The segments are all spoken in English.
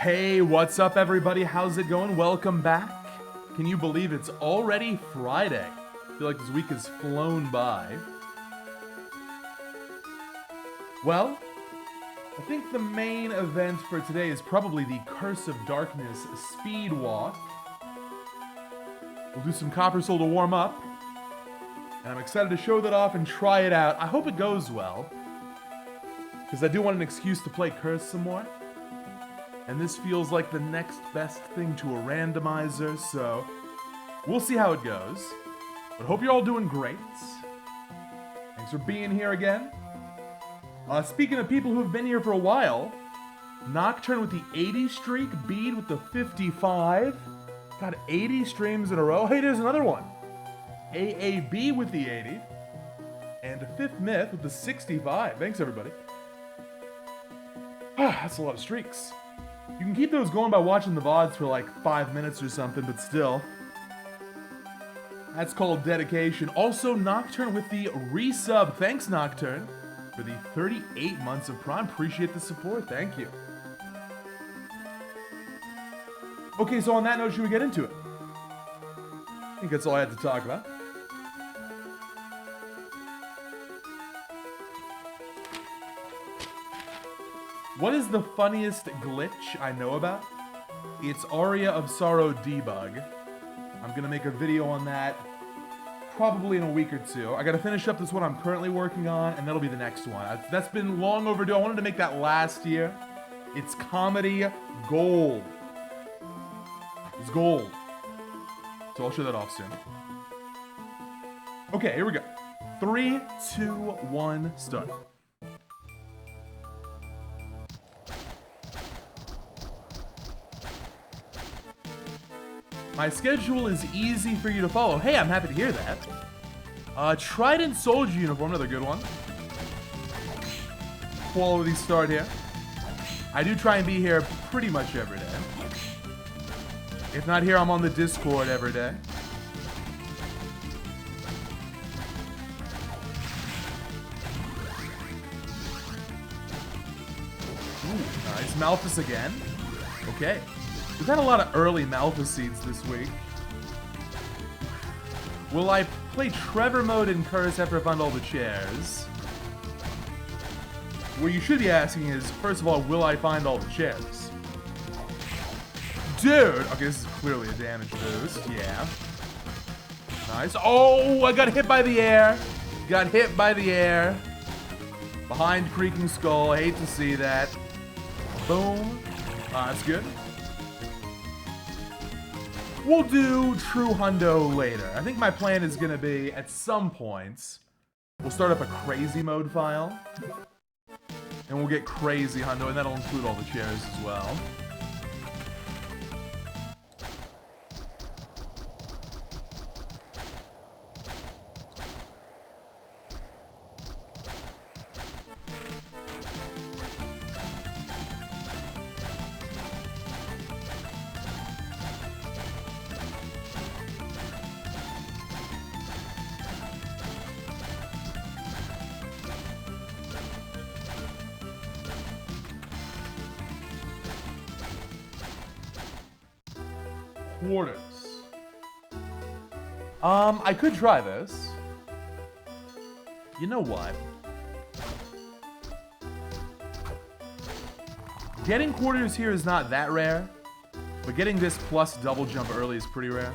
Hey, what's up everybody? How's it going? Welcome back. Can you believe it's already Friday? I feel like this week has flown by. Well, I think the main event for today is probably the Curse of Darkness Speedwalk. We'll do some CopperSoul to warm up, and I'm excited to show that off and try it out. I hope it goes well, because I do want an excuse to play Curse some more. And this feels like the next best thing to a randomizer, so we'll see how it goes. But hope you're all doing great. Thanks for being here again. Speaking of people who have been here for a while, Nocturne with the 80 streak, Bede with the 55. Got 80 streams in a row. Hey, there's another one. AAB with the 80. And Fifth Myth with the 65. Thanks, everybody. That's a lot of streaks. You can keep those going by watching the VODs for like 5 minutes or something, but still. That's called dedication. Also, Nocturne with the resub. Thanks, Nocturne, for the 38 months of Prime. Appreciate the support. Thank you. Okay, so on that note, should we get into it? I think that's all I had to talk about. What is the funniest glitch I know about? It's Ariaofsorrow debug. I'm gonna make a video on that probably in a week or two. I gotta finish up this one I'm currently working on, and that'll be the next one. That's been long overdue. I wanted to make that last year. It's comedy gold. It's gold. So I'll show that off soon. Okay, here we go. 3, 2, 1, start. My schedule is easy for you to follow. Hey, I'm happy to hear that. Trident Soldier Uniform, another good one. Quality start here. I do try and be here pretty much every day. If not here, I'm on the Discord every day. Ooh, nice. Malphus again. Okay. We've had a lot of early Malphus seeds this week. Will I play Trevor mode in Curse after I find all the chairs? What you should be asking is, first of all, will I find all the chairs? Dude! Okay, this is clearly a damage boost. Yeah. Nice. Oh, I got hit by the air. Got hit by the air. Behind Creaking Skull. I hate to see that. Boom. That's good. We'll do True Hundo later. I think my plan is going to be, at some points, we'll start up a crazy mode file. And we'll get crazy Hundo, and that'll include all the chairs as well. Quarters. I could try this. You know what? Getting quarters here is not that rare, but getting this plus double jump early is pretty rare.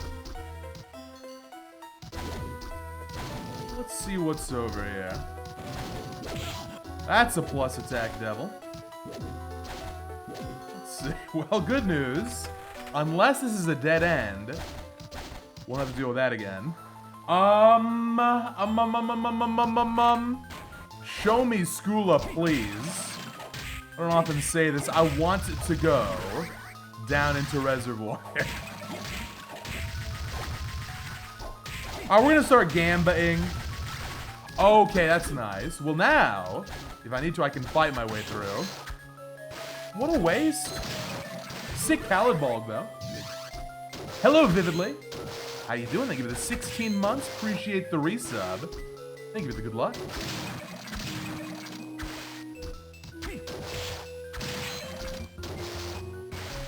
Let's see what's over here. That's a plus attack devil. Let's see. Well, good news. Unless this is a dead end, we'll have to deal with that again. Show me Skula, please. I don't often say this. I want it to go down into Reservoir. Alright, we're gonna start Gambaing. Okay, that's nice. Well, now, if I need to, I can fight my way through. What a waste. Sick Khaled Bulb, though. Hello, Vividly. How you doing? Thank you for the 16 months. Appreciate the resub. Thank you for the good luck.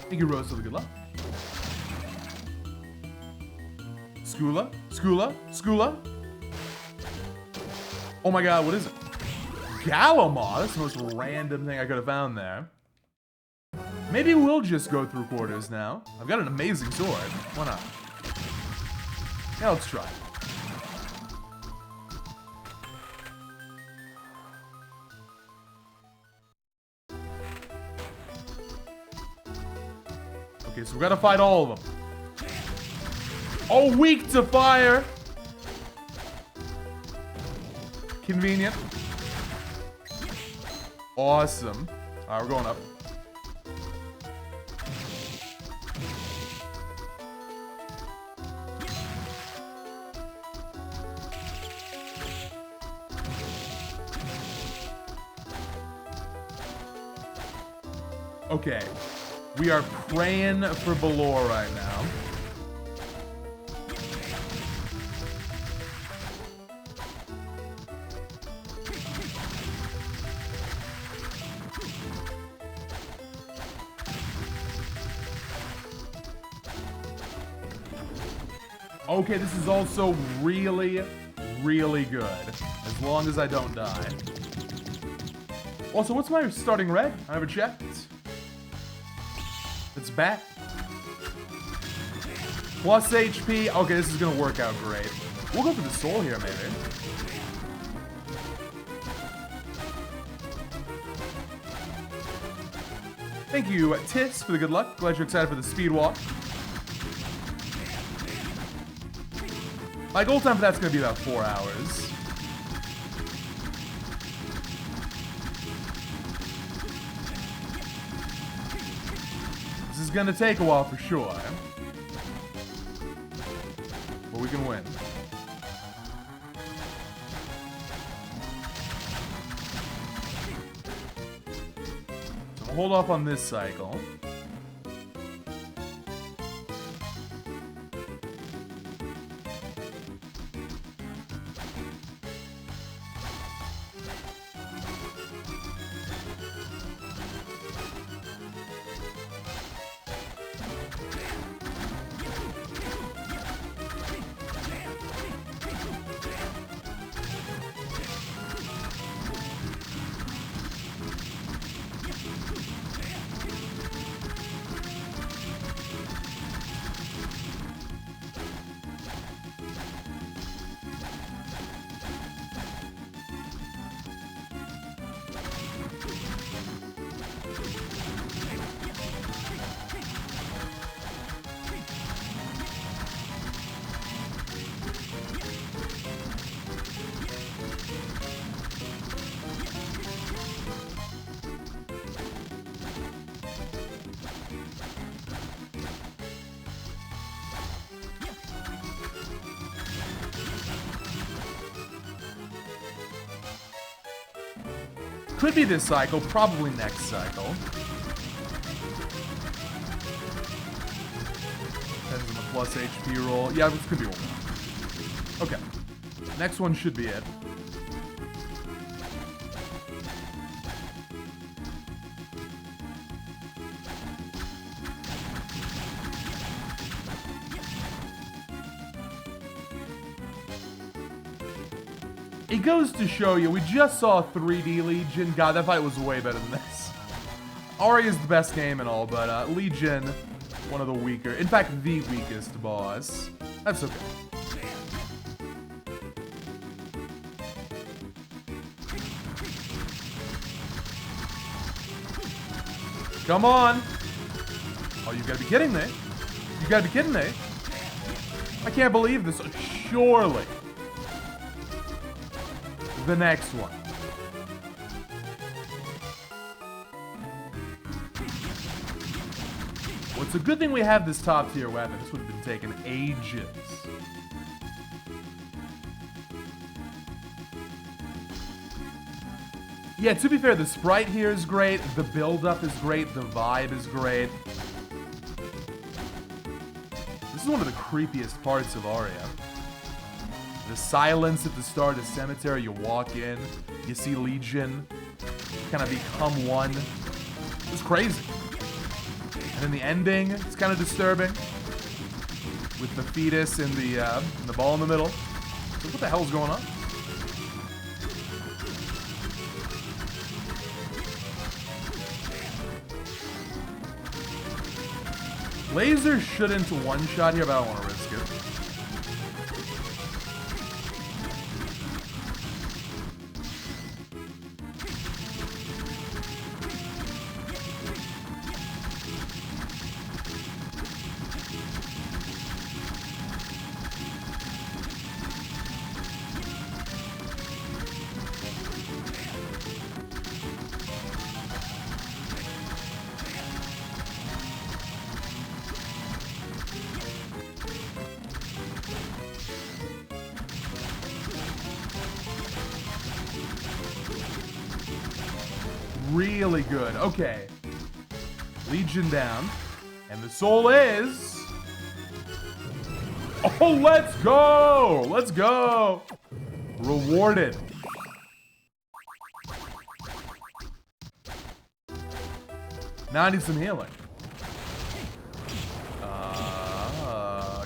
Thank you, Rose, for the good luck. Skula, Skula, Skula. Oh my god, what is it? Gallimard? That's the most random thing I could have found there. Maybe we'll just go through quarters now. I've got an amazing sword. Why not? Yeah, let's try. Okay, so we gotta fight all of them. Oh, weak to fire! Convenient. Awesome. Alright, we're going up. Okay. We are praying for Balor right now. Okay, this is also really, really good. As long as I don't die. Also, what's my starting reg? I haven't checked. It's back. Plus HP. Okay, this is gonna work out great. We'll go for the soul here, maybe. Thank you, Tis, for the good luck. Glad you're excited for the Speedwalk. My goal time for that's gonna be about 4 hours. This is gonna take a while for sure. But we can win. So we'll hold off on this cycle. Could be this cycle, probably next cycle. Depends on the plus HP roll. Yeah, this could be one more. Okay. Next one should be it. It goes to show you, we just saw 3D Legion. God, that fight was way better than this. Aria is the best game and all, but Legion, one of the weaker. In fact, the weakest boss. That's okay. Come on! Oh, you gotta be kidding me. You gotta be kidding me. I can't believe this. Surely. The next one. Well, it's a good thing we have this top tier weapon. This would have been taking ages. Yeah, to be fair, the sprite here is great. The build-up is great. The vibe is great. This is one of the creepiest parts of Aria. The silence at the start of Cemetery, you walk in, you see Legion, kind of become one. It's crazy. And then the ending, it's kind of disturbing. With the fetus and the ball in the middle. So what the hell's going on? Laser shouldn't one-shot here, but I don't want to risk it. Really good. Okay. Legion down. And the soul is... Oh, let's go! Let's go! Rewarded. Now I need some healing.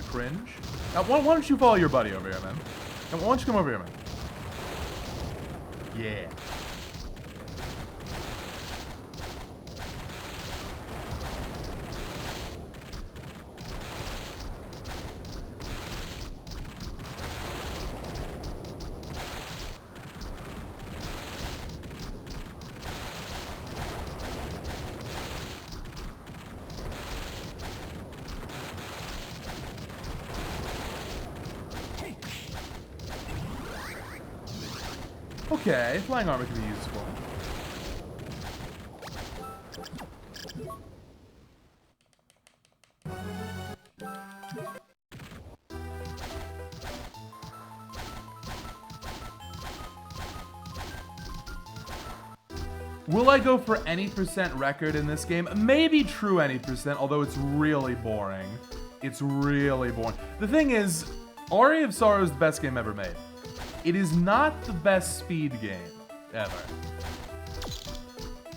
Cringe. Now, why don't you follow your buddy over here, man? Now, why don't you come over here, man? Yeah. Okay, flying armor can be useful. Will I go for any percent record in this game? Maybe true any percent, although it's really boring. It's really boring. The thing is, Aria of Sorrow is the best game ever made. It is not the best speed game ever.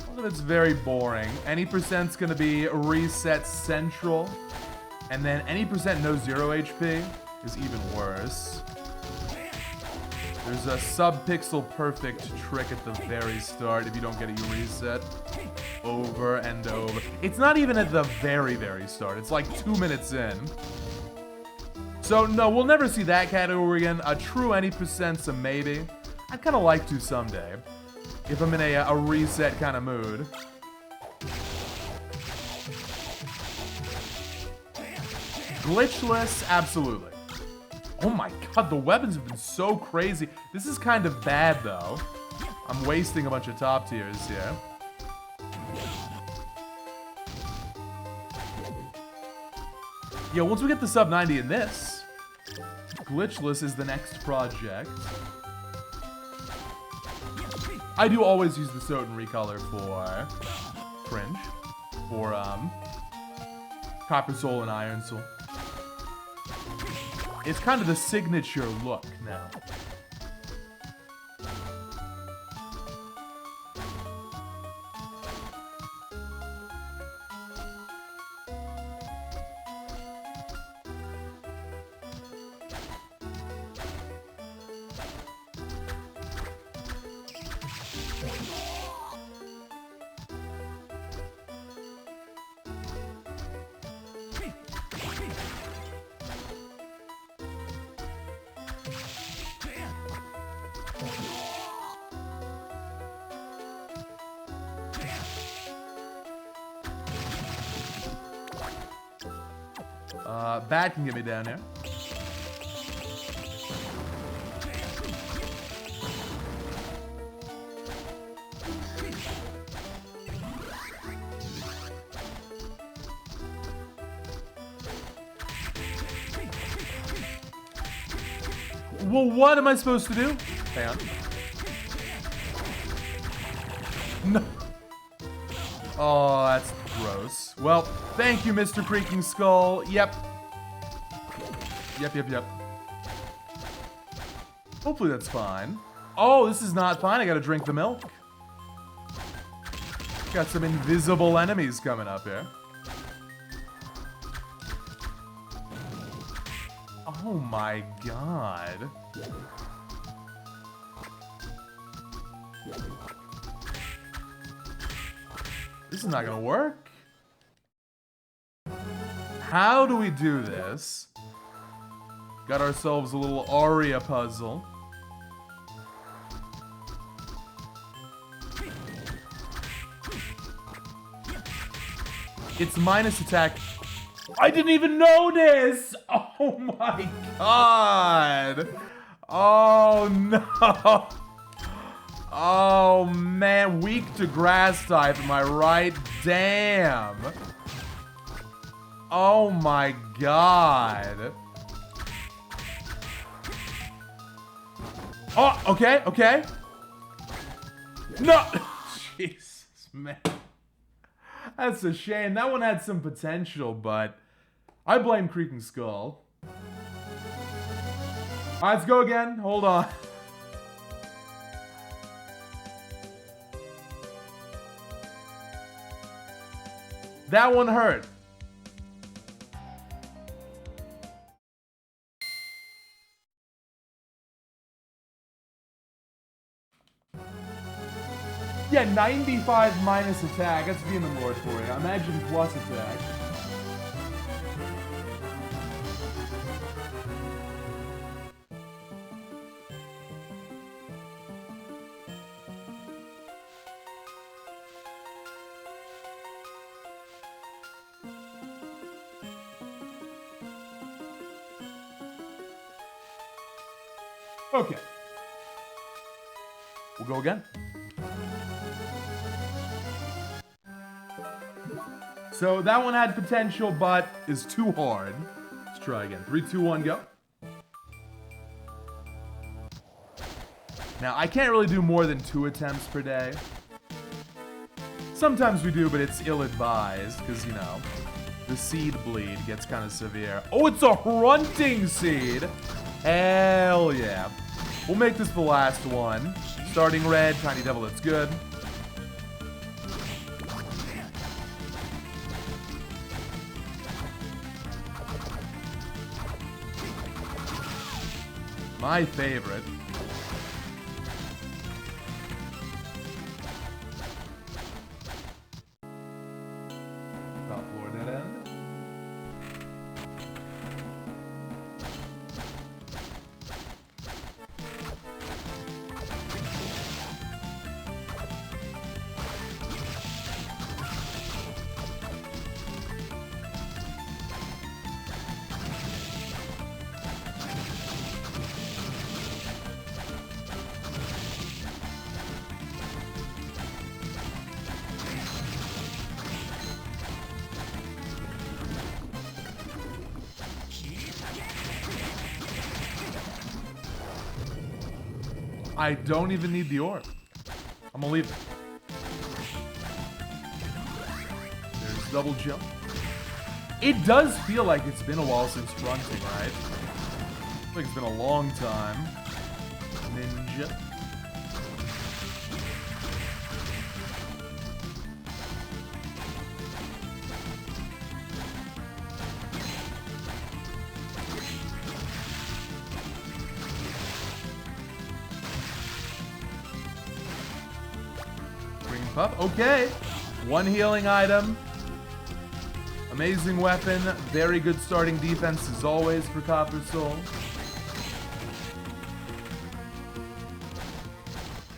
Although it's very boring. Any percent's gonna be reset central. And then any percent no 0 HP is even worse. There's a sub-pixel perfect trick at the very start. If you don't get it, you reset over and over. It's not even at the very, very start. It's like 2 minutes in. So, no, we'll never see that category again. A true any percent's a maybe. I'd kind of like to someday. If I'm in a reset kind of mood. Glitchless, absolutely. Oh my god, the weapons have been so crazy. This is kind of bad, though. I'm wasting a bunch of top tiers here. Yeah, once we get the sub 90 in this, glitchless is the next project. I do always use the Soten recolor for Cringe, for CopperSoul and Iron Soul. It's kind of the signature look now. Bat can get me down here. Well, what am I supposed to do? Hang on. No. Oh, that's gross. Well, thank you, Mr. Creaking Skull. Yep. Yep. Hopefully that's fine. Oh, this is not fine. I gotta drink the milk. Got some invisible enemies coming up here. Oh my god. This is not gonna work. How do we do this? Got ourselves a little Aria puzzle. It's minus attack. I didn't even notice! Oh my god! Oh no! Oh man, weak to grass type, am I right? Damn! Oh my god! Oh, okay, okay. No! Jesus, man. That's a shame. That one had some potential, but I blame Creaking Skull. Alright, let's go again. Hold on. That one hurt. Yeah, 95 minus attack. That's Demon Lord for you. Imagine plus attack. Okay. We'll go again. So that one had potential, but is too hard. Let's try again. 3, 2, 1, go. Now, I can't really do more than 2 attempts per day. Sometimes we do, but it's ill-advised, because, you know, the seed bleed gets kind of severe. Oh, it's a Hrunting seed! Hell yeah. We'll make this the last one. Starting red, Tiny Devil, that's good. My favorite. Top floor dead end. I don't even need the orb. I'm gonna leave it. There's double jump. It does feel like it's been a while since fronting, right? I feel like it's been a long time. Ninja. Pup. Okay. One healing item. Amazing weapon. Very good starting defense as always for CopperSoul.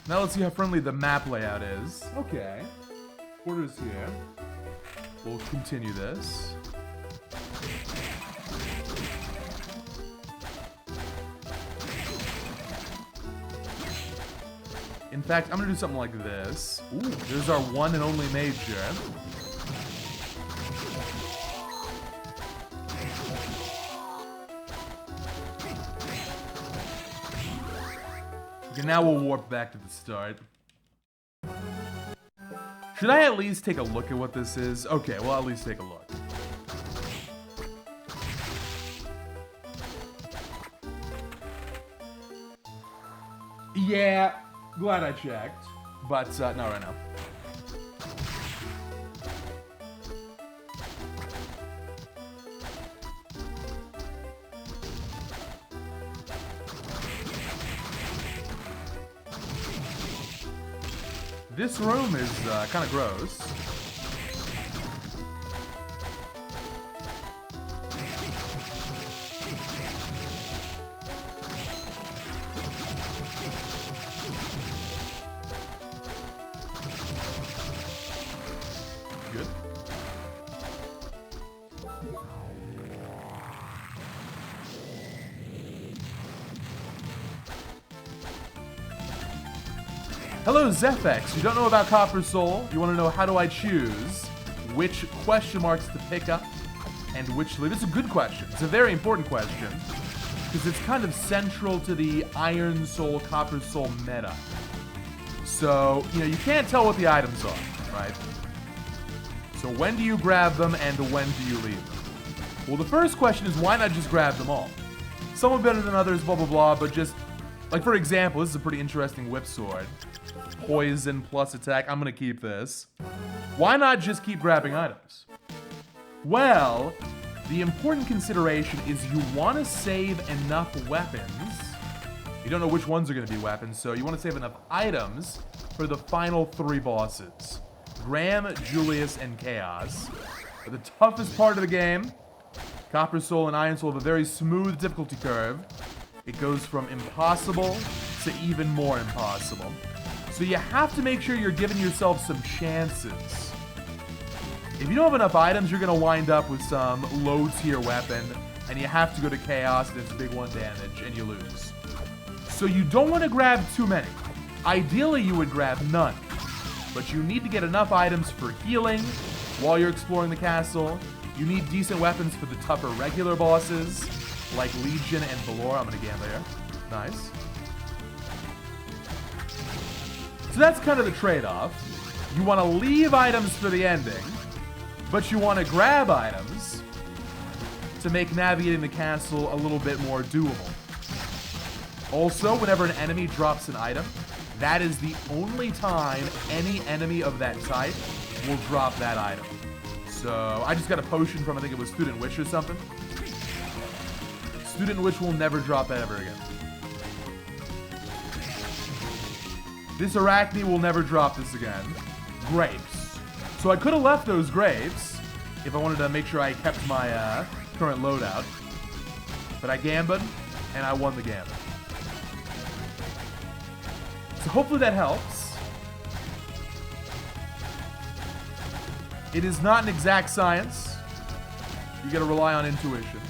Now let's see how friendly the map layout is. Okay. Quarters here. We'll continue this. In fact, I'm gonna do something like this. Ooh, there's our one and only major. Okay, now we'll warp back to the start. Should I at least take a look at what this is? Okay, well, at least take a look. Yeah. Glad I checked, but not right now. This room is kind of gross. Good. Hello, Zephex. You don't know about CopperSoul? You want to know how do I choose which question marks to pick up and which to leave? It's a good question. It's a very important question because it's kind of central to the Iron Soul, CopperSoul meta. So, you know, you can't tell what the items are, right? So when do you grab them and when do you leave them? Well, the first question is why not just grab them all? Some are better than others, blah, blah, blah, but just, like, for example, this is a pretty interesting whip sword. Poison plus attack. I'm gonna keep this. Why not just keep grabbing items? Well, the important consideration is you want to save enough weapons. You don't know which ones are going to be weapons, so you want to save enough items for the final 3 bosses. Graham, Julius, and Chaos are the toughest part of the game. CopperSoul and Iron Soul have a very smooth difficulty curve. It goes from impossible to even more impossible. So you have to make sure you're giving yourself some chances. If you don't have enough items, you're going to wind up with some low-tier weapon, and you have to go to Chaos, and it's big 1 damage, and you lose. So you don't want to grab too many. Ideally, you would grab none. But you need to get enough items for healing while you're exploring the castle. You need decent weapons for the tougher regular bosses, like Legion and Valor. I'm going to gamble here. Nice. So that's kind of the trade-off. You want to leave items for the ending, but you want to grab items to make navigating the castle a little bit more doable. Also, whenever an enemy drops an item, that is the only time any enemy of that type will drop that item. So, I just got a potion from, I think it was Student Witch or something. Student Witch will never drop that ever again. This Arachne will never drop this again. Grapes. So I could have left those grapes if I wanted to make sure I kept my current loadout. But I gambled, and I won the gamble. So hopefully that helps. It is not an exact science. You gotta rely on intuition.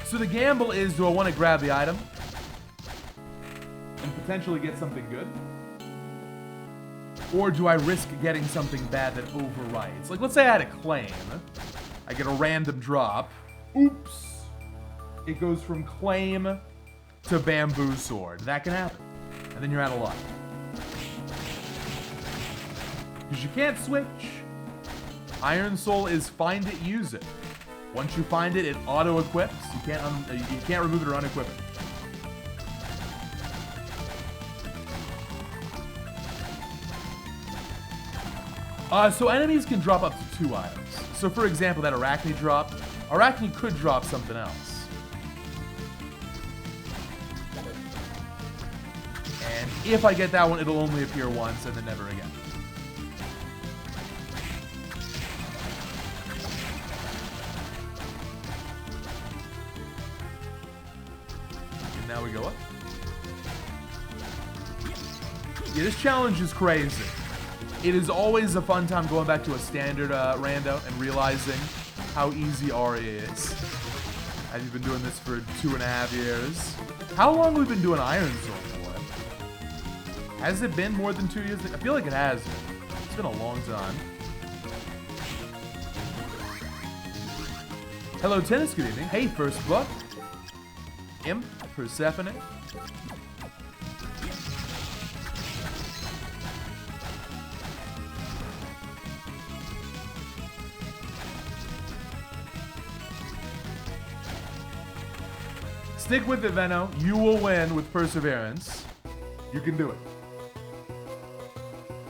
So the gamble is, do I want to grab the item and potentially get something good? Or do I risk getting something bad that overwrites? Like, let's say I had a claim. I get a random drop. Oops. It goes from claim to bamboo sword. That can happen. And then you're out of luck. Because you can't switch. Iron Soul is find it, use it. Once you find it, it auto-equips. You can't remove it or unequip it. So enemies can drop up to 2 items. So for example, that Arachne drop. Arachne could drop something else. And if I get that one, it'll only appear once and then never again. Now we go up. Yeah, this challenge is crazy. It is always a fun time going back to a standard rando and realizing how easy Aria is. And you've been doing this for 2.5 years. How long have we been doing Iron Soul for? Has it been more than 2 years? I feel like it has been. It's been a long time. Hello, Tennis, good evening. Hey, First Book. Imp. Persephone. Stick with it, Venno. You will win with perseverance. You can do it.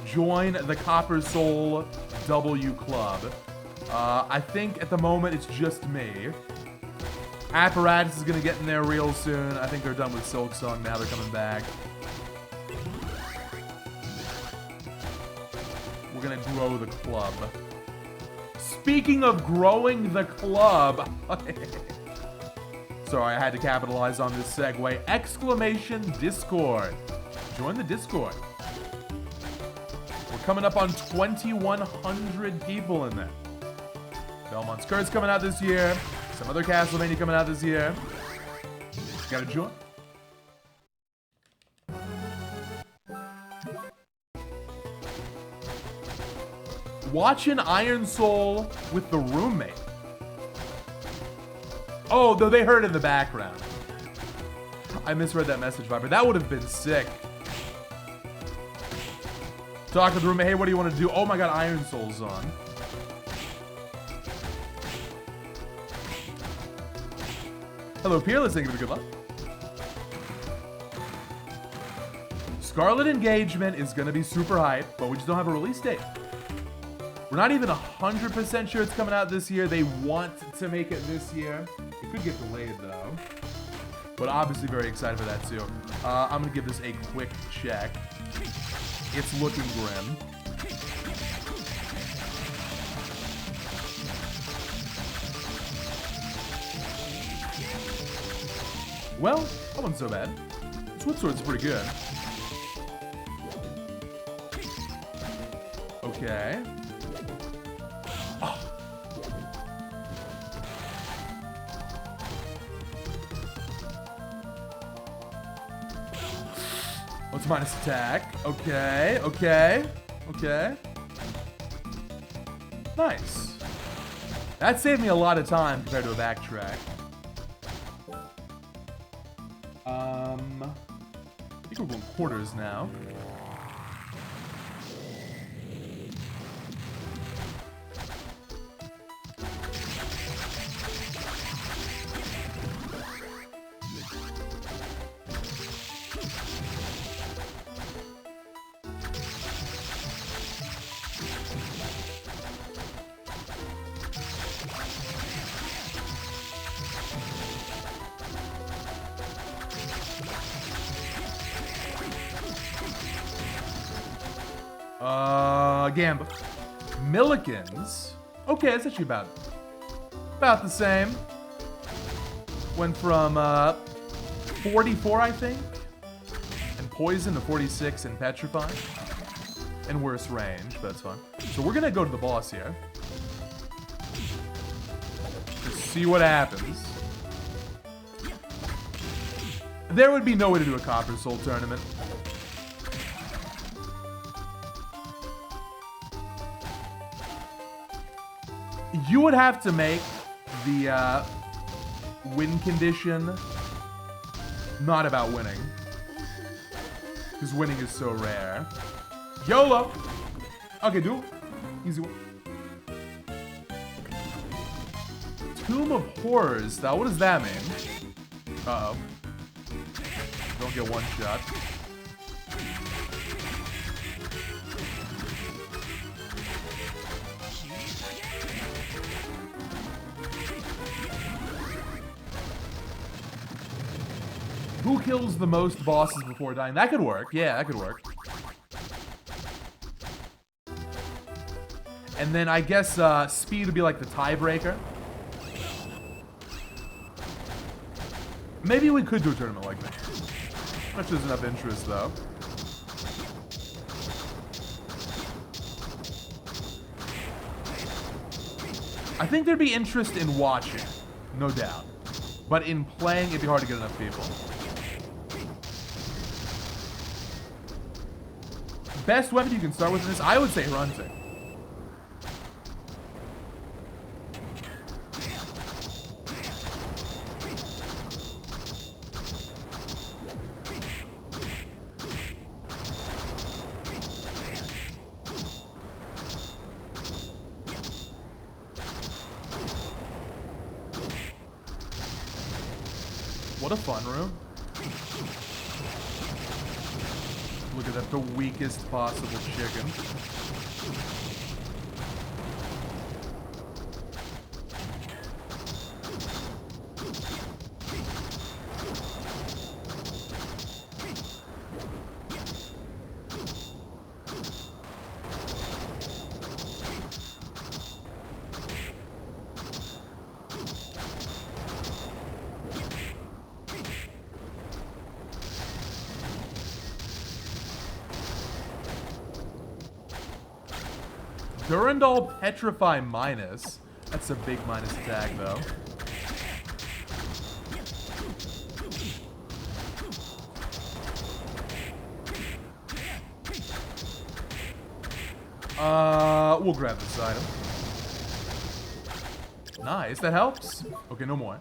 Join the CopperSoul W Club. I think at the moment it's just me. Apparatus is gonna get in there real soon. I think they're done with Silk Song now. They're coming back. We're gonna grow the club. Speaking of growing the club. Sorry, I had to capitalize on this segue. Exclamation Discord. Join the Discord. We're coming up on 2,100 people in there. Belmont's Curse coming out this year. Some other Castlevania coming out this year. Gotta join. Watching Iron Soul with the roommate. Oh, though they heard in the background. I misread that message, Viper. That would have been sick. Talk to the roommate. Hey, what do you want to do? Oh my god, Iron Soul's on. Hello, Peerless. Thank you for the good luck. Scarlet Engagement is going to be super hype, but we just don't have a release date. We're not even 100% sure it's coming out this year. They want to make it this year. It could get delayed, though. But obviously very excited for that, too. I'm going to give this a quick check. It's looking grim. Well, that wasn't so bad. Sword Sword's pretty good. Okay. Oh. What's minus attack? Okay, okay, okay. Nice. That saved me a lot of time compared to a backtrack. I think we're going quarters now. Gamba. Millikins. Okay, it's actually about the same. Went from 44, I think, and Poison to 46 and Petrify. And worse range, but that's fun. So we're gonna go to the boss here. Just see what happens. There would be no way to do a CopperSoul tournament. You would have to make the win condition not about winning. Because winning is so rare. YOLO! Okay, do it. Easy one. Tomb of Horrors. Now, what does that mean? Uh-oh. Don't get one shot. Who kills the most bosses before dying? That could work. Yeah, that could work. And then I guess speed would be like the tiebreaker. Maybe we could do a tournament like that. Not sure there's enough interest, though. I think there'd be interest in watching, no doubt. But in playing, it'd be hard to get enough people. Best weapon you can start with in this, I would say Hunting. What a fun room. Look at that, the weakest possible chicken. Durandal Petrify minus. That's a big minus tag, though. We'll grab this item. Nice, that helps. Okay, no more.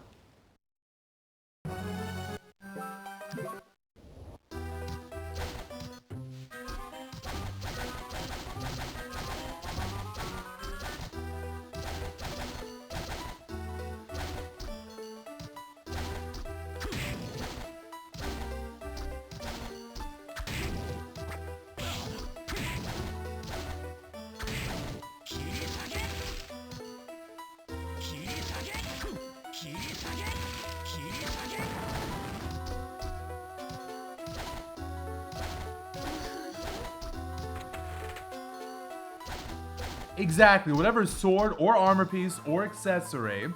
Exactly, whatever sword or armor piece or accessory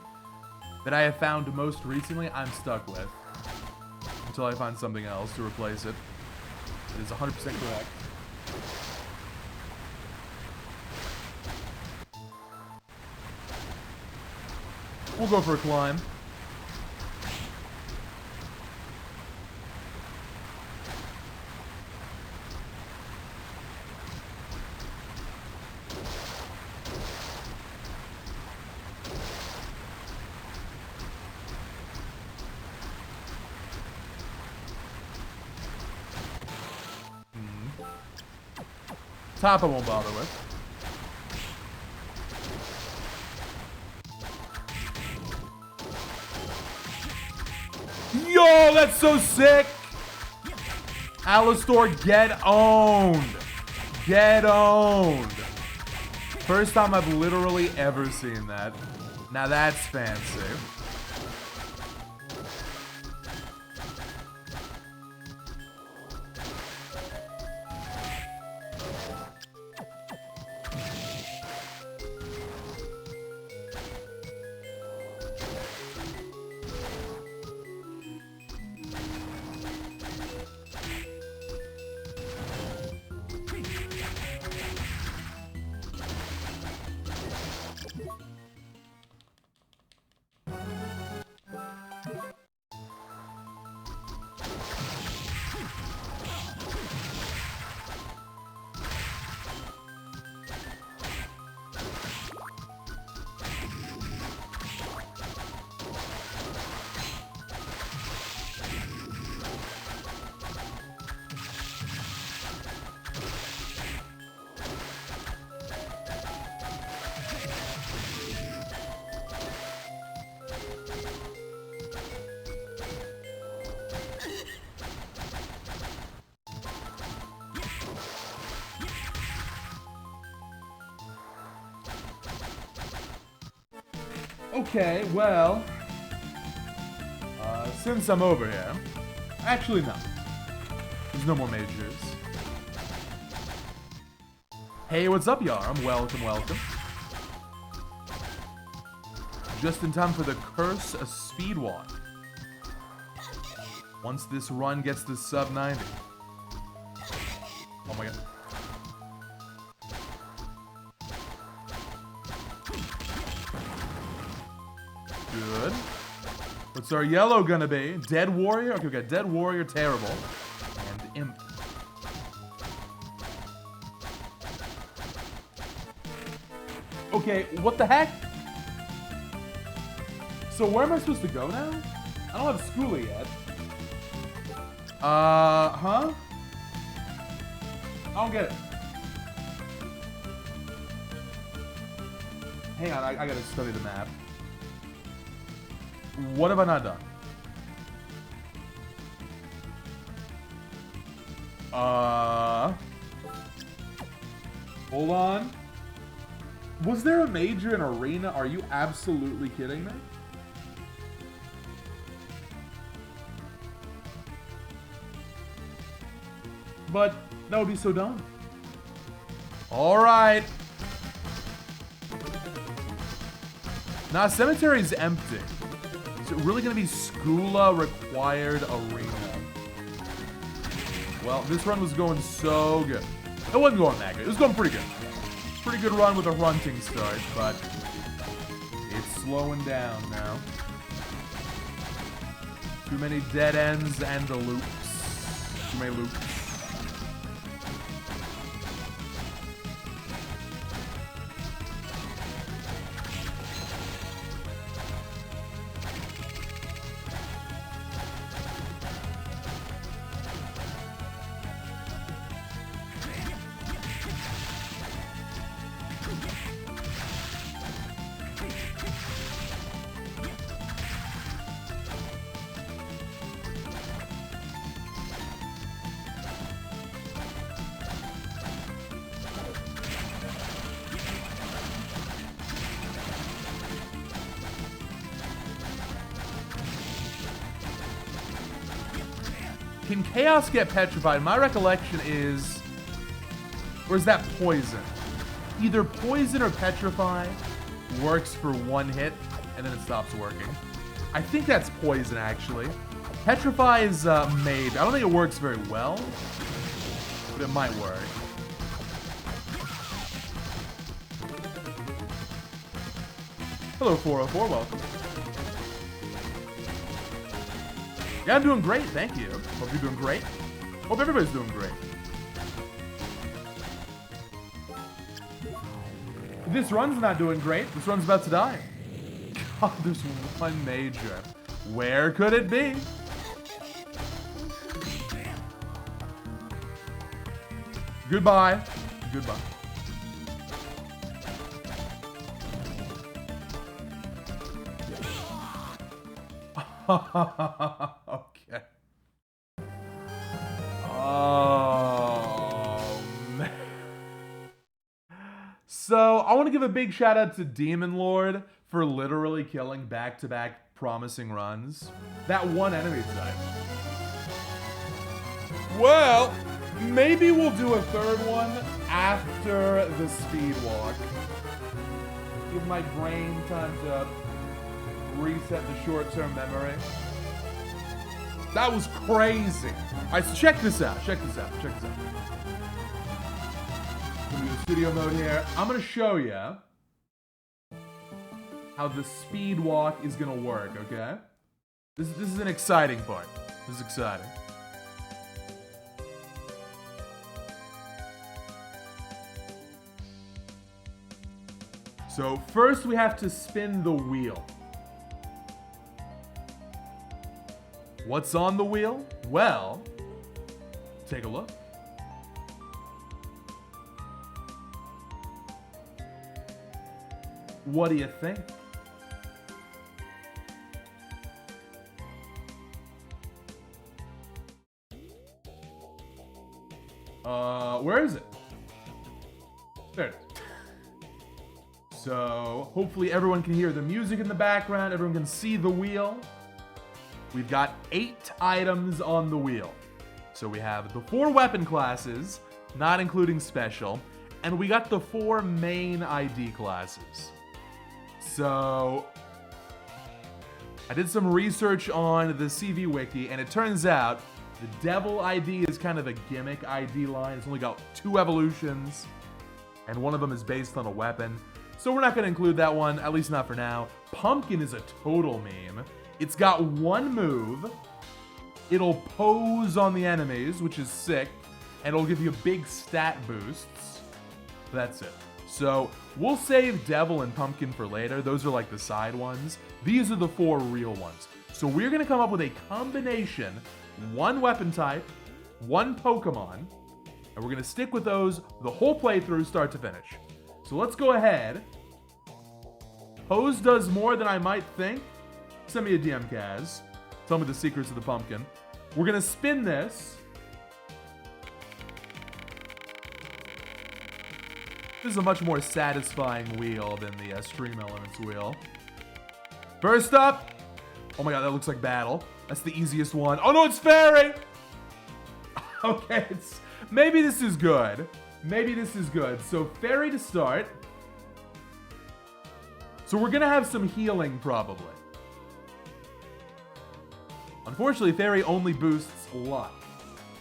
that I have found most recently, I'm stuck with. Until I find something else to replace it. It is 100% correct. We'll go for a climb. Top I won't bother with. Yo, that's so sick! Alistor, get owned! Get owned! First time I've literally ever seen that. Now that's fancy. Okay, well, since I'm over here, actually no, there's no more majors. Hey, what's up, Yarm? Welcome, welcome. Just in time for the curse of Speedwalk. Once this run gets to sub 90. Oh my god. Good. What's our yellow gonna be? Dead Warrior? Okay, we got Dead Warrior, terrible. And Imp. Okay, what the heck? So where am I supposed to go now? I don't have schoolie yet. Huh? I don't get it. Hang on, I gotta study the map. What have I not done? Hold on. Was there a major in Arena? Are you absolutely kidding me? But that would be so dumb. Alright. Nah, Cemetery's empty. Is it really gonna be Skula required Arena? Well, this run was going so good. It wasn't going that good. It was going pretty good. Pretty good run with a runting start, but it's slowing down now. Too many dead ends and the loops. Too many loops. Can Chaos get petrified? My recollection is... Or is that poison? Either poison or petrify works for one hit, and then it stops working. I think that's poison, actually. Petrify is maybe. I don't think it works very well, but it might work. Hello, 404. Welcome. Yeah, I'm doing great, thank you. Hope you're doing great. Hope everybody's doing great. This run's not doing great. This run's about to die. God, there's one major. Where could it be? Goodbye. Goodbye. Okay. Oh, man. So, I want to give a big shout out to Demon Lord for literally killing back-to-back promising runs. That one enemy type. Well, maybe we'll do a third one after the Speedwalk. Give my brain time to reset the short-term memory. That was crazy. All right, so check this out. Check this out. Check this out. I'm gonna do the studio mode here. I'm gonna show you how the Speedwalk is gonna work. Okay. This is an exciting part. This is exciting. So first we have to spin the wheel. What's on the wheel? Well, take a look. What do you think? Where is it? There it is. So, hopefully everyone can hear the music in the background, everyone can see the wheel. We've got 8 items on the wheel. So we have the 4 weapon classes, not including special, and we got the 4 main ID classes. So I did some research on the CV Wiki, and it turns out the Devil ID is kind of a gimmick ID line. It's only got 2 evolutions, and one of them is based on a weapon. So we're not going to include that one, at least not for now. Pumpkin is a total meme. It's got 1 move. It'll pose on the enemies, which is sick, and it'll give you big stat boosts. That's it. So we'll save Devil and Pumpkin for later. Those are like the side ones. These are the 4 real ones. So we're going to come up with a combination, 1 weapon type, 1 Pokemon, and we're going to stick with those the whole playthrough, start to finish. So let's go ahead. Pose does more than I might think. Send me a DM, Kaz. Tell me the secrets of the pumpkin. We're going to spin this. This is a much more satisfying wheel than the Stream Elements wheel. First up. Oh my god, that looks like battle. That's the easiest one. Oh no, it's fairy! Okay, maybe this is good. Maybe this is good. So fairy to start. So we're going to have some healing probably. Unfortunately, fairy only boosts luck.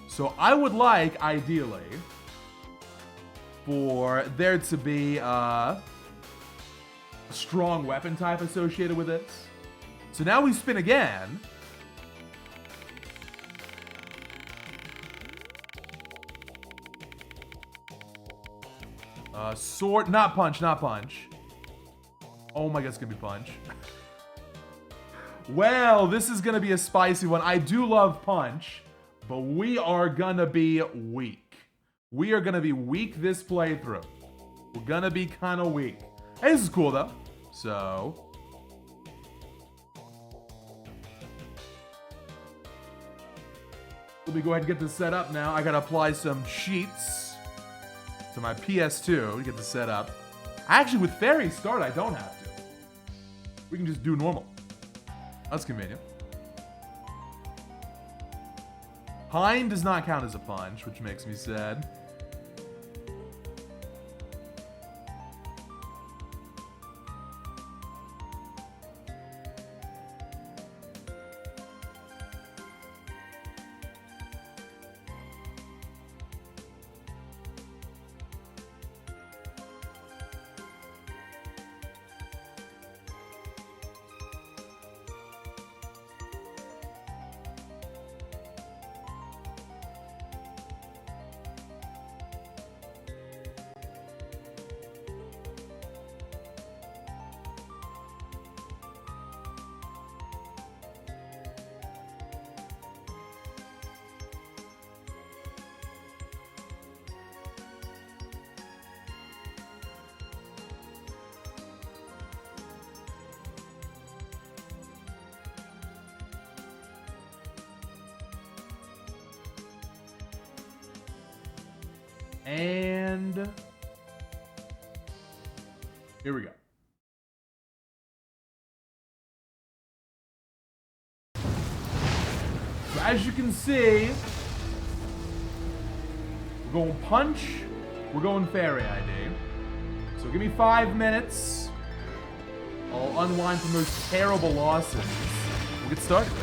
So I would like, ideally, for there to be a strong weapon type associated with it. So now we spin again. Sword, not punch, not punch. Oh my god, it's gonna be punch. Well, this is gonna be a spicy one. I do love punch, but we are gonna be weak. We are gonna be weak this playthrough. We're gonna be kind of weak. Hey, this is cool though. So let me go ahead and get this set up now. I gotta apply some cheats to my PS2 to get this set up. Actually, with Fairy Start, I don't have to. We can just do normal. That's convenient. Pine does not count as a punch, which makes me sad. And here we go. So as you can see, we're going punch, we're going fairy ID. So give me 5 minutes. I'll unwind from those terrible losses. We'll get started.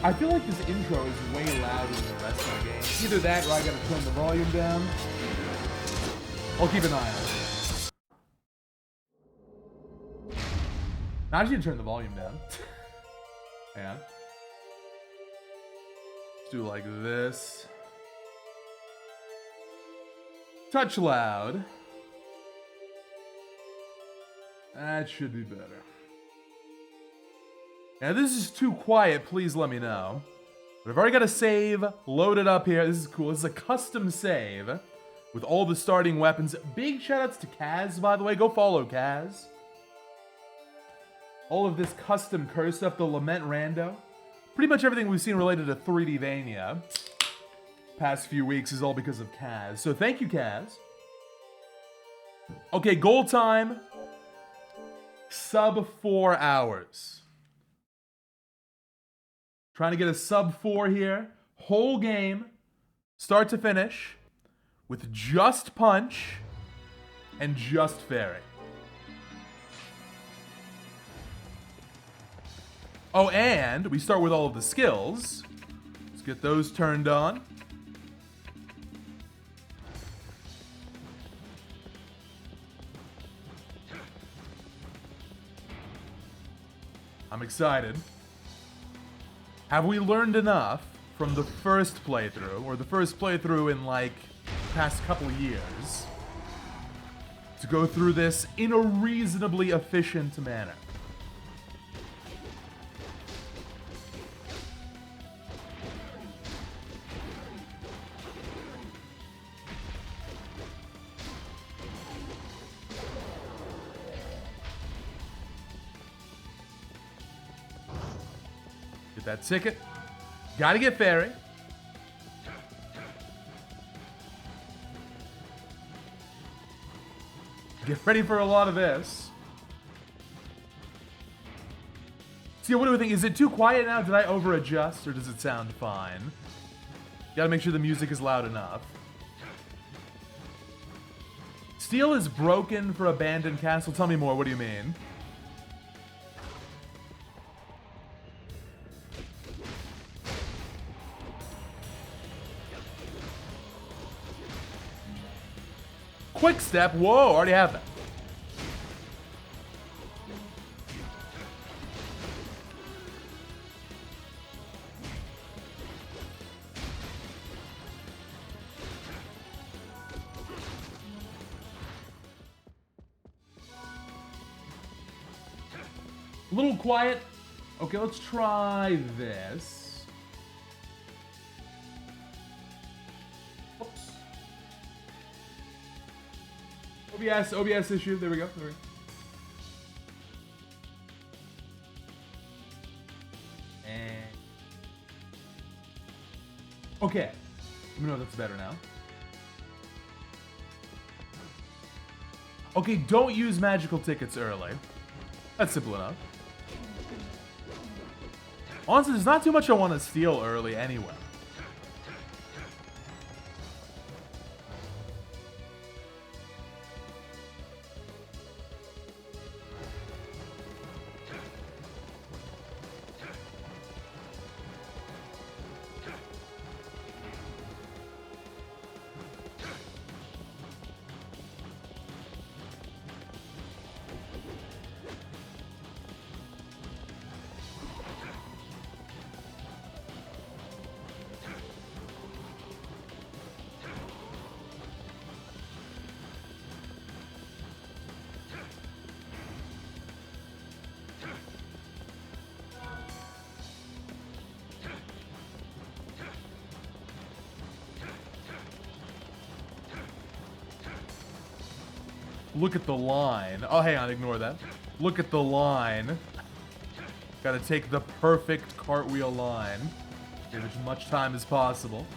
I feel like this intro is way louder than the rest of the game. Either that or I gotta turn the volume down. I'll keep an eye on it. I just need to turn the volume down. Yeah. Let's do like this. Touch loud. That should be better. Now, this is too quiet, please let me know. But I've already got a save loaded up here. This is cool. This is a custom save with all the starting weapons. Big shoutouts to Kaz, by the way. Go follow Kaz. All of this custom curse stuff, the Lament Rando. Pretty much everything we've seen related to 3Dvania past few weeks is all because of Kaz. So thank you, Kaz. Okay, goal time. Sub 4 hours. Trying to get a sub 4 here. Whole game, start to finish, with just punch and just fairy. Oh, and we start with all of the skills. Let's get those turned on. I'm excited. Have we learned enough from the first playthrough, or the first playthrough in like the past couple of years, to go through this in a reasonably efficient manner? That ticket. Gotta get fairy. Get ready for a lot of this. See, what do we think? Is it too quiet now? Did I over-adjust, or does it sound fine? Gotta make sure the music is loud enough. Steel is broken for abandoned castle. Tell me more. What do you mean? Quick step. Whoa, already have that. A little quiet. Okay, let's try this. OBS issue. There we go. There we go. And okay. Let me know if that's better now. Okay, don't use magical tickets early. That's simple enough. Honestly, there's not too much I want to steal early anyway. Look at the line. Oh, hang on, ignore that. Look at the line. Gotta take the perfect cartwheel line. Give as much time as possible.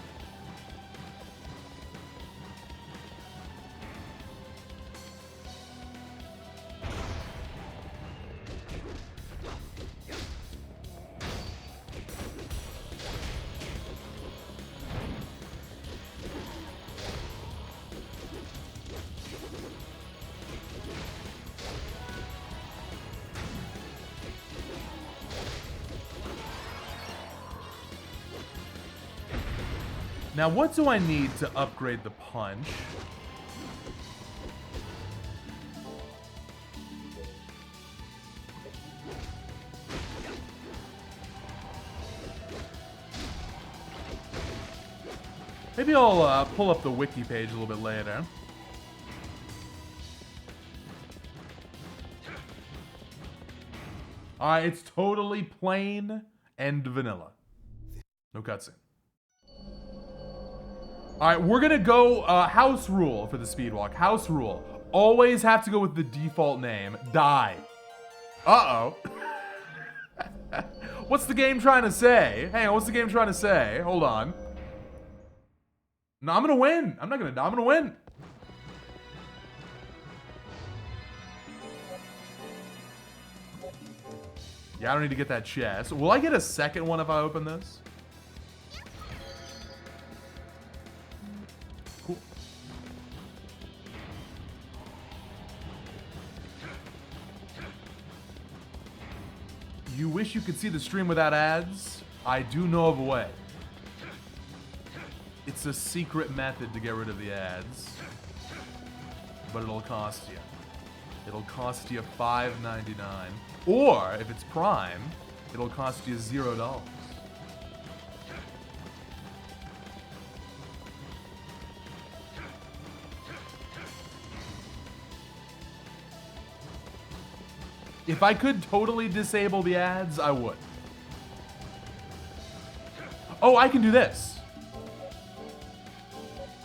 Now, what do I need to upgrade the punch? Maybe I'll pull up the wiki page a little bit later. Alright, it's totally plain and vanilla. No cutscene. Alright, we're gonna go house rule for the speedwalk. House rule. Always have to go with the default name. Die. Uh-oh. What's the game trying to say? Hang on, what's the game trying to say? Hold on. No, I'm gonna win. I'm not gonna die. I'm gonna win. Yeah, I don't need to get that chest. Will I get a second one if I open this? Cool. You wish you could see the stream without ads? I do know of a way. It's a secret method to get rid of the ads. But it'll cost you. It'll cost you $5.99. Or, if it's Prime, it'll cost you $0. If I could totally disable the ads, I would. Oh, I can do this.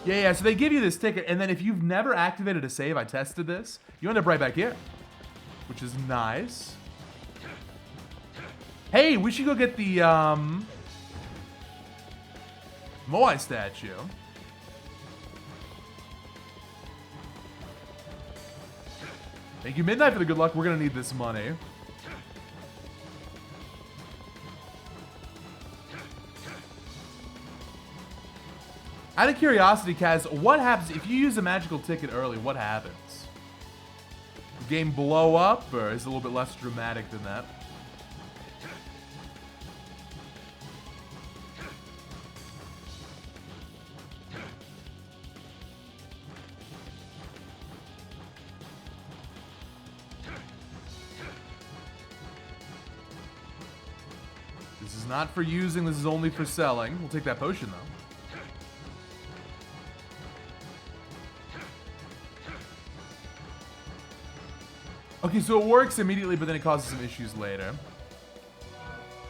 Yeah, so they give you this ticket, and then if you've never activated a save, I tested this, you end up right back here. Which is nice. Hey, we should go get the, Moai statue. Thank you, Midnight, for the good luck. We're gonna need this money. Out of curiosity, Kaz, what happens if you use a magical ticket early? What happens? The game blow up, or is it a little bit less dramatic than that? This is not for using, this is only for selling. We'll take that potion, though. Okay, so it works immediately, but then it causes some issues later.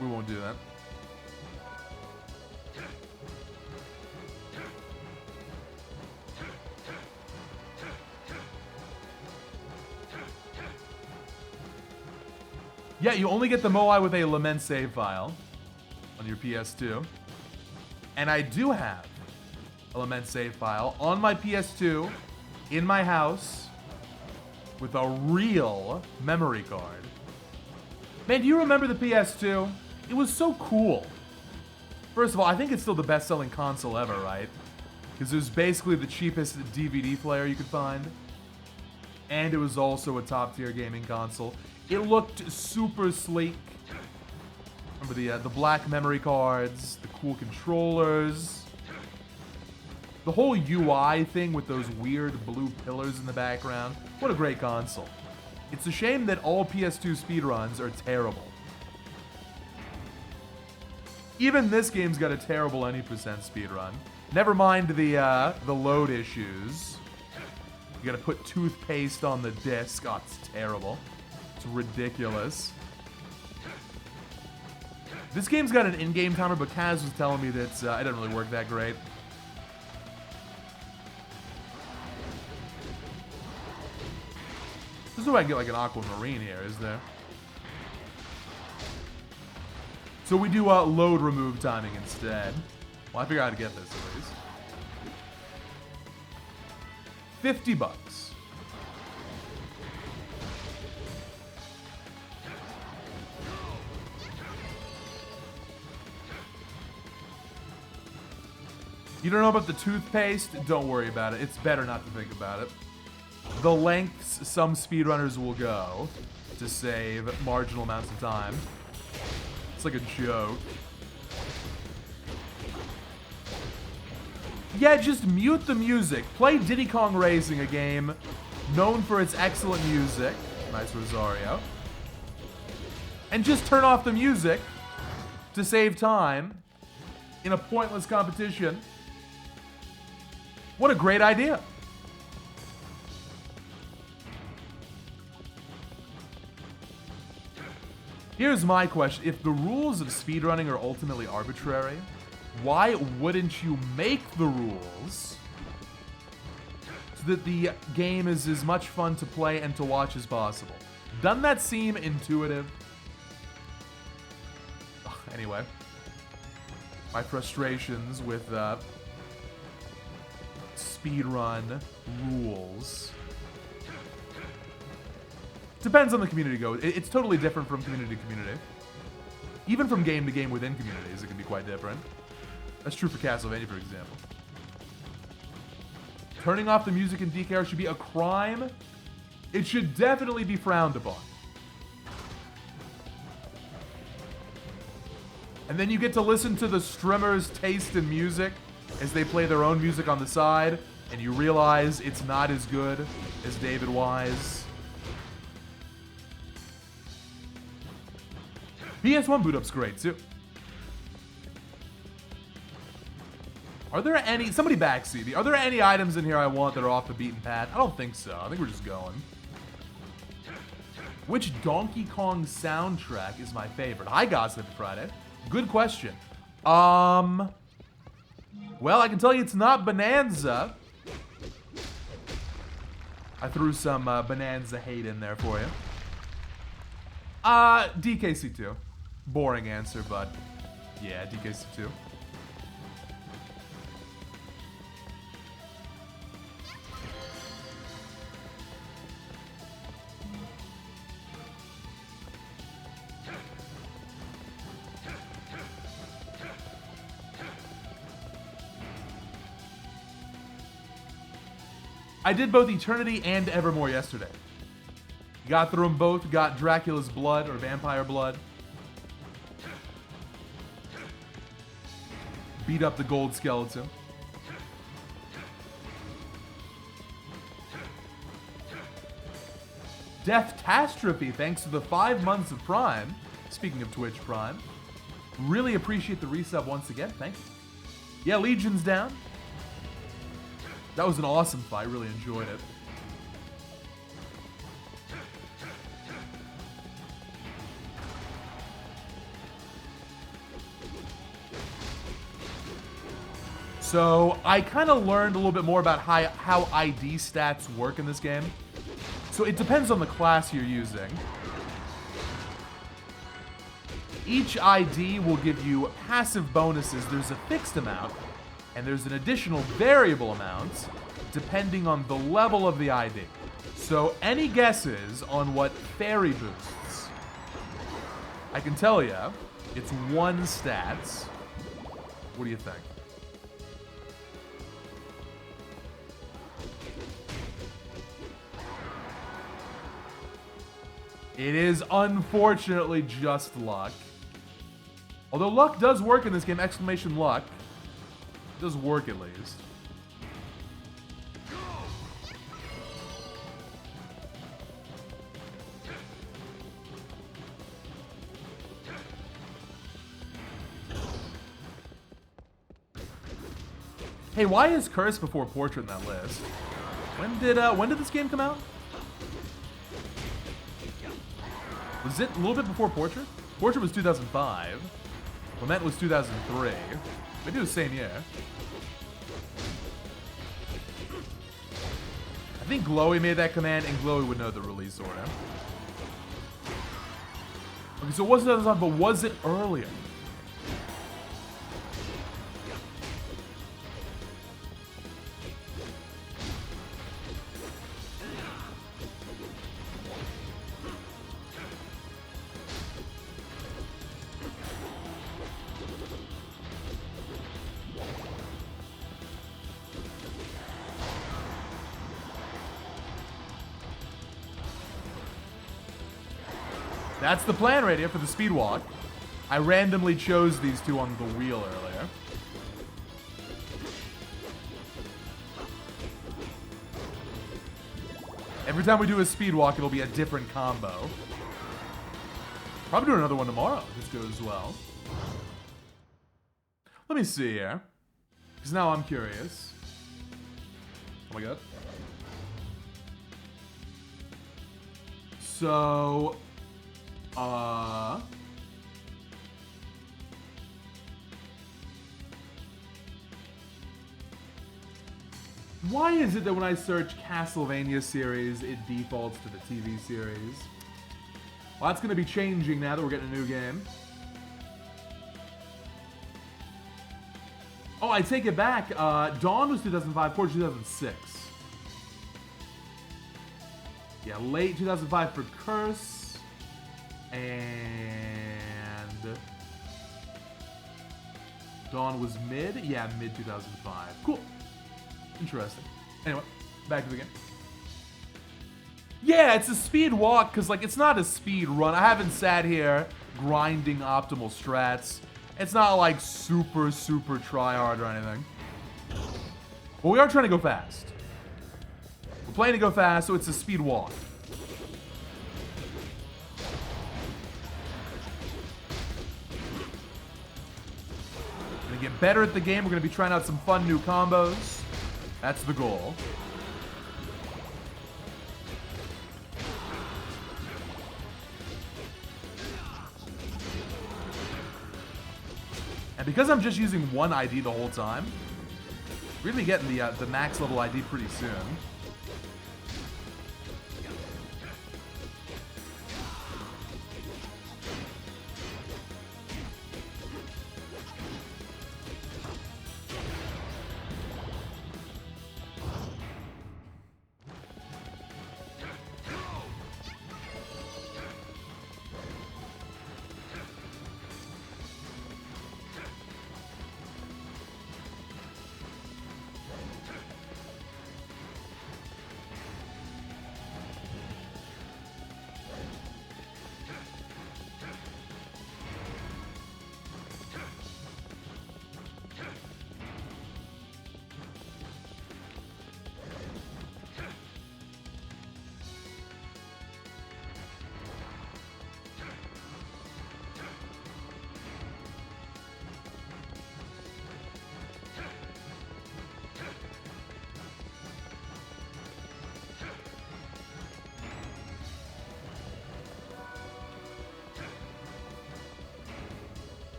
We won't do that. Yeah, you only get the Moai with a Lament save file on your PS2. And I do have a Lament save file on my PS2 in my house with a real memory card. Man, do you remember the PS2? It was so cool. First of all, I think it's still the best-selling console ever, right? Because it was basically the cheapest DVD player you could find. And it was also a top-tier gaming console. It looked super sleek. Remember the black memory cards, the cool controllers. The whole UI thing with those weird blue pillars in the background. What a great console. It's a shame that all PS2 speedruns are terrible. Even this game's got a terrible any percent speedrun. Never mind the load issues. You gotta put toothpaste on the disc. Oh, it's terrible. It's ridiculous. This game's got an in-game timer, but Kaz was telling me that it doesn't really work that great. There's no way I can get like an aquamarine here, is there? So we do load remove timing instead. Well, I figure out how to get this at least. 50 bucks. You don't know about the toothpaste? Don't worry about it. It's better not to think about it. The lengths some speedrunners will go to save marginal amounts of time. It's like a joke. Yeah, just mute the music. Play Diddy Kong Racing, a game known for its excellent music. Nice Rosario. And just turn off the music to save time in a pointless competition. What a great idea. Here's my question. If the rules of speedrunning are ultimately arbitrary, why wouldn't you make the rules so that the game is as much fun to play and to watch as possible? Doesn't that seem intuitive? Anyway, my frustrations with speedrun rules. Depends on the community go. It's totally different from community to community. Even from game to game within communities, it can be quite different. That's true for Castlevania, for example. Turning off the music in DKR should be a crime. It should definitely be frowned upon. And then you get to listen to the streamers' taste in music as they play their own music on the side, and you realize it's not as good as David Wise. PS1 boot up's great too. Are there any, somebody back CB, are there any items in here I want that are off the beaten path? I don't think so. I think we're just going. Which Donkey Kong soundtrack is my favorite? Hi, Gossip Friday. Good question. Well, I can tell you it's not Bonanza. I threw some Bonanza hate in there for you. DKC2. Boring answer, but yeah, DKC2. I did both Eternity and Evermore yesterday. Got through them both, got Dracula's blood, or vampire blood. Beat up the gold skeleton. Death-tastrophe, thanks to the 5 months of Prime. Speaking of Twitch Prime. Really appreciate the resub once again, thank you. Yeah, Legion's down. That was an awesome fight, really enjoyed it. So, I kind of learned a little bit more about how ID stats work in this game. So, it depends on the class you're using. Each ID will give you passive bonuses. There's a fixed amount, and there's an additional variable amount, depending on the level of the ID. So, any guesses on what fairy boosts? I can tell you, it's 1 stats. What do you think? It is unfortunately just luck. Although luck does work in this game, exclamation luck. It does work at least. Hey, why is Curse before Portrait in that list? When did this game come out? Was it a little bit before Portrait? Portrait was 2005. Lament was 2003. Maybe it was the same year. I think Glowy made that command, and Glowy would know the release order. Okay, so it wasn't 2005, but was it earlier? That's the plan right here for the Speedwalk. I randomly chose these two on the wheel earlier. Every time we do a speedwalk, it'll be a different combo. Probably do another one tomorrow if this goes well. Let me see here. Because now I'm curious. Oh my god. So, why is it that when I search Castlevania series, it defaults to the TV series? Well, that's going to be changing now that we're getting a new game. Oh, I take it back. Dawn was 2005, Forge 2006. Yeah, late 2005 for Curse. And Dawn was mid? Yeah, mid 2005. Cool. Interesting. Anyway, back to the game. Yeah, it's a speed walk, because, like, it's not a speed run. I haven't sat here grinding optimal strats. It's not, like, super try hard or anything. But we are trying to go fast. We're playing to go fast, so it's a speed walk. We're gonna get better at the game. We're gonna be trying out some fun new combos. That's the goal. And because I'm just using one ID the whole time, really getting the max level ID pretty soon.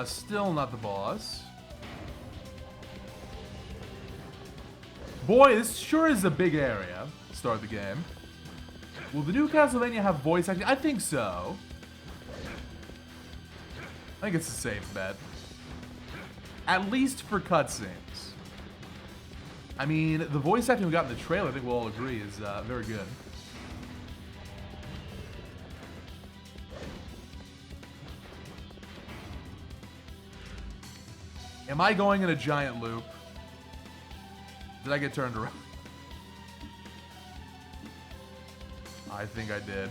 Still not the boss. Boy, this sure is a big area to start the game. Will the new Castlevania have voice acting? I think so. I think it's a safe bet. At least for cutscenes. I mean, the voice acting we got in the trailer, I think we'll all agree, is very good. Am I going in a giant loop? Did I get turned around? I think I did.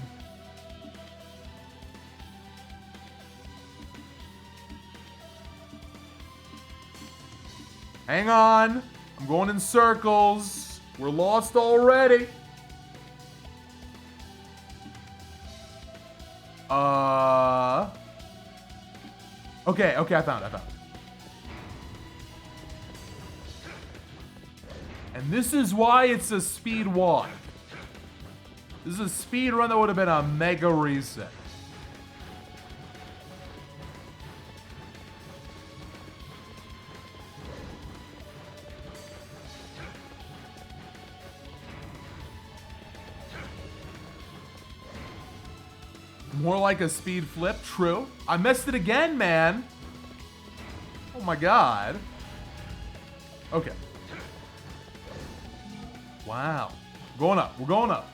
Hang on. I'm going in circles. We're lost already. Okay, I found it. And this is why it's a speed walk. This is a speed run that would have been a mega reset. More like a speed flip, true. I messed it again, man. Oh my god. Okay. Wow. We're going up. We're going up.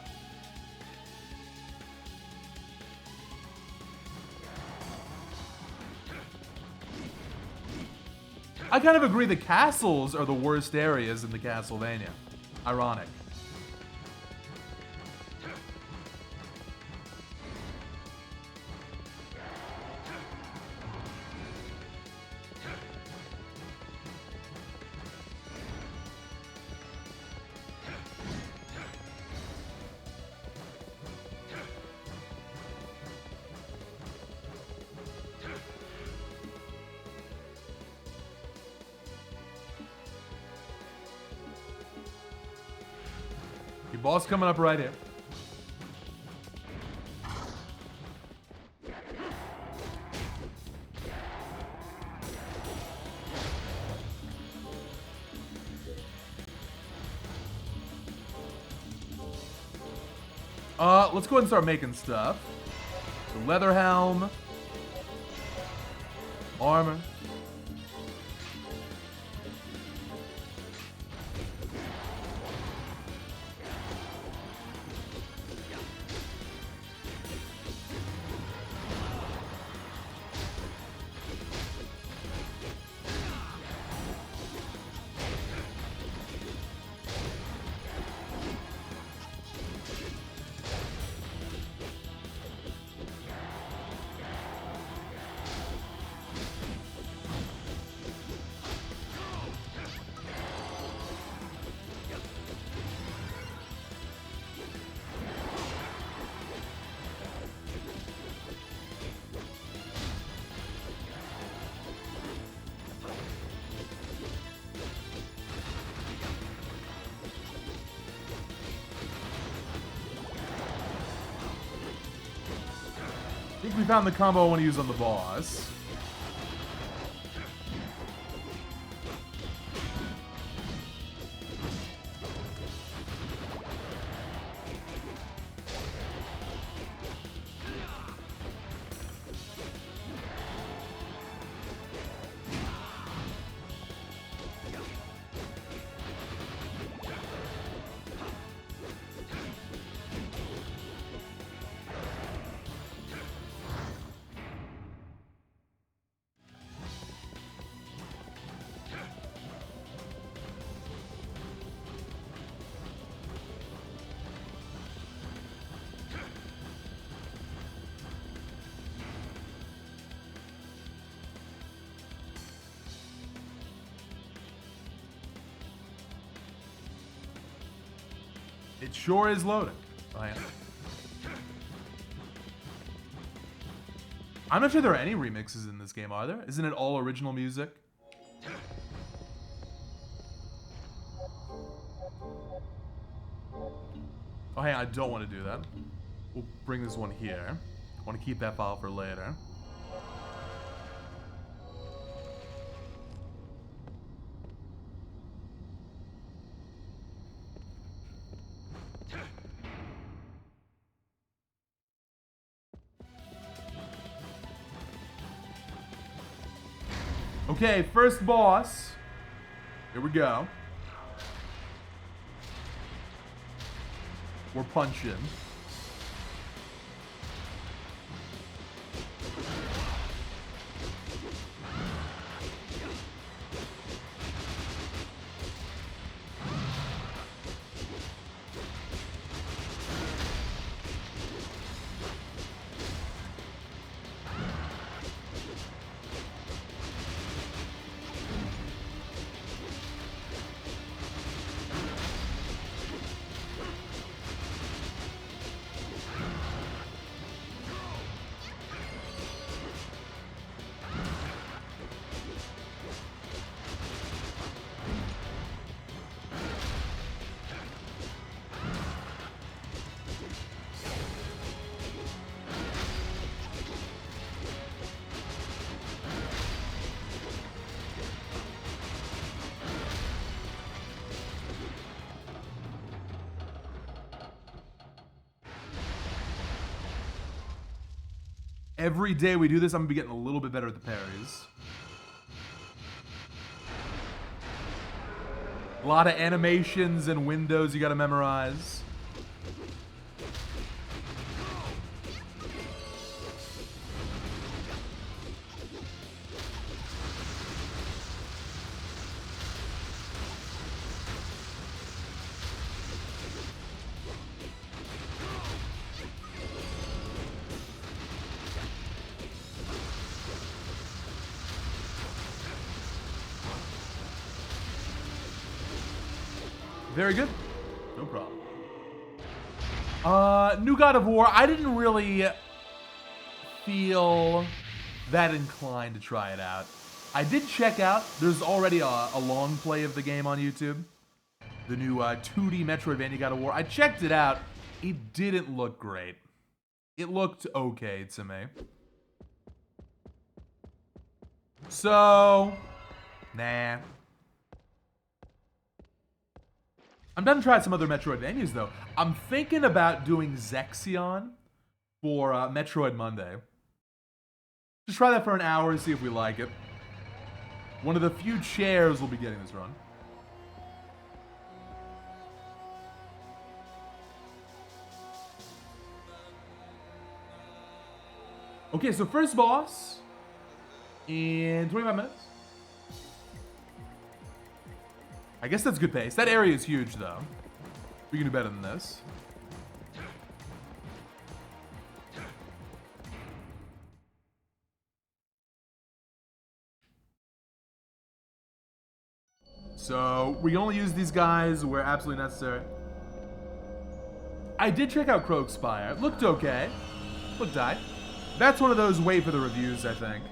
I kind of agree the castles are the worst areas in the Castlevania. Ironic. Your boss coming up right here. Let's go ahead and start making stuff. So leather helm, armor. I think we found the combo I want to use on the boss. It sure is loading. Oh, yeah. I'm not sure there are any remixes in this game, are there? Isn't it all original music? Oh, hey, I don't want to do that. We'll bring this one here. I want to keep that file for later. Okay, first boss. Here we go. We're punching. Every day we do this, I'm gonna be getting a little bit better at the parries. A lot of animations and windows you gotta memorize. Very good. No problem. New God of War. I didn't really feel that inclined to try it out. I did check out, there's already a long play of the game on YouTube. The new 2D metroidvania God of War. I checked it out. It didn't look great. It looked okay to me. So, nah. I'm done trying some other Metroidvanias though. I'm thinking about doing Zexion for Metroid Monday. Just try that for an hour and see if we like it. One of the few chairs will be getting this run. Okay, so first boss in 25 minutes. I guess that's good pace. That area is huge though. We can do better than this. So we only use these guys where absolutely necessary. I did check out Croak Spire. It looked okay. Looked aight. That's one of those wait for the reviews, I think.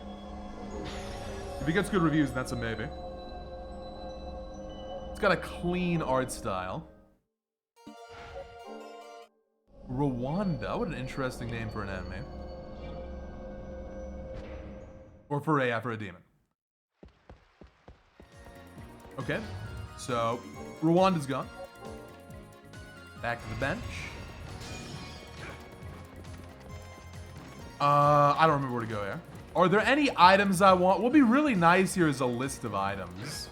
If it gets good reviews, that's a maybe. It's got a clean art style. Rwanda, what an interesting name for an enemy. Or for a demon. Okay, so Rwanda's gone. Back to the bench. I don't remember where to go here. Are there any items I want? What'll be really nice here is a list of items.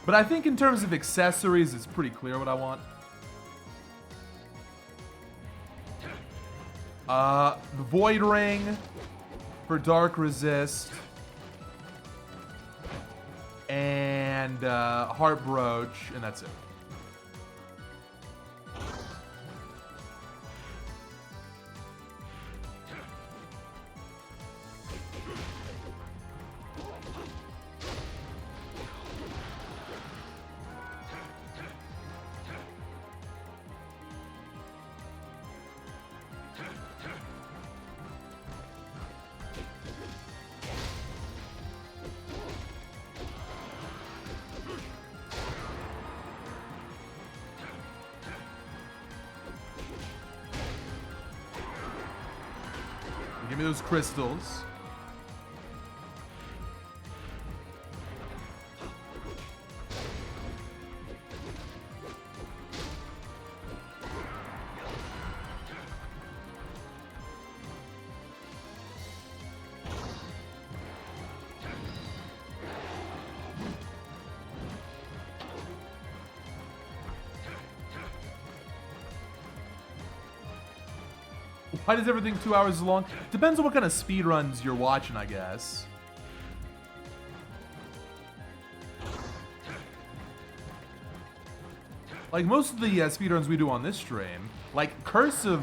But I think in terms of accessories, it's pretty clear what I want. The Void Ring for Dark Resist. And Heart Brooch, and that's it. Give me those crystals. Why does everything 2 hours long? Depends on what kind of speedruns you're watching, I guess. Like most of the speedruns we do on this stream, like Curse of,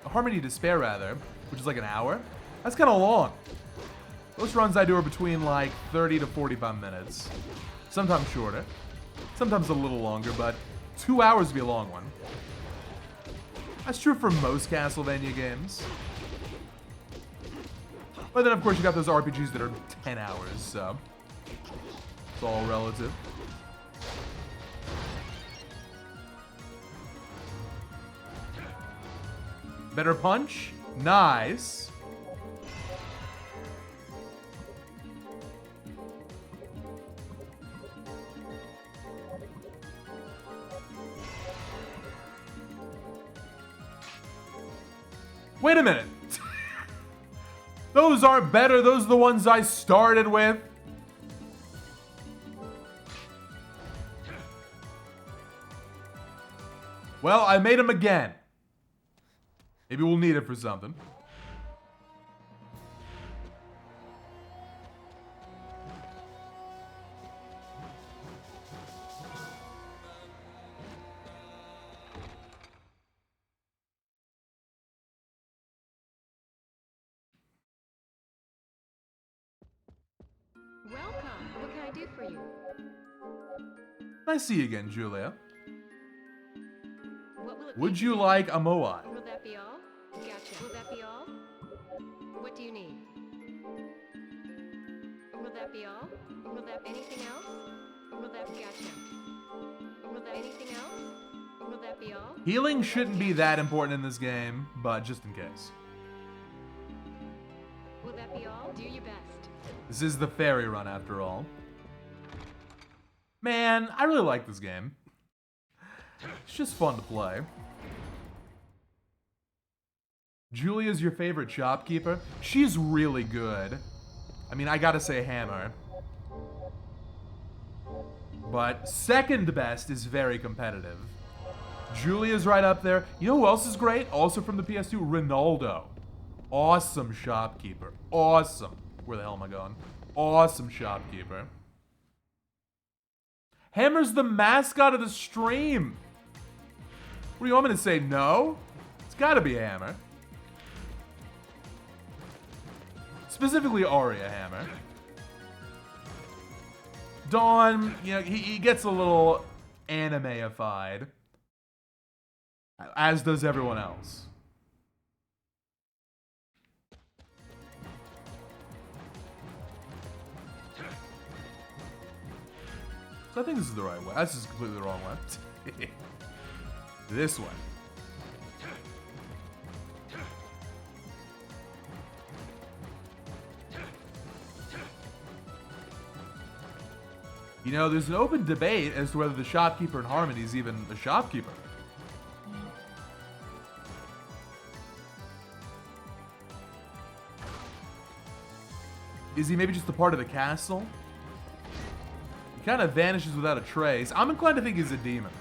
Harmony Despair rather, which is like an hour, that's kind of long. Most runs I do are between like 30 to 45 minutes. Sometimes shorter, sometimes a little longer, but 2 hours would be a long one. That's true for most Castlevania games. But then, of course, you got those RPGs that are 10 hours, so it's all relative. Better punch? Nice. Wait a minute. Those aren't better. Those are the ones I started with. Well, I made them again. Maybe we'll need it for something. Welcome. What can I do for you? Nice to see you again, Julia. What will it Would be? you like a Moai? Will that be all? Gotcha. Will that be all? What do you need? Will that be all? Will that anything else? Will that gotcha? Will that anything else? Will that be all? Healing shouldn't be that important in this game, but just in case. Will that be all? Do your best. This is the fairy run after all. Man, I really like this game. It's just fun to play. Julia's your favorite shopkeeper? She's really good. I mean, I gotta say Hammer. But second best is very competitive. Julia's right up there. You know who else is great? Also from the PS2, Ronaldo. Awesome shopkeeper. Awesome. Where the hell am I going? Awesome shopkeeper. Hammer's the mascot of the stream. What do you want me to say? No? It's gotta be Hammer. Specifically Aria Hammer. Dawn, you know, he gets a little anime-ified. As does everyone else. So I think this is the right way. This is completely the wrong way. This way. You know, there's an open debate as to whether the shopkeeper in Harmony is even a shopkeeper. Is he maybe just a part of the castle? He kind of vanishes without a trace. I'm inclined to think he's a demon.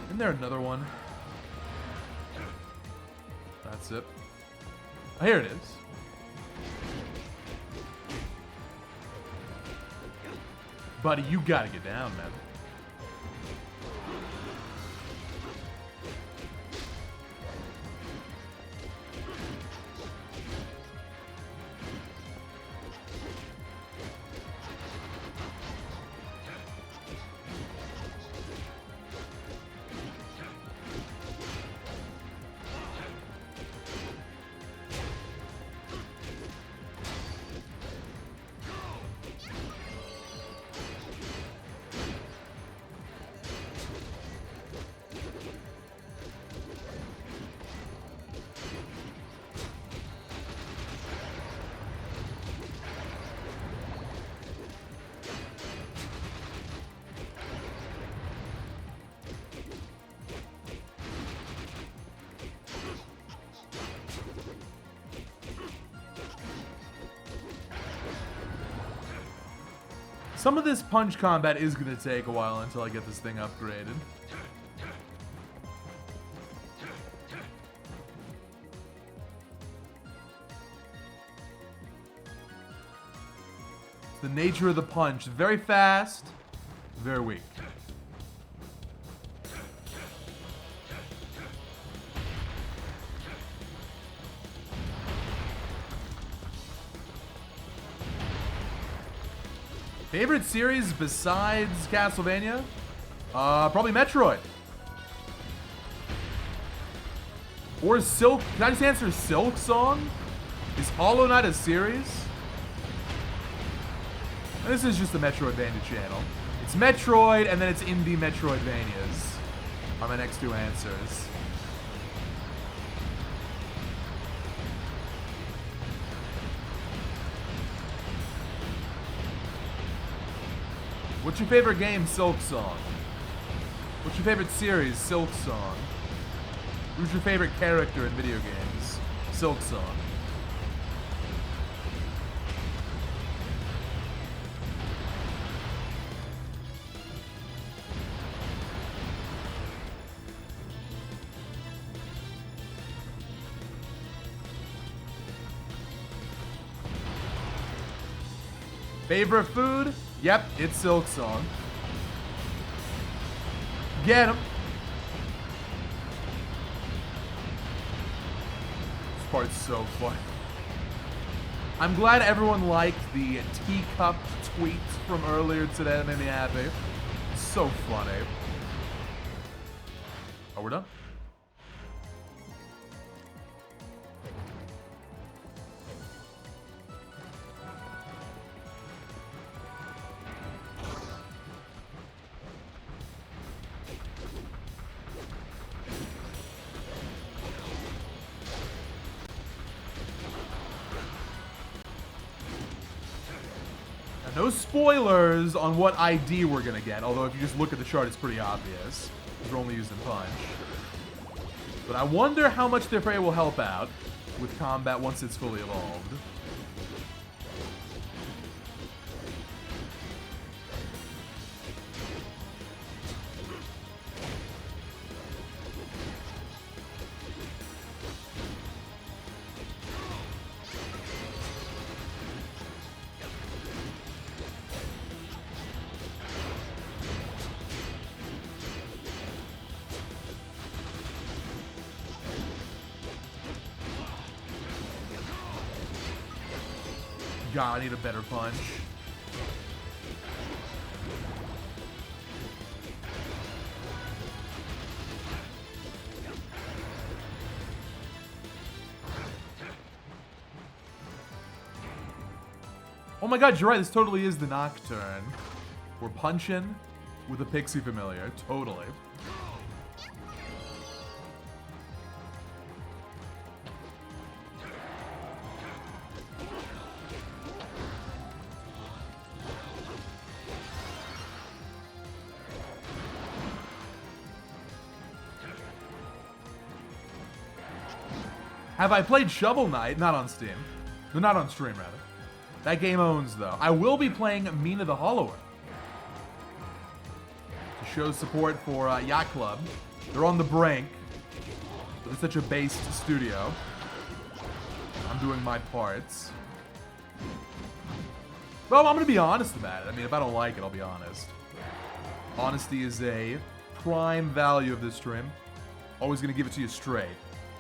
Isn't there another one? That's it. Oh, here it is. Buddy, you gotta get down, man. Some of this punch combat is going to take a while until I get this thing upgraded. It's the nature of the punch. Very fast, very weak. Favorite series besides Castlevania? Probably Metroid. Or Silk. Can I just answer Silk Song? Is Hollow Knight a series? And this is just the Metroidvania channel. It's Metroid and then it's indie Metroidvanias are my next two answers. What's your favorite game? Silk Song. What's your favorite series? Silk Song. Who's your favorite character in video games? Silk Song. Favorite food? Yep, it's Silk Song. Get him. This part's so fun. I'm glad everyone liked the teacup tweet from earlier today. That made me happy. So funny. Oh, we're done? No spoilers on what ID we're gonna get, although if you just look at the chart, it's pretty obvious. We're only using punch. But I wonder how much their fray will help out with combat once it's fully evolved. God, I need a better punch. Oh my god, you're right, this totally is the Nocturne. We're punching with a Pixie Familiar, totally. Have I played Shovel Knight? Not on Steam. No, not on stream, rather. That game owns, though. I will be playing Mina the Hollower to show support for Yacht Club. They're on the brink, but it's such a based studio. I'm doing my parts. Well, I'm going to be honest about it. I mean, if I don't like it, I'll be honest. Honesty is a prime value of this stream. Always going to give it to you straight.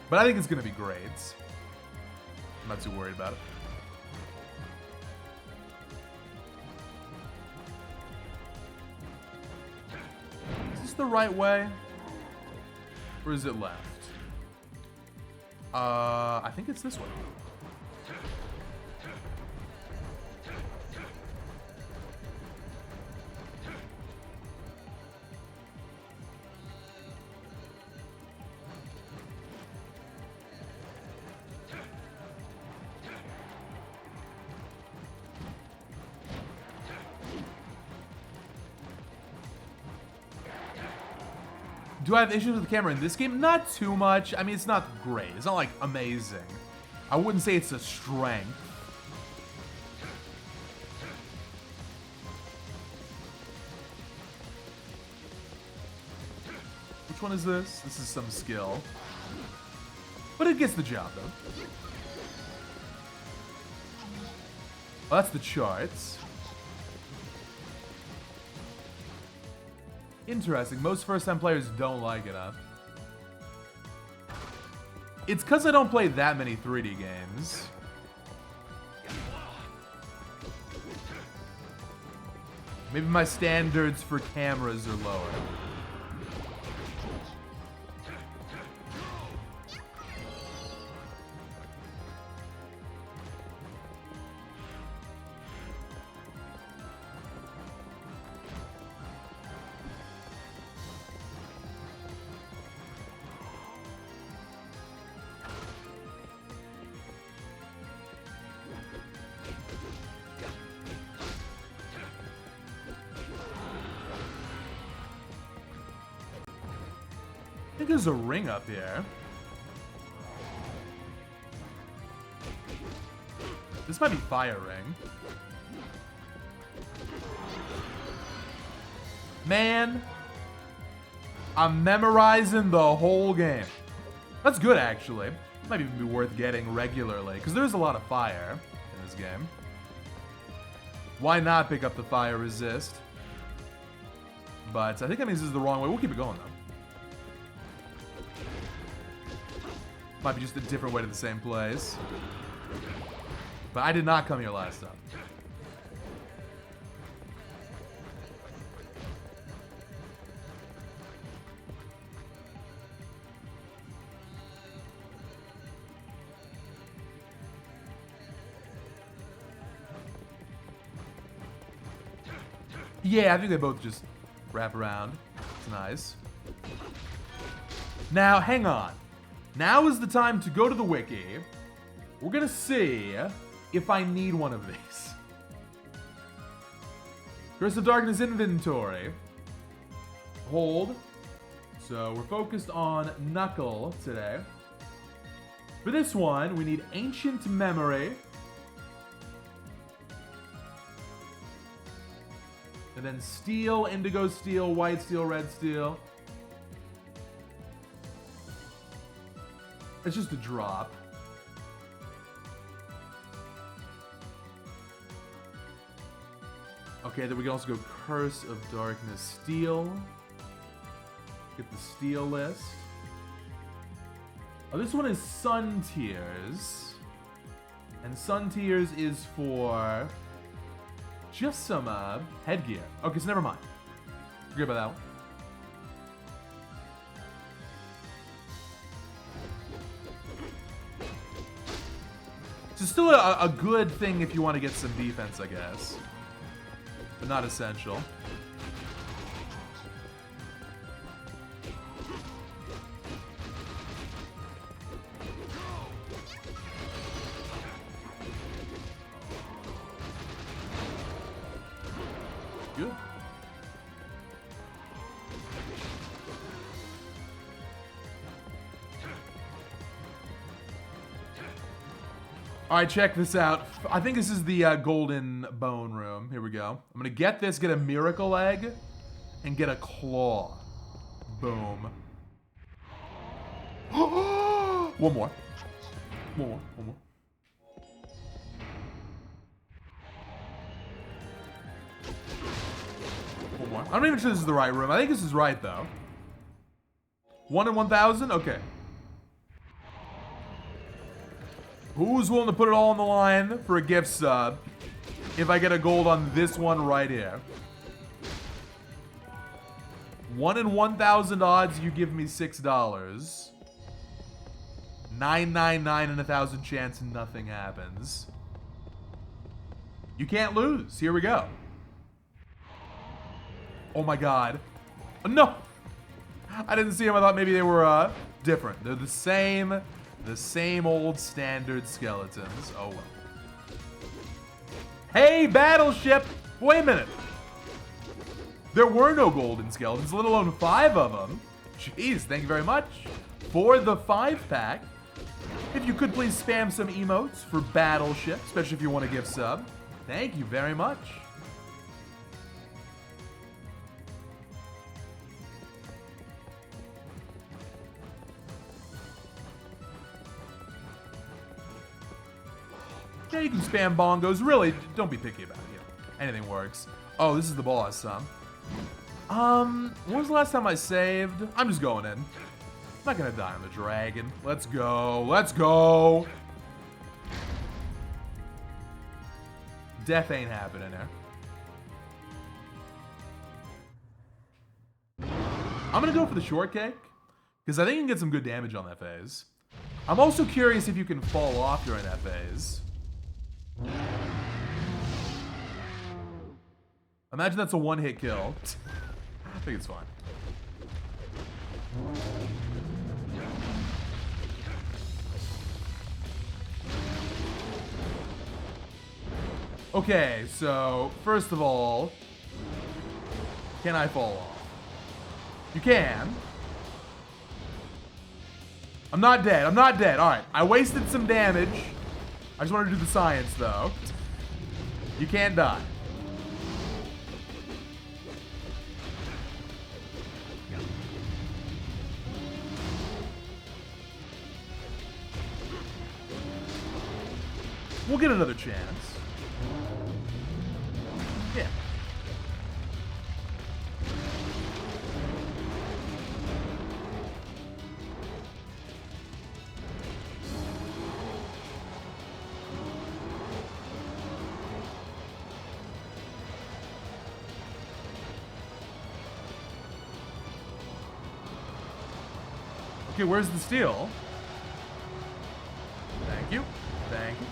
But I think it's going to be grades. I'm not too worried about it. Is this the right way? Or is it left? I think it's this way. Do I have issues with the camera in this game? Not too much. I mean, it's not great. It's not, like, amazing. I wouldn't say it's a strength. Which one is this? This is some skill. But it gets the job, though. Oh, that's the charts. Interesting. Most first-time players don't like it, huh? It's because I don't play that many 3D games. Maybe my standards for cameras are lower. I think there's a ring up here. This might be fire ring. Man, I'm memorizing the whole game. That's good, actually. Might even be worth getting regularly, because there's a lot of fire in this game. Why not pick up the fire resist? But I think that means this is the wrong way. We'll keep it going, though. Might be just a different way to the same place. But I did not come here last time. Yeah, I think they both just wrap around. It's nice. Now, hang on. Now is the time to go to the wiki. We're gonna see if I need one of these. Curse of Darkness inventory. Hold. So we're focused on Knuckle today. For this one, we need Ancient Memory. And then Steel, Indigo Steel, White Steel, Red Steel. It's just a drop. Okay, then we can also go Curse of Darkness Steel. Get the Steel list. Oh, this one is Sun Tears. And Sun Tears is for just some headgear. Okay, so never mind. Forget about that one. So still a good thing if you want to get some defense, I guess. But not essential. Good. All right, check this out. I think this is the golden bone room. Here we go. I'm gonna get this, get a miracle egg, and get a claw. Boom. One more. One more. One more. One more. I'm not even sure this is the right room. I think this is right, though. 1 in 1,000? Okay. Who's willing to put it all on the line for a gift sub if I get a gold on this one right here? 1 in 1,000 odds, you give me $6. 999 in 1,000 chance nothing happens. You can't lose. Here we go. Oh my god. No! I didn't see them. I thought maybe they were different. They're the same old standard skeletons. Oh well. Hey, Battleship! Wait a minute. There were no golden skeletons, let alone 5 of them. Jeez, thank you very much for the 5-pack. If you could please spam some emotes for Battleship, especially if you want to give sub. Thank you very much. Yeah, you can spam bongos. Really, don't be picky about it. You know, anything works. Oh, this is the boss, huh? When was the last time I saved? I'm just going in. I'm not gonna die on the dragon. Let's go. Let's go. Death ain't happening there. I'm gonna go for the shortcake because I think you can get some good damage on that phase. I'm also curious if you can fall off during that phase. Imagine that's a one-hit kill. I think it's fine. Okay, so first of all, can I fall off? You can. I'm not dead. I'm not dead. All right, I wasted some damage. I just wanted to do the science, though. You can't die. We'll get another chance. Okay, where's the steel? Thank you. Thank you.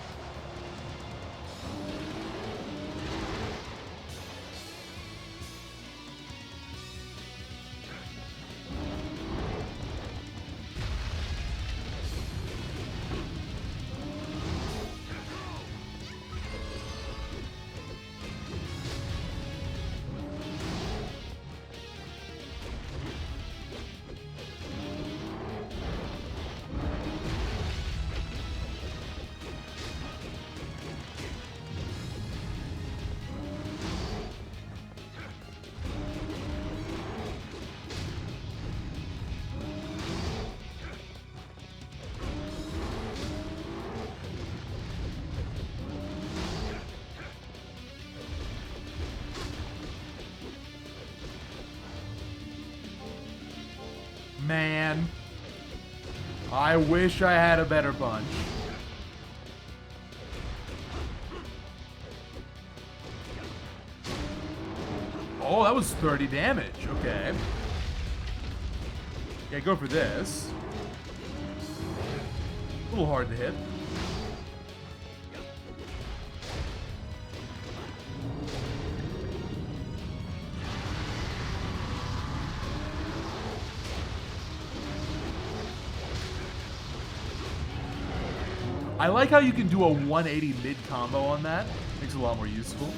Man, I wish I had a better punch. Oh, that was 30 damage. Okay. Yeah, go for this. A little hard to hit. I like how you can do a 180 mid combo on that. Makes it a lot more useful.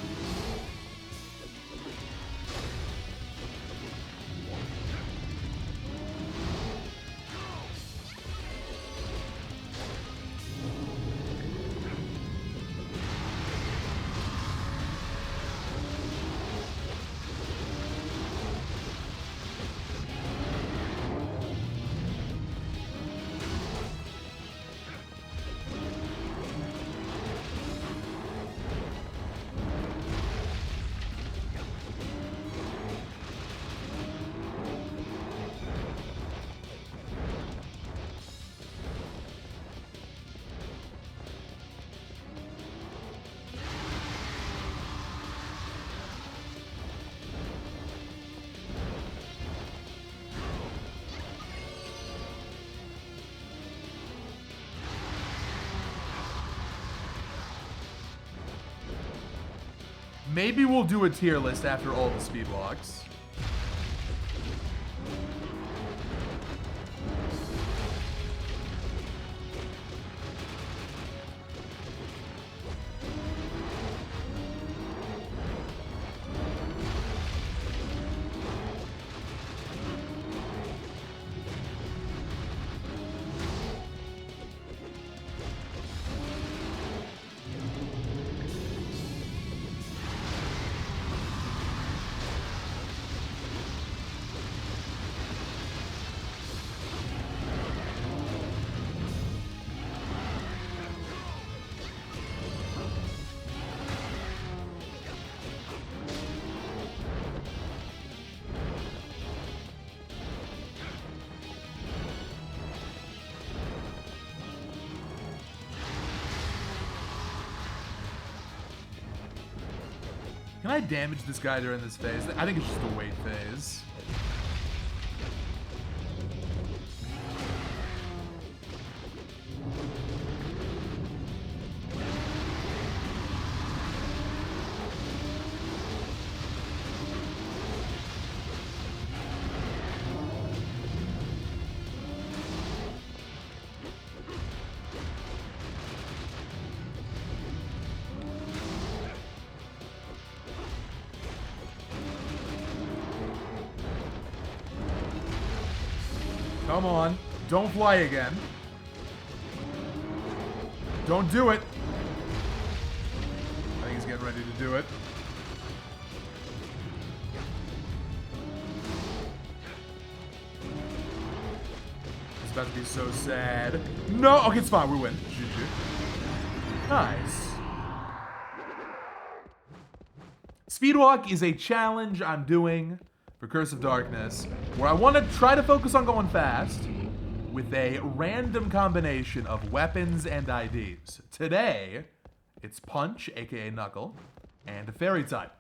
Maybe we'll do a tier list after all the speedwalks. Can I damage this guy during this phase? I think it's just a wait phase. Come on. Don't fly again. Don't do it. I think he's getting ready to do it. It's about to be so sad. No! Okay, it's fine. We win. GG. Nice. Speedwalk is a challenge I'm doing for Curse of Darkness, where I want to try to focus on going fast with a random combination of weapons and IDs. Today, it's Punch, aka Knuckle, and a Fairy type.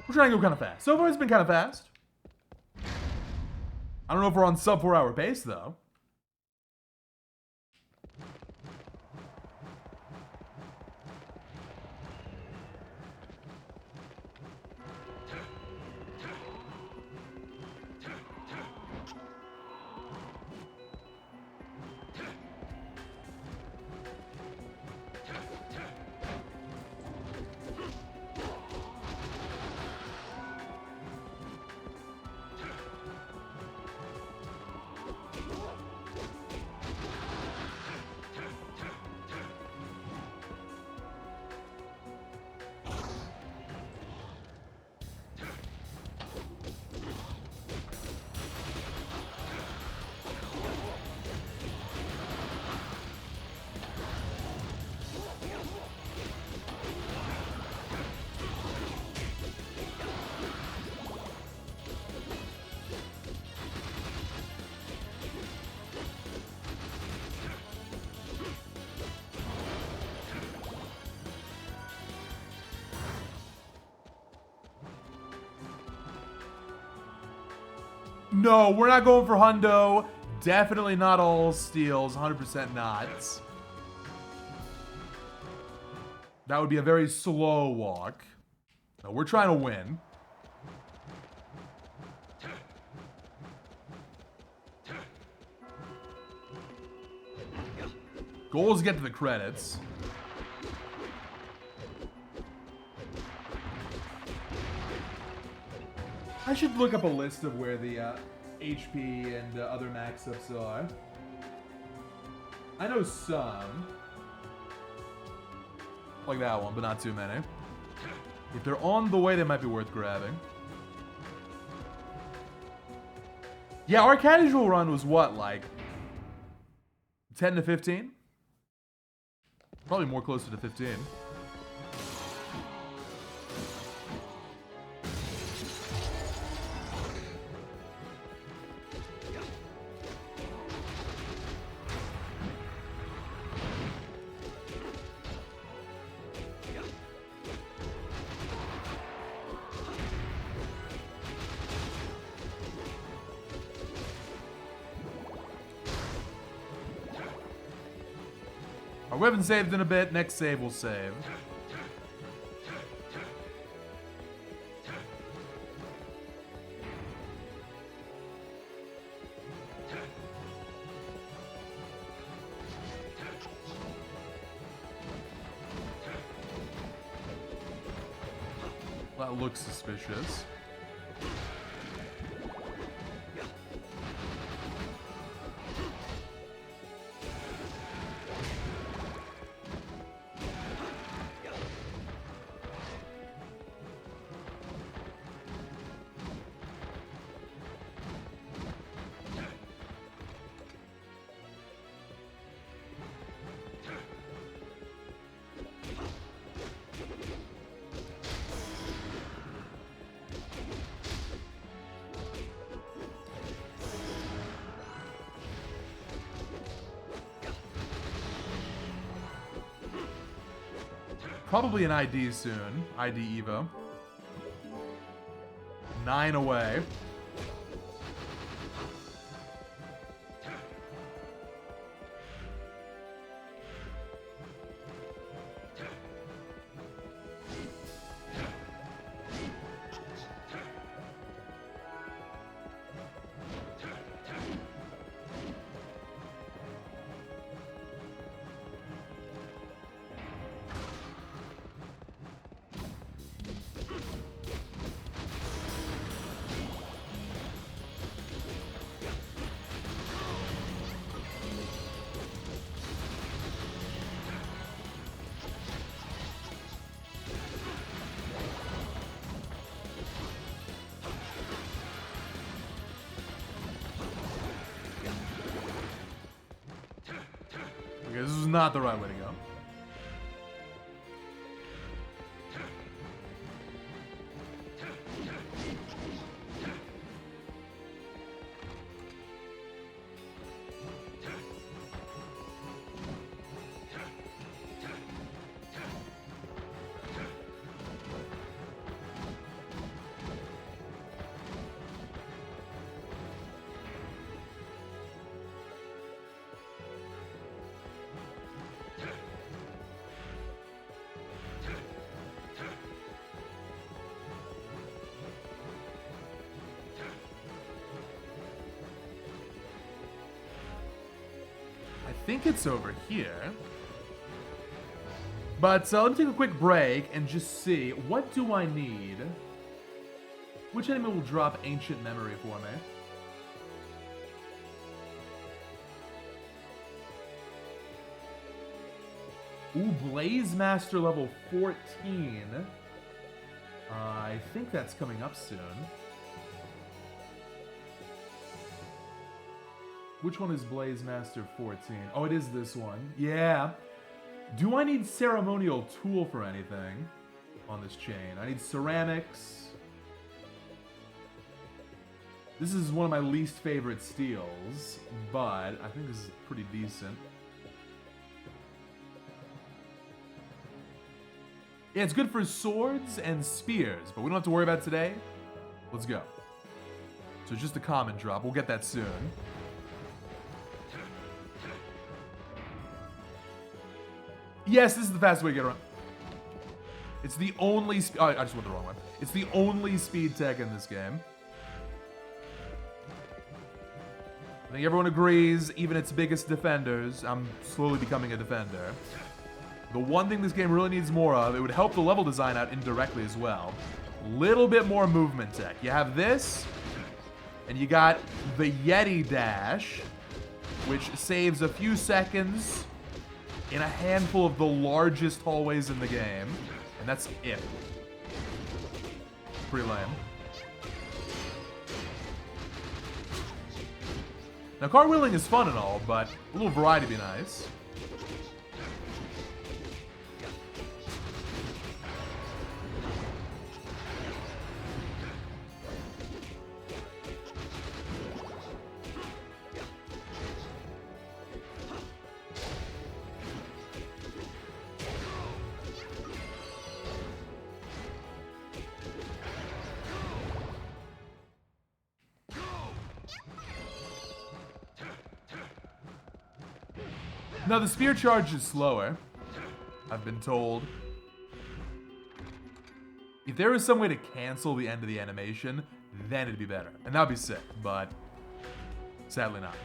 We're trying to go kind of fast. So far, it's been kind of fast. I don't know if we're on sub 4 hour pace though. No, we're not going for hundo. Definitely not all steals. 100% not. That would be a very slow walk. No, we're trying to win. Goal is to get to the credits. I should look up a list of where the HP and other max ups are. I know some. Like that one, but not too many. If they're on the way, they might be worth grabbing. Yeah, our casual run was what, like 10 to 15? Probably more closer to 15. We haven't saved in a bit. Next save we'll save. That looks suspicious. Probably an ID soon. ID Evo. 9 away. Okay, this is not the right way to go. think it's over here. But let me take a quick break and just see, what do I need? Which enemy will drop ancient memory for me? Ooh, Blaze Master level 14. I think that's coming up soon. Which one is Blaze Master 14? Oh, it is this one. Yeah. Do I need ceremonial tool for anything on this chain? I need ceramics. This is one of my least favorite steals, but I think this is pretty decent. Yeah, it's good for swords and spears, but we don't have to worry about it today. Let's go. So it's just a common drop. We'll get that soon. Yes, this is the fastest way to get around. It's the only... Oh, I just went the wrong one. It's the only speed tech in this game. I think everyone agrees, even its biggest defenders. I'm slowly becoming a defender. The one thing this game really needs more of, it would help the level design out indirectly as well. Little bit more movement tech. You have this, and you got the Yeti Dash, which saves a few seconds in a handful of the largest hallways in the game. And that's it. Pretty lame. Now, cartwheeling is fun and all, but a little variety would be nice. Now, the spear charge is slower, I've been told. If there was some way to cancel the end of the animation, then it'd be better. And that'd be sick, but sadly not.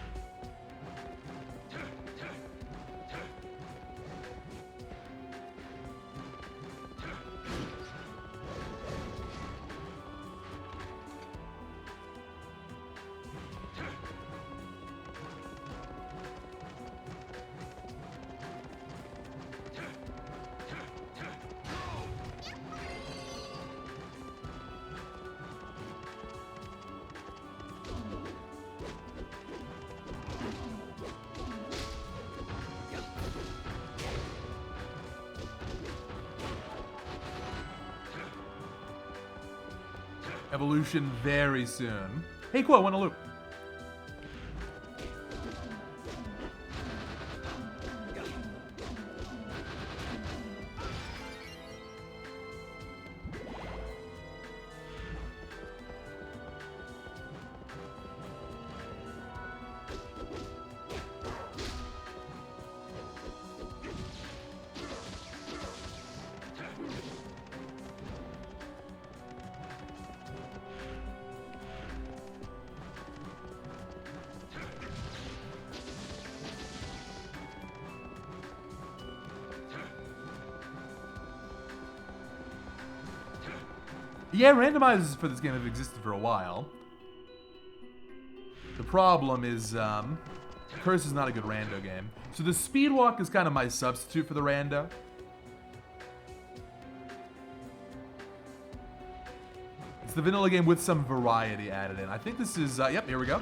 Evolution very soon. Hey, cool, I want to loop. Yeah, randomizers for this game have existed for a while. The problem is, Curse is not a good rando game. So the Speedwalk is kind of my substitute for the rando. It's the vanilla game with some variety added in. I think this is, yep, here we go.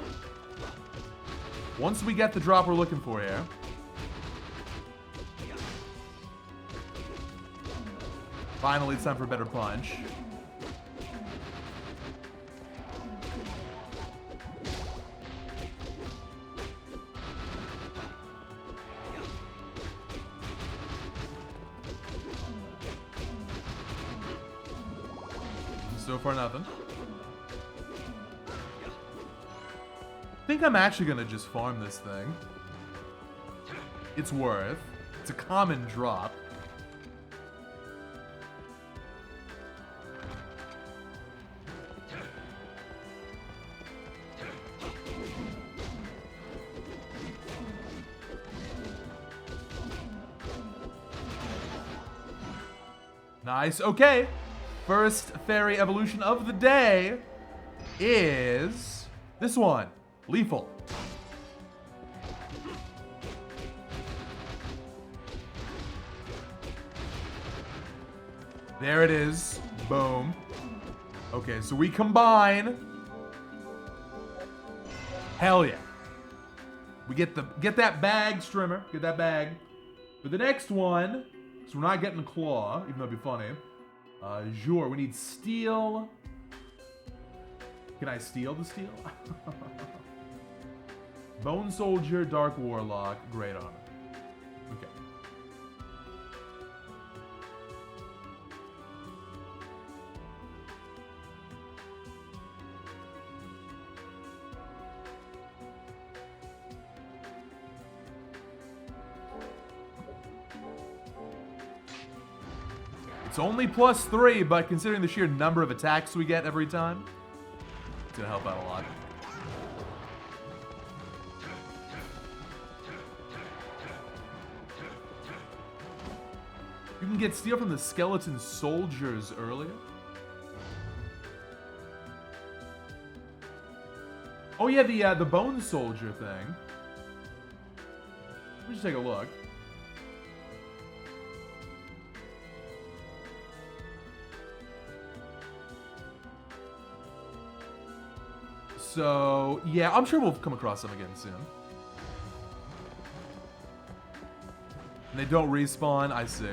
Once we get the drop we're looking for here. Finally, it's time for a better punch. So far, nothing. I think I'm actually gonna just farm this thing. It's worth. It's a common drop. Nice. Okay. First fairy evolution of the day is this one. Lethal. There it is. Boom. Okay, so we combine. Hell yeah. We get that bag, Strimmer. Get that bag. For the next one, so we're not getting a claw, even though it'd be funny. Sure, we need steel. Can I steal the steel? Bone Soldier, Dark Warlock, Great Armor. Okay. It's only +3, but considering the sheer number of attacks we get every time, it's gonna help out a lot. You can get steel from the skeleton soldiers earlier. Oh yeah, the bone soldier thing. Let me just take a look. So, yeah, I'm sure we'll come across them again soon. And they don't respawn, I see.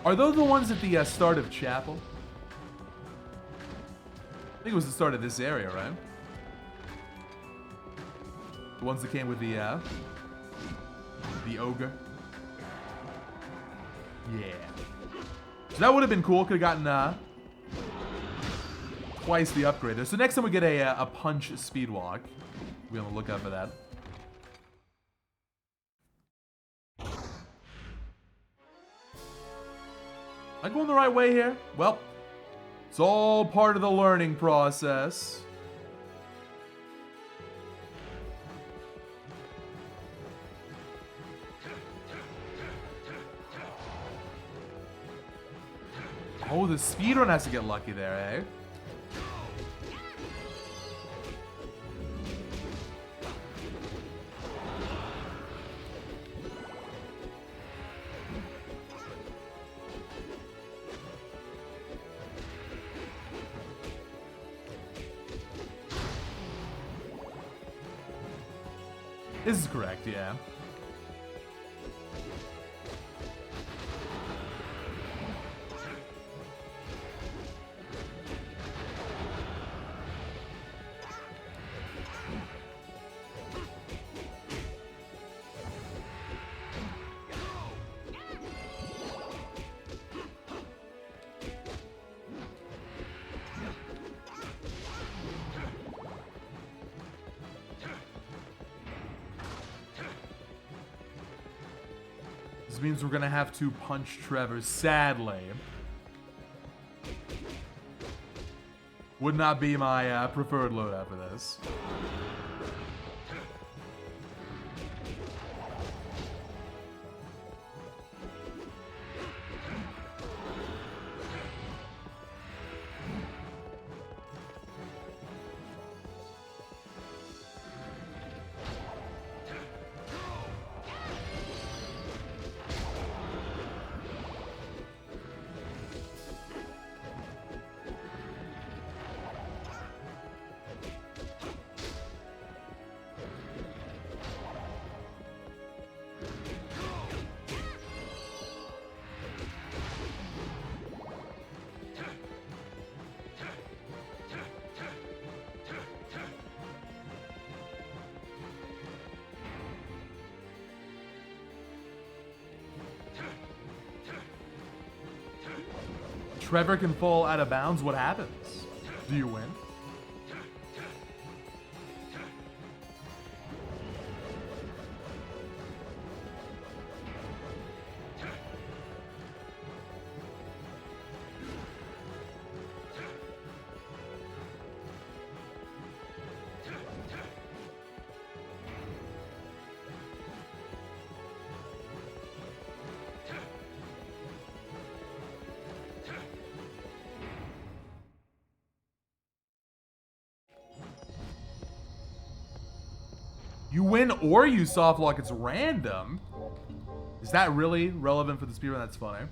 Are those the ones at the start of Chapel? I think it was the start of this area, right? The ones that came with the ogre. Yeah. So that would have been cool. Could have gotten twice the upgrade there. So next time we get a punch speedwalk, we're on the lookout for that. Am I going the right way here? Well, it's all part of the learning process. Oh, the speedrun has to get lucky there, eh? This is correct, yeah. This means we're gonna have to punch Trevor, sadly. Would not be my preferred loadout for this. Trevor can fall out of bounds. What happens? Do you win? You win or you soft lock, it's random. Is that really relevant for the speedrun? That's funny.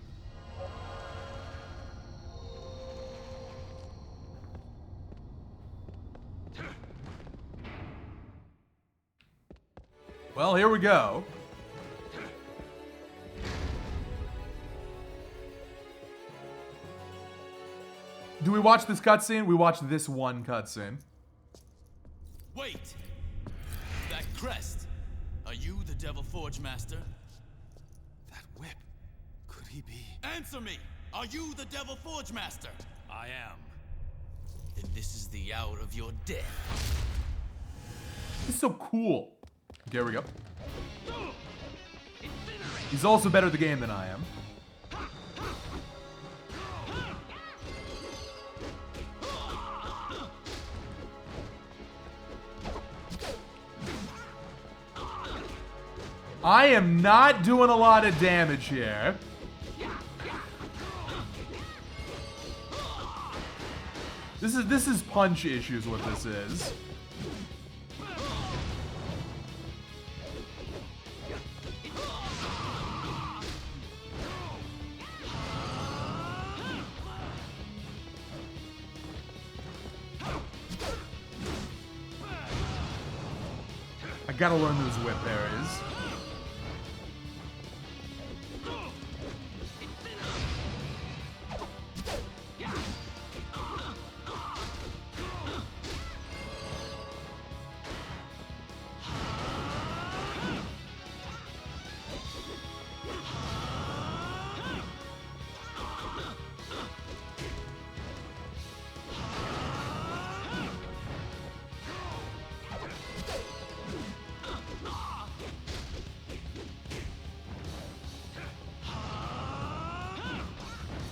Well, here we go. Do we watch this cutscene? We watch this one cutscene. Wait! That crest! Are you the Devil Forge Master? That whip. Could he be? Answer me! Are you the Devil Forge Master? I am. Then this is the hour of your death. This is so cool. Okay, here we go. He's also better at the game than I am. I am not doing a lot of damage here. This is punch issues what this is. I gotta learn those whip parries.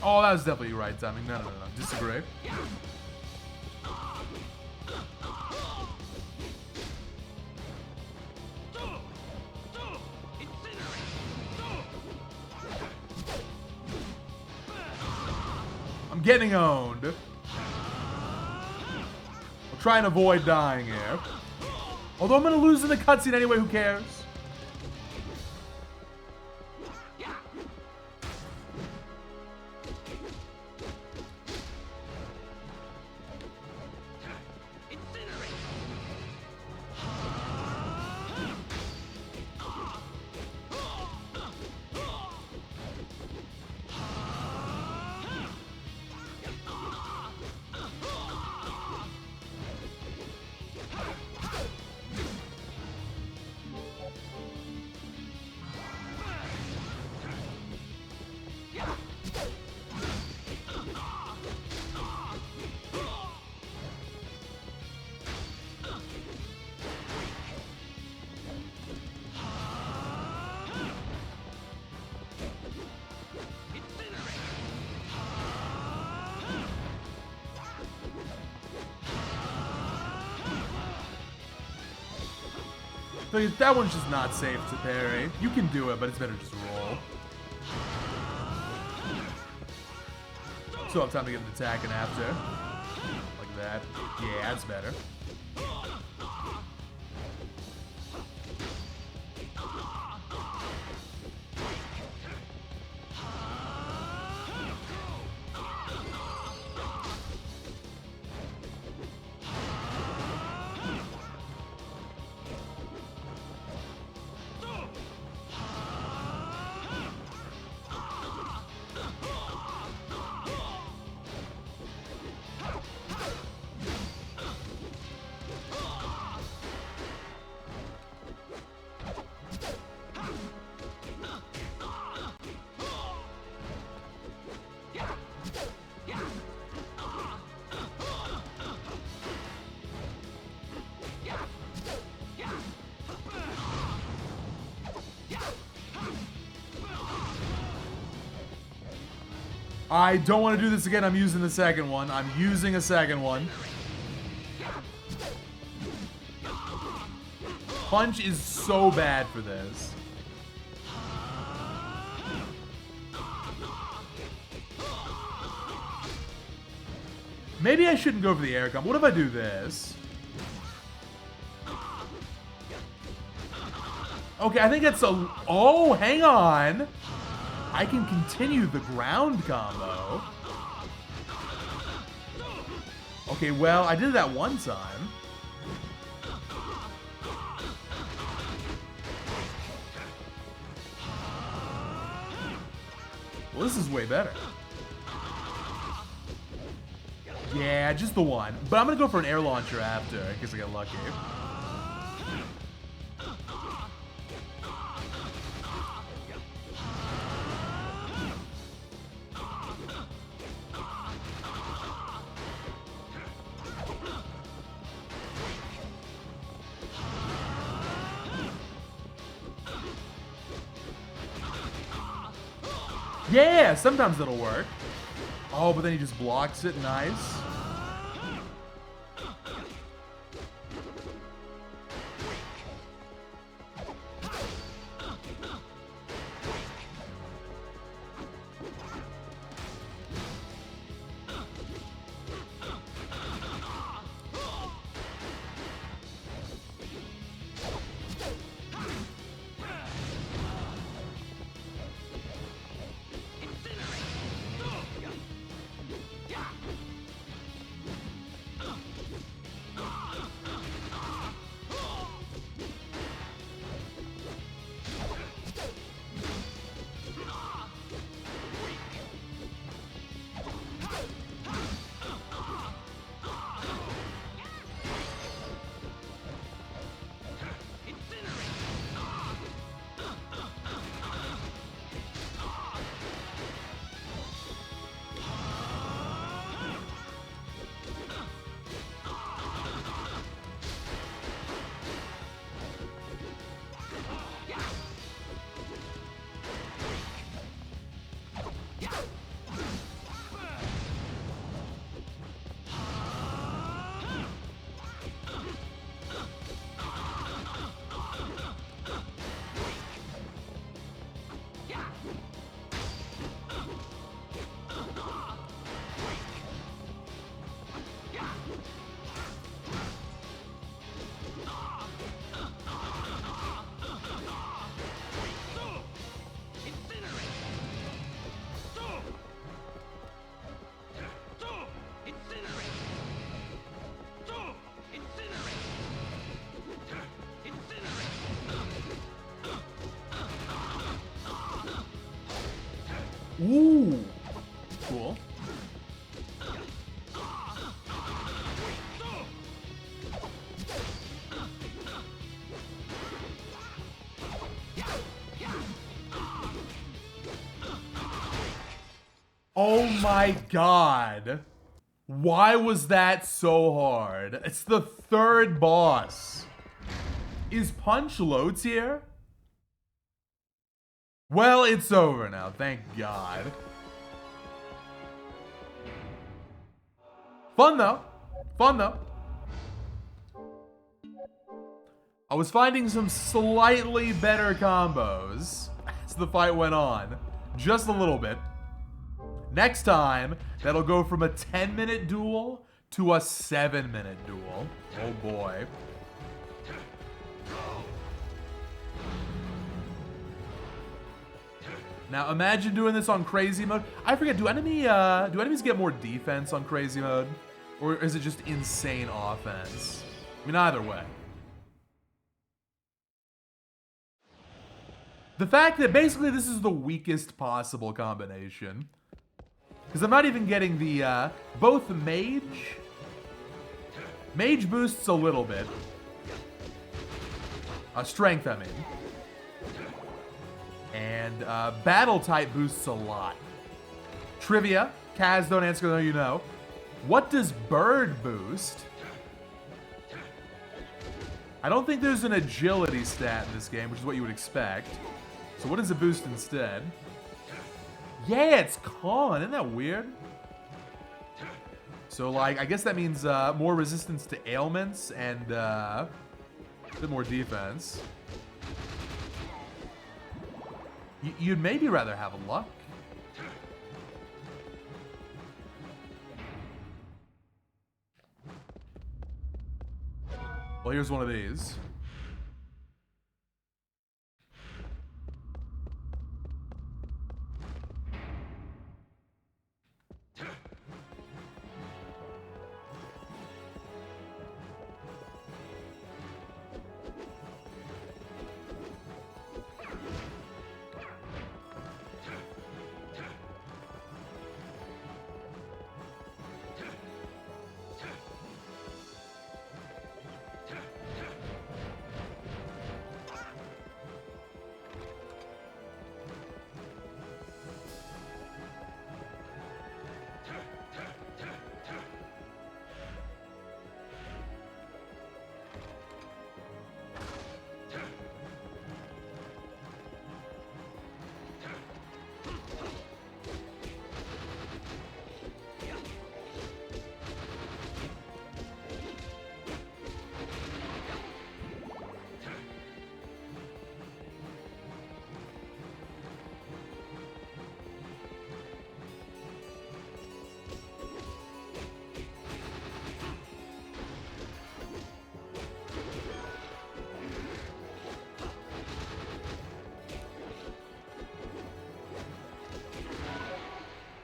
Oh, that was definitely right timing. No. Disagree. I'm getting owned. I'll try and avoid dying here. Although I'm gonna lose in the cutscene anyway, who cares? So that one's just not safe to parry. You can do it, but it's better just roll. So I have time to get an attack and after. Like that. Yeah, that's better. I don't want to do this again. I'm using the second one. I'm using a second one. Punch is so bad for this. Maybe I shouldn't go for the air combo. What if I do this? Okay, I think it's a... Oh, hang on. I can continue the ground combo. Okay, well, I did that one time. Well, this is way better. Yeah, just the one. But I'm gonna go for an air launcher after, in case I get lucky. Yeah, sometimes it'll work. Oh, but then he just blocks it. Nice. Ooh, cool. Oh my god. Why was that so hard? It's the third boss. Is Punch loads here? Well, it's over now, thank God. Fun though. Fun though. I was finding some slightly better combos as the fight went on. Just a little bit. Next time, that'll go from a 10-minute duel to a 7-minute duel. Oh boy. Now imagine doing this on crazy mode. I forget, do enemies get more defense on crazy mode? Or is it just insane offense? I mean, either way. The fact that basically this is the weakest possible combination. Because I'm not even getting the, both mage. Mage boosts a little bit. Strength, I mean. And battle type boosts a lot. Trivia. Kaz, don't answer, though you know. What does bird boost? I don't think there's an agility stat in this game, which is what you would expect. So what does it boost instead? Yeah, it's con. Isn't that weird? So, like, I guess that means more resistance to ailments and a bit more defense. You'd maybe rather have luck. Well, here's one of these.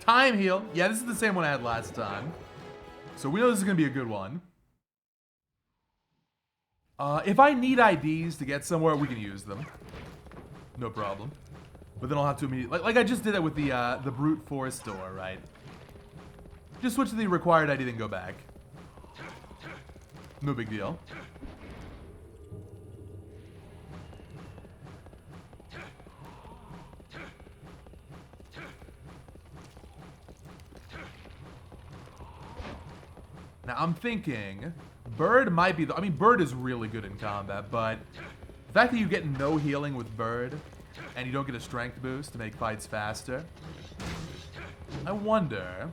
Time heal. Yeah, this is the same one I had last time. So we know this is going to be a good one. If I need IDs to get somewhere, we can use them. No problem. But then I'll have to immediately... Like I just did it with the brute force door, right? Just switch to the required ID, then go back. No big deal. Now, I'm thinking... Bird might be the... I mean, Bird is really good in combat, but... The fact that you get no healing with Bird, and you don't get a strength boost to make fights faster... I wonder...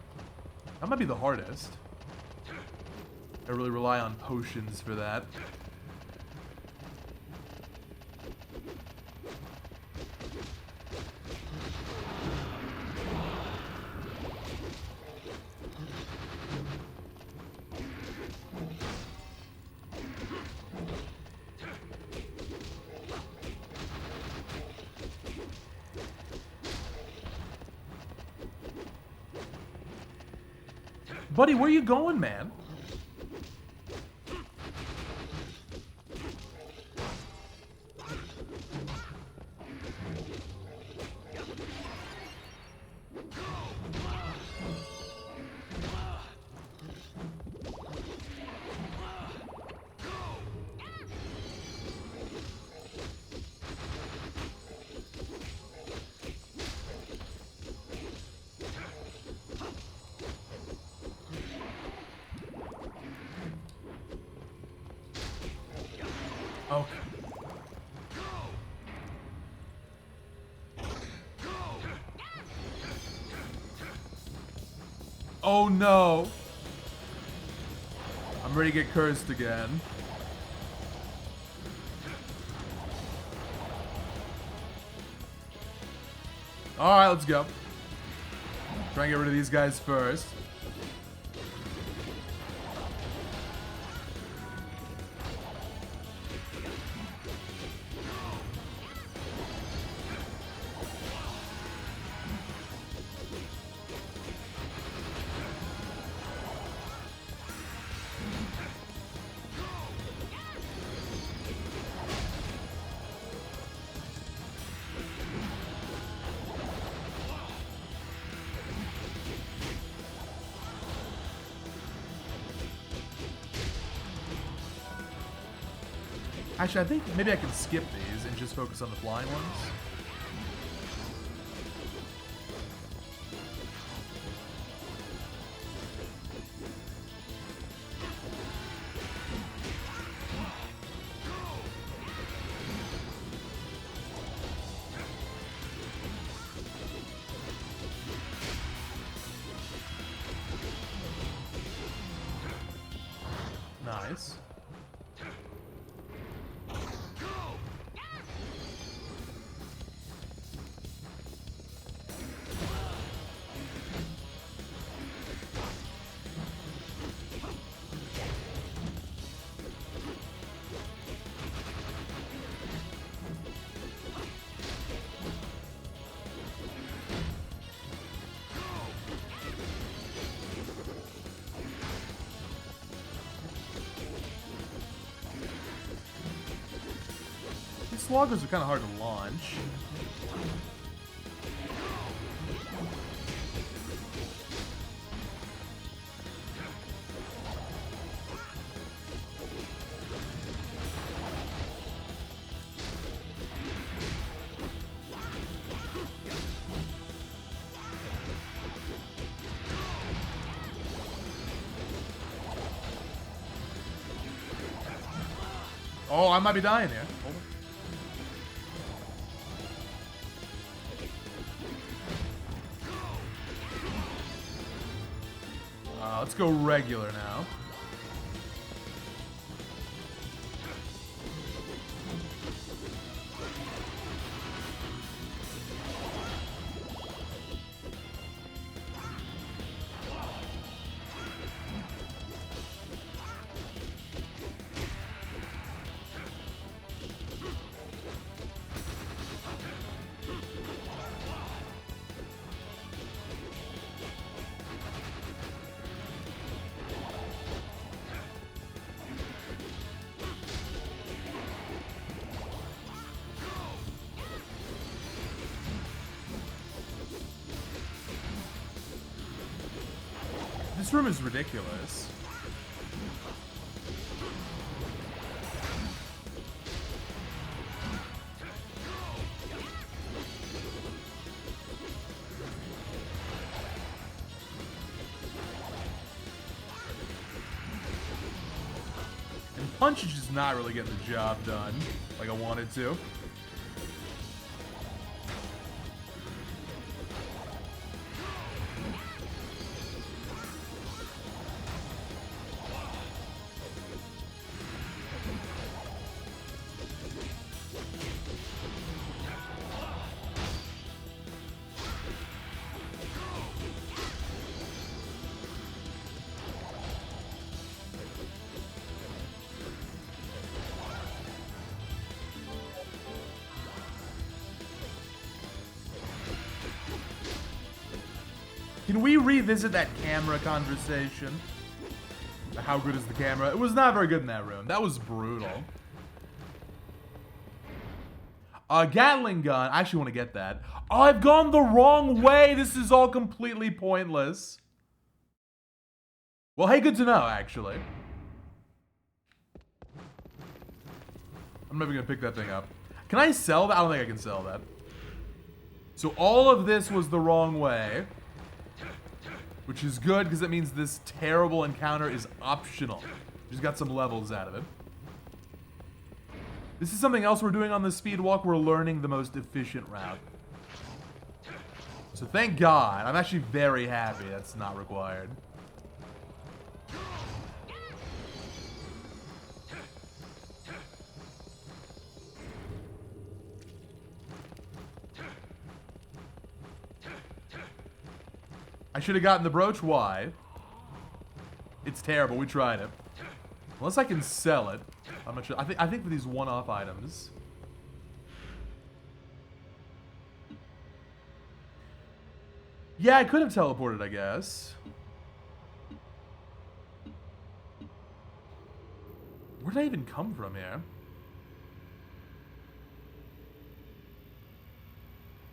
That might be the hardest. I really rely on potions for that. Buddy, where you going, man? Okay. Oh no! I'm ready to get cursed again. Alright, let's go. Try and get rid of these guys first. Actually, I think maybe I can skip these and just focus on the flying ones. Nice. Sloggers are kind of hard to launch. Oh, I might be dying here. Hold on. Let's go regular now. This room is ridiculous. And punch is just not really getting the job done like I wanted to. Can we revisit that camera conversation? How good is the camera? It was not very good in that room. That was brutal. Gatling gun. I actually want to get that. Oh, I've gone the wrong way. This is all completely pointless. Well, hey, good to know, actually. I'm never going to pick that thing up. Can I sell that? I don't think I can sell that. So all of this was the wrong way. Which is good, because that means this terrible encounter is optional. Just got some levels out of it. This is something else we're doing on the Speedwalk. We're learning the most efficient route. So thank God. I'm actually very happy that's not required. I should have gotten the brooch. Why? It's terrible. We tried it. Unless I can sell it. I'm not sure. I think for these one-off items. Yeah, I could have teleported, I guess. Where did I even come from here?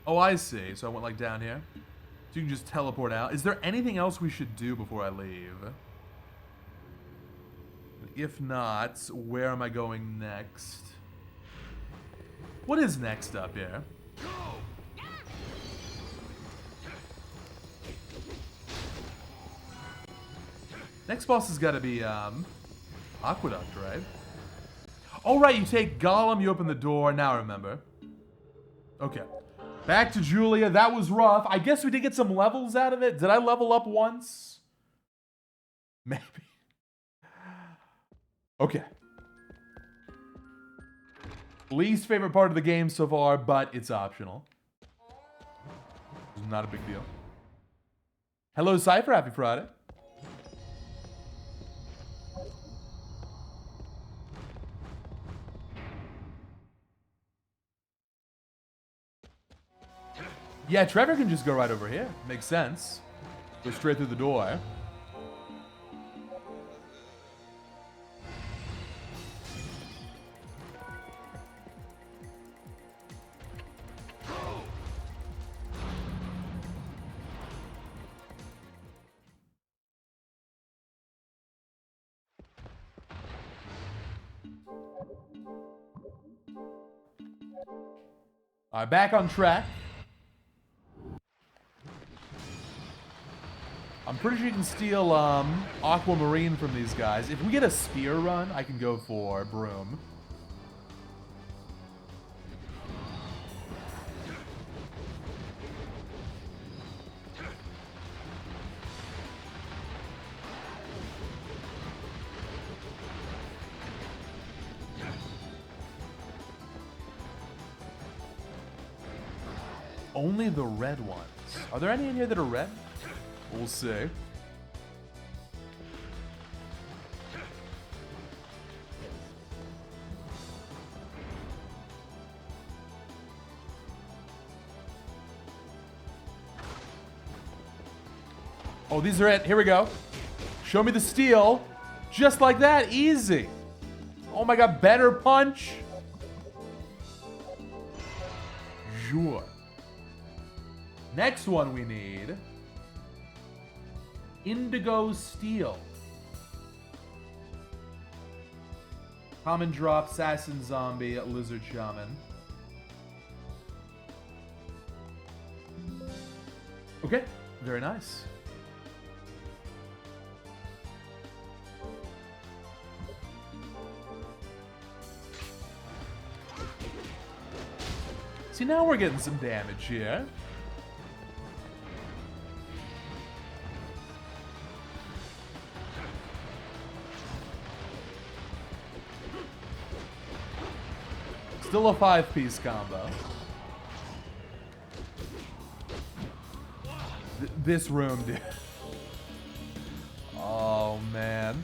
Oh, I see. So I went like down here. So you can just teleport out. Is there anything else we should do before I leave? If not, where am I going next? What is next up here? Next boss has got to be Aqueduct, right? Oh, right, you take Gollum, you open the door. Now I remember. Okay. Back to Julia. That was rough. I guess we did get some levels out of it. Did I level up once? Maybe. Okay. Least favorite part of the game so far, but it's optional. It's not a big deal. Hello, Cypher. Happy Friday. Yeah, Trevor can just go right over here. Makes sense. Go straight through the door. All right, back on track. I'm pretty sure you can steal Aquamarine from these guys. If we get a spear run, I can go for Broom. Only the red ones. Are there any in here that are red? We'll see. Oh, these are it. Here we go. Show me the steel. Just like that. Easy. Oh my god, better punch. Sure. Next one we need Indigo Steel. Common drop, Assassin Zombie, Lizard Shaman. Okay, very nice. See, now we're getting some damage here. Still a 5-piece combo. This room, dude. Oh, man.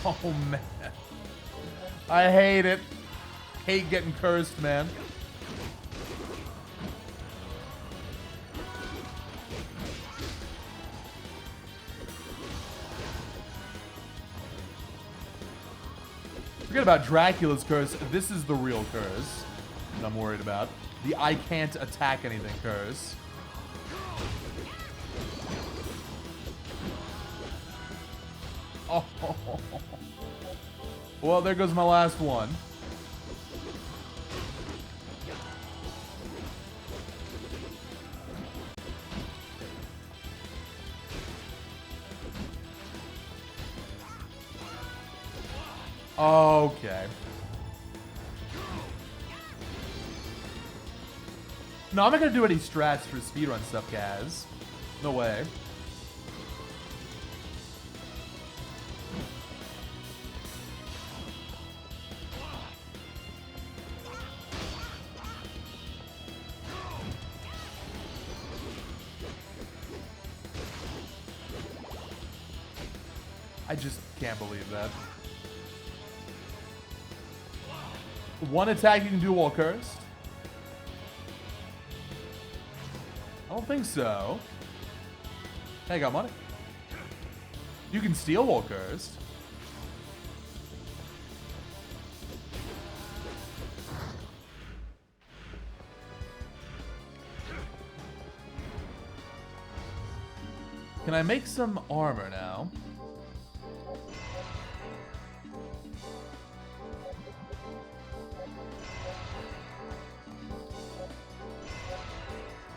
Oh, man. I hate it. Hate getting cursed, man. Forget about Dracula's curse. This is the real curse that I'm worried about. The I can't attack anything curse. Oh. Well, there goes my last one. Okay. No, I'm not gonna do any strats for speedrun stuff, guys. No way. I just can't believe that. One attack you can do while cursed? I don't think so. Hey, I got money. You can steal while cursed. Can I make some armor now?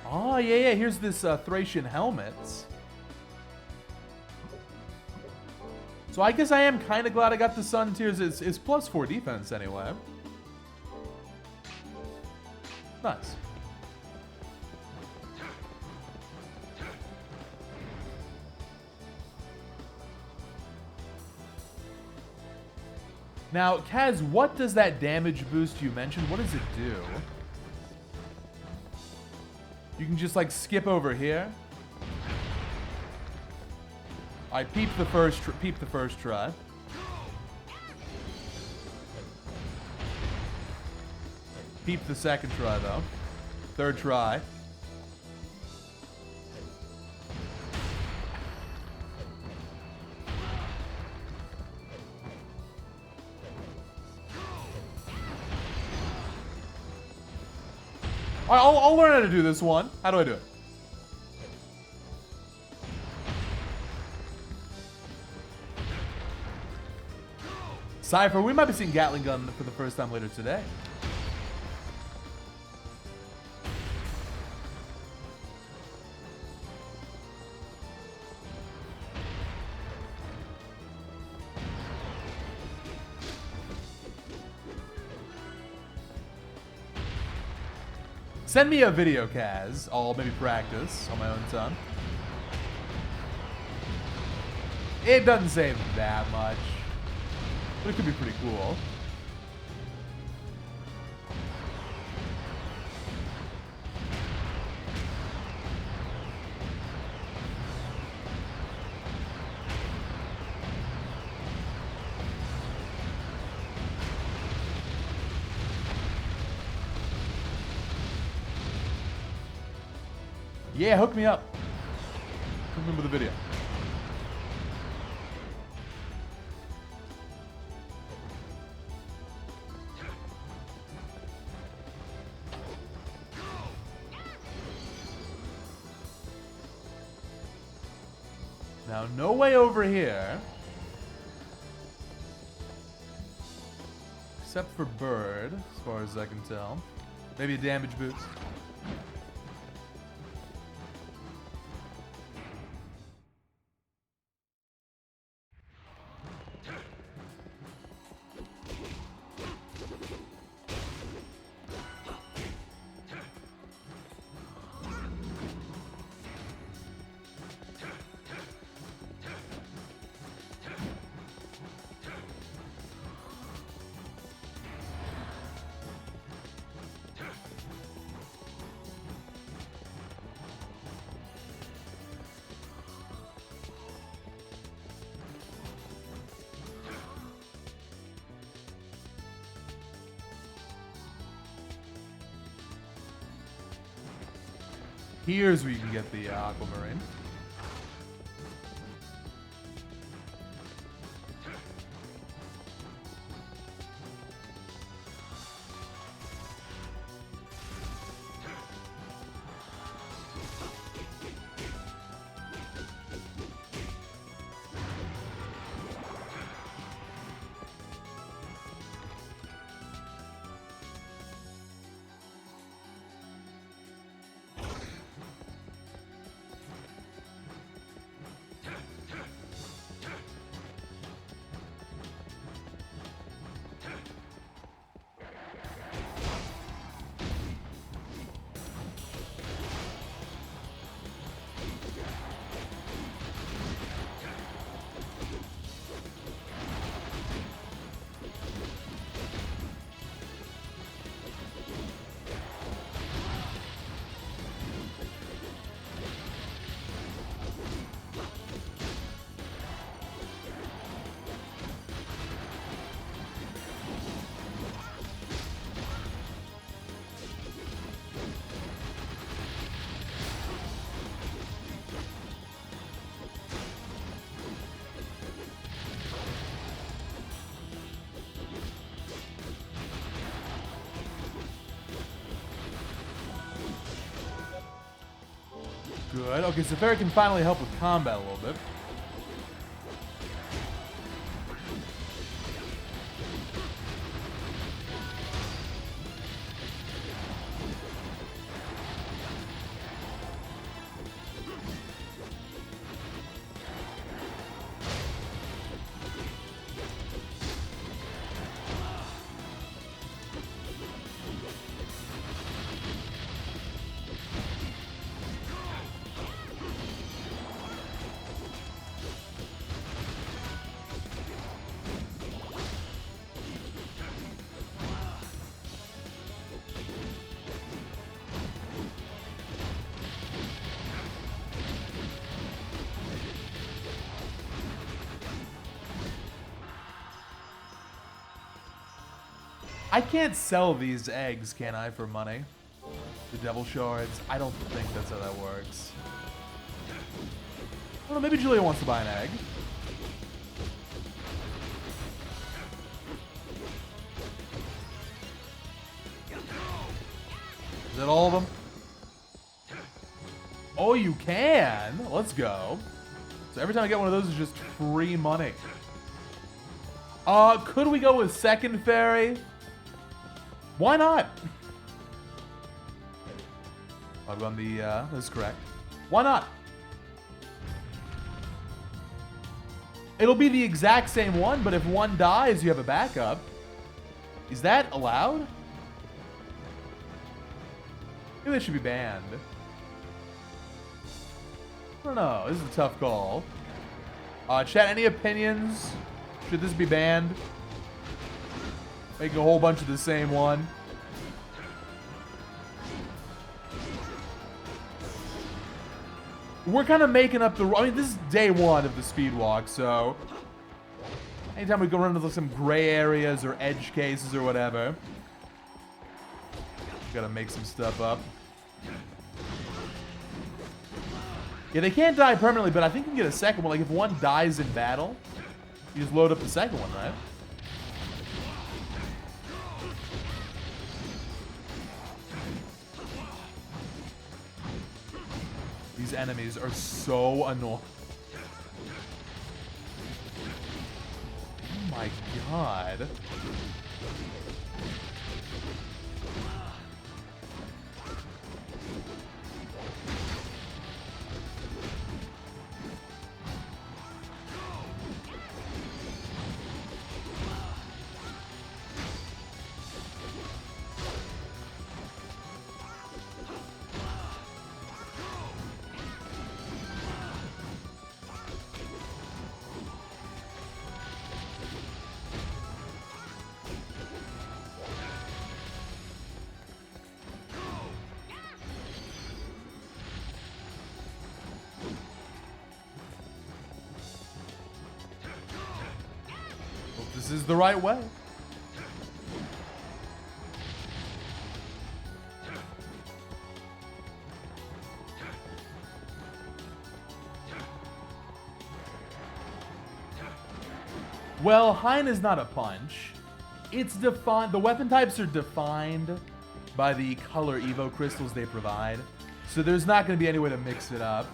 Oh, yeah, here's this Thracian helmet. So I guess I am kind of glad I got the Sun Tears. It's plus 4 defense anyway. Nice. Now, Kaz, what does that damage boost you mentioned? What does it do? You can just like skip over here. I peeped the first try. Peeped the second try though. Third try. I'll learn how to do this one. How do I do it? Cypher, we might be seeing Gatling gun for the first time later today. Send me a video, Kaz. I'll maybe practice on my own time. It doesn't save that much, but it could be pretty cool. Yeah, hook me up. Remember the video. Now, no way over here. Except for Bird, as far as I can tell. Maybe a damage boost. Here's where you can get the aquamarine. Good. Okay, so Ferry can finally help with combat a little bit. I can't sell these eggs, can I, for money? The devil shards? I don't think that's how that works. I don't know, maybe Julia wants to buy an egg. Is that all of them? Oh, you can? Let's go. So every time I get one of those, it's just free money. Could we go with second fairy? Why not? I've gone the, that's correct. Why not? It'll be the exact same one, but if one dies, you have a backup. Is that allowed? Maybe that should be banned. I don't know. This is a tough call. Chat, any opinions? Should this be banned? Making a whole bunch of the same one. We're kind of making up the... I mean, this is day one of the Speedwalk, so... anytime we go run into some gray areas or edge cases or whatever... gotta make some stuff up. Yeah, they can't die permanently, but I think you can get a second one. Like, if one dies in battle, you just load up the second one, right? These enemies are so annoying. my god. This is the right way. Well, Hein is not a punch. It's defined. The weapon types are defined by the color Evo crystals they provide. So there's not going to be any way to mix it up.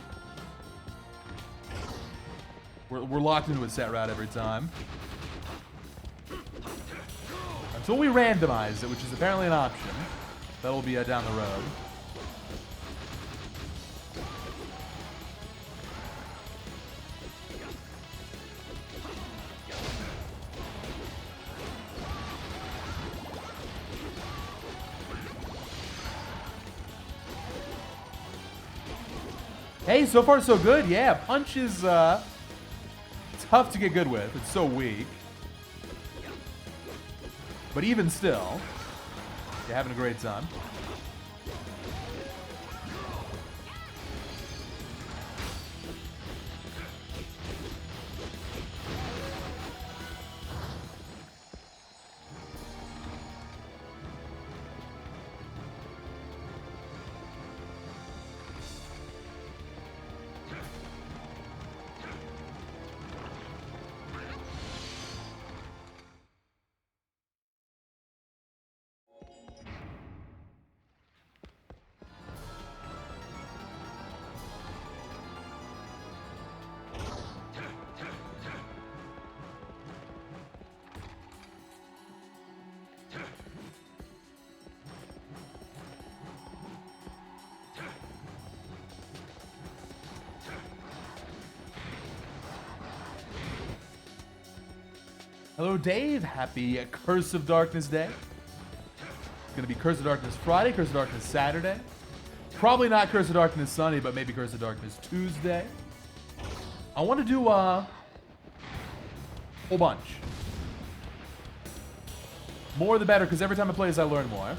We're locked into a set route every time. Until we randomize it, which is apparently an option. That'll be down the road. Hey, so far so good. Yeah, punch is tough to get good with. It's so weak. But even still, you're having a great time. Hello, Dave. Happy Curse of Darkness Day. It's going to be Curse of Darkness Friday, Curse of Darkness Saturday. Probably not Curse of Darkness Sunday, but maybe Curse of Darkness Tuesday. I want to do a whole bunch. More the better, because every time I play this, I learn more.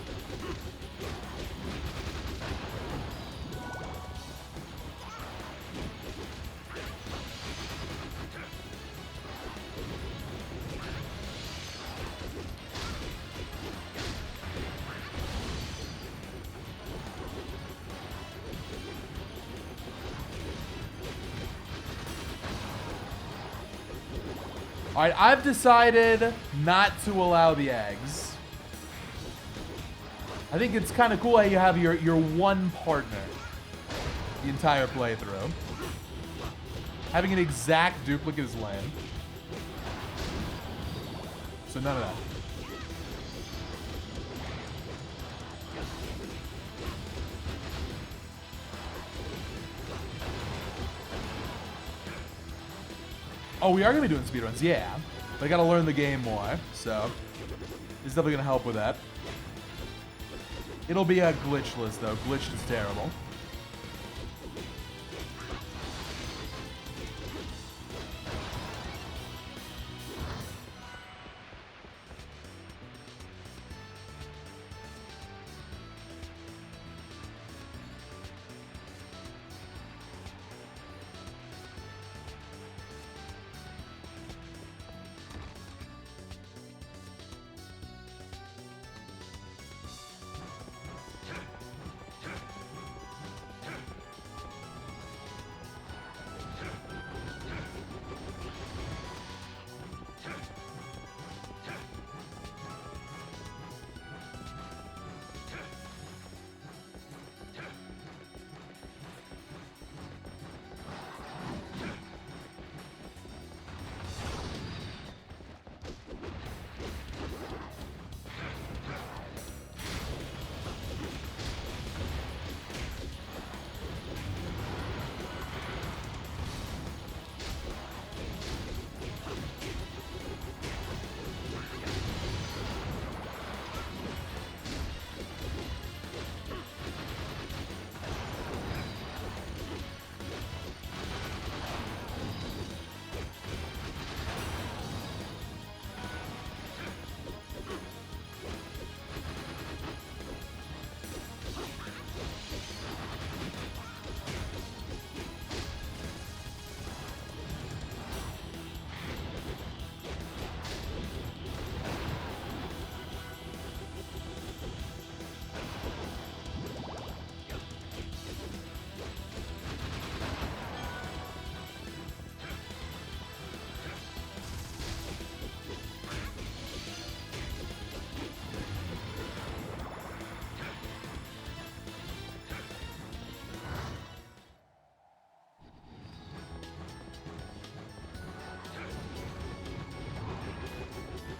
Alright, I've decided not to allow the eggs. I think it's kind of cool how you have your one partner the entire playthrough. Having an exact duplicate is lame. So none of that. Oh, we are going to be doing speedruns, yeah. But I got to learn the game more, so it's definitely going to help with that. It'll be a glitchless, though. Glitched is terrible.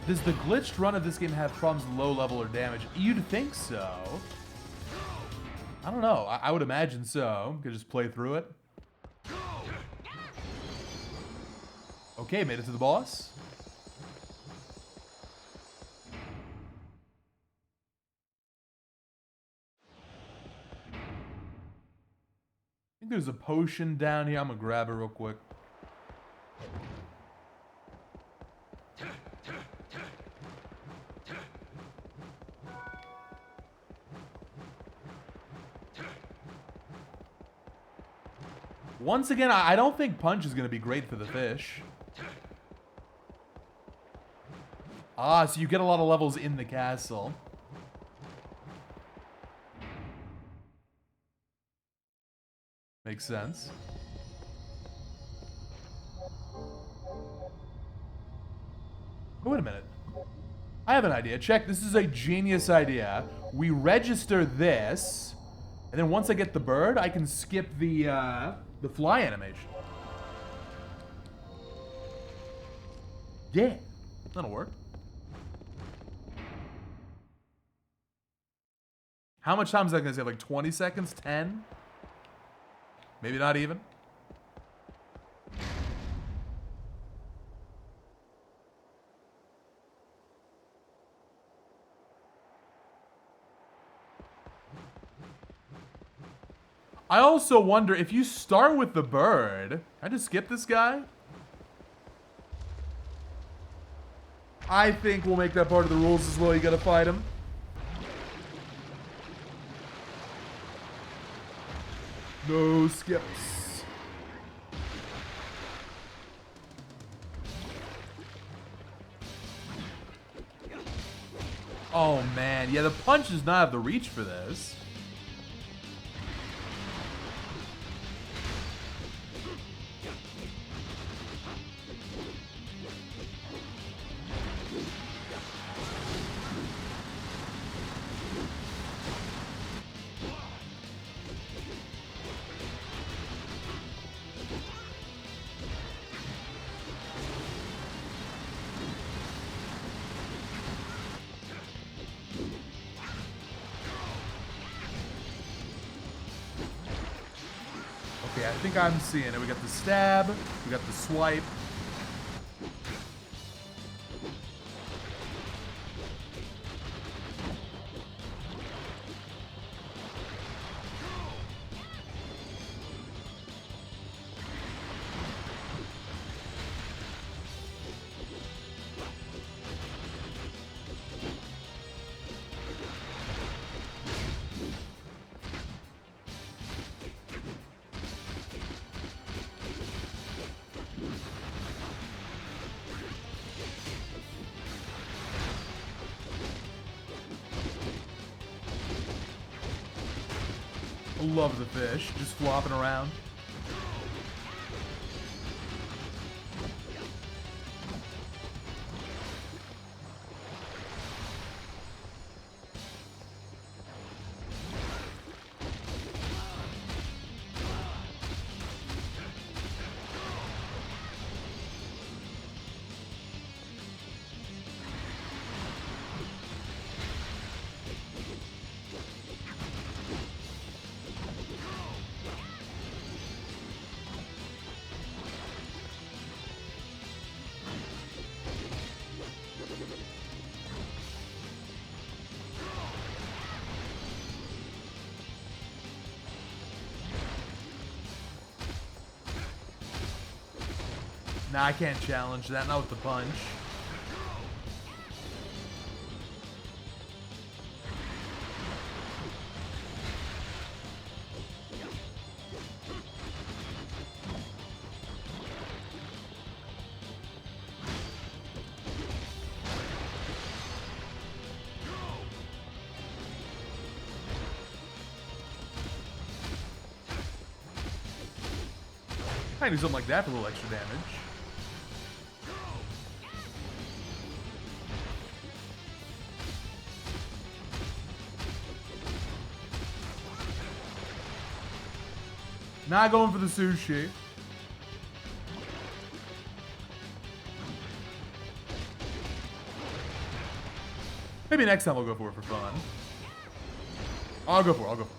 Does the glitched run of this game have problems with low level or damage? You'd think so. I don't know. I would imagine so. Could just play through it. Okay, made it to the boss. I think there's a potion down here. I'm gonna grab it real quick. Once again, I don't think punch is gonna be great for the fish. Ah, so you get a lot of levels in the castle. Makes sense. Oh, wait a minute. I have an idea. Check, this is a genius idea. We register this, and then once I get the bird, I can skip the fly animation. Yeah, that'll work. How much time is that gonna save? Like 20 seconds? 10? Maybe not even. I also wonder if you start with the bird. Can I just skip this guy? I think we'll make that part of the rules as well. You gotta fight him. No skips. Oh man, yeah, the punch does not have the reach for this. Okay, I think I'm seeing it. We got the stab, we got the swipe. Love the fish, just flopping around. Nah, I can't challenge that, not with the punch. I can do something like that for a little extra damage. Not going for the sushi. Maybe next time I'll go for it for fun. I'll go for it. I'll go for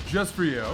it. Just for you.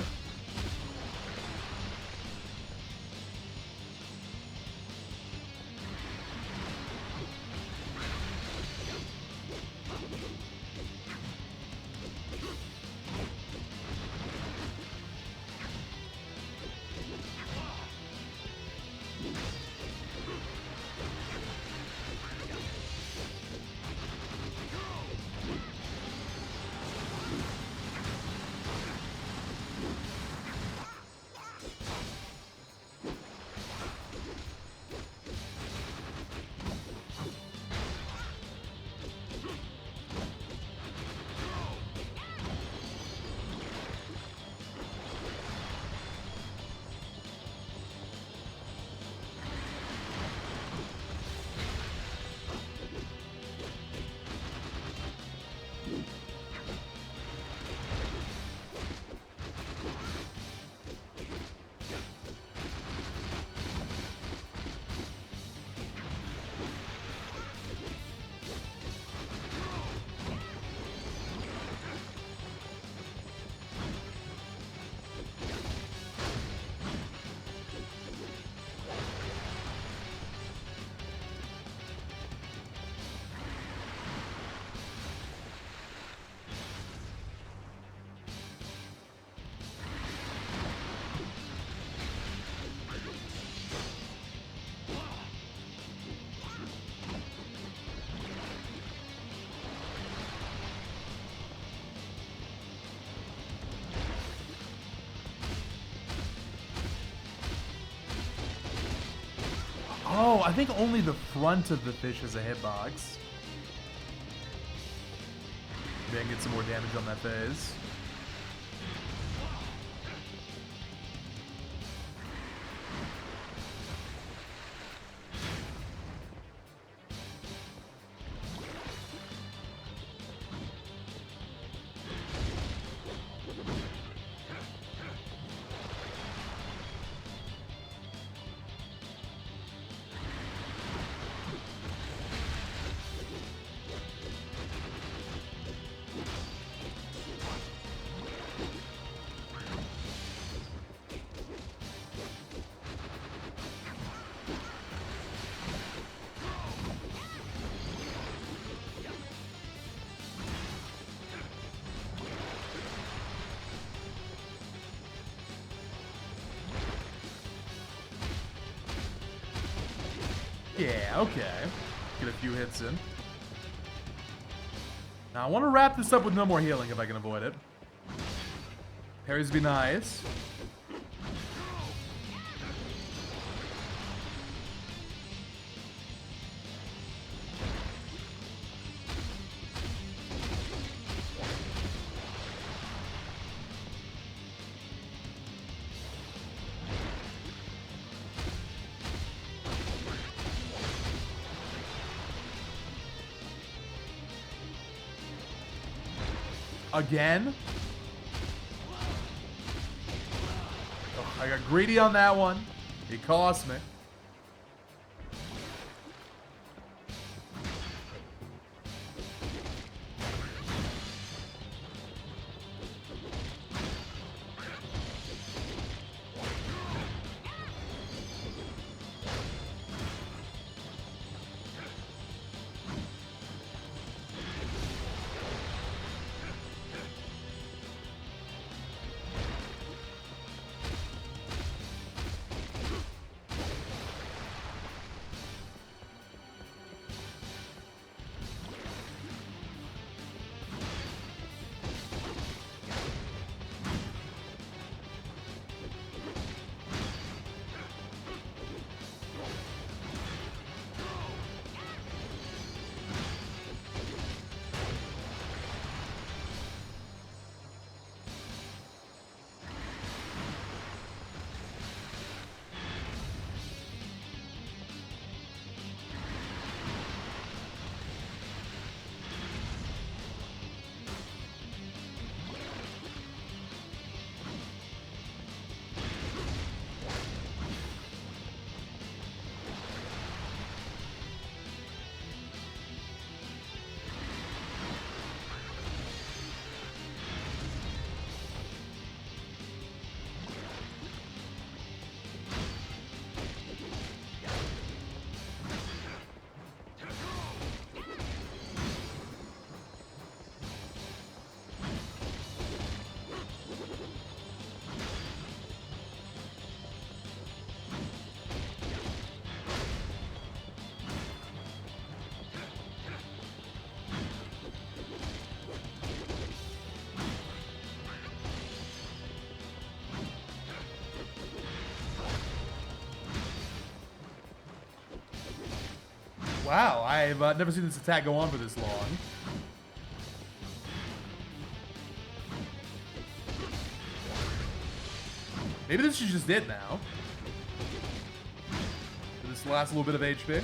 Oh, I think only the front of the fish is a hitbox. Maybe I can get some more damage on that phase. Yeah, okay. Get a few hits in. Now I want to wrap this up with no more healing if I can avoid it. Parries would be nice. Again? Oh, I got greedy on that one. It cost me. Wow, I've never seen this attack go on for this long. Maybe this is just it now. This last little bit of HP.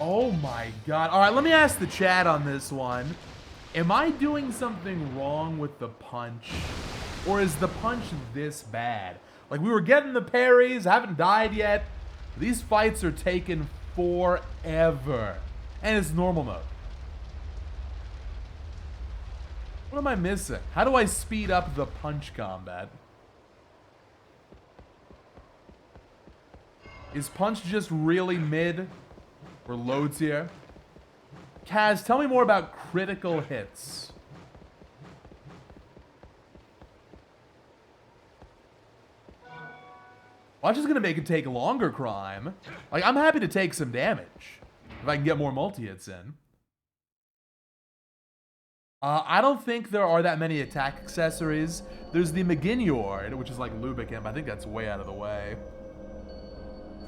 Oh my god. Alright, let me ask the chat on this one. Am I doing something wrong with the punch? Or is the punch this bad? Like, we were getting the parries, haven't died yet. These fights are taking forever. And it's normal mode. What am I missing? How do I speed up the punch combat? Is punch just really mid? Or loads here? Kaz, tell me more about critical hits. Watch is gonna make it take longer, Crime. Like, I'm happy to take some damage if I can get more multi-hits in. I don't think there are that many attack accessories. There's the McGinyord, which is like lubricant, but I think that's way out of the way.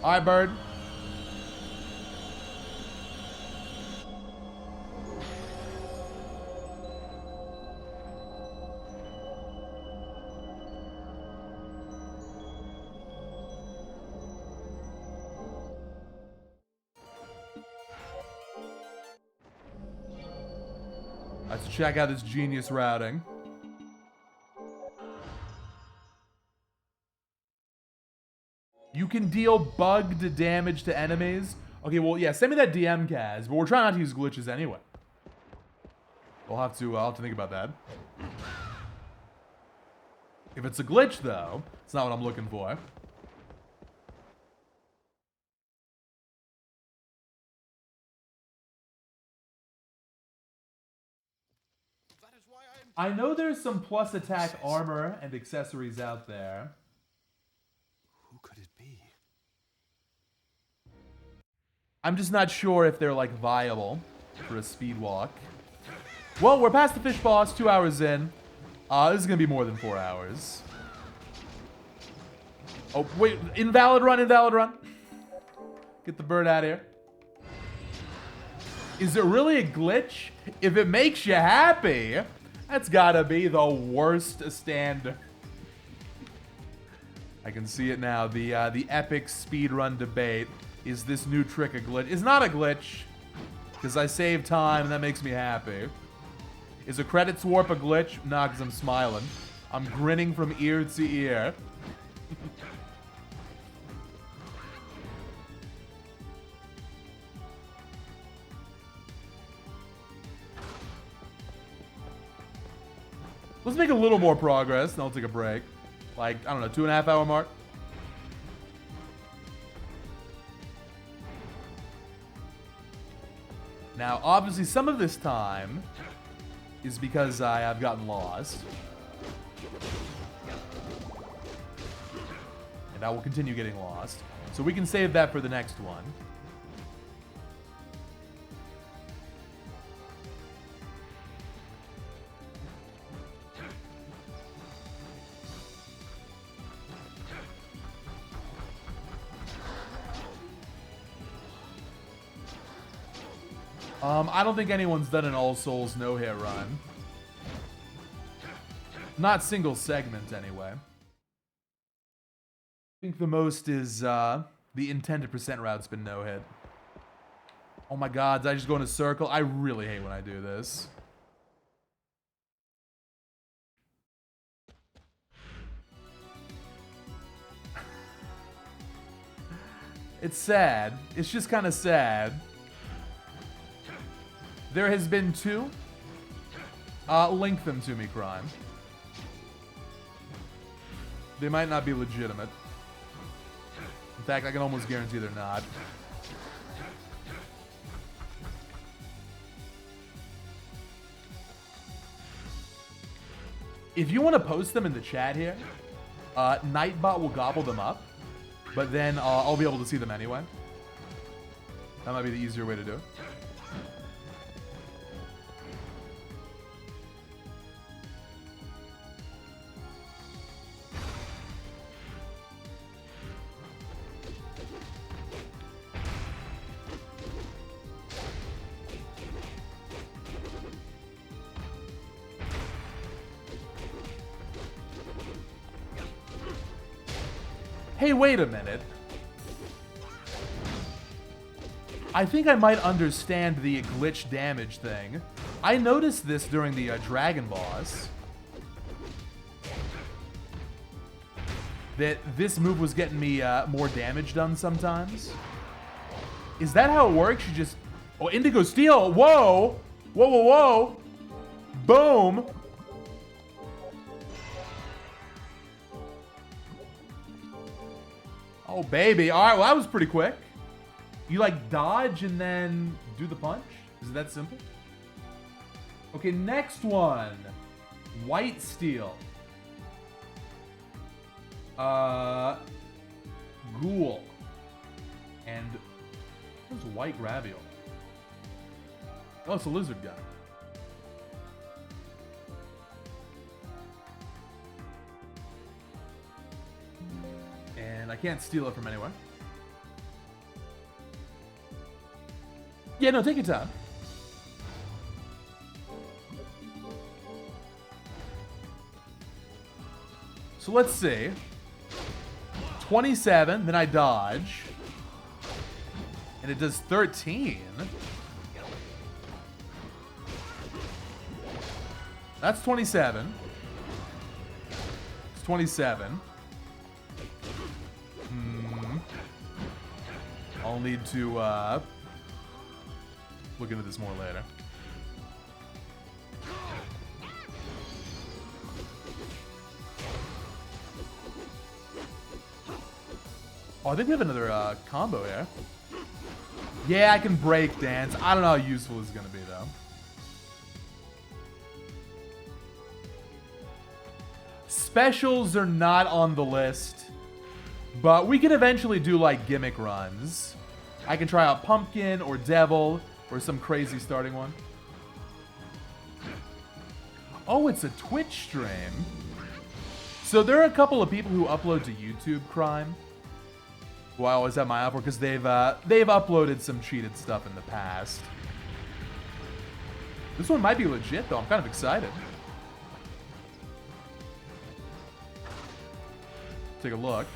Alright, Bird. Let's check out this genius routing. You can deal bugged damage to enemies. Okay, well, yeah, send me that DM, Kaz, but we're trying not to use glitches anyway. I'll have to think about that. If it's a glitch, though, it's not what I'm looking for. I know there's some plus attack armor and accessories out there. Who could it be? I'm just not sure if they're, like, viable for a speedwalk. Well, we're past the fish boss, 2 hours in. This is gonna be more than 4 hours. Oh, wait, invalid run, invalid run. Get the bird out of here. Is it really a glitch? If it makes you happy, that's gotta be the worst stand. I can see it now. The epic speedrun debate. Is this new trick a glitch? It's not a glitch, because I save time and that makes me happy. Is a credits warp a glitch? Nah, because I'm smiling. I'm grinning from ear to ear. Let's make a little more progress, then I'll take a break. Like, I don't know, 2.5 hour mark. Now, obviously, some of this time is because I have gotten lost. And I will continue getting lost. So we can save that for the next one. I don't think anyone's done an All Souls no-hit run. Not single segment, anyway. I think the most is the intended percent route's been no-hit. Oh my god, did I just go in a circle? I really hate when I do this. It's sad. It's just kind of sad. There has been 2. Link them to me, Crime. They might not be legitimate. In fact, I can almost guarantee they're not. If you want to post them in the chat here, Nightbot will gobble them up, but then I'll be able to see them anyway. That might be the easier way to do it. Hey, wait a minute. I think I might understand the glitch damage thing. I noticed this during the dragon boss. That this move was getting me more damage done sometimes. Is that how it works? You just... Oh, Indigo Steel! Whoa! Whoa, whoa, whoa! Boom! Oh, baby. Alright, well, that was pretty quick. You, like, dodge and then do the punch? Is it that simple? Okay, next one. White Steel. Ghoul. And what's white Gravial? Oh, it's a lizard guy. And I can't steal it from anywhere. Yeah, no, take your time. So let's see. 27, then I dodge. And it does 13. That's 27. It's 27. I'll need to look into this more later. Oh, I think we have another combo here. Yeah, I can break dance. I don't know how useful this is going to be, though. Specials are not on the list, but we can eventually do, like, gimmick runs. I can try out Pumpkin or Devil or some crazy starting one. Oh, it's a Twitch stream. So there are a couple of people who upload to YouTubeClimb, who I always have my eye for, because they've uploaded some cheated stuff in the past. This one might be legit, though. I'm kind of excited. Take a look.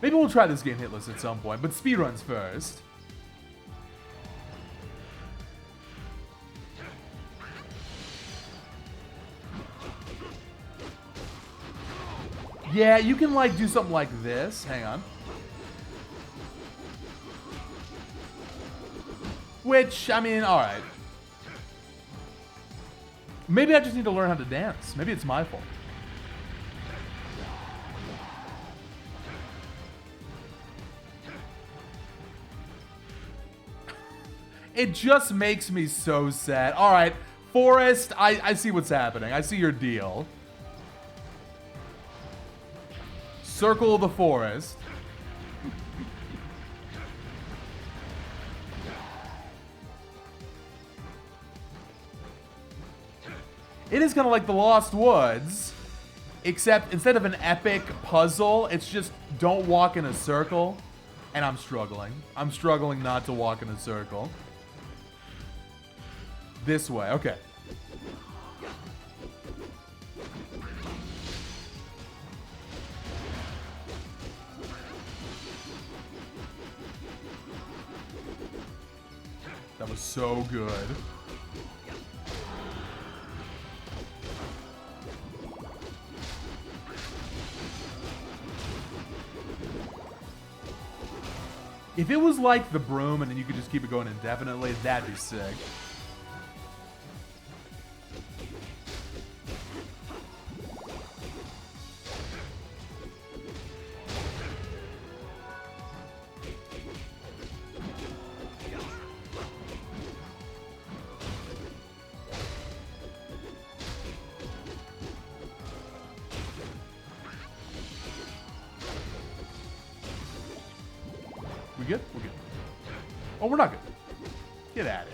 Maybe we'll try this game hitless at some point, but speedruns first. Yeah, you can, like, do something like this. Hang on. Which, I mean, alright. Maybe I just need to learn how to dance. Maybe it's my fault. It just makes me so sad. Alright, Forest, I see what's happening. I see your deal. Circle the forest. It is kind of like the Lost Woods, except instead of an epic puzzle, it's just don't walk in a circle. And I'm struggling. I'm struggling not to walk in a circle. This way, okay. That was so good. If it was like the broom and then you could just keep it going indefinitely, that'd be sick. We good? We're good. Oh, we're not good. Get at it.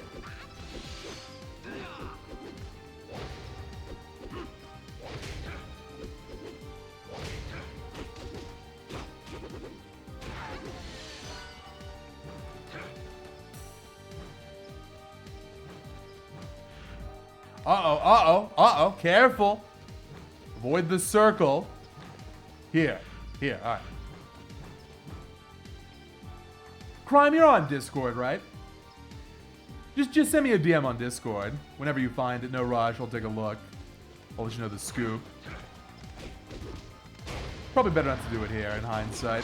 Uh-oh. Careful. Avoid the circle. Here. All right. Crime, you're on Discord, right? Just send me a DM on Discord. Whenever you find it, no rush. I'll take a look. I'll let you know the scoop. Probably better not to do it here in hindsight.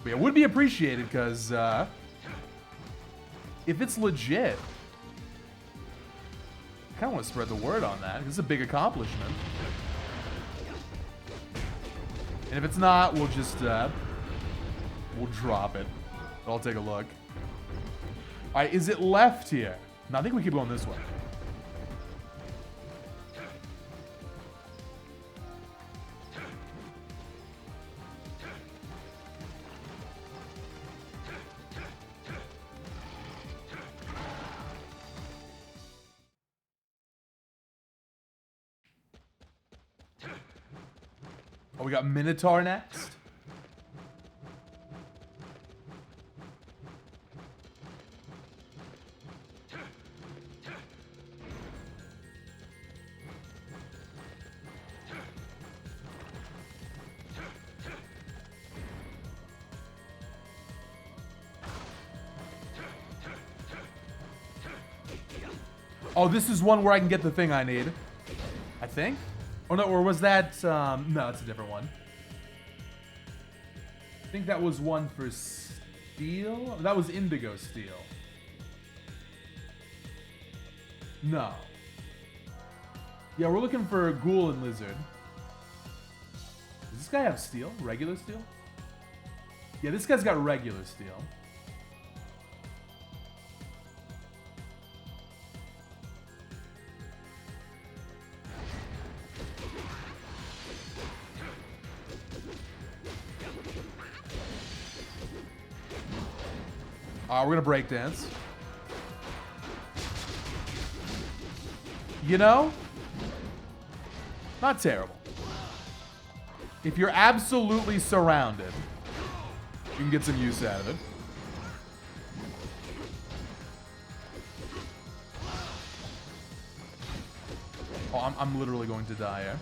But it would be appreciated because if it's legit, I kind of want to spread the word on that. This is a big accomplishment. And if it's not, we'll just we'll drop it. But I'll take a look. All right, is it left here? No, I think we keep going this way. Oh, we got Minotaur next. Oh, this is one where I can get the thing I need. I think. Oh no, or was that, no, it's a different one. I think that was one for steel? That was indigo steel. No. Yeah, we're looking for ghoul and lizard. Does this guy have steel? Regular steel? Yeah, this guy's got regular steel. We're gonna break dance. You know, not terrible. If you're absolutely surrounded, you can get some use out of it. Oh, I'm literally going to die here.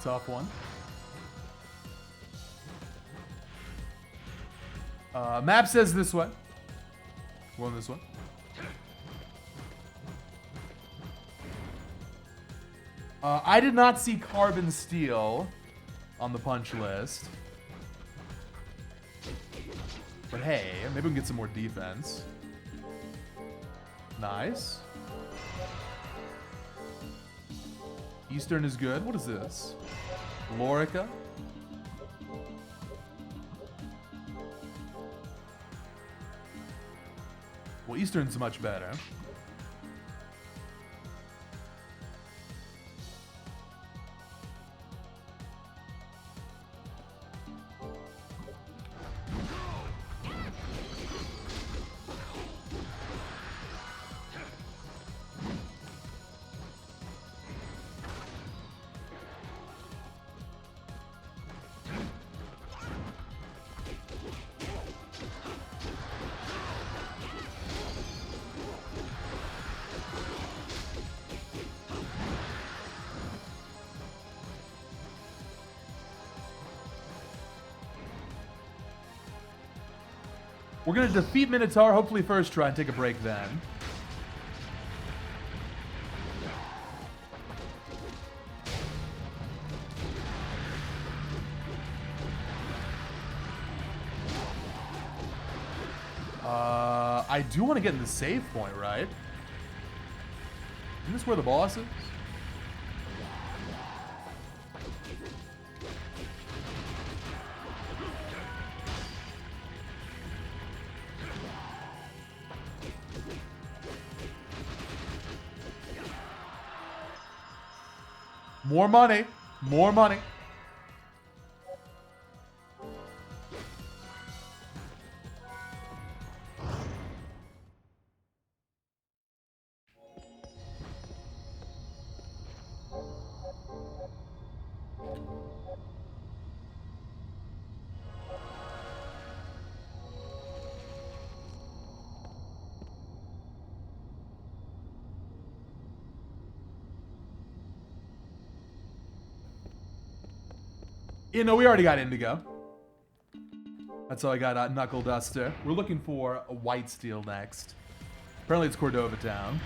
Tough one. Map says this way. Going this way. I did not see carbon steel on the punch list. But hey, maybe we can get some more defense. Nice. Eastern is good. What is this? Lorica. Well, Eastern's much better. We're gonna defeat Minotaur, hopefully first try and take a break then. I do want to get in the save point, right? Isn't this where the boss is? More money. More money. You know, we already got Indigo. That's how I got Knuckle Duster. We're looking for a White Steel next. Apparently it's Cordova Town.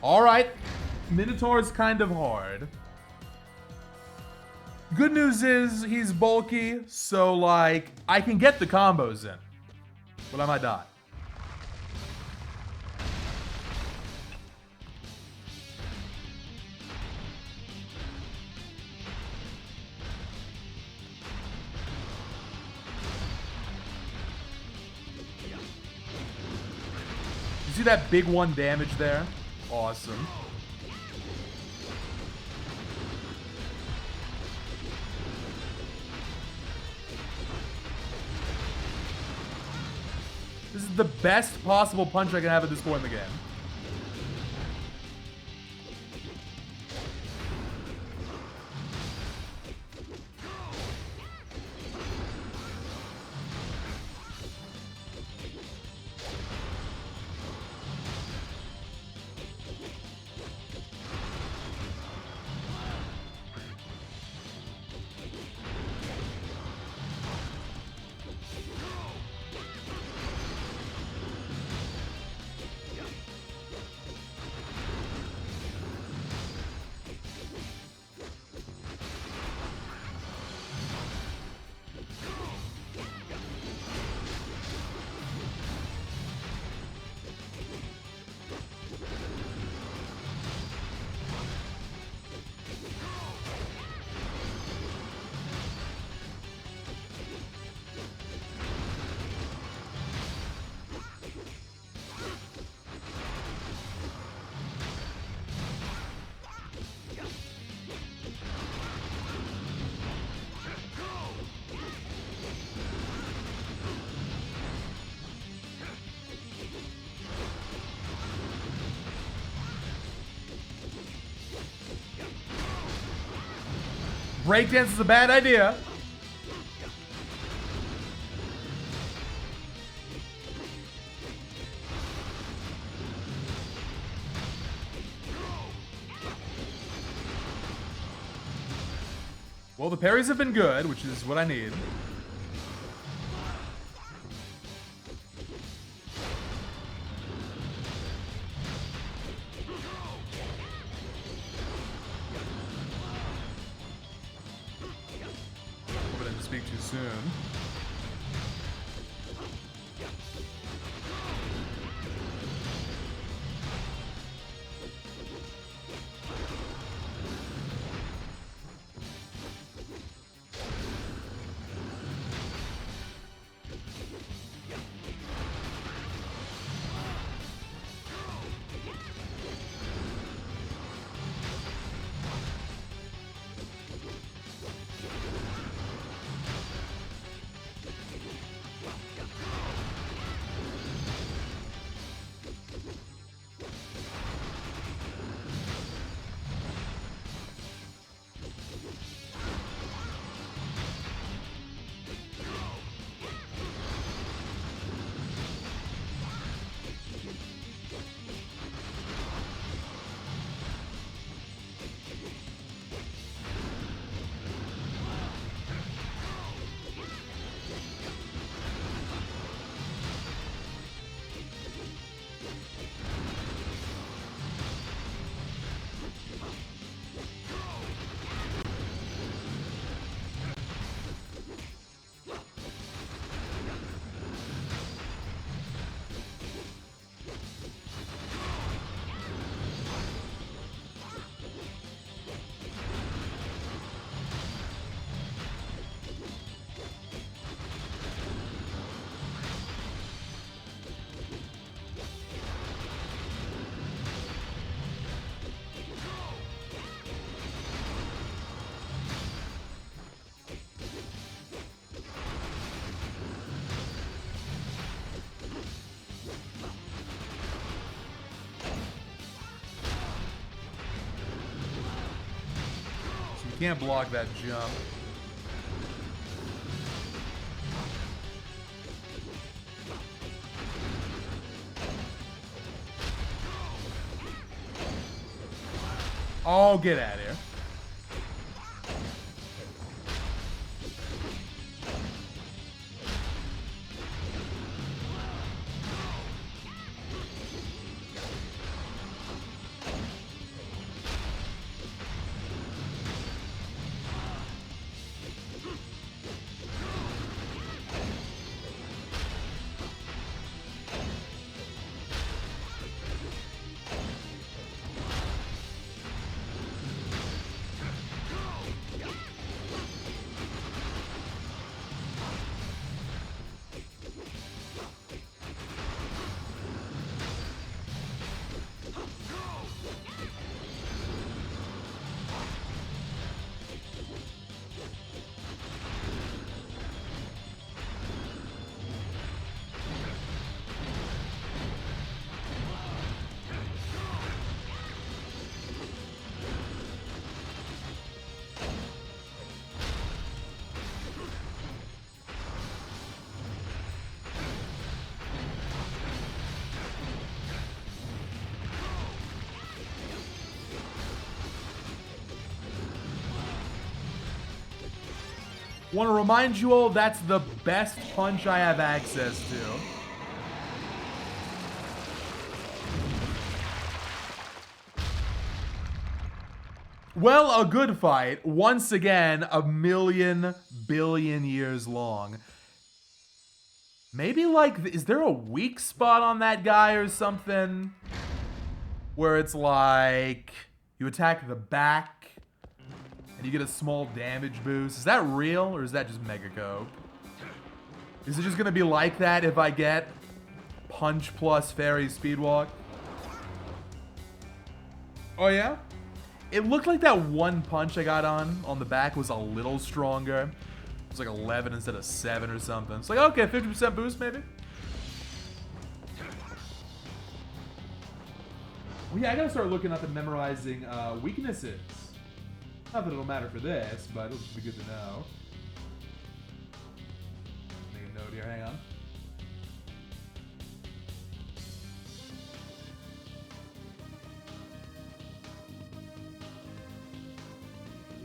Alright. Minotaur is kind of hard. Good news is he's bulky, so like, I can get the combos in. But I might die. You see that big 1 damage there? Awesome. This is the best possible punch I can have at this point in the game. Breakdance is a bad idea. Well, the parries have been good, which is what I need. Hope I didn't speak too soon. can't block that jump. Oh, get out of here. Want to remind you all, that's the best punch I have access to. Well, a good fight. Once again, a million billion years long. Maybe, like, is there a weak spot on that guy or something? Where it's like, you attack the back and you get a small damage boost. Is that real, or is that just Mega Coke? Is it just gonna be like that if I get Punch plus Fairy Speedwalk? Oh yeah? It looked like that one punch I got on the back was a little stronger. It was like 11 instead of 7 or something. It's like, okay, 50% boost maybe? Well, yeah, I gotta start looking up and memorizing weaknesses. Not that it'll matter for this, but it'll just be good to know. Make a note here, hang on.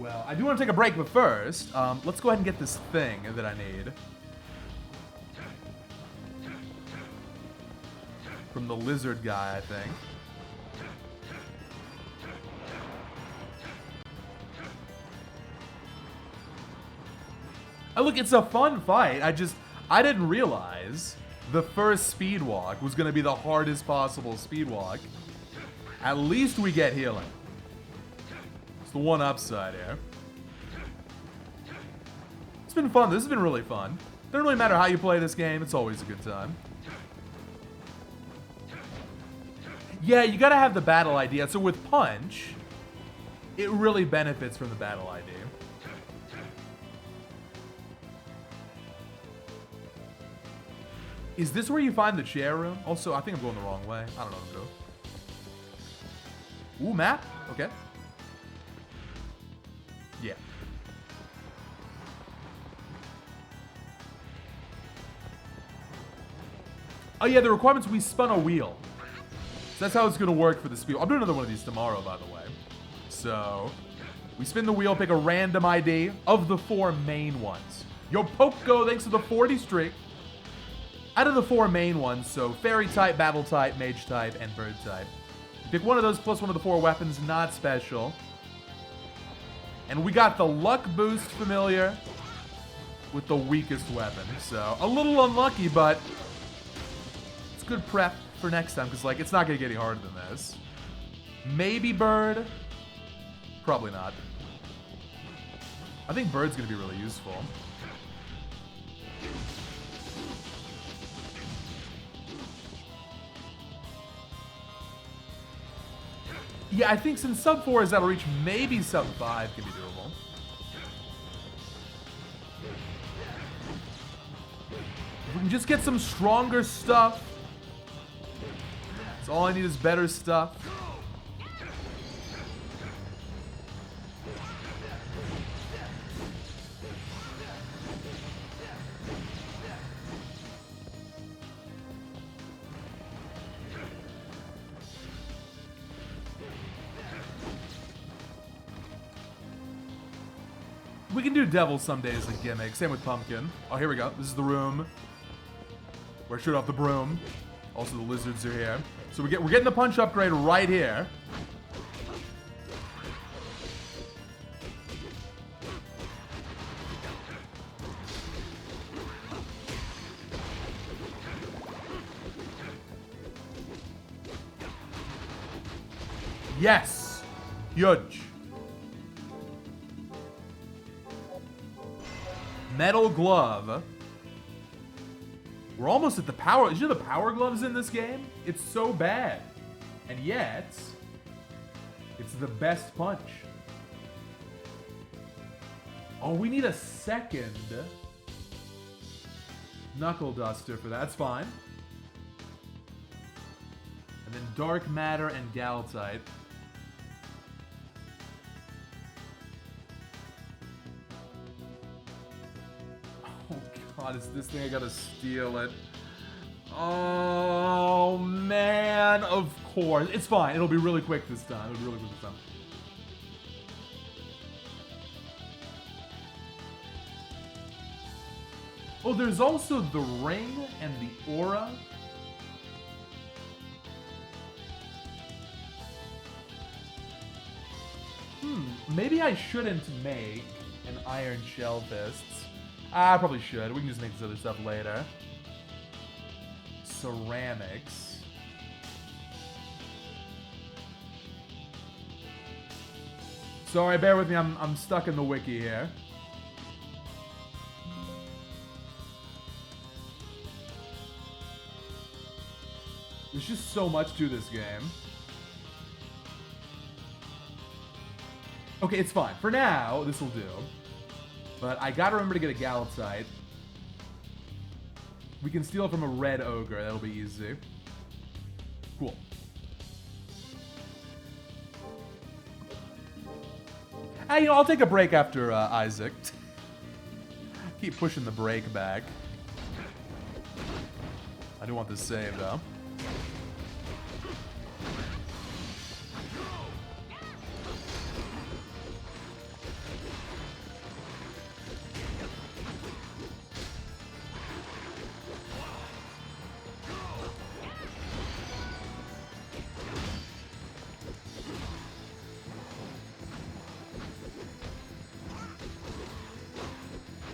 Well, I do want to take a break, but first, let's go ahead and get this thing that I need. From the lizard guy, I think. Oh, look, it's a fun fight. I didn't realize the first Speedwalk was going to be the hardest possible Speedwalk. At least we get healing. It's the one upside here. It's been fun. This has been really fun. Doesn't really matter how you play this game. It's always a good time. Yeah, you got to have the battle idea. So with Punch, it really benefits from the battle idea. Is this where you find the chair room? Also, I think I'm going the wrong way. I don't know what I'm doing. Ooh, map? Okay. Yeah. Oh yeah, the requirement's we spun a wheel. So that's how it's gonna work for the speed. I'll do another one of these tomorrow, by the way. So, we spin the wheel, pick a random ID of the 4 main ones. Yo, Poco, thanks for the 40 streak. Out of the 4 main ones, so Fairy type, Battle type, Mage type, and Bird type. Pick one of those plus one of the 4 weapons, not special. And we got the Luck Boost familiar with the weakest weapon. So, a little unlucky, but it's good prep for next time, because, like, it's not going to get any harder than this. Maybe Bird. Probably not. I think Bird's going to be really useful. Yeah, I think since sub 4 is out of reach, maybe sub 5 can be doable. If we can just get some stronger stuff. That's all I need is better stuff. We can do devil someday as a gimmick. Same with pumpkin. Oh, here we go. This is the room where I shoot off the broom. Also, the lizards are here. So we're getting the punch upgrade right here. Yes! Huge. Metal glove. We're almost at the power. Is there the power gloves in this game? It's so bad. And yet, it's the best punch. Oh, we need a second knuckle duster for that. That's fine. And then dark matter and galtite. Oh god, it's this thing. I gotta steal it. Oh man, of course. It's fine. It'll be really quick this time. It'll be really quick this time. Oh, there's also the ring and the aura. Maybe I shouldn't make an iron shell fists. I probably should. We can just make this other stuff later. Ceramics. Sorry, bear with me. I'm stuck in the wiki here. There's just so much to this game. Okay, it's fine. For now, this will do. But I gotta remember to get a galtite. We can steal it from a red ogre. That'll be easy. Cool. Hey, you know, I'll take a break after Isaac. Keep pushing the break back. I do want this save, though.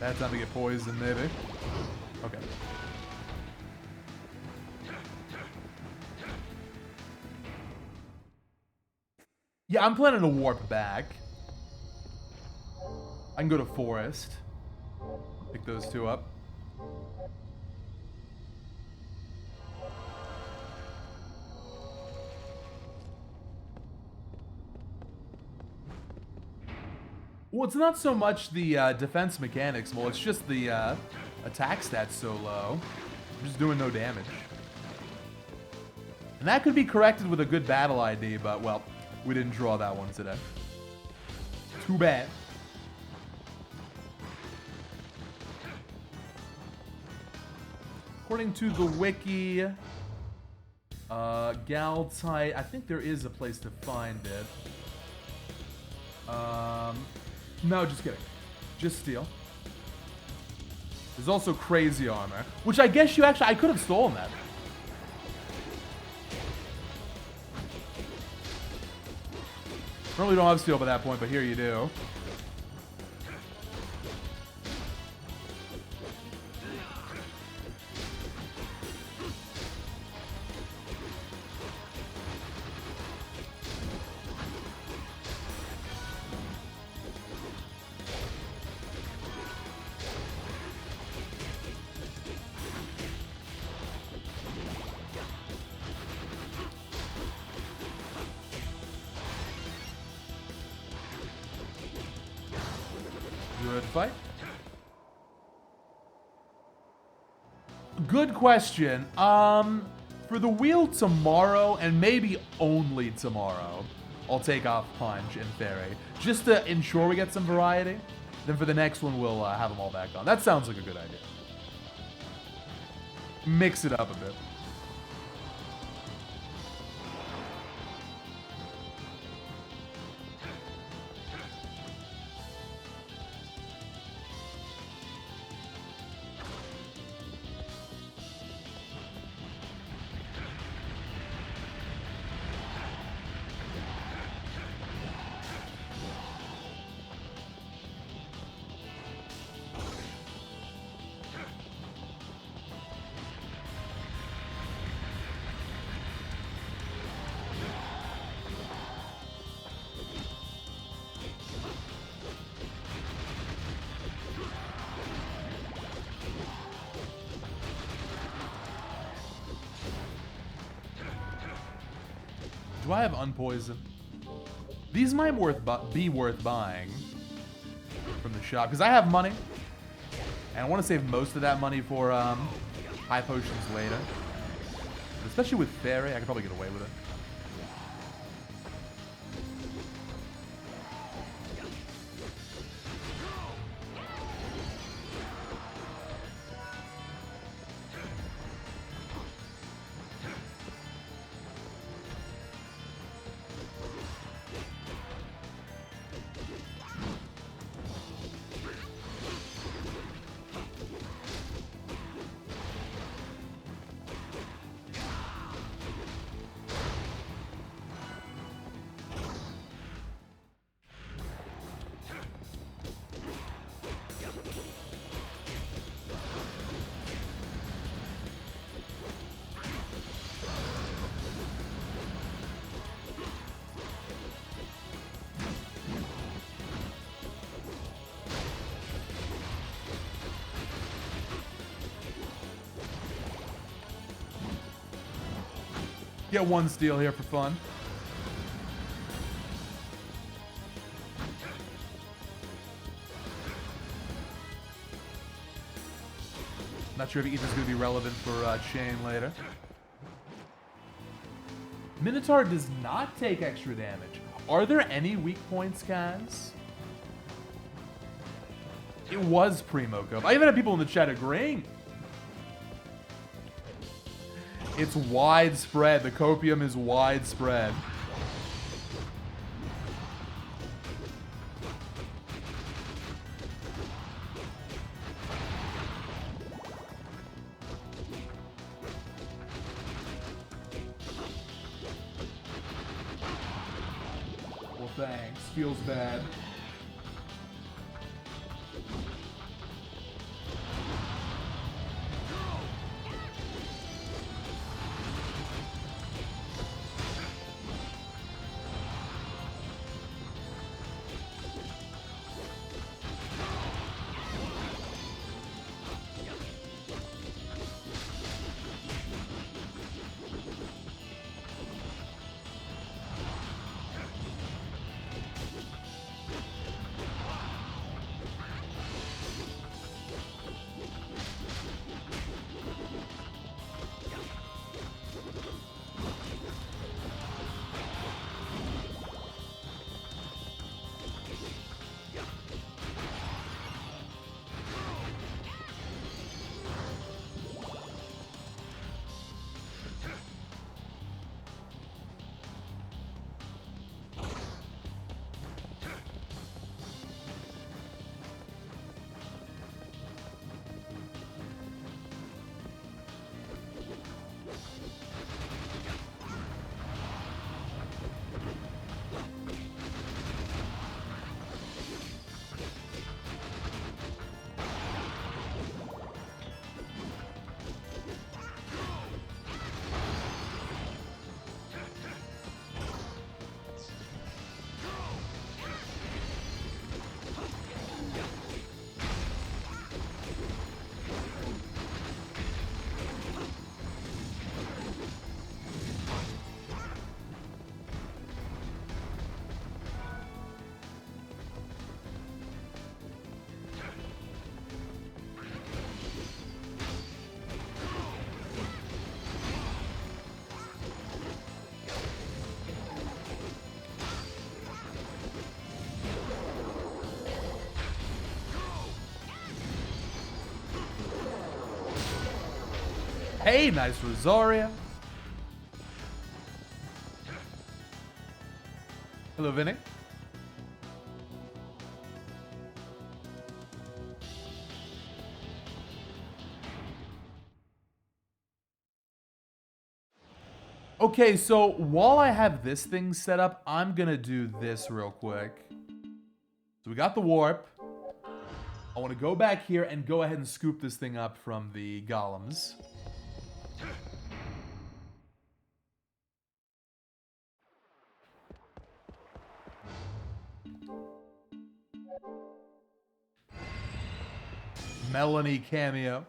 Bad time to get poisoned, maybe. Okay. Yeah, I'm planning to warp back. I can go to Forest. Pick those two up. Well, it's not so much the defense mechanics, well, it's just the attack stats so low. I'm just doing no damage. And that could be corrected with a good battle ID, but, well, we didn't draw that one today. Too bad. According to the wiki, galtite, I think there is a place to find it. No, just kidding. Just steal. There's also crazy armor, which I guess you actually... I could have stolen that. Probably don't have steel by that point, but here you do. Good fight. Good question. For the wheel tomorrow, and maybe only tomorrow, I'll take off Punch and Fairy, just to ensure we get some variety. Then for the next one, we'll have them all back on. That sounds like a good idea. Mix it up a bit. Do I have unpoison? These might be worth buying from the shop because I have money, and I want to save most of that money for high potions later. But especially with fairy, I could probably get away with it. Get one steal here for fun. Not sure if Ethan's going to be relevant for Shane later. Minotaur does not take extra damage. Are there any weak points, guys? It was Primo Cope. I even had people in the chat agreeing. It's widespread. The copium is widespread. Well, thanks. Feels bad. Hey, nice Rosaria. Hello, Vinny. Okay, so while I have this thing set up, I'm gonna do this real quick. So we got the warp. I want to go back here and go ahead and scoop this thing up from the golems. Melanie cameo.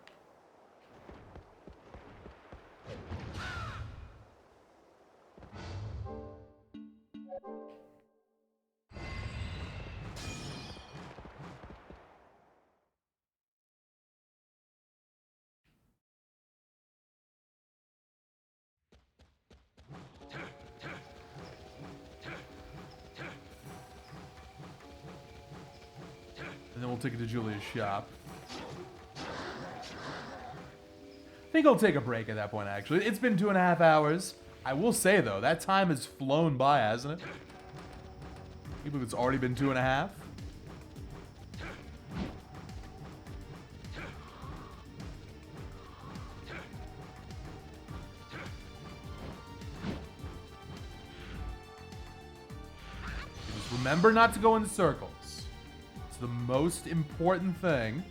then we'll take it to Julia's shop. I think I'll take a break at that point, actually. It's been 2.5 hours. I will say, though, that time has flown by, hasn't it? I can't believe it's already been 2.5. Just remember not to go in circles. It's the most important thing.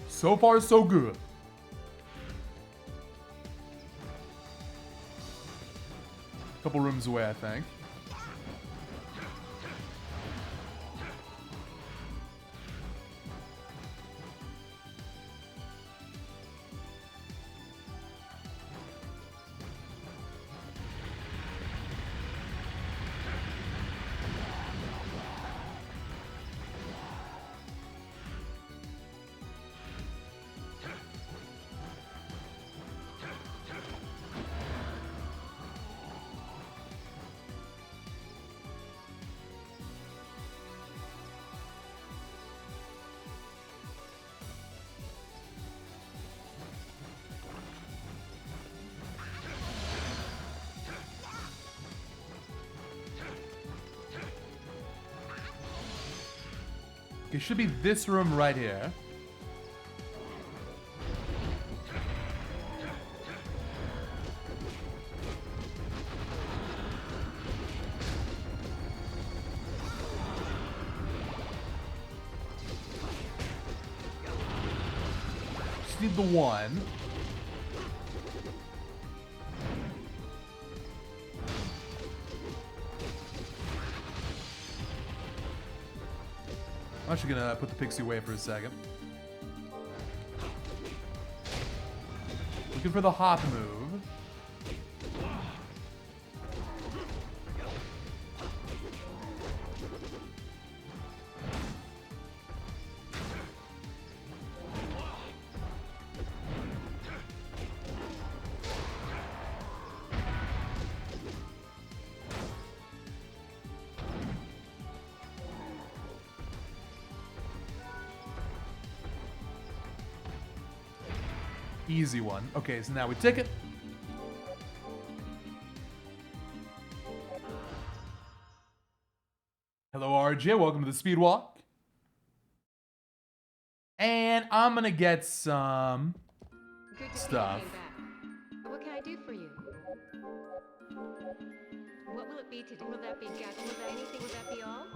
So far, so good. Couple rooms away, I think. It should be this room right here. Just need the one. I'm actually gonna put the pixie away for a second. Looking for the hop move. Easy one. Okay, so now we tick it. Hello, RJ. Welcome to the Speedwalk. And I'm gonna get some Good to stuff. see you came back. What can I do for you? What will it be today? Will that be gas? Will that anything? Will that be all?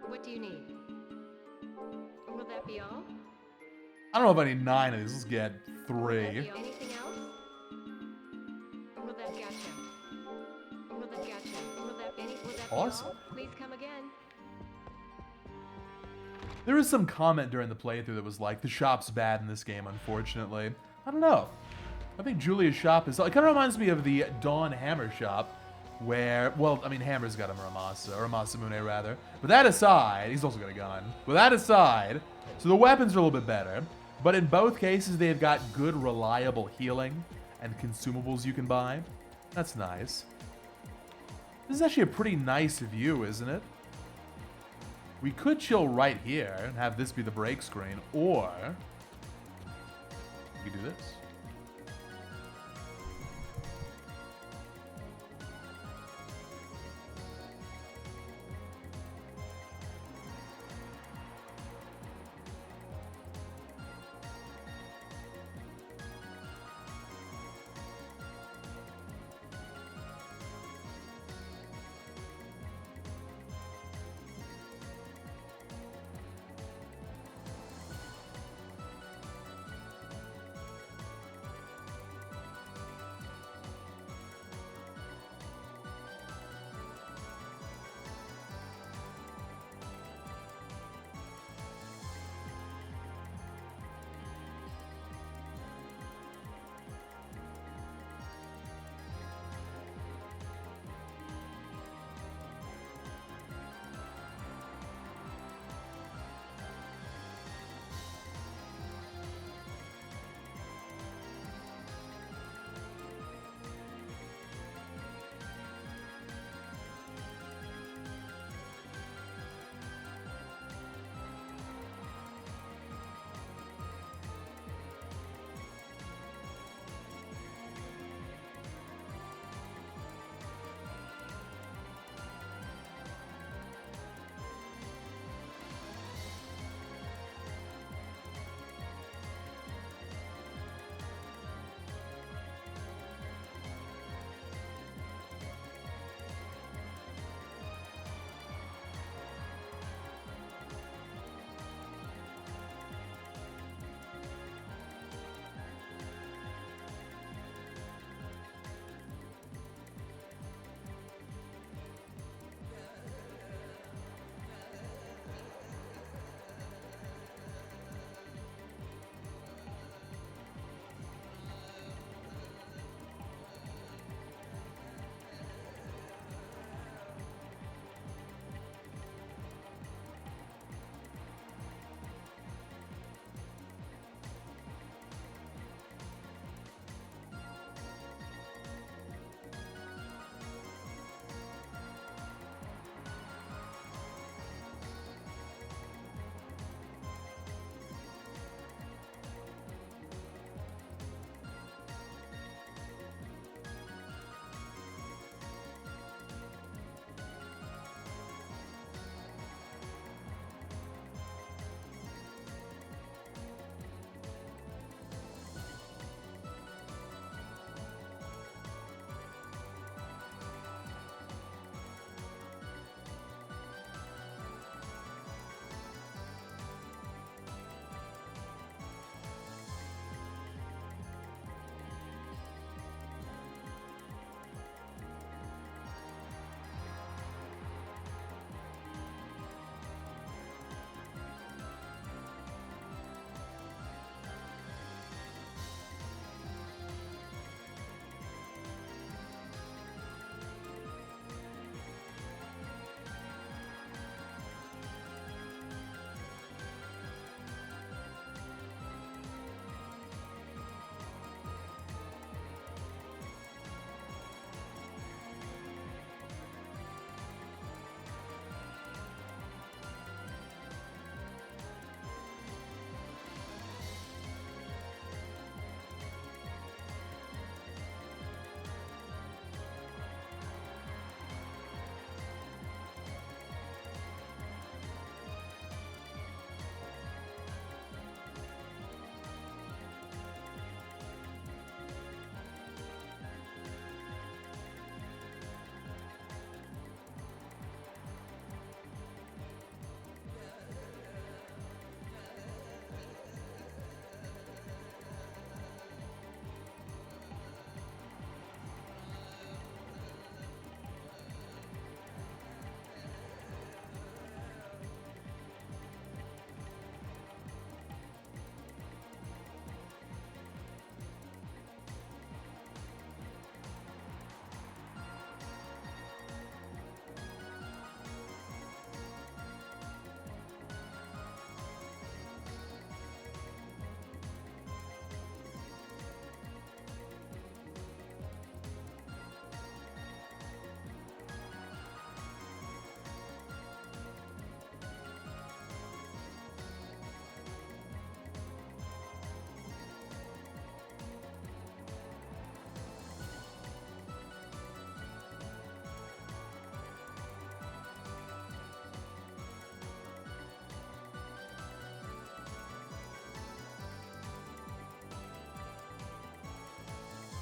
What do you need? Will that be all? I don't know if I need 9 of these. Let's get 3. Anything else? Will that gotcha? Will that gotcha? Will that any? Will that Awesome. be all? Please come again. There was some comment during the playthrough that was like, the shop's bad in this game, unfortunately. I don't know. I think Julia's shop is... It kind of reminds me of the Dawn Hammer shop, where... Well, I mean, Hammer's got a Muramasa, or a Masamune, rather. But that aside... He's also got a gun. But that aside... So the weapons are a little bit better. But in both cases, they've got good, reliable healing and consumables you can buy. That's nice. This is actually a pretty nice view, isn't it? We could chill right here and have this be the break screen, or we could do this.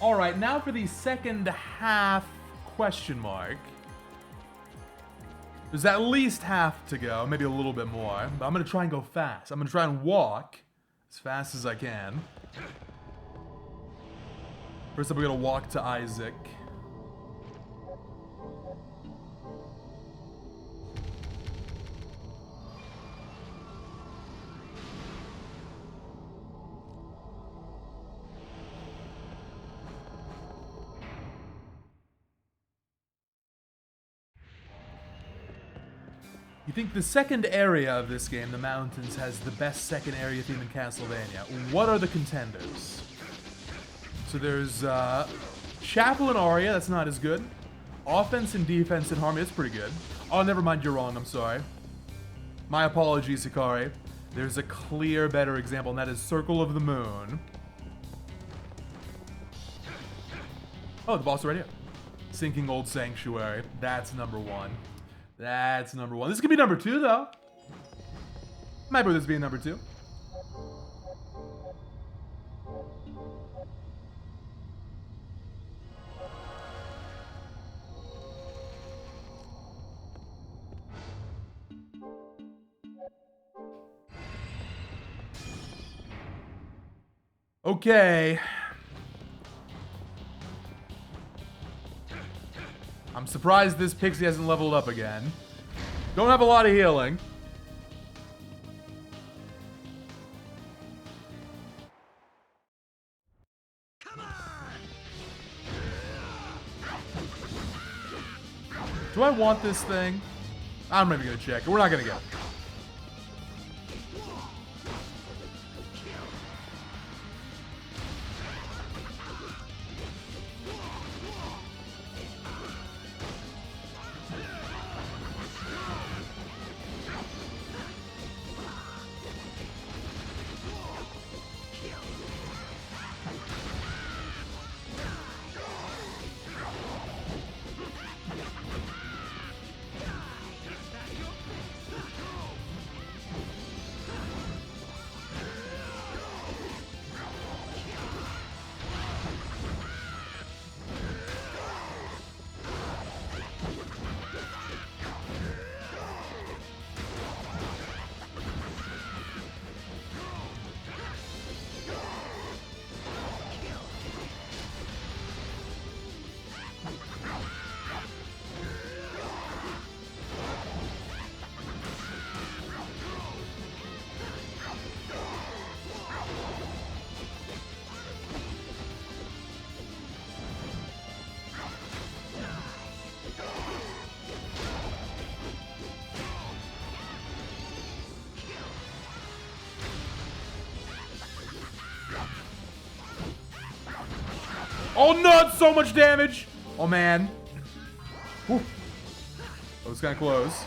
All right, now for the second half question mark. There's at least half to go, maybe a little bit more. But I'm gonna try and go fast. I'm gonna try and walk as fast as I can. First up, we're gonna walk to Isaac. You think the second area of this game, the mountains, has the best second area theme in Castlevania? What are the contenders? So there's Chapel and Aria, that's not as good. Offense and defense in Harmony, that's pretty good. Oh, never mind, you're wrong, I'm sorry. My apologies, Hikari. There's a clear, better example, and that is Circle of the Moon. Oh, the boss already. Sinking Old Sanctuary, that's number one. That's number one. This could be number two, though. Might put this being number two. Okay. I'm surprised this pixie hasn't leveled up again. Don't have a lot of healing. Come on! Do I want this thing? I'm not even gonna check it. We're not gonna get it. Oh no, it's so much damage! Oh man. Whew. That was kind of close.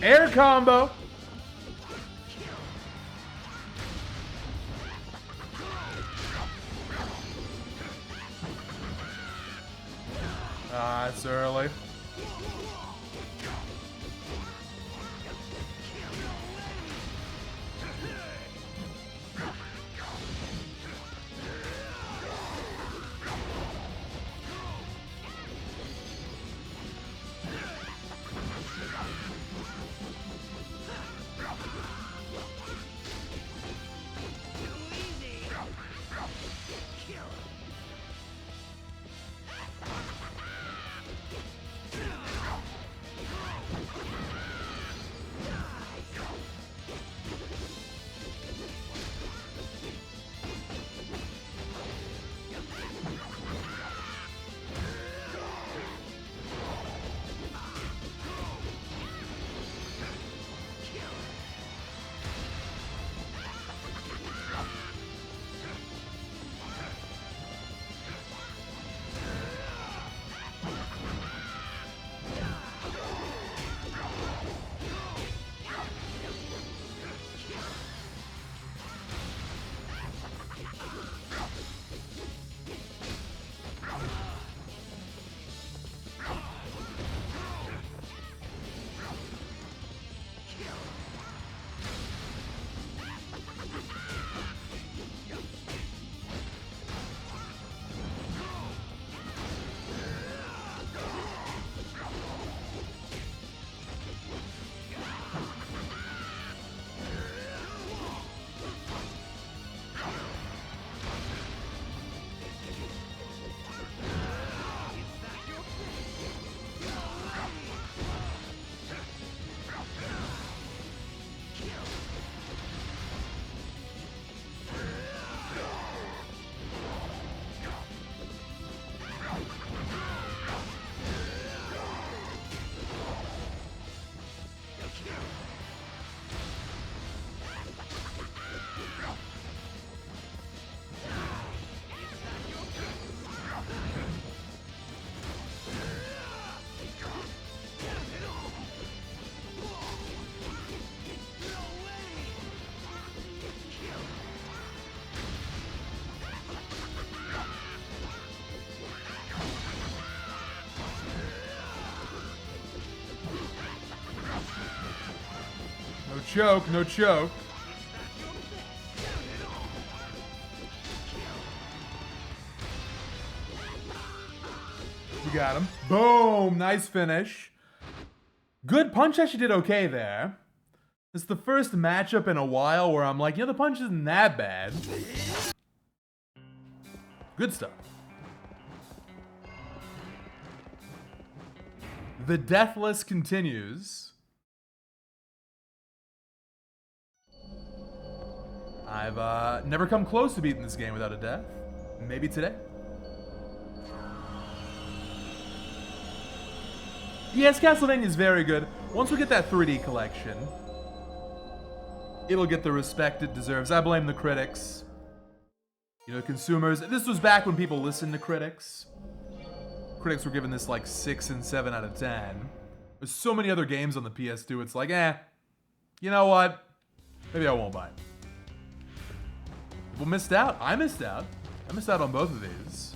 Air combo! Ah, it's early. choke, no choke. We got him. Boom, nice finish. Good punch actually did okay there. It's the first matchup in a while where I'm like, the punch isn't that bad. Good stuff. The Deathless continues. I've never come close to beating this game without a death. Maybe today. Yes, Castlevania is very good. Once we get that 3D collection, it'll get the respect it deserves. I blame the critics. Consumers. This was back when people listened to critics. Critics were giving this like 6 and 7 out of 10. There's so many other games on the PS2, it's like, you know what? Maybe I won't buy it. People missed out. I missed out. I missed out on both of these.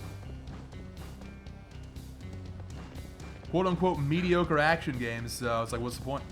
Quote-unquote mediocre action games, so it's like, what's the point?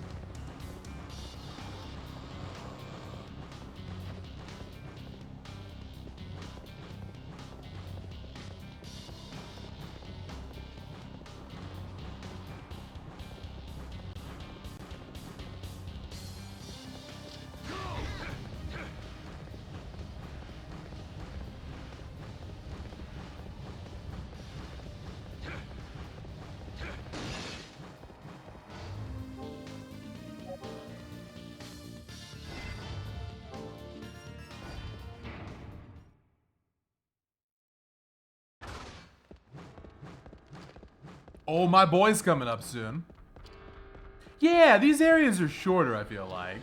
Oh, my boy's coming up soon. Yeah, these areas are shorter, I feel like,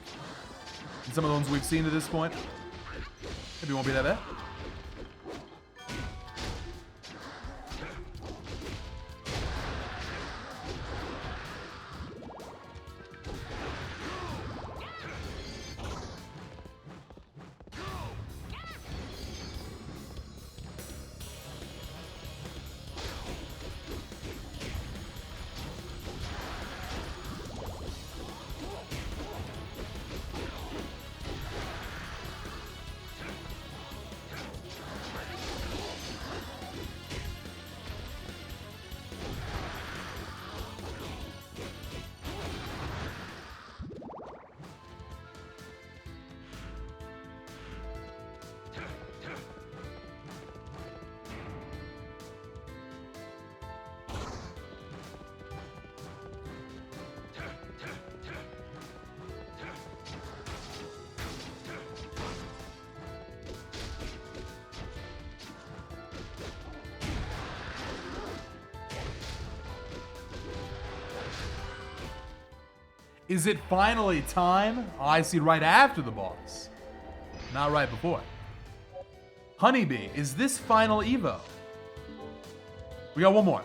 than some of the ones we've seen to this point. Maybe it won't be that bad. Is it finally time? Oh, I see, right after the boss. Not right before. Honeybee, is this final Evo? We got one more.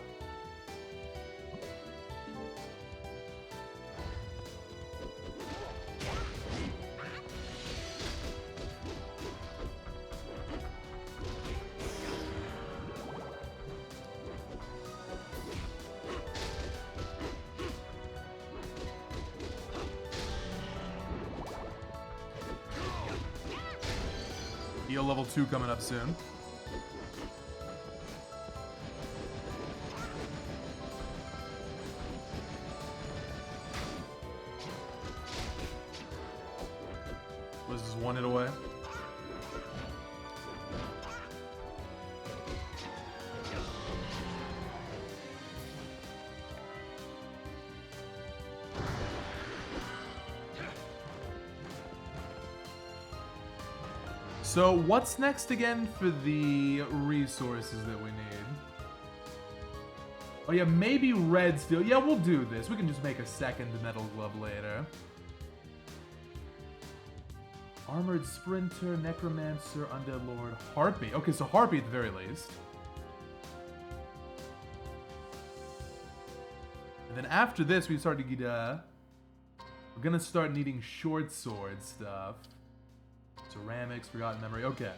Heal level 2 coming up soon. Was this one hit away? So what's next again for the resources that we need? Oh yeah, maybe red steel. Yeah, we'll do this. We can just make a second metal glove later. Armored Sprinter, Necromancer, Undead Lord, Harpy. Okay, so Harpy at the very least. And then after this, we start to get, we're gonna start needing short sword stuff. Ceramics, Forgotten Memory, okay.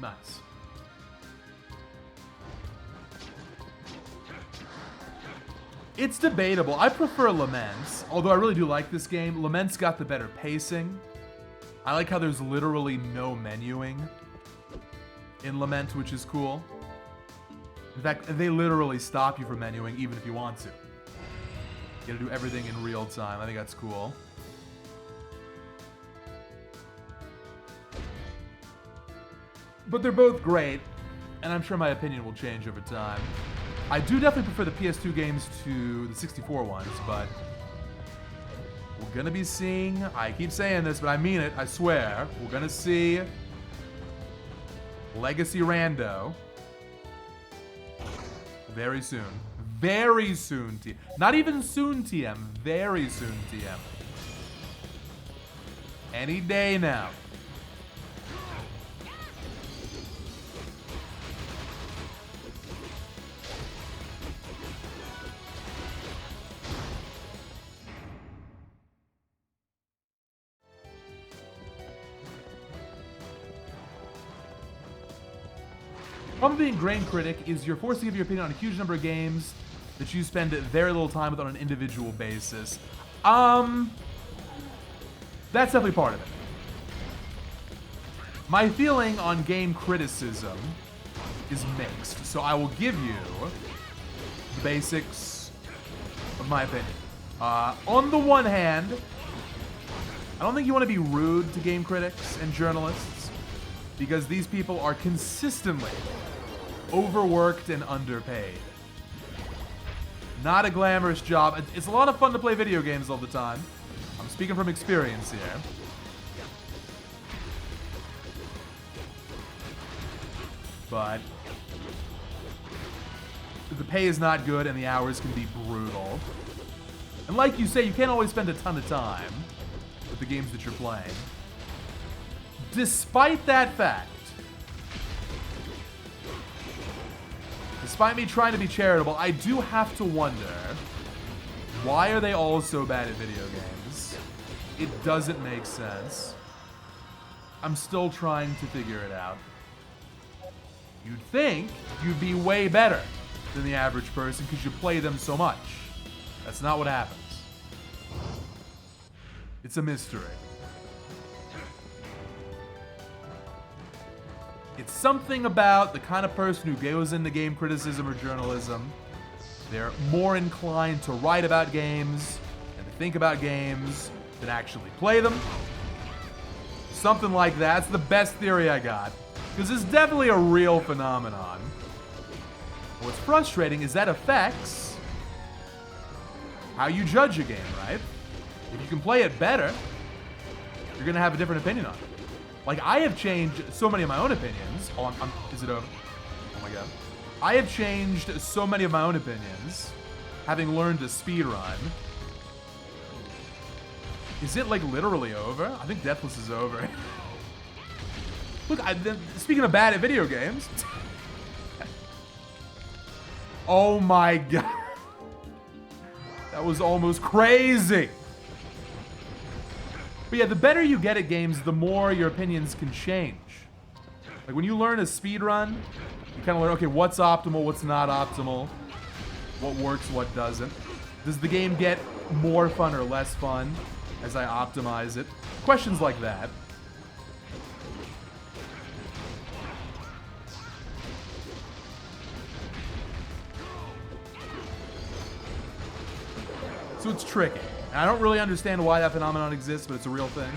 Nice. It's debatable. I prefer Laments, although I really do like this game. Laments got the better pacing. I like how there's literally no menuing in Lament, which is cool. In fact, they literally stop you from menuing even if you want to. You gotta do everything in real time. I think that's cool. But they're both great, and I'm sure my opinion will change over time. I do definitely prefer the PS2 games to the 64 ones, but we're gonna be seeing, I keep saying this, but I mean it, I swear, we're gonna see Legacy Rando very soon. Very soon, TM. Not even soon, TM. Very soon, TM. Any day now. Problem being Grain Critic is you're forced to give your opinion on a huge number of games that you spend very little time with on an individual basis. That's definitely part of it. My feeling on game criticism is mixed, so I will give you the basics of my opinion. On the one hand, I don't think you want to be rude to game critics and journalists because these people are consistently overworked and underpaid. Not a glamorous job. It's a lot of fun to play video games all the time. I'm speaking from experience here. But the pay is not good and the hours can be brutal. And like you say, you can't always spend a ton of time with the games that you're playing. Despite that fact, despite me trying to be charitable, I do have to wonder, why are they all so bad at video games? It doesn't make sense. I'm still trying to figure it out. You'd think you'd be way better than the average person because you play them so much. That's not what happens. It's a mystery. It's something about the kind of person who goes into game criticism or journalism. They're more inclined to write about games and to think about games than actually play them. Something like that. That's the best theory I got. Because it's definitely a real phenomenon. What's frustrating is that affects how you judge a game, right? If you can play it better, you're going to have a different opinion on it. Like, I have changed so many of my own opinions. Oh, is it over? Oh my god. I have changed so many of my own opinions, having learned to speedrun. Is it, like, literally over? I think Deathless is over. Look, speaking of bad at video games. Oh my god. That was almost crazy. But yeah, the better you get at games, the more your opinions can change. Like when you learn a speedrun, you kind of learn, okay, what's optimal, what's not optimal, what works, what doesn't. Does the game get more fun or less fun as I optimize it? Questions like that. So it's tricky. And I don't really understand why that phenomenon exists, but it's a real thing.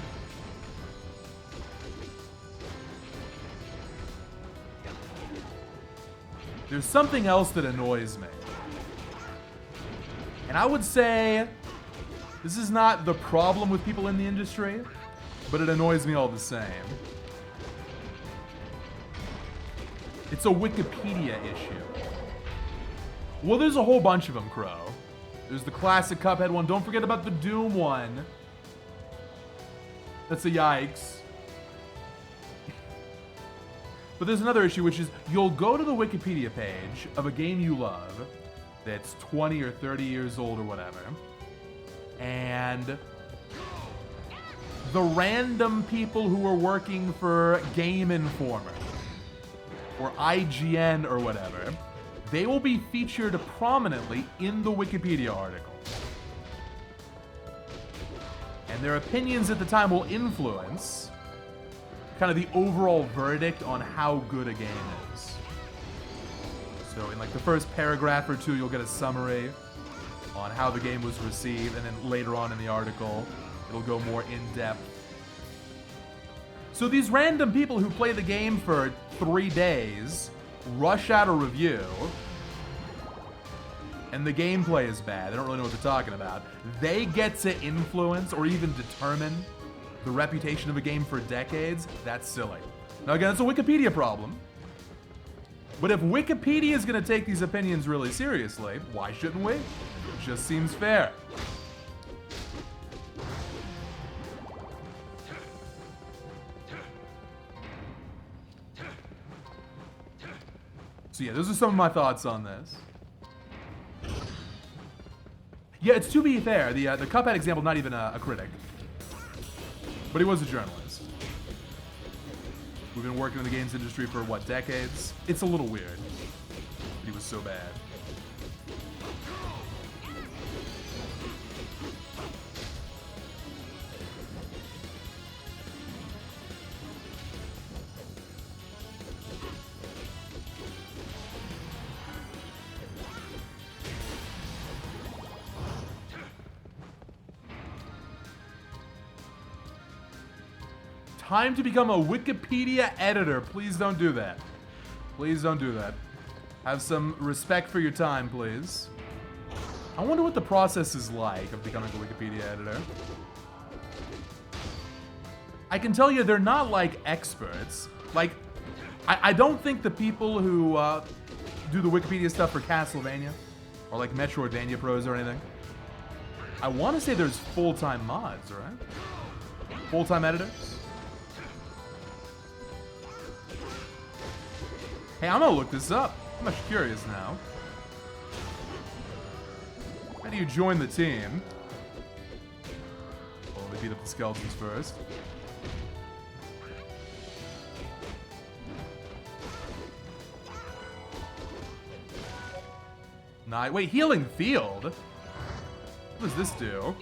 There's something else that annoys me. And I would say this is not the problem with people in the industry, but it annoys me all the same. It's a Wikipedia issue. Well, there's a whole bunch of them, Crow. There's the classic Cuphead one. Don't forget about the Doom one. That's a yikes. But there's another issue, which is you'll go to the Wikipedia page of a game you love that's 20 or 30 years old or whatever, and the random people who are working for Game Informer or IGN or whatever they will be featured prominently in the Wikipedia article. And their opinions at the time will influence kind of the overall verdict on how good a game is. So in like the first paragraph or two, you'll get a summary on how the game was received, and then later on in the article, it'll go more in-depth. So these random people who play the game for 3 days rush out a review, and the gameplay is bad. They don't really know what they're talking about. They get to influence or even determine the reputation of a game for decades. That's silly. Now again, it's a Wikipedia problem. But if Wikipedia is going to take these opinions really seriously, why shouldn't we? It just seems fair. So yeah, those are some of my thoughts on this. Yeah, it's to be fair, the Cuphead example, not even a critic. But he was a journalist. We've been working in the games industry for, what, decades? It's a little weird. He was so bad. Time to become a Wikipedia editor. Please don't do that. Please don't do that. Have some respect for your time, please. I wonder what the process is like of becoming a Wikipedia editor. I can tell you they're not like experts. Like, I don't think the people who do the Wikipedia stuff for Castlevania or like metroidvania pros or anything. I want to say there's full-time mods, right? Full-time editors? Hey, I'm gonna look this up. I'm much curious now. How do you join the team? Well, let me beat up the skeletons first. Nice. Wait, healing field? What does this do?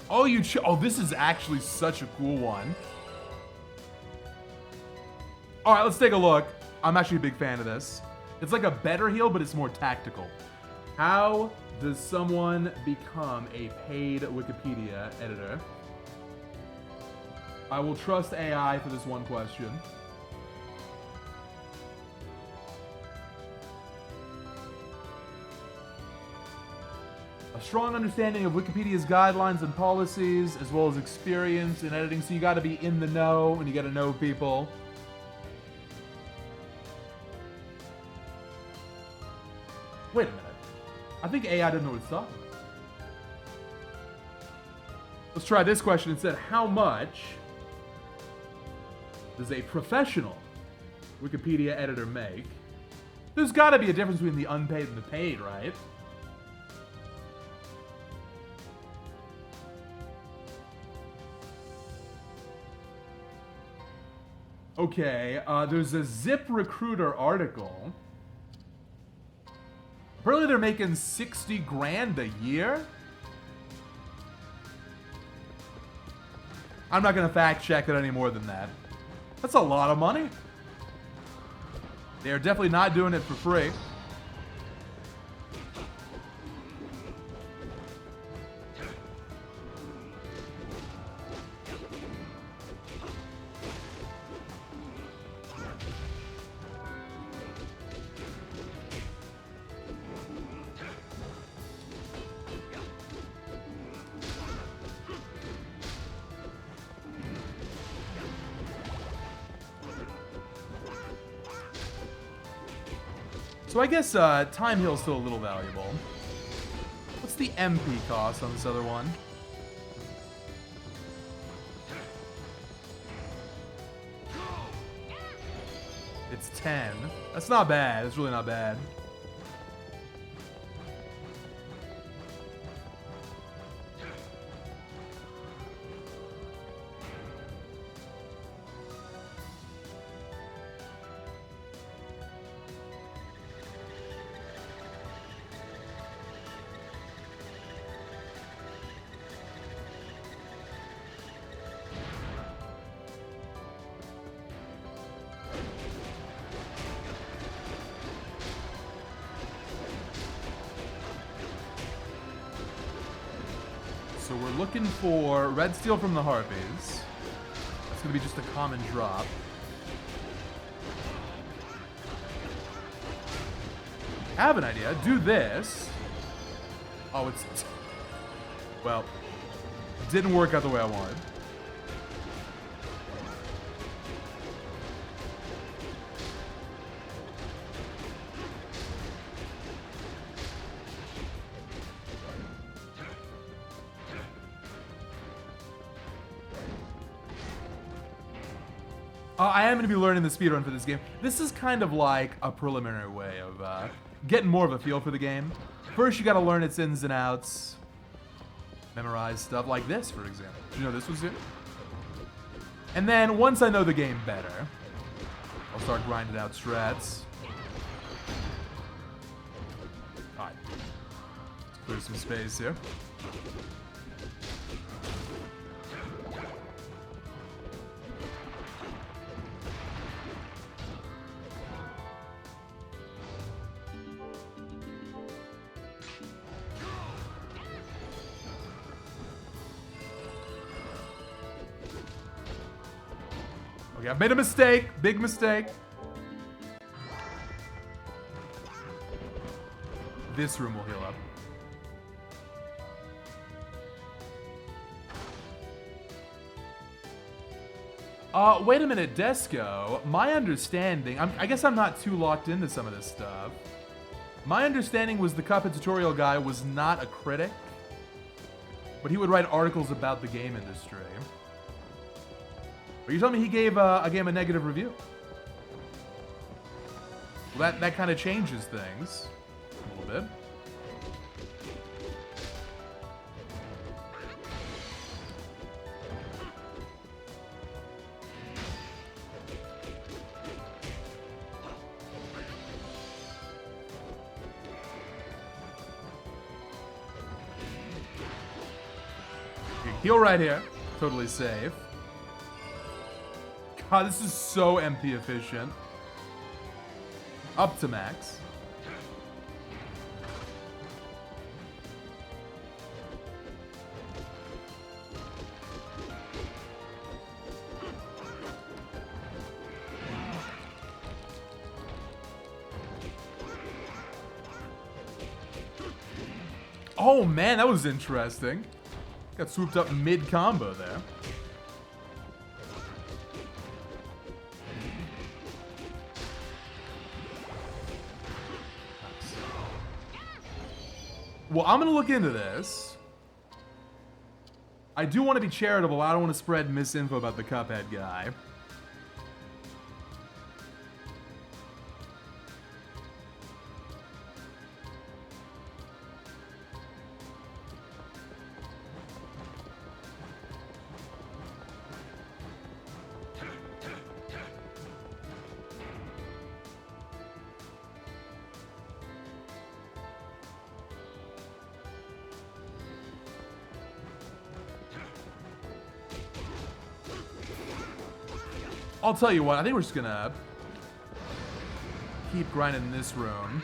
Oh, oh, this is actually such a cool one. All right, let's take a look. I'm actually a big fan of this. It's like a better heal, but it's more tactical. How does someone become a paid Wikipedia editor? I will trust AI for this one question. A strong understanding of Wikipedia's guidelines and policies, as well as experience in editing. So you got to be in the know, and you got to know people. Wait a minute. I think AI doesn't know what it's talking about. Let's try this question instead. How much does a professional Wikipedia editor make? There's got to be a difference between the unpaid and the paid, right? Okay, there's a ZipRecruiter article. Apparently they're making 60 grand a year? I'm not gonna fact check it any more than that. That's a lot of money. They're definitely not doing it for free. So I guess time heal is still a little valuable. What's the MP cost on this other one? It's 10. That's not bad. It's really not bad. so we're looking for red steel from the Harpies. That's gonna be just a common drop. I have an idea. Do this. Oh, it's... Well, didn't work out the way I wanted. I am going to be learning the speedrun for this game. This is kind of like a preliminary way of getting more of a feel for the game. First, you got to learn its ins and outs. Memorize stuff like this, for example. Did you know this was it? And then, once I know the game better, I'll start grinding out strats. Alright. Let's clear some space here. Okay, I've made a mistake. Big mistake. This room will heal up. Wait a minute, Desco. My understanding... I guess I'm not too locked into some of this stuff. My understanding was the Cuphead tutorial guy was not a critic, but he would write articles about the game industry. Are you telling me he gave a game a negative review? Well, that kind of changes things a little bit. Okay, heal right here. Totally safe. God, this is so MP efficient. Up to max. Oh man, that was interesting. Got swooped up mid-combo there. Well, I'm going to look into this. I do want to be charitable. I don't want to spread misinfo about the Cuphead guy. I'll tell you what, I think we're just gonna keep grinding in this room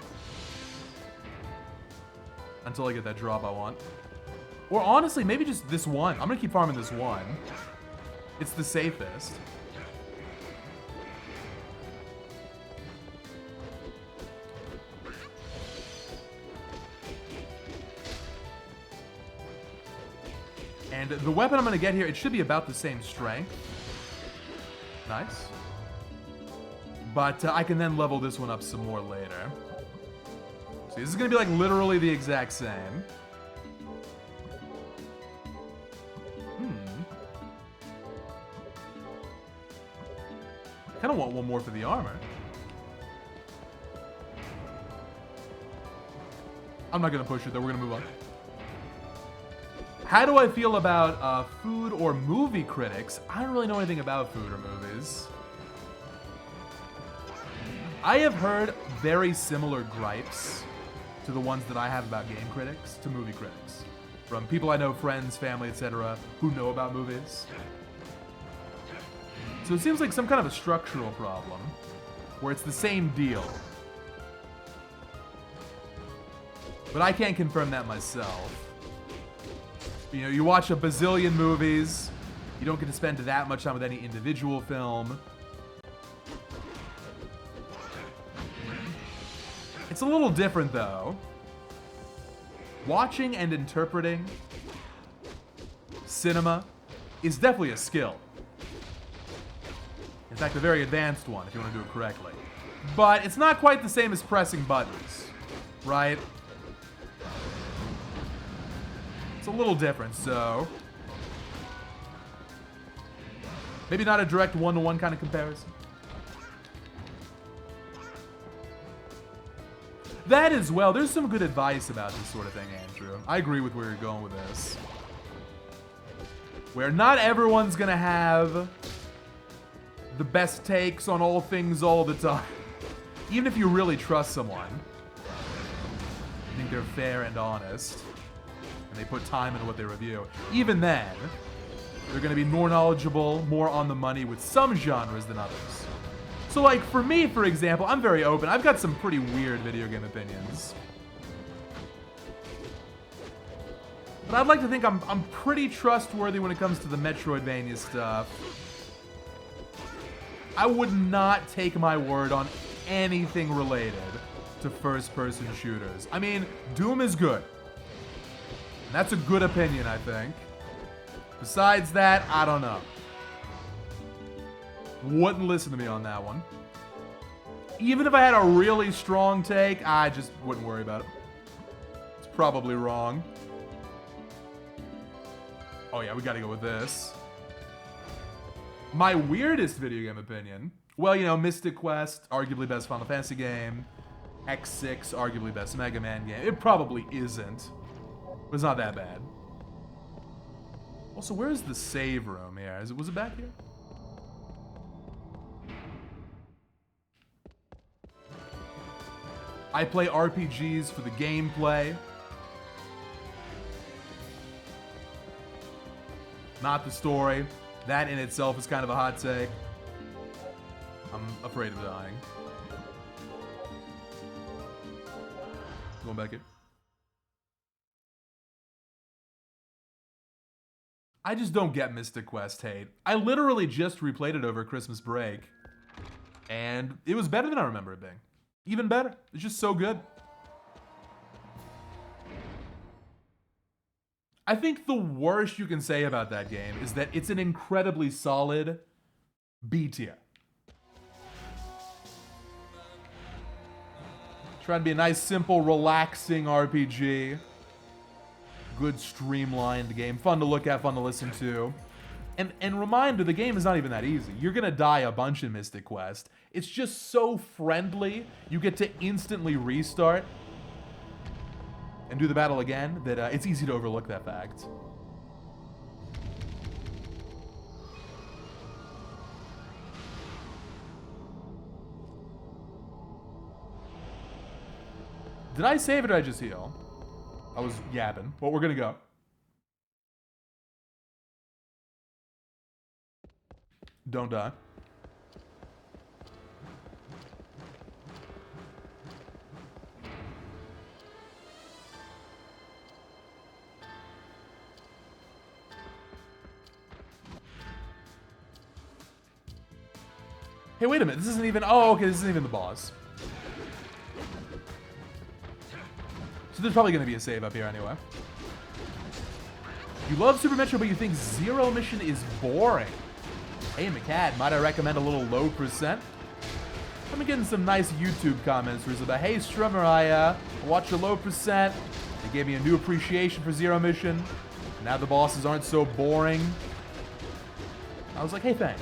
until I get that drop I want. Or honestly, maybe just this one. I'm gonna keep farming this one. It's the safest. And the weapon I'm gonna get here, it should be about the same strength. Nice. But I can then level this one up some more later. See, this is going to be like literally the exact same. I kind of want one more for the armor. I'm not going to push it though, we're going to move on. How do I feel about food or movie critics? I don't really know anything about food or movies. I have heard very similar gripes to the ones that I have about game critics to movie critics. From people I know, friends, family, etc., who know about movies. So it seems like some kind of a structural problem, where it's the same deal. But I can't confirm that myself. You know, you watch a bazillion movies. You don't get to spend that much time with any individual film. It's a little different, though. Watching and interpreting cinema is definitely a skill. In fact, a very advanced one, if you want to do it correctly. But it's not quite the same as pressing buttons, right? It's a little different, so... maybe not a direct one-to-one kind of comparison. That as well, there's some good advice about this sort of thing, Andrew. I agree with where you're going with this. Where not everyone's gonna have the best takes on all things all the time. Even if you really trust someone, I think they're fair and honest, and they put time into what they review. Even then, they're gonna be more knowledgeable, more on the money with some genres than others. So like, for me, for example, I'm very open. I've got some pretty weird video game opinions. But I'd like to think I'm pretty trustworthy when it comes to the Metroidvania stuff. I would not take my word on anything related to first-person shooters. I mean, Doom is good. And that's a good opinion, I think. Besides that, I don't know. Wouldn't listen to me on that one. Even if I had a really strong take, I just wouldn't worry about it. It's probably wrong. Oh yeah, we gotta go with this. My weirdest video game opinion, well, you know, Mystic Quest, arguably best Final Fantasy game. X6, arguably best Mega Man game. It probably isn't, but it's not that bad. Also, where's the save room here? Was it back here? I play RPGs for the gameplay. Not the story. That in itself is kind of a hot take. I'm afraid of dying. Going back here. I just don't get Mystic Quest hate. I literally just replayed it over Christmas break, and it was better than I remember it being. Even better. It's just so good. I think the worst you can say about that game is that it's an incredibly solid B tier. Trying to be a nice, simple, relaxing RPG. Good, streamlined game. Fun to look at, fun to listen to. And reminder, the game is not even that easy. You're gonna die a bunch in Mystic Quest. It's just so friendly. You get to instantly restart and do the battle again that it's easy to overlook that fact. Did I save it or did I just heal? I was yapping, but we're gonna go. Don't die. Hey, wait a minute. This isn't even... oh, okay. This isn't even the boss. So there's probably going to be a save up here anyway. You love Super Metro, but you think Zero Mission is boring. Hey, McCad, might I recommend a little low percent? I've been getting some nice YouTube comments about, hey, Strummer, I watched your low percent. They gave me a new appreciation for Zero Mission. Now the bosses aren't so boring. I was like, hey, thanks.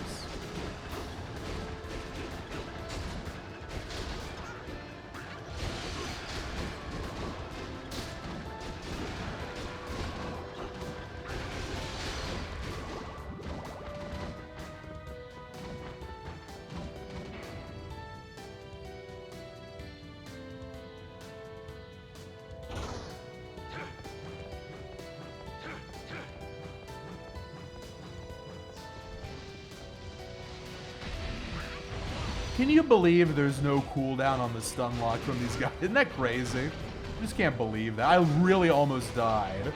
Can you believe there's no cooldown on the stun lock from these guys? Isn't that crazy? I just can't believe that. I really almost died.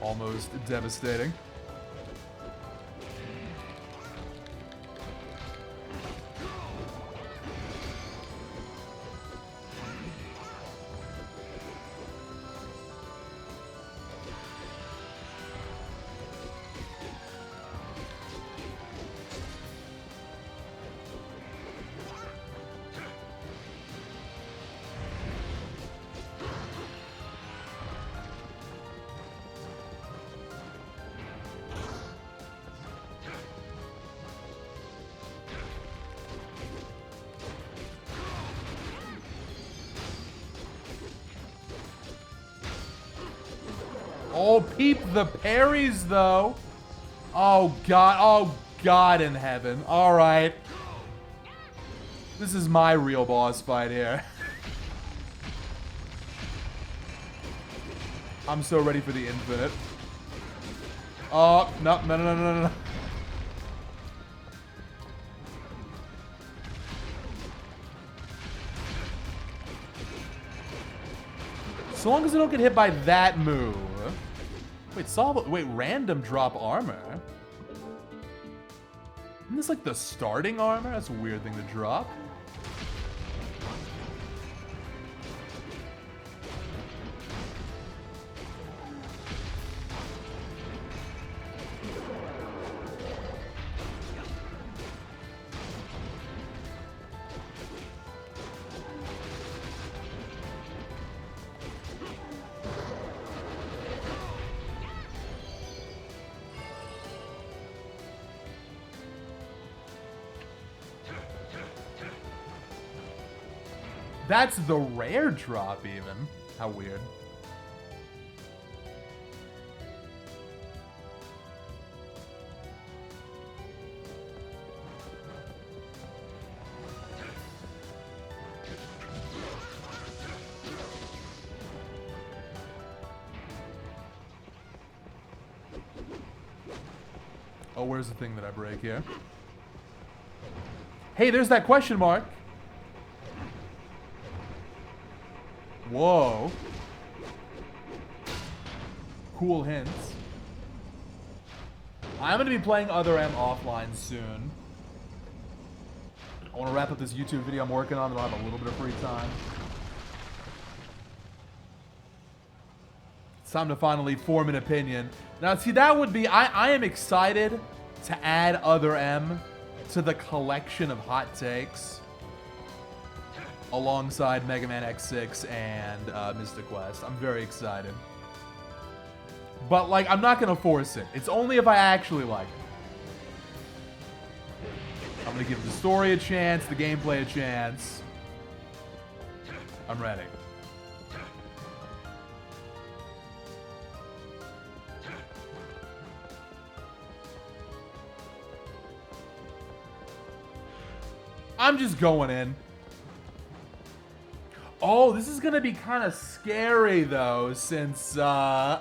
Almost devastating. Oh, peep the parries, though. Oh, God. Oh, God in heaven. All right. This is my real boss fight here. I'm so ready for the infinite. Oh, no, no, no, no, no, no. So long as I don't get hit by that move. Wait, random drop armor? Isn't this like the starting armor? That's a weird thing to drop. That's the rare drop, even. How weird. Oh, where's the thing that I break here? Hey, there's that question mark. Whoa. Cool hints. I'm going to be playing Other M offline soon. I want to wrap up this YouTube video I'm working on, then I'll have a little bit of free time. It's time to finally form an opinion. Now, see, that would be... I am excited to add Other M to the collection of hot takes alongside Mega Man X6 and Mystic Quest. I'm very excited. But, like, I'm not going to force it. It's only if I actually like it. I'm going to give the story a chance, the gameplay a chance. I'm ready. I'm just going in. Oh, this is going to be kind of scary, though, since I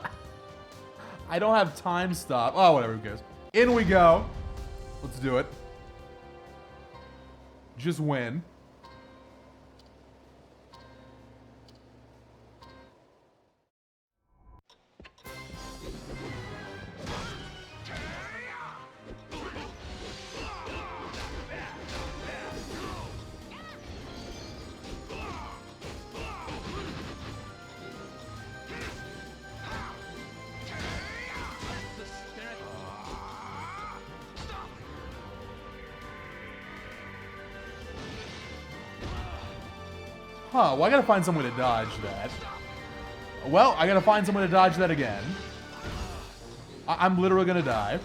don't have time stop. Oh, whatever, who cares? In we go. Let's do it. Just win. Huh, well, I gotta find some way to dodge that. Well, I gotta find some way to dodge that again. I'm literally gonna die.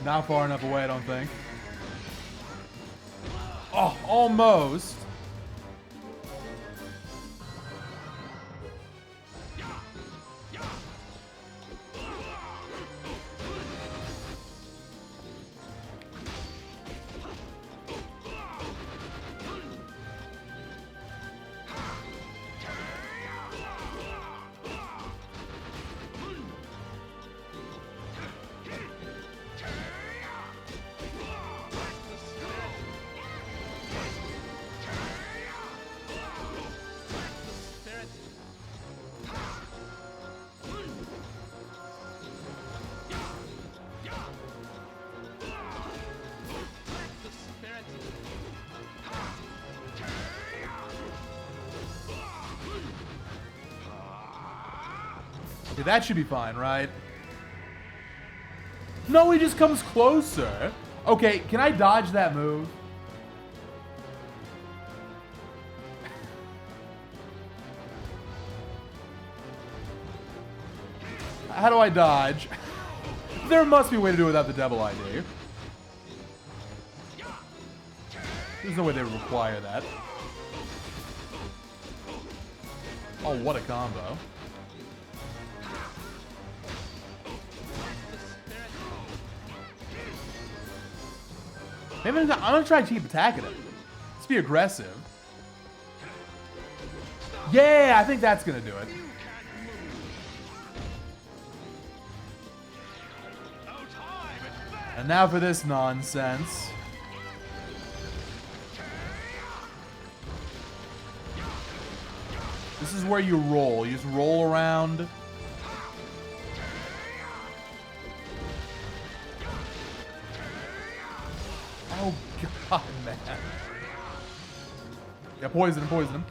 Not far enough away, I don't think. Oh, almost. Okay, that should be fine, right? No, he just comes closer. Okay, can I dodge that move? How do I dodge? There must be a way to do it without the devil ID. There's no way they would require that. Oh, what a combo. Maybe I'm gonna try to keep attacking him. Let's be aggressive. Yeah, I think that's gonna do it. And now for this nonsense. This is where you roll. You just roll around. Oh, God, man. Yeah, poison him, poison him.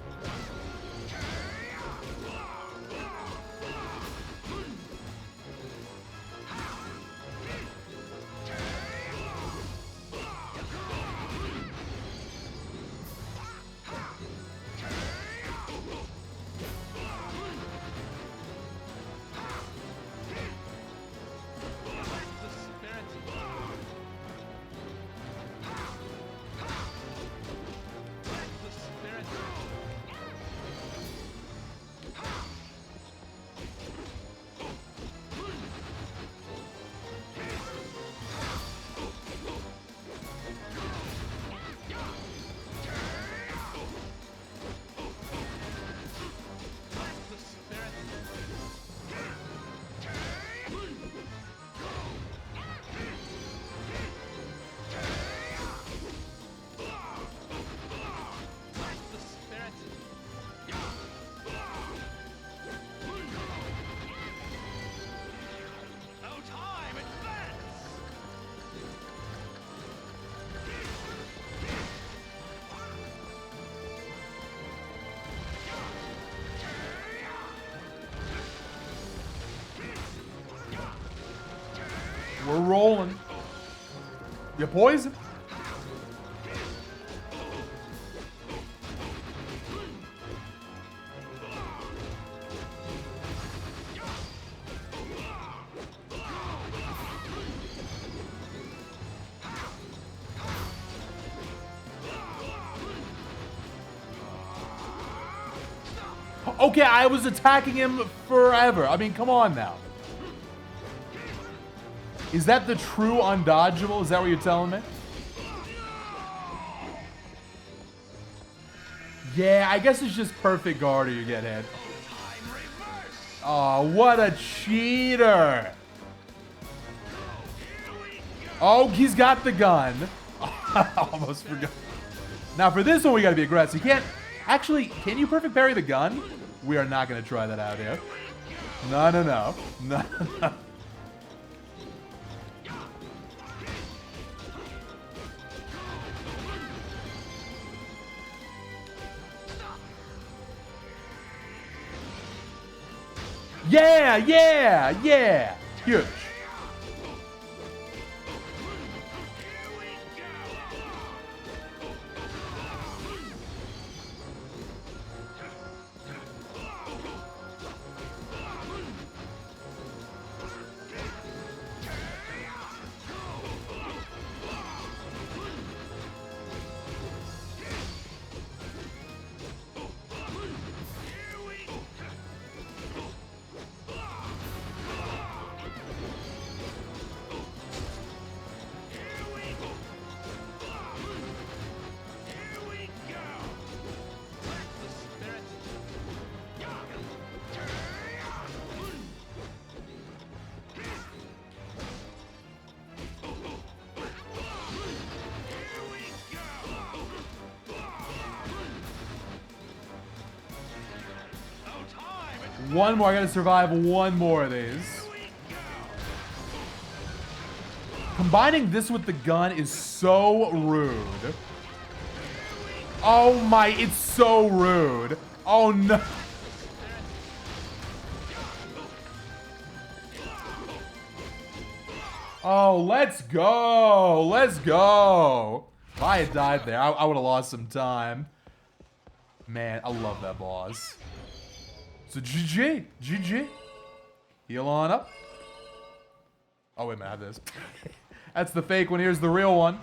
We're rolling. You poison. Okay, I was attacking him forever. I mean, come on now. Is that the true undodgeable? Is that what you're telling me? Yeah, I guess it's just perfect guard or you get hit. Oh, what a cheater. Oh, he's got the gun. I almost forgot. Now for this one, we gotta be aggressive. You can't... Actually, can you perfect parry the gun? We are not gonna try that out here. No, no, no. No, no. Yeah, yeah, yeah. Huge. One more. I gotta survive one more of these. Combining this with the gun is so rude. Oh my, it's so rude. Oh no. Oh, let's go. Let's go. If I had died there, I would have lost some time. Man, I love that boss. So GG. GG. Heal on up. Oh, wait a minute, I have this. That's the fake one. Here's the real one.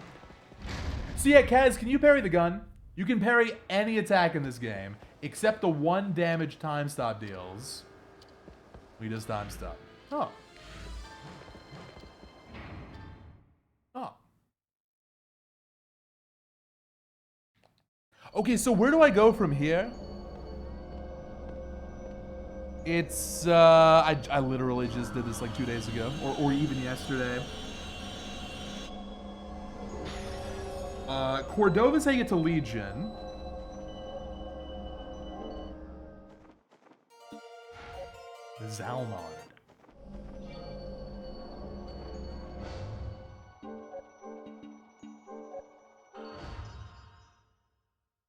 So yeah, Kaz, can you parry the gun? You can parry any attack in this game, except the 1 damage time stop deals. We just time stop. Oh. Oh. Okay, so where do I go from here? It's, I literally just did this like 2 days ago, or even yesterday. Cordova's how you get to Legion. Zalmard.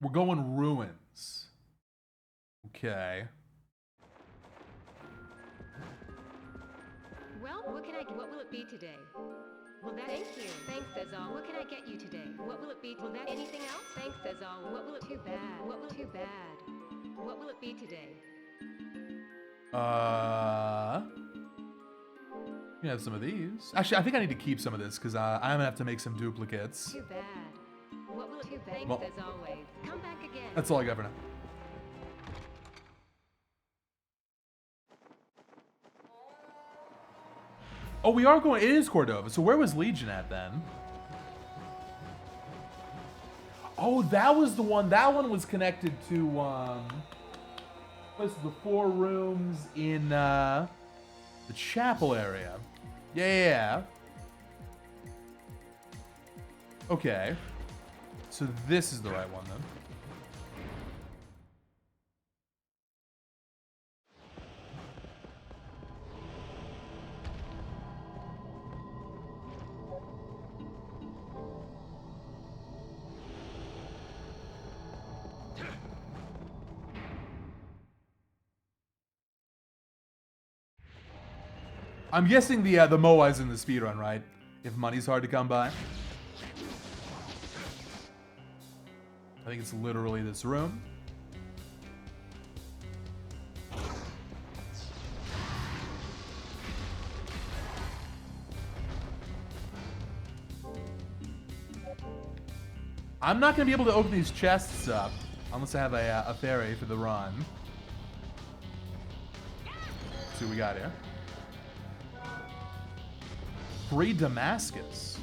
We're going ruins. Okay. Well, what will it be today? Well, that thank you. Thanks, that's all. What can I get you today? What will it be? Will that anything else? Thanks, that's all. What will it too bad? What will too bad? What will it be today? You have some of these. Actually, I think I need to keep some of this because I'm gonna have to make some duplicates. Too bad. What will it too bad? Well, Thanks as always. Come back again. That's all I got for now. Oh, we are going. It is Cordova. So where was Legion at then? Oh, that was the one. That one was connected to what's the 4 rooms in the chapel area. Yeah. Okay. So this is the right one then. I'm guessing the Moai's in the speedrun, right? If money's hard to come by. I think it's literally this room. I'm not going to be able to open these chests up unless I have a fairy for the run. Let's see what we got here. Free Damascus.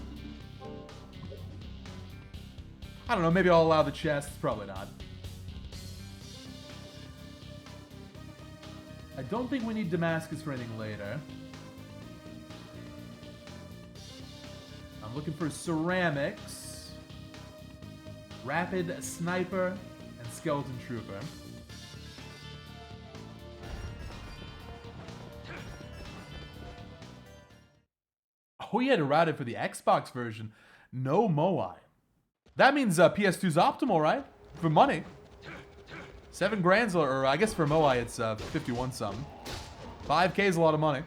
I don't know, maybe I'll allow the chests. Probably not. I don't think we need Damascus for anything later. I'm looking for ceramics, rapid sniper, and skeleton trooper. Oh, you had to route it for the Xbox version. No Moai. That means PS2's optimal, right? For money. 7 grand's, or I guess for Moai it's 51 something. 5K is a lot of money.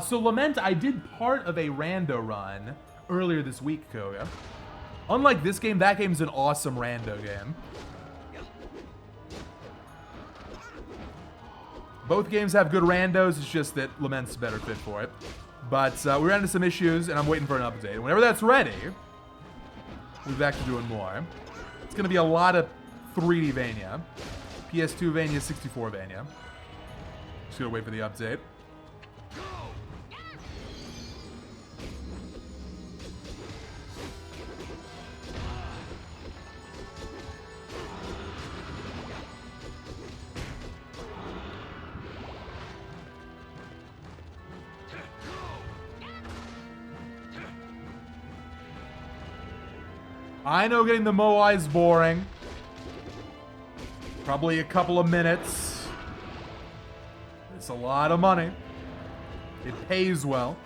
So Lament, I did part of a rando run earlier this week, Koga. Unlike this game, that game's an awesome rando game. Both games have good randos, it's just that Lament's a better fit for it. But we ran into some issues, and I'm waiting for an update. Whenever that's ready, we'll be back to doing more. It's gonna be a lot of 3D Vania. PS2 Vania, 64 Vania. Just gonna wait for the update. I know getting the Moai is boring. Probably a couple of minutes. It's a lot of money. It pays well.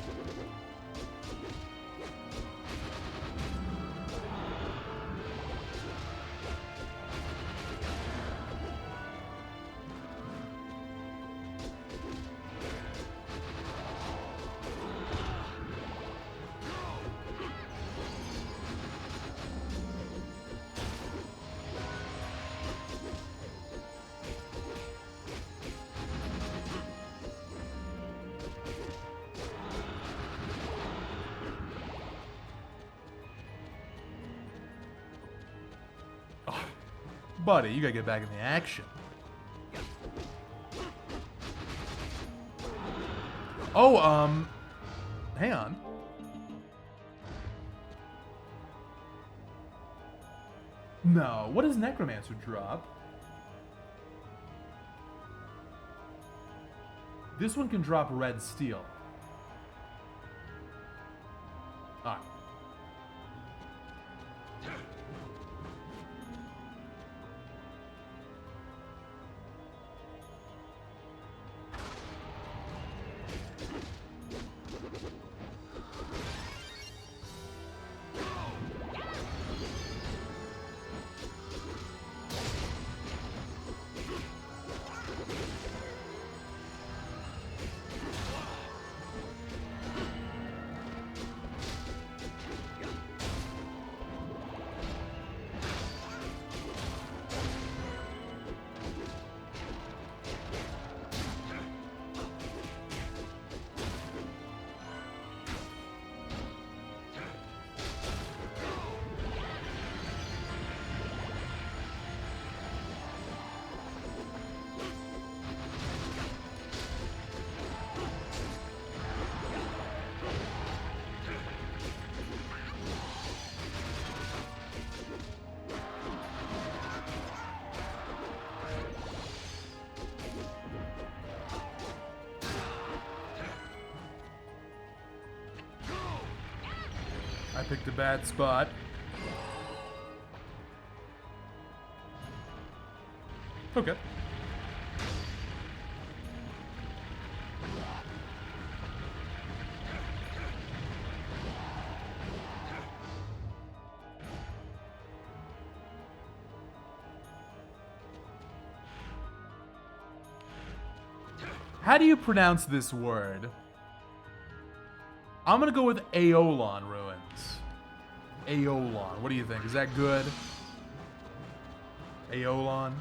Buddy, you gotta get back in the action. Oh, hang on. No, what does Necromancer drop? This one can drop red steel. Alright. I picked a bad spot. Okay. How do you pronounce this word? I'm gonna go with Aeolon Ruins. Aeolon. What do you think? Is that good? Aeolon?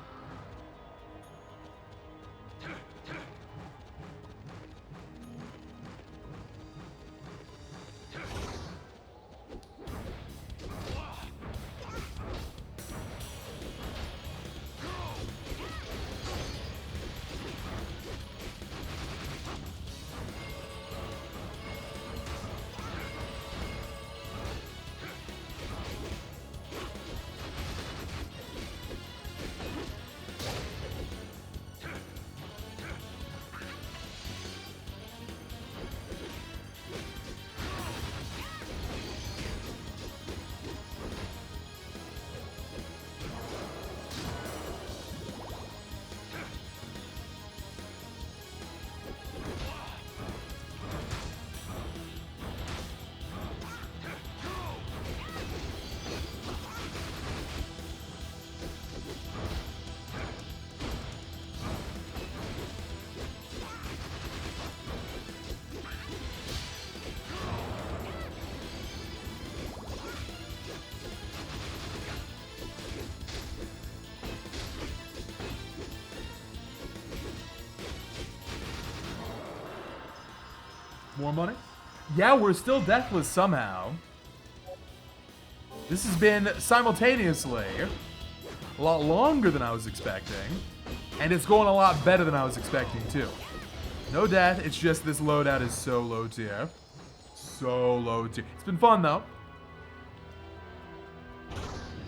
More money? Yeah, we're still deathless somehow. This has been simultaneously a lot longer than I was expecting. And it's going a lot better than I was expecting too. No death, it's just this loadout is so low tier. So low tier. It's been fun though.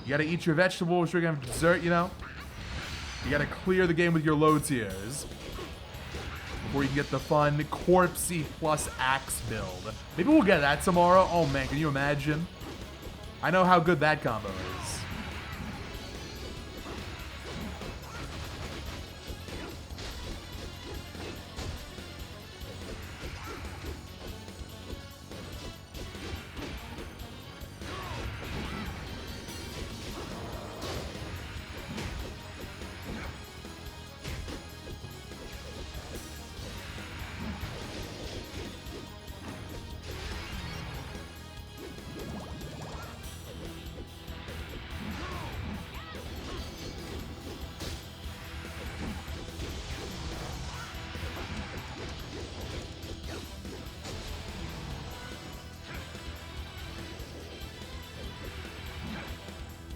You gotta eat your vegetables, you're gonna have dessert, you know? You gotta clear the game with your low tiers before you can get the fun corpsey plus axe build. Maybe we'll get that tomorrow. Oh man, can you imagine? I know how good that combo is.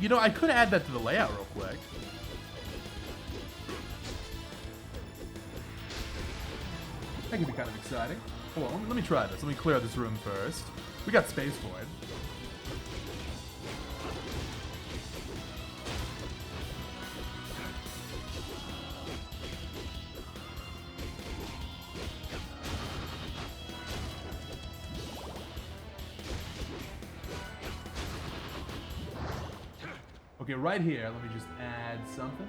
You know, I could add that to the layout real quick. That could be kind of exciting. Hold on, let me try this. Let me clear this room first. We got space for it. Okay, right here, let me just add something.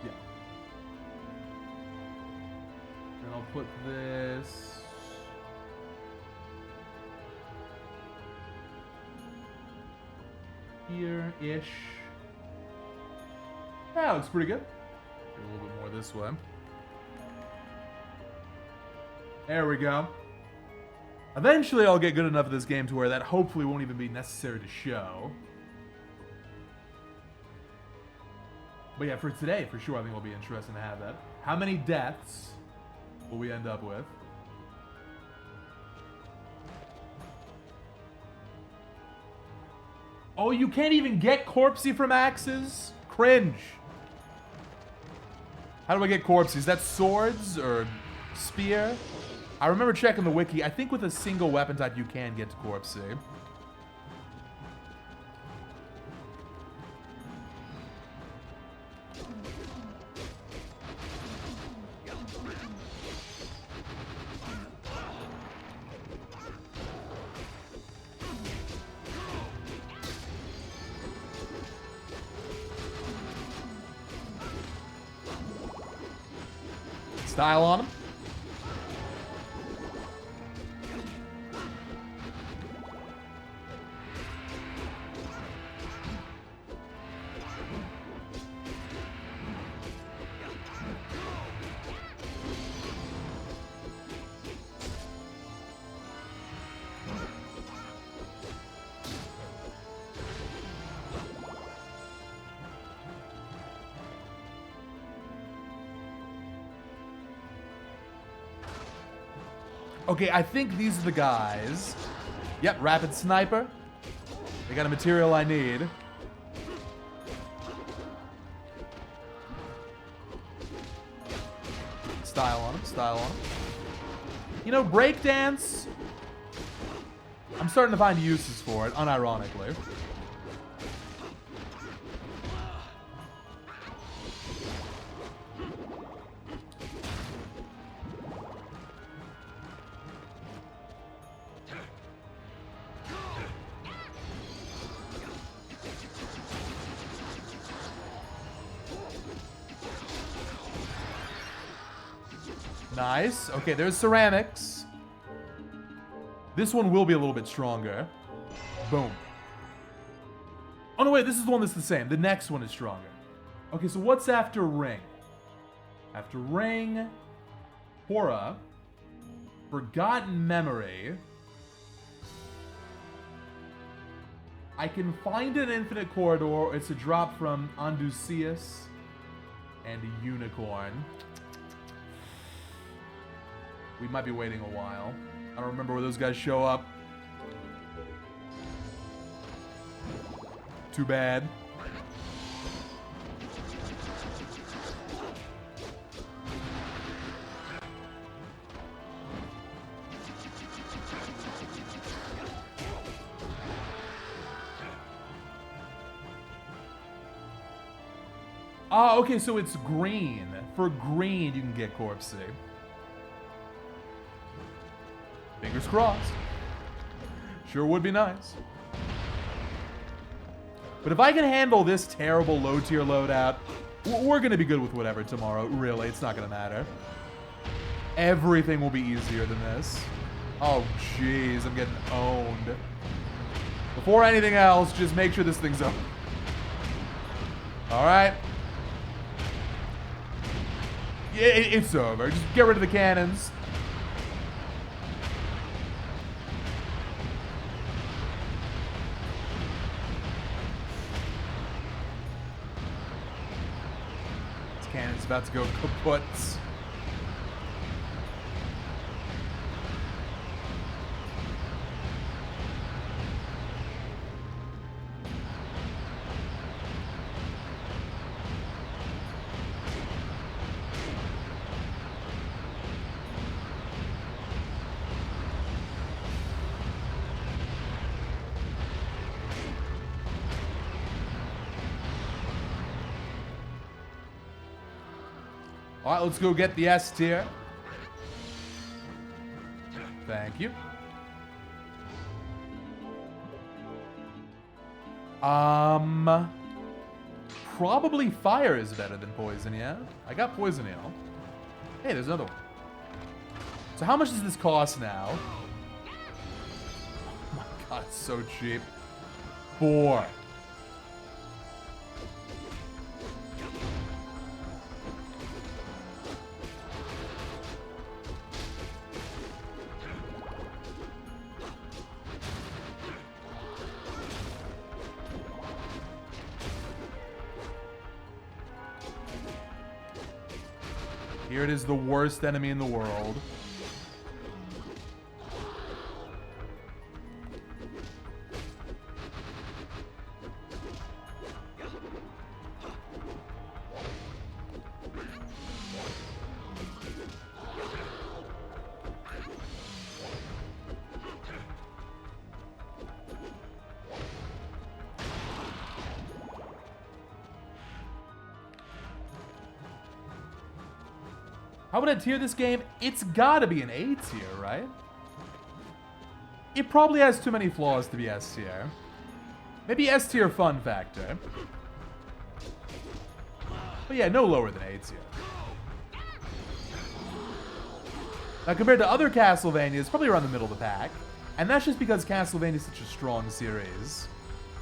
Yeah. Then I'll put this... here-ish. That looks pretty good. Do a little bit more this way. There we go. Eventually I'll get good enough at this game to where that hopefully won't even be necessary to show. But yeah, for today, for sure, I think it'll be interesting to have that. How many deaths will we end up with? Oh, you can't even get corpsey from axes? Cringe. How do I get corpsey? Is that swords or spear? I remember checking the wiki. I think with a single weapon type you can get to corpsey. Style on him. Okay, I think these are the guys. Yep, rapid sniper. They got a material I need. Style on him, style on him. You know, breakdance. I'm starting to find uses for it, unironically. Nice. Okay, there's ceramics. This one will be a little bit stronger. Boom. Oh, no, wait. This is the one that's the same. The next one is stronger. Okay, so what's after ring? After ring, Hora, forgotten memory. I can find an infinite corridor. It's a drop from Andusius and a unicorn. We might be waiting a while. I don't remember where those guys show up. Too bad. Oh, okay, so it's green. For green, you can get Corpse C. Fingers crossed. Sure would be nice. But if I can handle this terrible low-tier loadout, we're going to be good with whatever tomorrow. Really, it's not going to matter. Everything will be easier than this. Oh, jeez, I'm getting owned. Before anything else, just make sure this thing's up. All right. Yeah, it's over. Just get rid of the cannons. This cannon's about to go kaput. All right, let's go get the S tier. Thank you. Probably fire is better than poison, yeah? I got poison ale. Hey, there's another one. So how much does this cost now? Oh my god, it's so cheap. 4. Here it is, the worst enemy in the world. How would I tier this game? It's gotta be an A tier, right? It probably has too many flaws to be S tier. Maybe S tier fun factor. But yeah, no lower than A tier. Now compared to other Castlevania, it's probably around the middle of the pack. And that's just because Castlevania is such a strong series.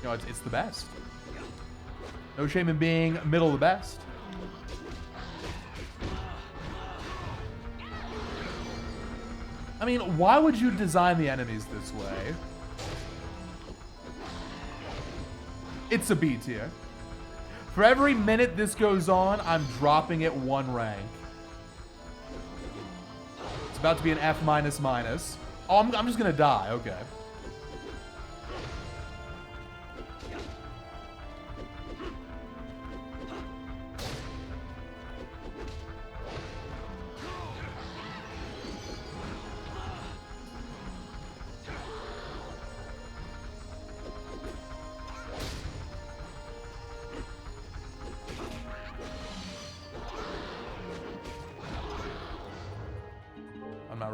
You know, it's the best. No shame in being middle of the best. I mean, why would you design the enemies this way? It's a B tier. For every minute this goes on, I'm dropping it 1 rank. It's about to be an F minus minus. Oh, I'm just gonna die, okay.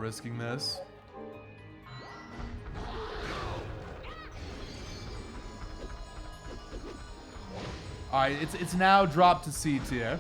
Risking this. All right, it's now dropped to C tier.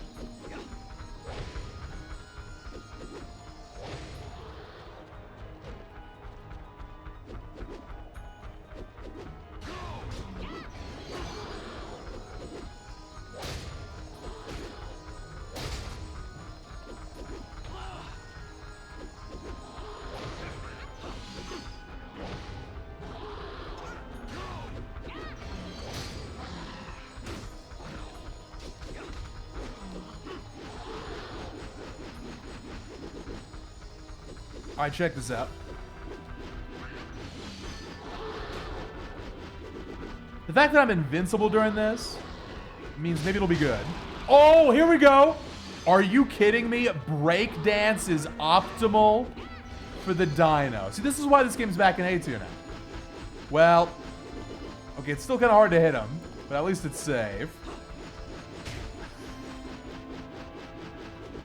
All right, check this out. The fact that I'm invincible during this means maybe it'll be good. Oh, here we go. Are you kidding me? Breakdance is optimal for the dino. See, this is why this game's back in A tier now. Well, okay, it's still kind of hard to hit him, but at least it's safe.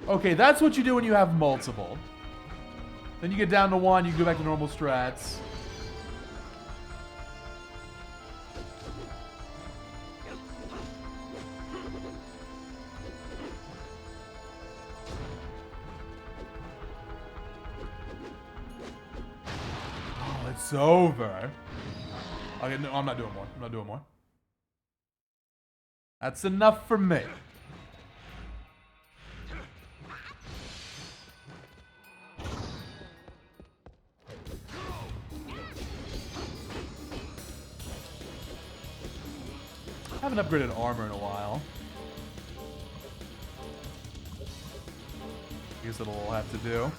Okay, that's what you do when you have multiple. Then you get down to one, you can go back to normal strats. Oh, it's over. Okay, no, I'm not doing more. I'm not doing more. That's enough for me. I haven't upgraded armor in a while. I guess it'll all have to do.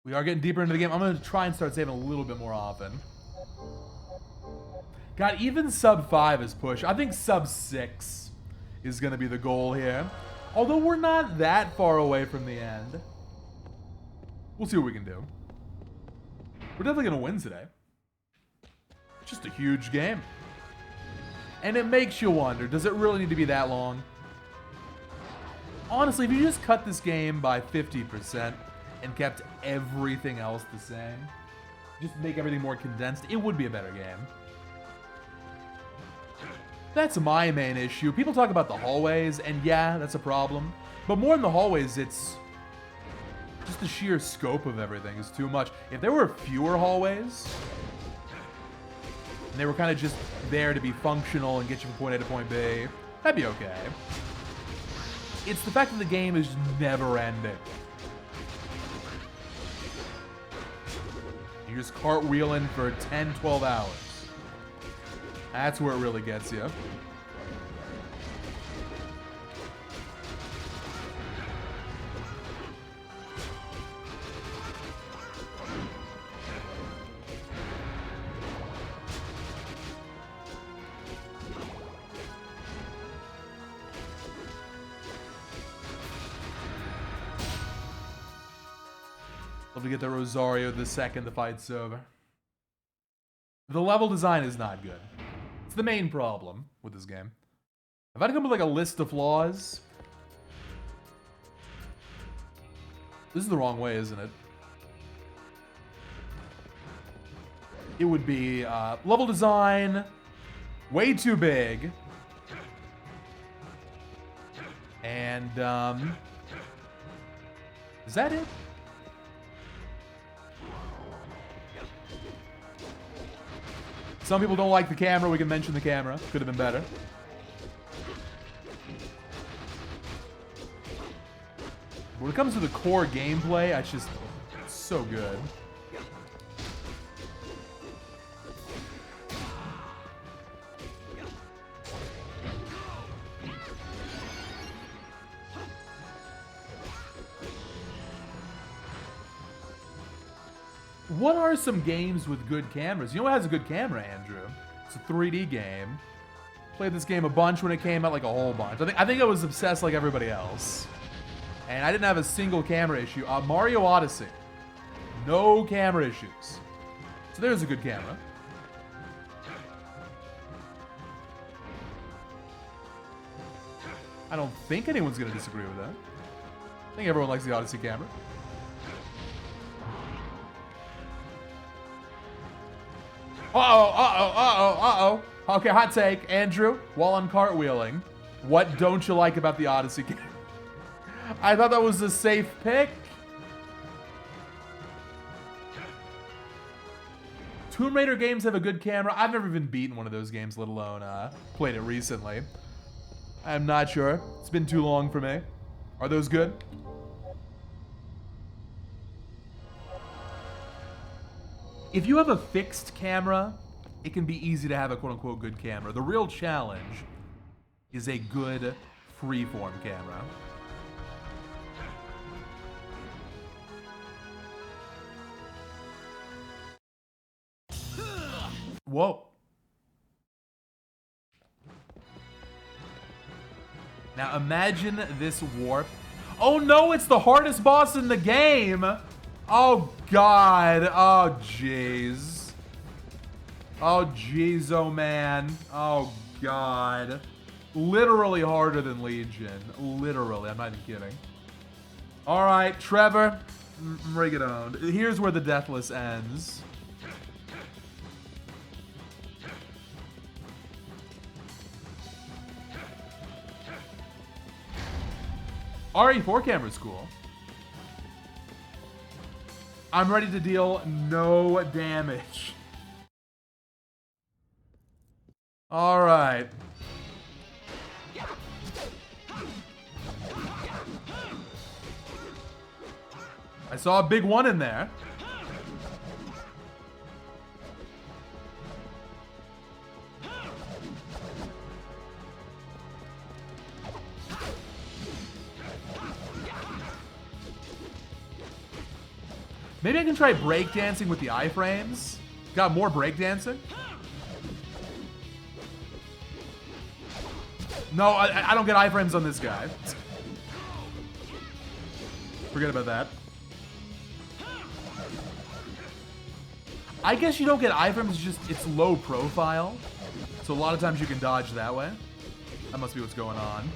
We are getting deeper into the game. I'm going to try and start saving a little bit more often. God, even sub 5 is push. I think sub 6 is going to be the goal here. Although we're not that far away from the end. We'll see what we can do. We're definitely going to win today. It's just a huge game. And it makes you wonder, does it really need to be that long? Honestly, if you just cut this game by 50%, and kept everything else the same, just make everything more condensed, it would be a better game. That's my main issue. People talk about the hallways, and yeah, that's a problem. But more than the hallways, it's just the sheer scope of everything is too much. If there were fewer hallways, and they were kind of just there to be functional and get you from point A to point B, that'd be okay. It's the fact that the game is never ending. You're just cartwheeling for 10, 12 hours. That's where it really gets you. Love to get the Rosario the second the fight's over. The level design is not good. It's the main problem with this game. If I had to come with like a list of flaws, this is the wrong way, isn't it? It would be level design, way too big, and is that it? Some people don't like the camera. We can mention the camera. Could have been better. When it comes to the core gameplay, it's just so good. What are some games with good cameras? You know what has a good camera, Andrew? It's a 3D game. Played this game a bunch when it came out, like a whole bunch. I think I was obsessed like everybody else. And I didn't have a single camera issue. Mario Odyssey. No camera issues. So there's a good camera. I don't think anyone's going to disagree with that. I think everyone likes the Odyssey camera. Uh-oh. Okay, hot take. Andrew, while I'm cartwheeling, what don't you like about the Odyssey camera? I thought that was a safe pick. Tomb Raider games have a good camera. I've never even beaten one of those games, let alone played it recently. I'm not sure. It's been too long for me. Are those good? If you have a fixed camera, it can be easy to have a quote-unquote good camera. The real challenge is a good freeform camera. Whoa. Now imagine this warp. Oh no, it's the hardest boss in the game. Oh god. Oh jeez. Oh jeez, oh man. Oh god. Literally harder than Legion. Literally, I'm not even kidding. Alright, Trevor. Bring it on. Here's where the Deathless ends. RE4 camera's cool. I'm ready to deal no damage. All right. I saw a big one in there. Maybe I can try breakdancing with the iframes. Got more breakdancing? No, I don't get iframes on this guy. Forget about that. I guess you don't get iframes, it's low profile. So a lot of times you can dodge that way. That must be what's going on.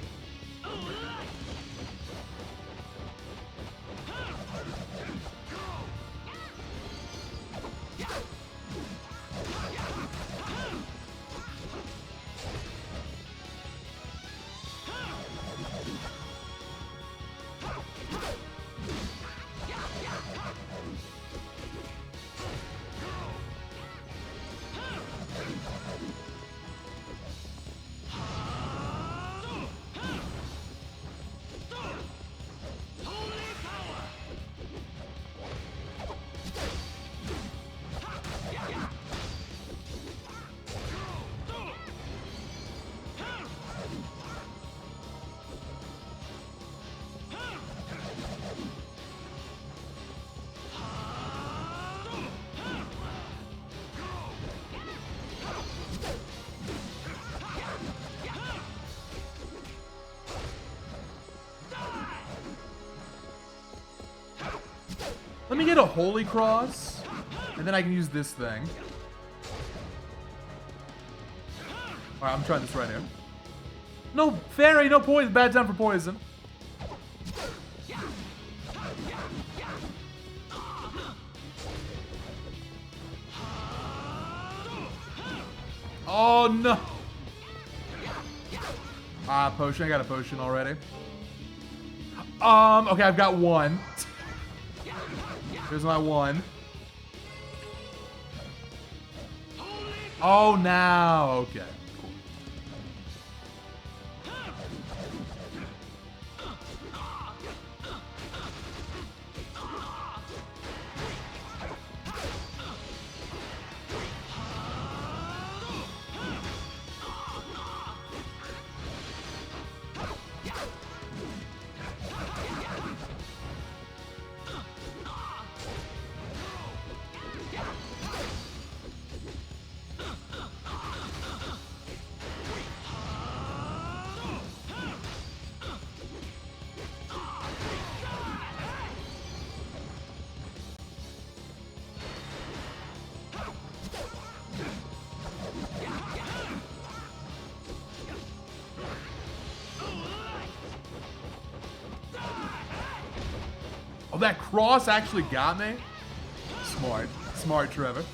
Let me get a Holy Cross, and then I can use this thing. Alright, I'm trying this right here. No, Fairy, no poison. Bad time for poison. Oh, no. Ah, potion. I got a potion already. Okay, I've got one. Here's my one. Oh, now. Okay. Cool. Oh, that cross actually got me? Smart. Smart, Trevor.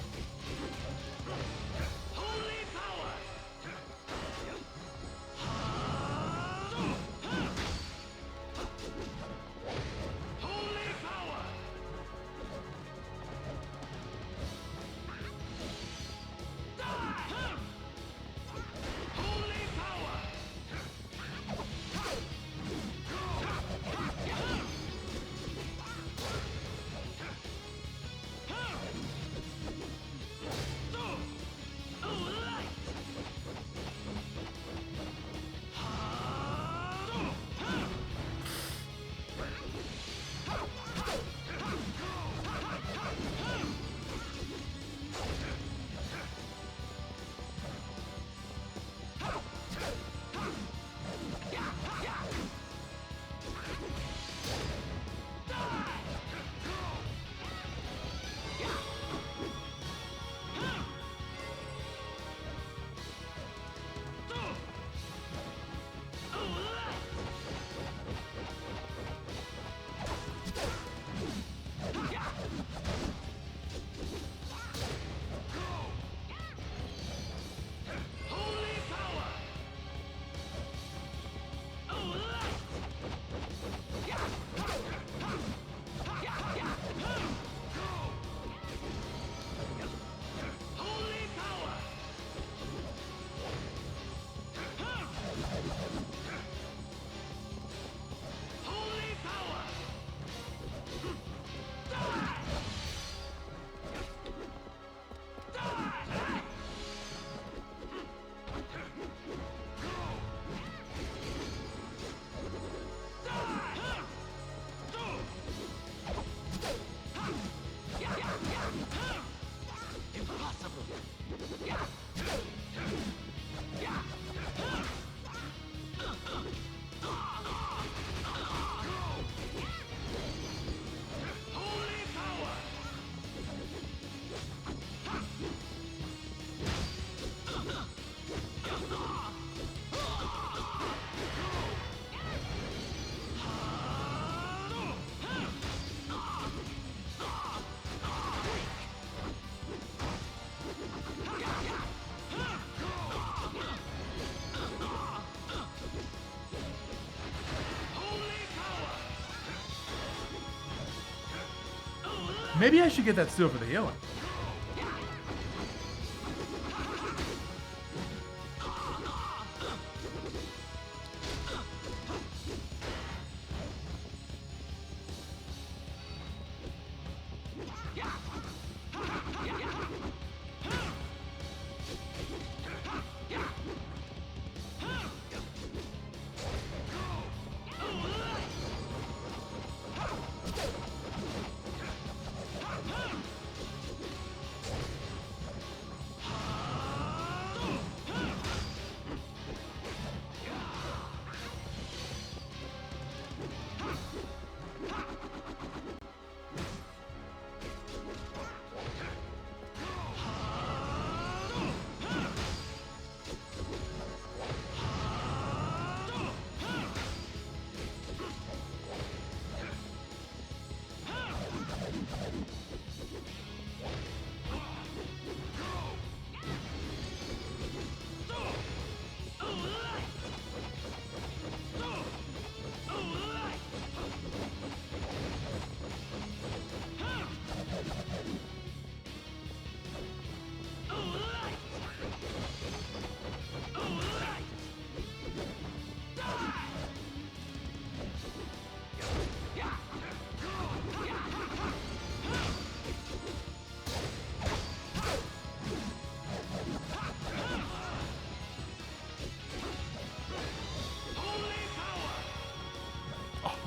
Maybe I should get that still for the healing.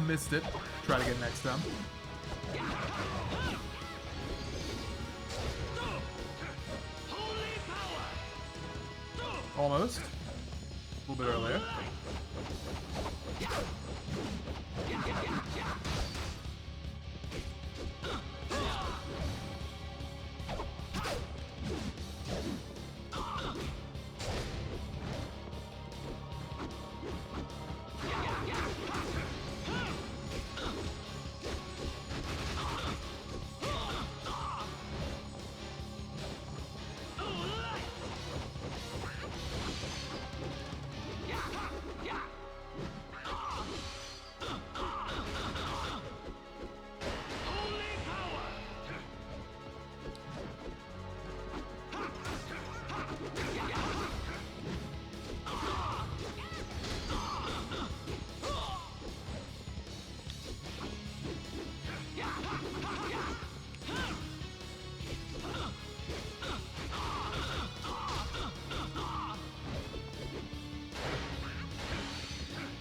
Missed it. Try to get next time. Almost. A little bit earlier.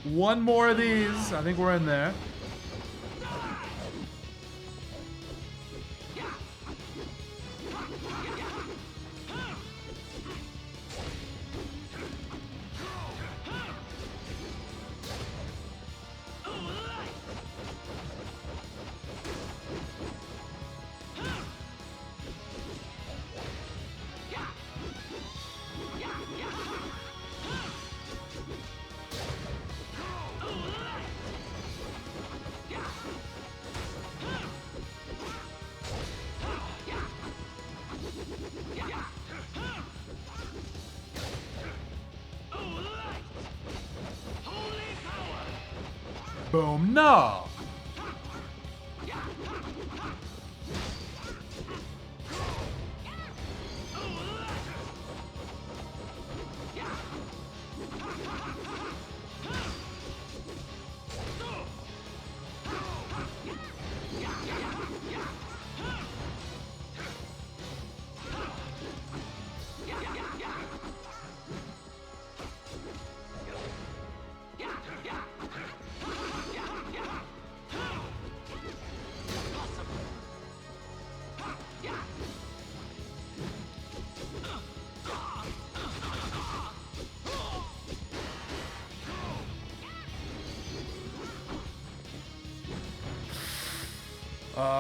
One more of these. I think we're in there. Boom, no!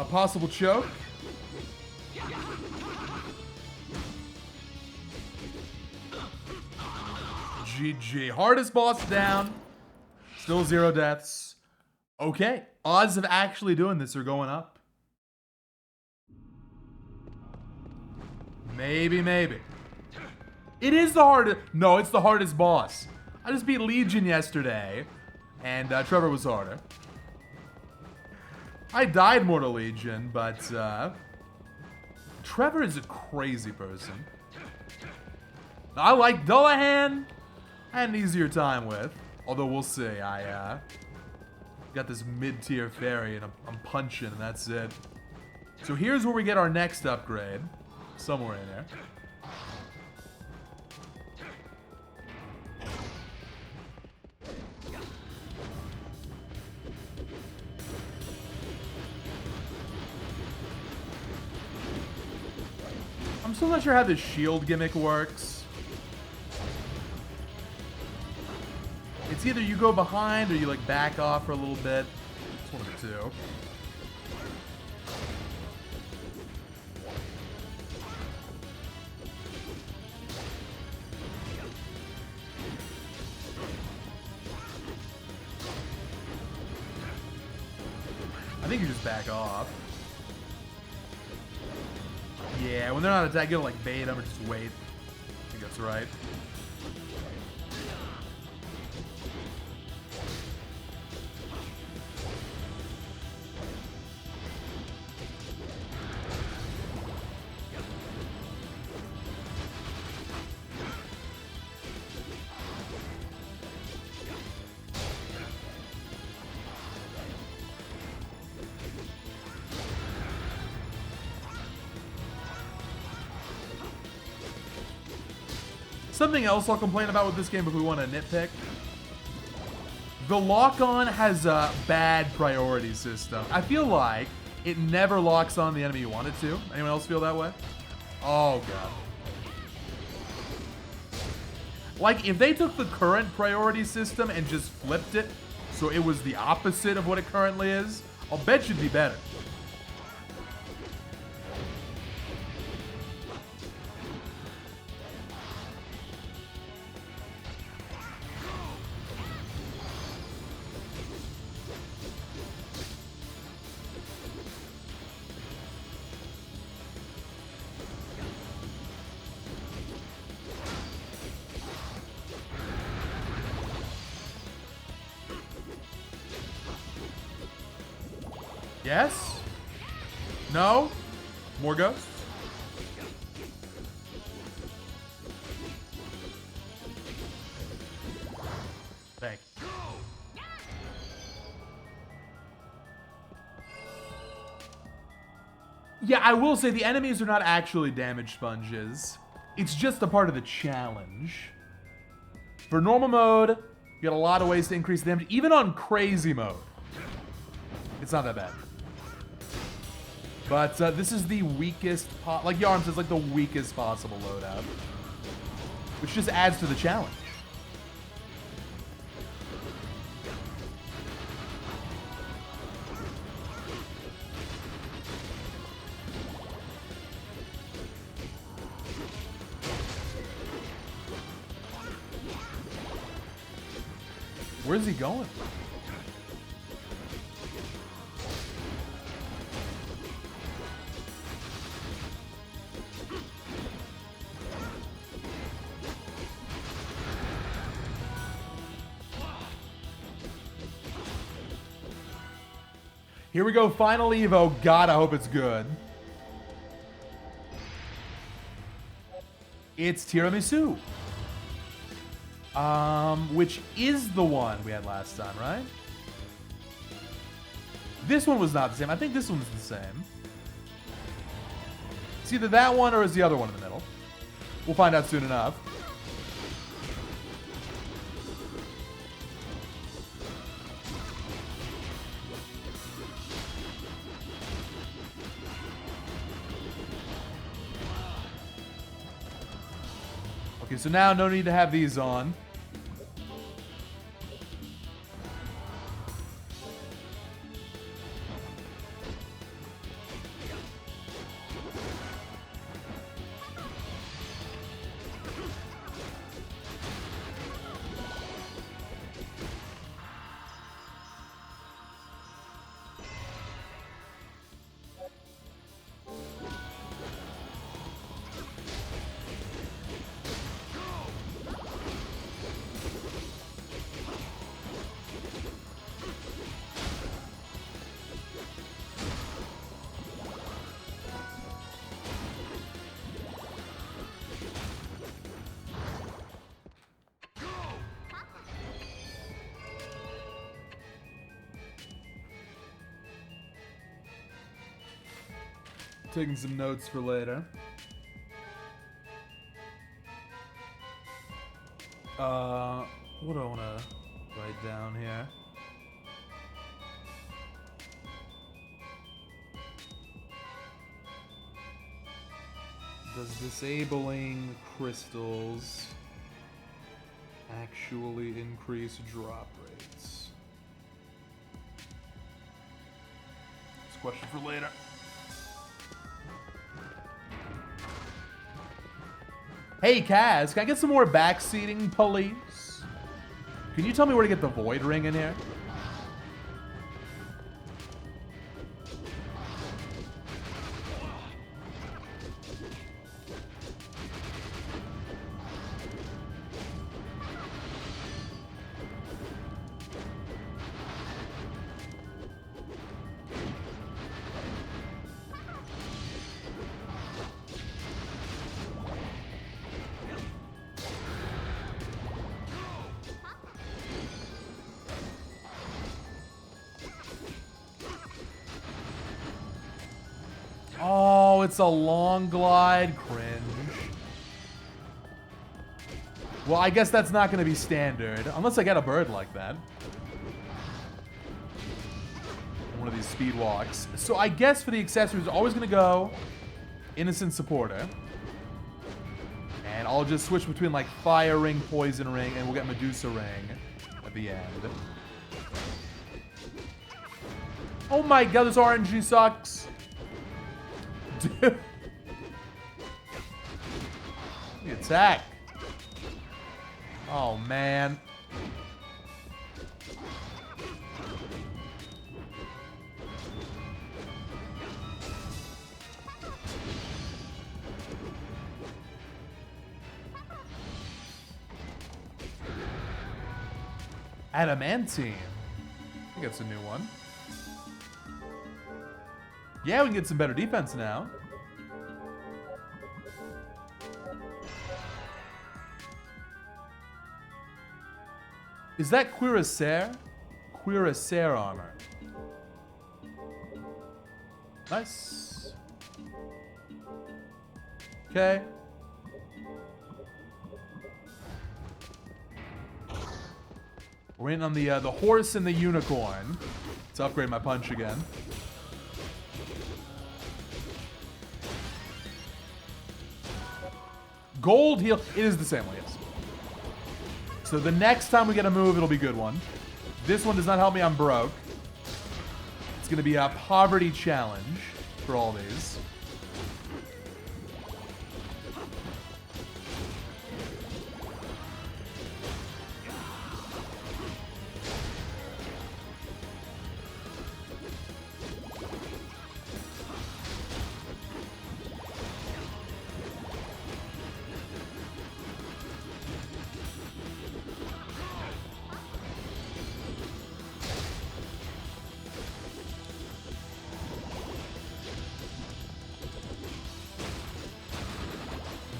Possible choke. GG. Hardest boss down. Still 0 deaths. Okay. Odds of actually doing this are going up. Maybe. It is the hardest. No, it's the hardest boss. I just beat Legion yesterday, and Trevor was harder. I died more to Legion, but Trevor is a crazy person. I like Dullahan. I had an easier time with. Although we'll see. I got this mid-tier fairy and I'm punching and that's it. So here's where we get our next upgrade. Somewhere in there. I'm still not sure how the shield gimmick works. It's either you go behind or you like back off for a little bit. It's one of the two. I think you just back off. Yeah, when they're not attacking, you don't like bait them or just wait. I think that's right. Something else I'll complain about with this game if we want to nitpick. The lock-on has a bad priority system. I feel like it never locks on the enemy you want it to. Anyone else feel that way? Oh, God. Like, if they took the current priority system and just flipped it so it was the opposite of what it currently is, I'll bet you'd be better. Yes? No? More ghosts? Thank you. Yeah, I will say the enemies are not actually damage sponges. It's just a part of the challenge. For normal mode, You got a lot of ways to increase damage, even on crazy mode. It's not that bad. But this is the weakest, like Yarm says, like the weakest possible loadout. Which just adds to the challenge. Where's he going? Here we go, final Evo. God, I hope it's good. It's Tiramisu. Which is the one we had last time, right? This one was not the same. I think this one's the same. It's either that one or is the other one in the middle. We'll find out soon enough. Okay, so now no need to have these on. Taking some notes for later. What do I want to write down here? Does disabling crystals actually increase drop rates? It's a question for later. Hey, Kaz, can I get some more backseating, please? Can you tell me where to get the void ring in here? Oh, it's a long glide. Cringe. Well, I guess that's not going to be standard. Unless I get a bird like that. One of these speedwalks. So I guess for the accessories, always going to go Innocent Supporter. And I'll just switch between like Fire Ring, Poison Ring, and we'll get Medusa Ring at the end. Oh my god, this RNG sucks. Dude. The attack. Oh, man. Adamantine. I think that's a new one. Yeah, we can get some better defense now. Is that Cuirassier? Cuirassier armor. Nice. Okay. We're in on the horse and the unicorn. Let's upgrade my punch again. Gold heal. It is the same way, yes. So the next time we get a move, it'll be a good one. This one does not help me. I'm broke. It's going to be a poverty challenge for all these.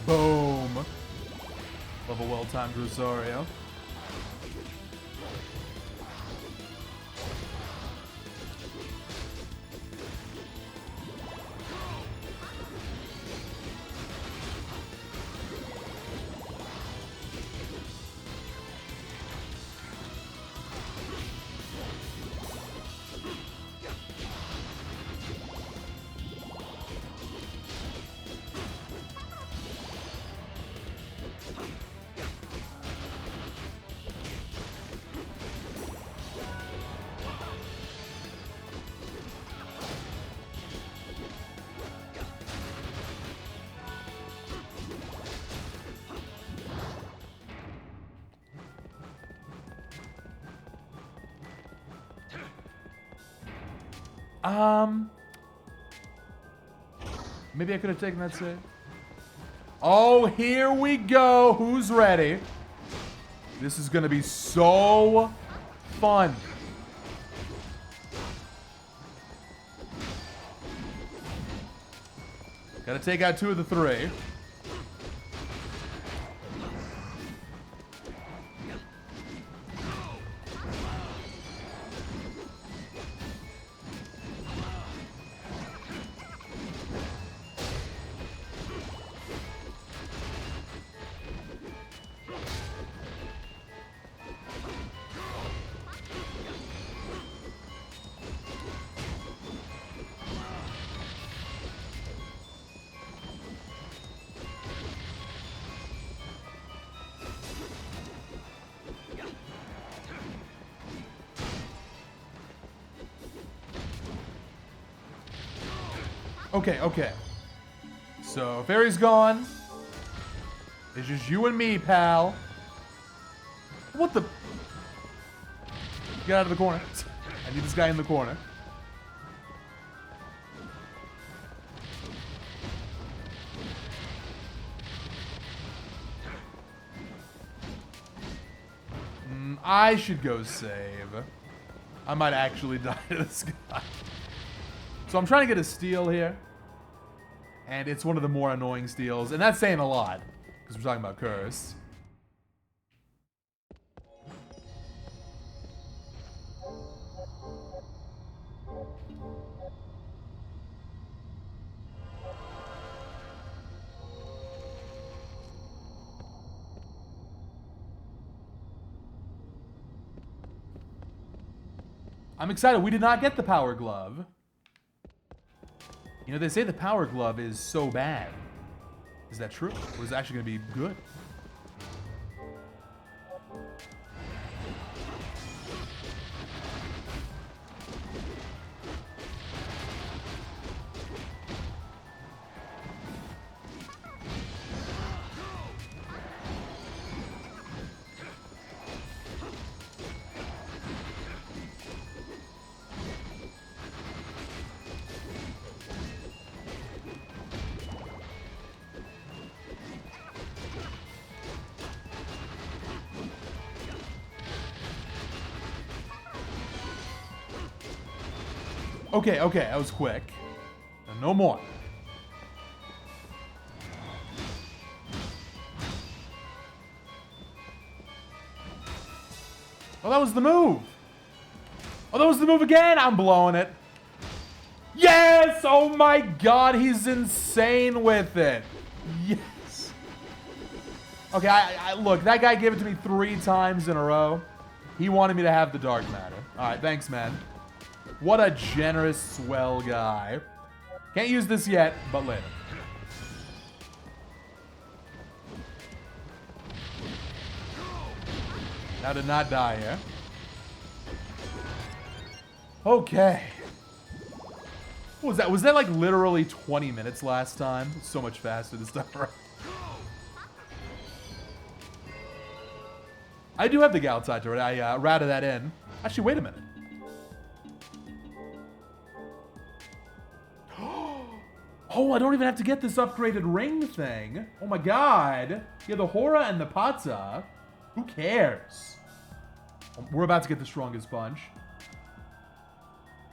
Boom. Love a well-timed Rosario. Maybe I could have taken that save. Oh, here we go. Who's ready? This is going to be so fun. Got to take out 2 of the 3. Okay, okay. So, Fairy's gone. It's just you and me, pal. What the? Get out of the corner. I need this guy in the corner. I should go save. I might actually die to this guy. So I'm trying to get a steal here. And it's one of the more annoying steals. And that's saying a lot. Because we're talking about Curse. I'm excited. We did not get the Power Glove. You know, they say the Power Glove is so bad. Is that true? Or is it actually going to be good? Okay, okay, that was quick. And no more. Oh, that was the move. Oh, that was the move again. I'm blowing it. Yes! Oh my god, he's insane with it. Yes. Okay, look, that guy gave it to me 3 times in a row. He wanted me to have the dark matter. Alright, thanks, man. What a generous, swell guy. Can't use this yet, but later. Now did not die here. Okay. What was that? Was that like literally 20 minutes last time? So much faster this time around. I do have the Galaxy turret. I routed that in. Actually, wait a minute. Oh, I don't even have to get this upgraded ring thing. Oh my god. Yeah, the Hora and the Pata. Who cares? We're about to get the strongest punch.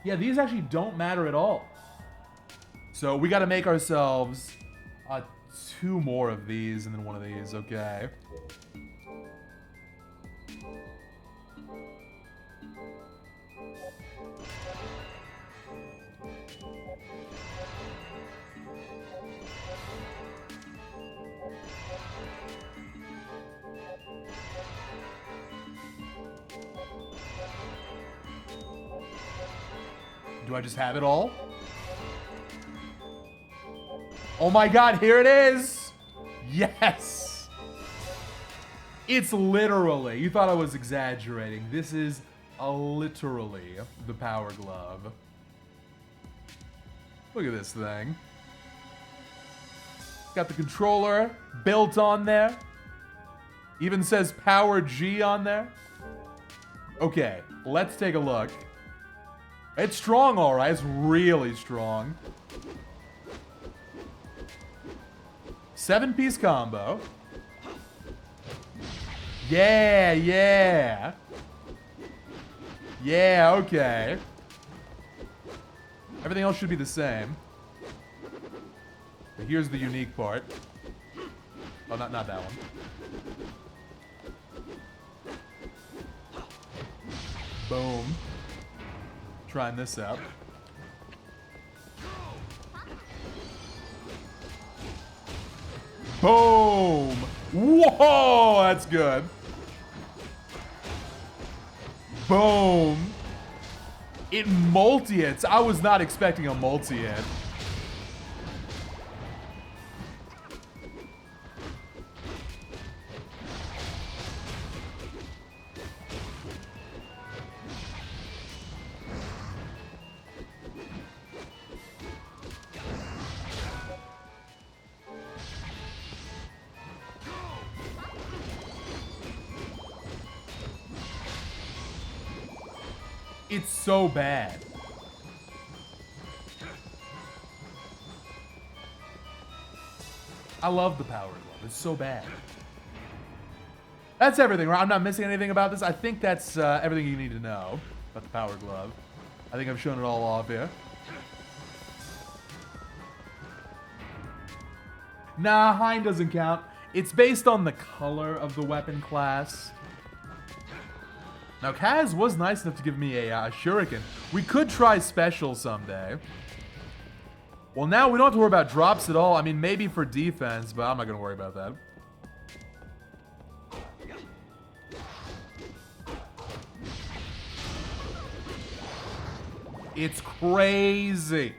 Yeah, these actually don't matter at all. So we got to make ourselves 2 more of these and then 1 of these. Okay. Do I just have it all? Oh my god, here it is! Yes! It's literally, you thought I was exaggerating. This is literally the Power Glove. Look at this thing. Got the controller built on there. Even says Power G on there. Okay, let's take a look. It's strong, all right. It's really strong. 7-piece combo. Yeah, yeah. Yeah, okay. Everything else should be the same. But here's the unique part. Oh, not that one. Boom. Trying this out. Boom! Whoa, that's good. Boom. It multi-hits. I was not expecting a multi-hit. It's so bad. I love the Power Glove. It's so bad. That's everything, right? I'm not missing anything about this. I think that's everything you need to know about the Power Glove. I think I've shown it all off here. Nah, Hein doesn't count. It's based on the color of the weapon class. Now, Kaz was nice enough to give me a shuriken. We could try special someday. Well, now we don't have to worry about drops at all. I mean, maybe for defense, but I'm not going to worry about that. It's crazy.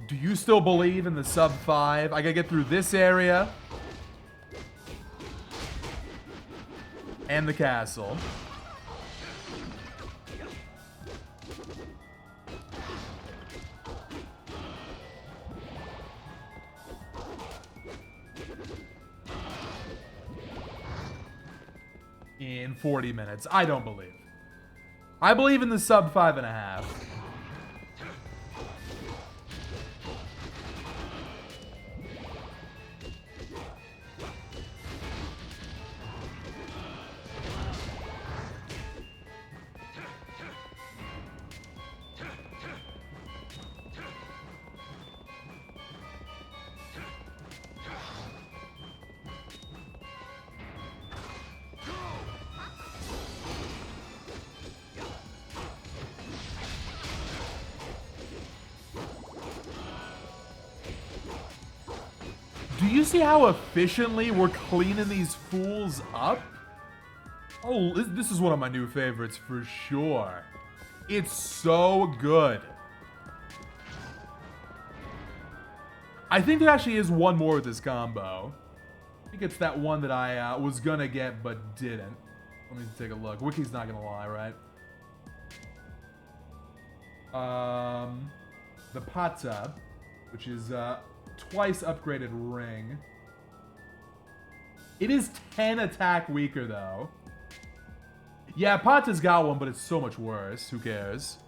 Do you still believe in the sub 5? I gotta get through this area. And the castle. In 40 minutes. I don't believe. I believe in the sub 5.5. you see how efficiently we're cleaning these fools up? Oh, this is one of my new favorites for sure. It's so good. I think there actually is one more with this combo. I think it's that one that I was gonna get but didn't. Let me take a look. Wiki's not gonna lie, right? The Pata, which is twice upgraded ring. It is 10 attack weaker though. Yeah, Pata's got one, but it's so much worse. Who cares?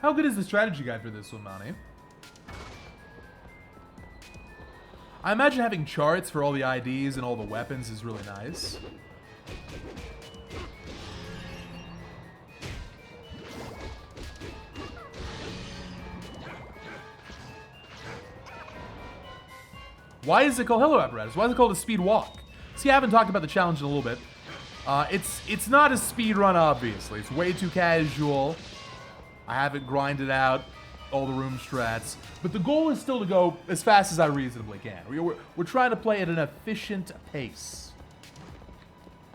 How good is the strategy guide for this one, Monty? I imagine having charts for all the IDs and all the weapons is really nice. Why is it called Hello Apparatus? Why is it called a Speedwalk? See, I haven't talked about the challenge in a little bit. It's not a speedrun, obviously. It's way too casual. I haven't grinded out all the room strats, but the goal is still to go as fast as I reasonably can. We're trying to play at an efficient pace.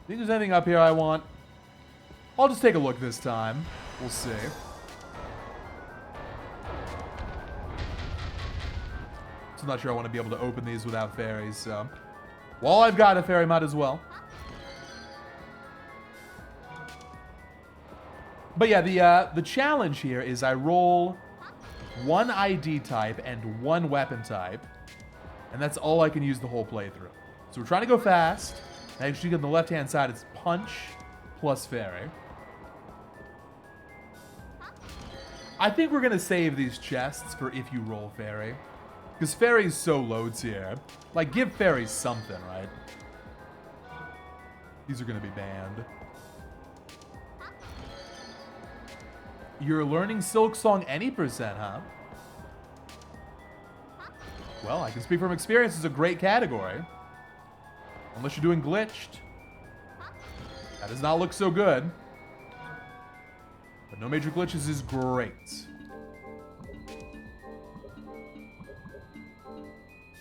Think there's anything up here I want? I'll just take a look this time. We'll see. So I'm not sure I want to be able to open these without fairies, so... While I've got a fairy, might as well. But yeah, the challenge here is I roll one ID type and one weapon type, and that's all I can use the whole playthrough. So we're trying to go fast. Actually, on the left-hand side, it's punch plus fairy. I think we're gonna save these chests for if you roll fairy, because fairy's so low tier. Like, give fairy something, right? These are gonna be banned. You're learning Silk Song any percent, huh? Well, I can speak from experience. It's a great category. Unless you're doing glitched. That does not look so good. But no major glitches is great.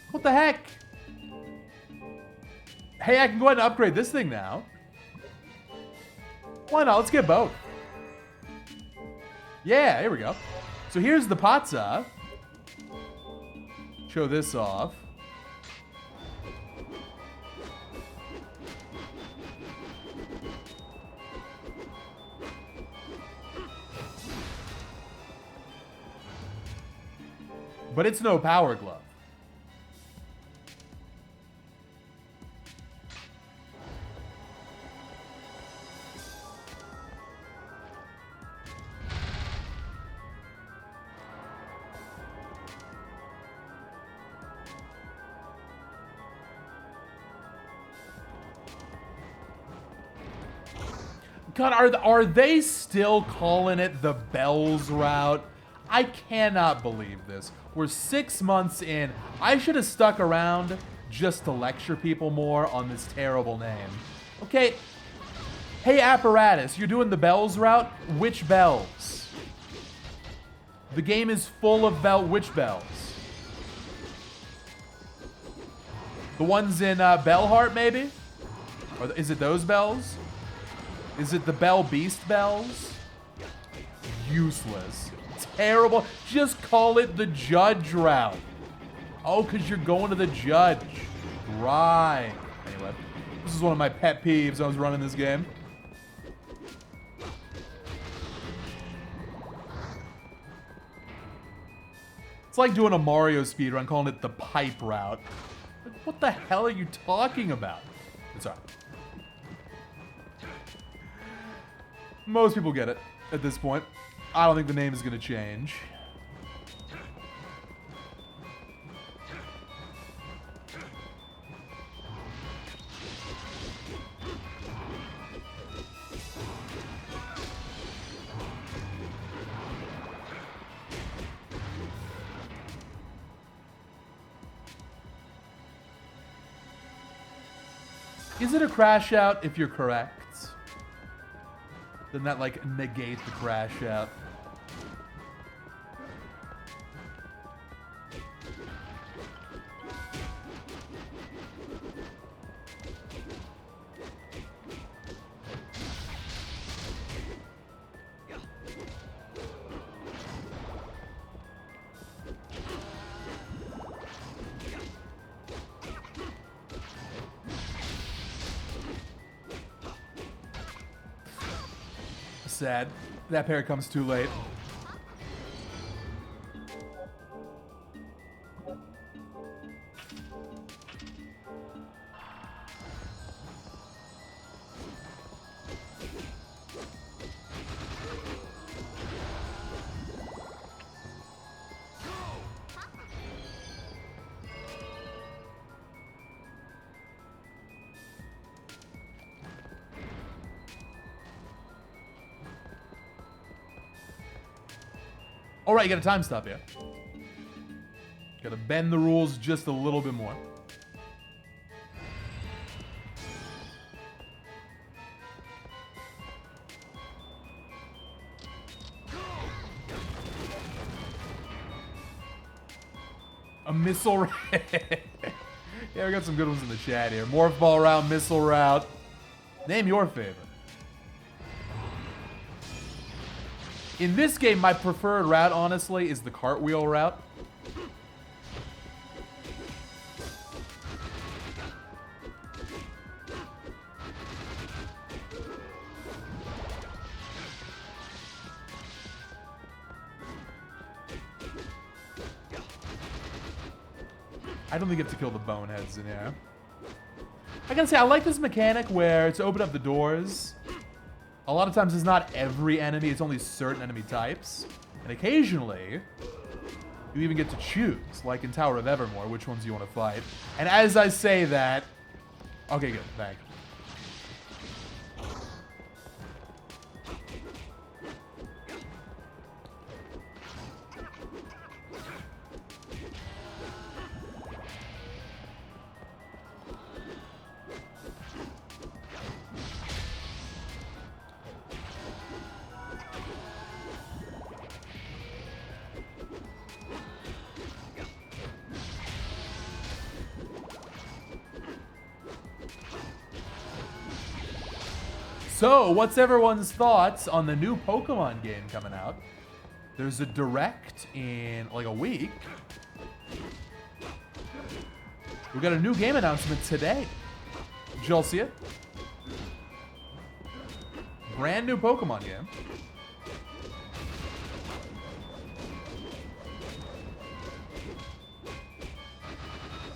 What the heck? Hey, I can go ahead and upgrade this thing now. Why not? Let's get both. Yeah, here we go. So here's the Patza. Show this off. But it's no power glove. God, are they still calling it the Bells route? I cannot believe this. We're 6 months in. I should have stuck around just to lecture people more on this terrible name. Okay. Hey, apparatus, you're doing the Bells route? Which bells? The game is full of which bells? The ones in Bellheart, maybe? Or is it those bells? Is it the Bell Beast bells? Useless. Terrible. Just call it the Judge route. Oh, because you're going to the Judge. Right. Anyway, this is one of my pet peeves when I was running this game. It's like doing a Mario speedrun, calling it the pipe route. Like, what the hell are you talking about? It's alright. Most people get it at this point. I don't think the name is going to change. Is it a crash out if you're correct? Doesn't that, like, negate the crash out? Sad. That pair comes too late. All right, you got a time stop here. Got to bend the rules just a little bit more. A missile route. Yeah, we got some good ones in the chat here. Morph ball route, missile route. Name your favorite. In this game, my preferred route, honestly, is the cartwheel route. I don't think you have to kill the boneheads in here. I gotta say, I like this mechanic where to open up the doors, a lot of times it's not every enemy, it's only certain enemy types. And occasionally, you even get to choose, like in Tower of Evermore, which ones you want to fight. And as I say that... Okay, good, thank you. So, what's everyone's thoughts on the new Pokemon game coming out? There's a direct in like a week. We got a new game announcement today. Did y'all see it? Brand new Pokemon game.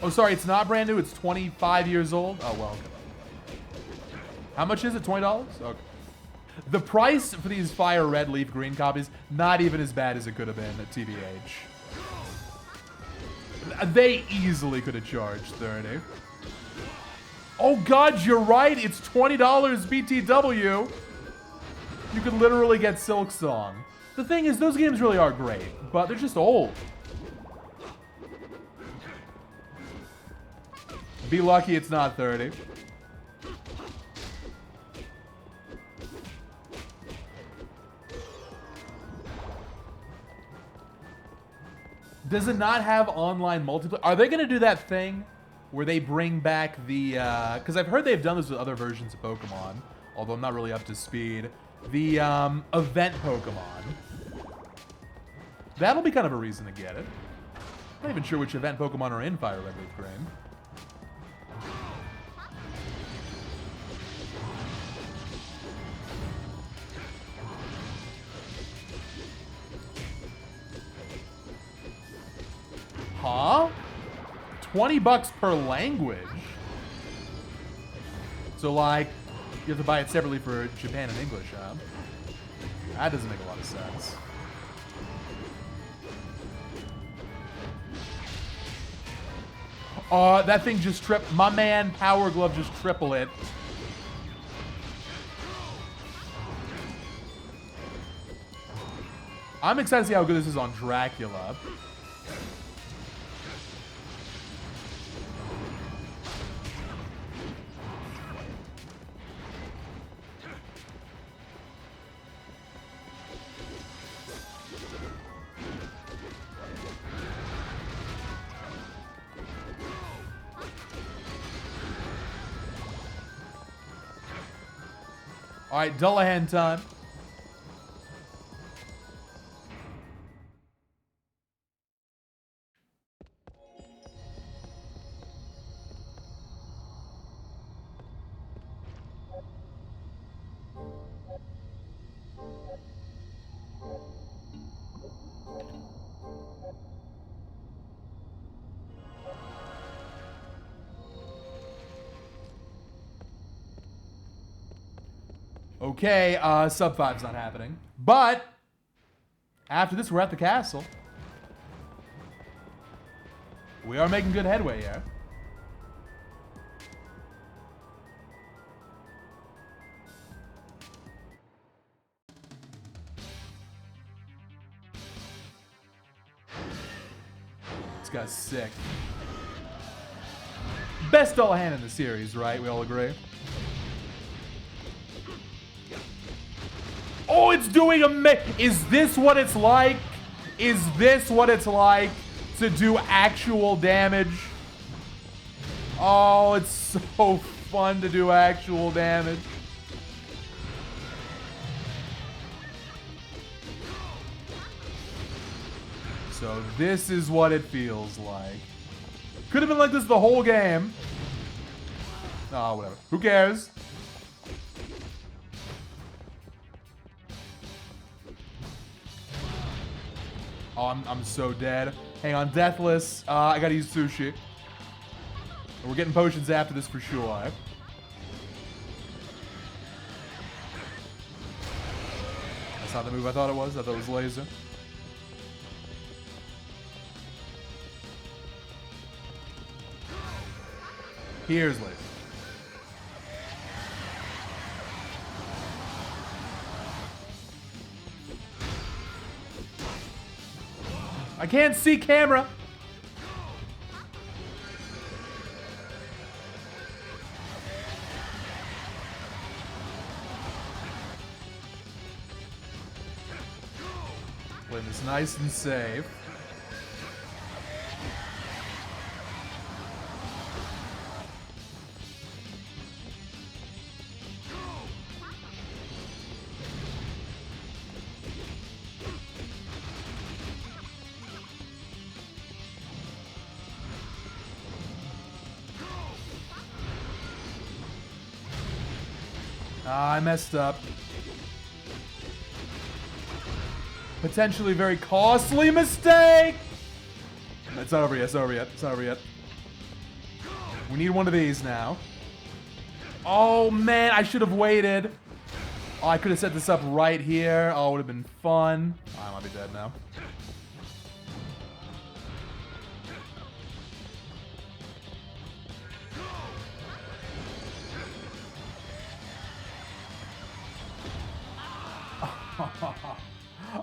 Oh, sorry, it's not brand new. It's 25 years old. Oh, well, okay. How much is it? $20? Okay. The price for these Fire Red, Leaf Green copies, not even as bad as it could have been at TBH. They easily could have charged 30. Oh God, you're right. It's $20 BTW. You could literally get Silk Song. The thing is, those games really are great, but they're just old. Be lucky it's not 30. Does it not have online multiplayer? Are they going to do that thing where they bring back the... Because I've heard they've done this with other versions of Pokemon, although I'm not really up to speed. The event Pokemon. That'll be kind of a reason to get it. I'm not even sure which event Pokemon are in Fire Red, Leaf Green. Huh? $20 per language? So, like, you have to buy it separately for Japan and English, huh? That doesn't make a lot of sense. That thing just tripped. My man, Power Glove, just triple it. I'm excited to see how good this is on Dracula. All right, Dullahan time. Okay, sub 5's not happening. But after this, we're at the castle. We are making good headway here. This guy's sick. Best Dullahan in the series, right? We all agree. Oh, it's doing Is this what it's like? Is this what it's like to do actual damage? Oh, it's so fun to do actual damage. So this is what it feels like. Could have been like this the whole game. Oh, whatever. Who cares? Oh, I'm so dead. Hang on, Deathless. I gotta use Sushi. We're getting potions after this for sure. That's not the move I thought it was. I thought it was laser. Here's laser. I can't see camera. Playing this nice and safe. I messed up. Potentially very costly mistake! It's not over yet, it's not over yet, it's not over yet. We need one of these now. Oh man, I should have waited. Oh, I could have set this up right here. Oh, it would have been fun. Oh, I might be dead now.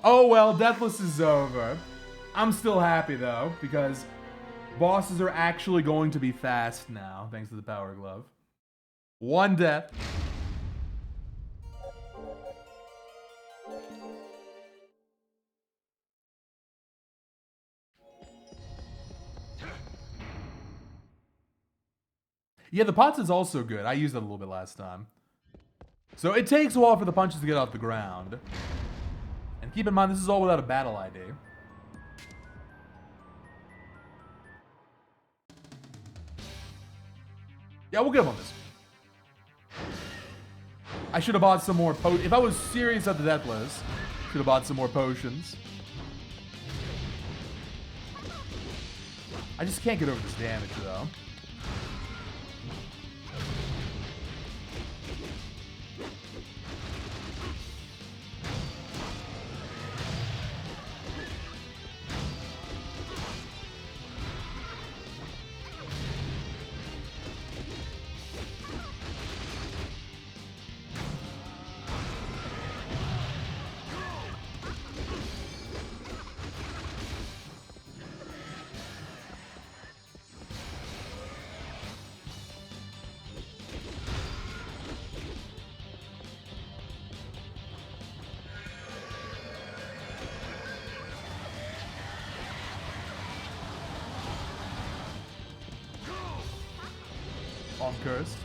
Oh well, Deathless is over. I'm still happy though, because bosses are actually going to be fast now, thanks to the Power Glove. One death. Yeah, the pots is also good. I used that a little bit last time. So it takes a while for the punches to get off the ground. And keep in mind, this is all without a battle ID. Yeah, we'll get him on this. I should have bought some more potions. If I was serious at the Deathless, should have bought some more potions. I just can't get over this damage, though. I'm cursed.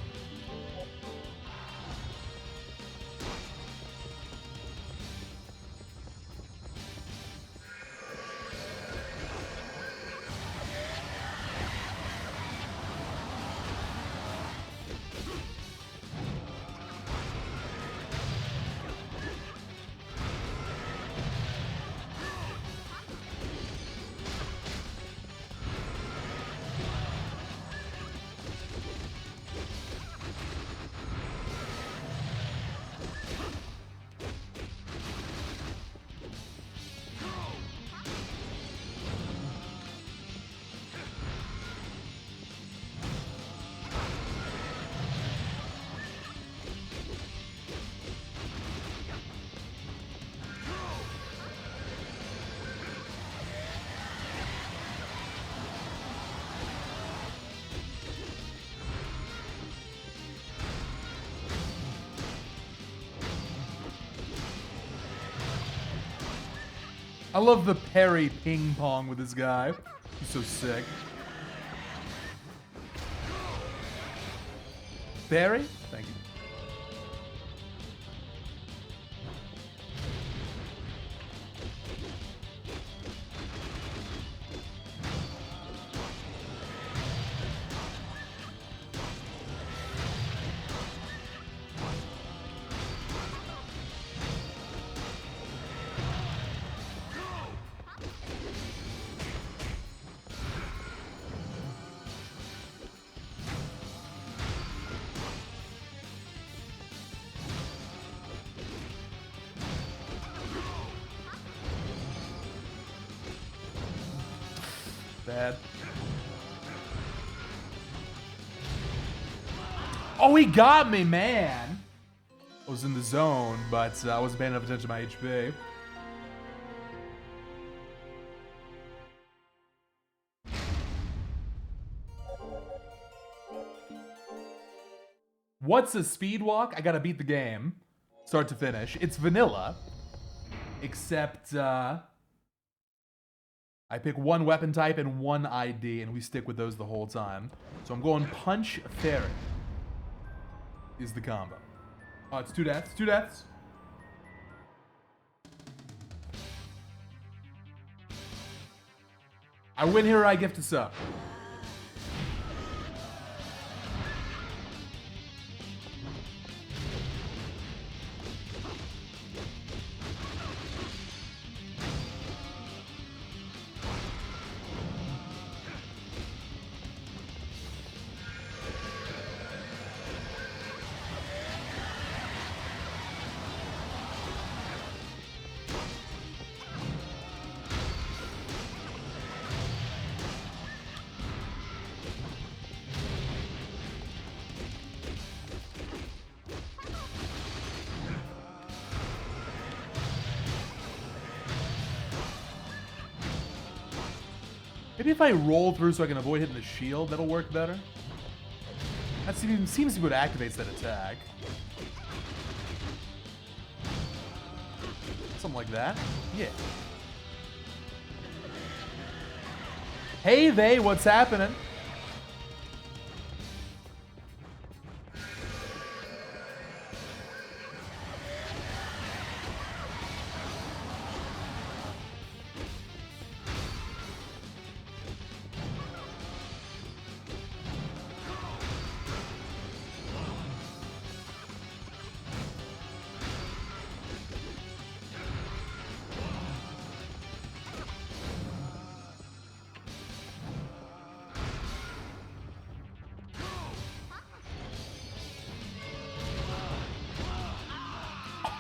I love the parry ping pong with this guy. He's so sick. Parry? Thank you. Bad. Oh, he got me, man. I was in the zone, but I wasn't paying enough attention to my HP. What's a speedwalk? I gotta beat the game, start to finish. It's vanilla, except I pick one weapon type and one ID, and we stick with those the whole time. So I'm going punch fairy is the combo. Oh, it's 2 deaths, 2 deaths. I win here or I gift a sub. Maybe if I roll through so I can avoid hitting the shield, that'll work better. That seems to be what activates that attack. Something like that. Yeah. Hey, they, what's happening?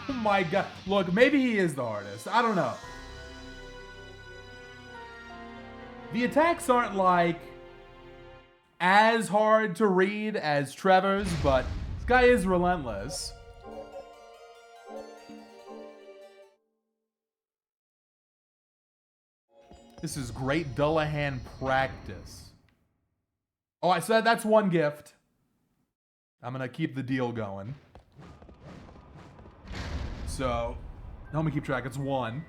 Oh my god. Look, maybe he is the hardest. I don't know. The attacks aren't like as hard to read as Trevor's, but this guy is relentless. This is great Dullahan practice. Oh, so that's one gift. I'm gonna keep the deal going. So, help me keep track. It's 1.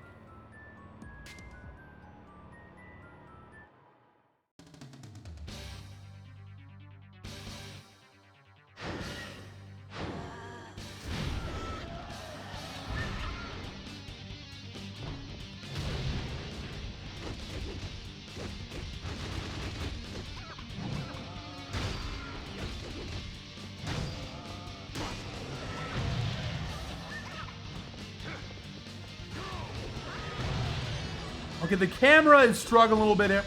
Okay, the camera is struggling a little bit here.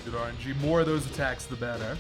Good RNG. More of those attacks, the better.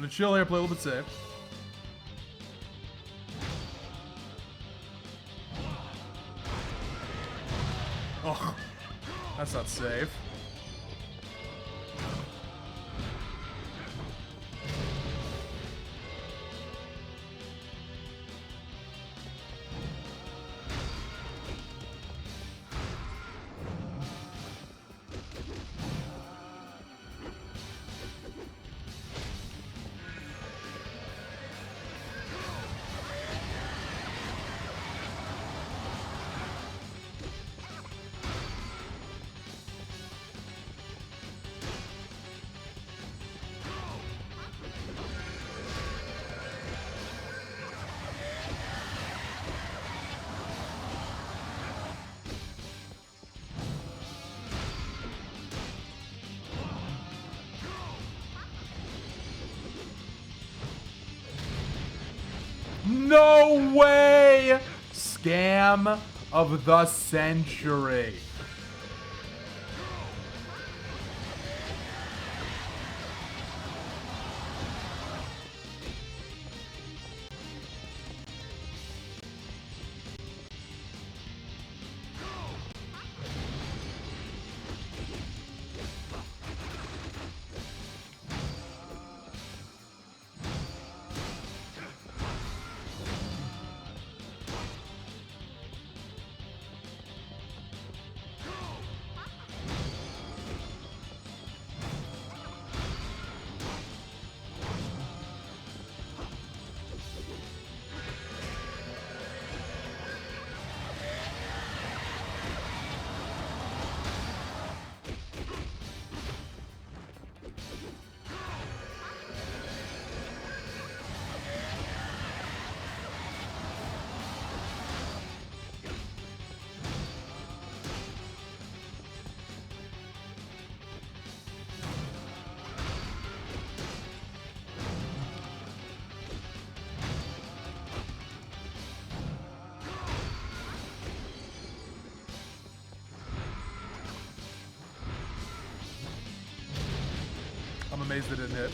gonna chill here, play a little bit safe. Oh, that's not safe. No way! Scam of the century. I'm amazed it didn't hit.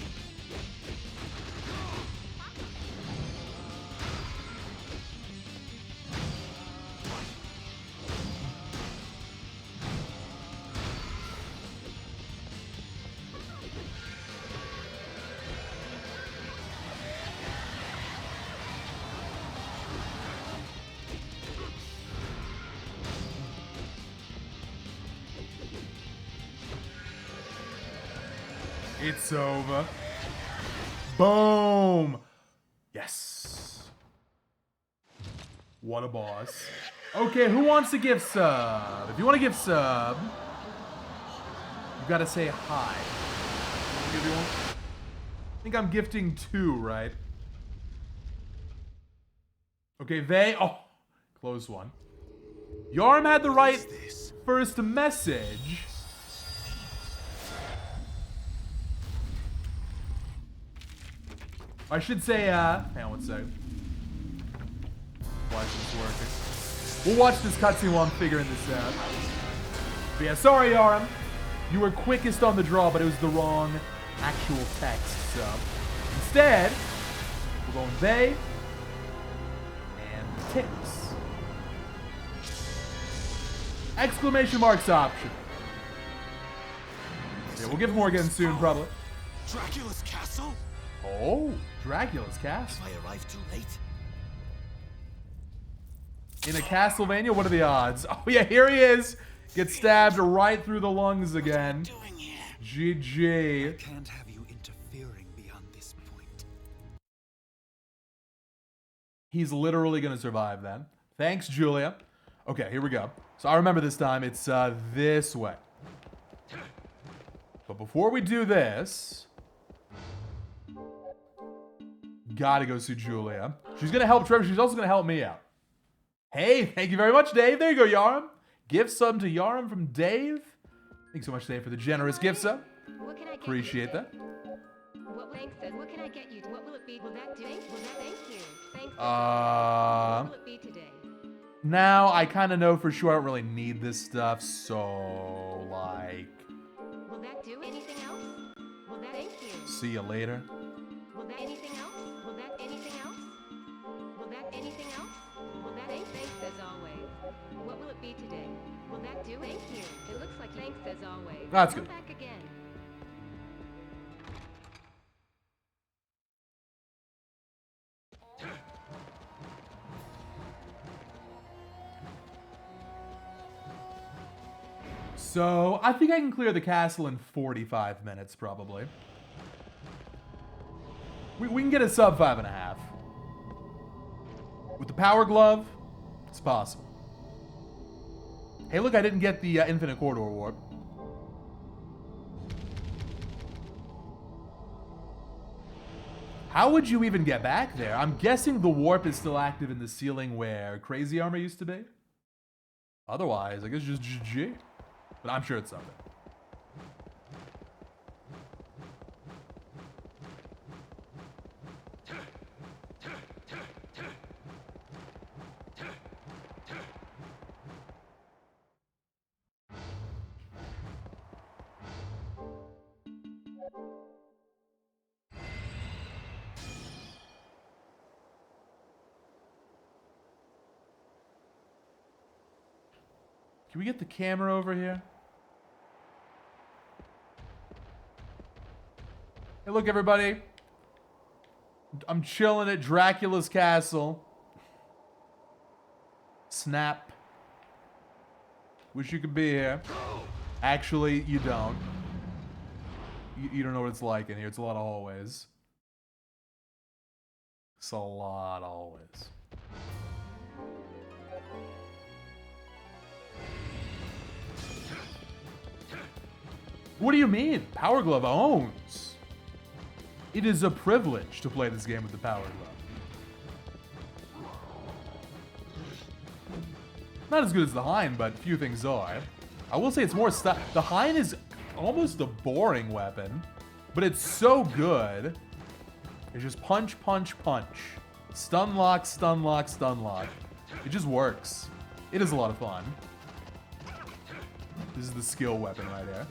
It's over. Boom! Yes. What a boss. Okay, who wants to give sub? If you want to give sub, you gotta say hi. Give you one? I think I'm gifting 2, right? Okay, they... Oh, close one. Yarm had the right first message. I should say, hang on one second. Why is this working? We'll watch this cutscene while I'm figuring this out. But yeah, sorry, Yaram. You were quickest on the draw, but it was the wrong actual text, so. Instead, we're going they and tips. Exclamation marks option. Yeah, we'll give more again soon, probably. Dracula's castle? Oh, Dracula's castle. Have I arrived too late? In a Castlevania, what are the odds? Oh yeah, here he is. Gets stabbed right through the lungs again. GG. I can't have you interfering beyond this point. He's literally gonna survive then. Thanks, Julia. Okay, here we go. So I remember this time, it's this way. But before we do this, gotta go see Julia. She's gonna help Trevor, she's also gonna help me out. Hey, thank you very much, Dave. There you go, Yaram. Gift sub to Yaram from Dave. Thanks so much, Dave, for the generous gift sub. What can I get Appreciate that. What thanks says, what can I get you? What will it be? Will that do? Will that thank you? Thanks. What will it be today? Now I kind of know for sure I don't really need this stuff, so like. Will that do? Anything else? Will that thank you? See you later. Will that do. Thank you. It looks like thanks as always. That's Come good. back again. So, I think I can clear the castle in 45 minutes, probably. We can get a sub 5.5. With the power glove, it's possible. Hey, look, I didn't get the infinite corridor warp. How would you even get back there? I'm guessing the warp is still active in the ceiling where Crazy Armor used to be. Otherwise, I guess just GG. But I'm sure it's something. Can we get the camera over here? Hey, look, everybody. I'm chilling at Dracula's castle. Snap. Wish you could be here. Actually, you don't. You don't know what it's like in here. It's a lot of hallways. It's a lot of hallways. What do you mean? Power Glove owns. It is a privilege to play this game with the Power Glove. Not as good as the Hein, but few things are. I will say it's more stuff. The Hein is almost a boring weapon, but it's so good. It's just punch, punch, punch. Stun lock, stun lock, stun lock. It just works. It is a lot of fun. This is the skill weapon right here.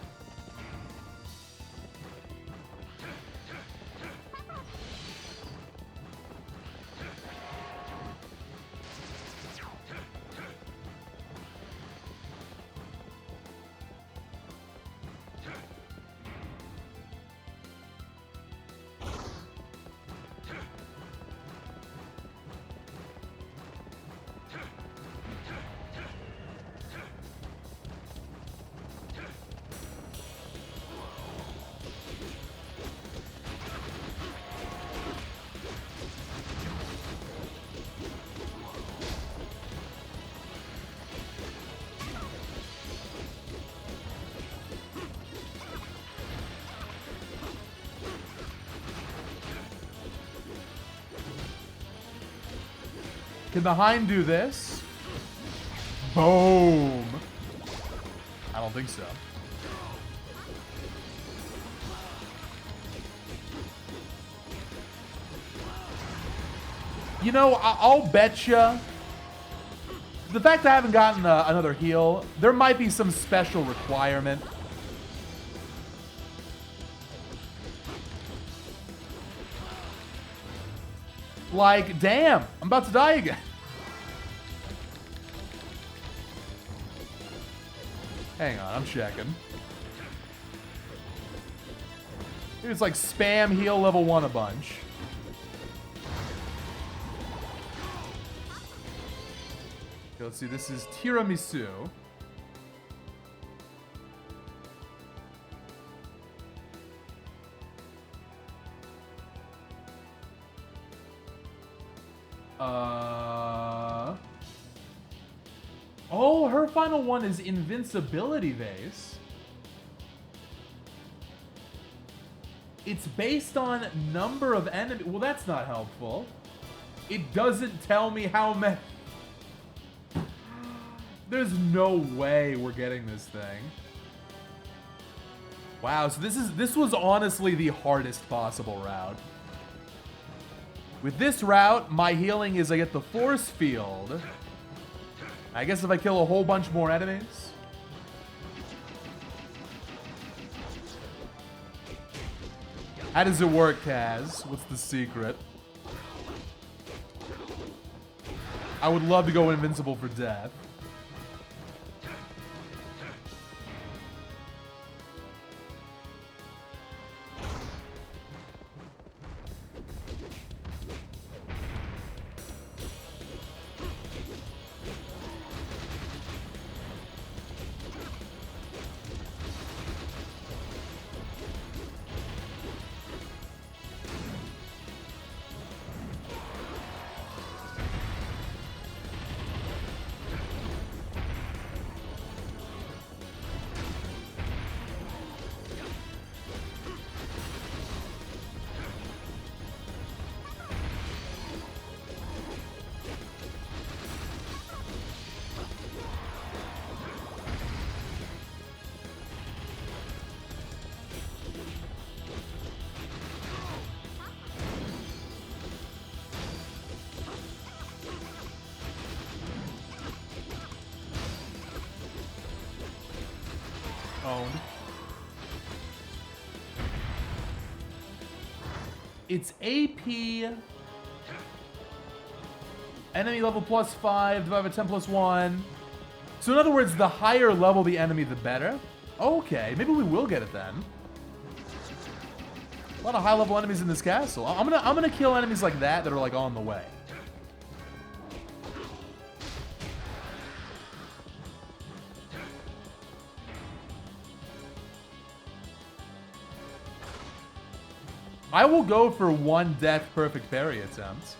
Can the Hein do this? Boom. I don't think so. You know, I'll bet you. The fact I haven't gotten another heal, there might be some special requirement. Like, damn, I'm about to die again. Hang on, I'm checking. Maybe it's like spam heal level 1 a bunch. Okay, let's see, this is tiramisu. Oh, her final one is invincibility vase. It's based on number of enemies. Well, that's not helpful. It doesn't tell me how many. There's no way we're getting this thing. Wow, so this was honestly the hardest possible route. With this route, my healing is I get the force field. I guess if I kill a whole bunch more enemies. How does it work, Kaz? What's the secret? I would love to go invincible for death. Owned. It's AP. Enemy level +5 divided by 10 + 1. So in other words, the higher level the enemy, the better. Okay, maybe we will get it then. A lot of high level enemies in this castle. I'm gonna kill enemies like that are like on the way. I will go for one death perfect parry attempt.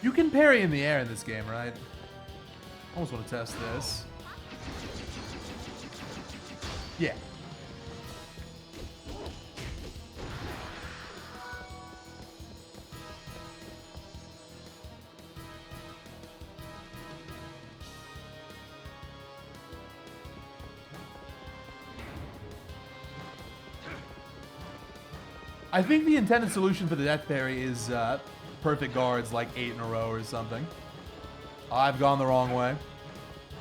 You can parry in the air in this game, right? I almost want to test this. Yeah. I think the intended solution for the death parry is perfect guards like 8 in a row or something. I've gone the wrong way.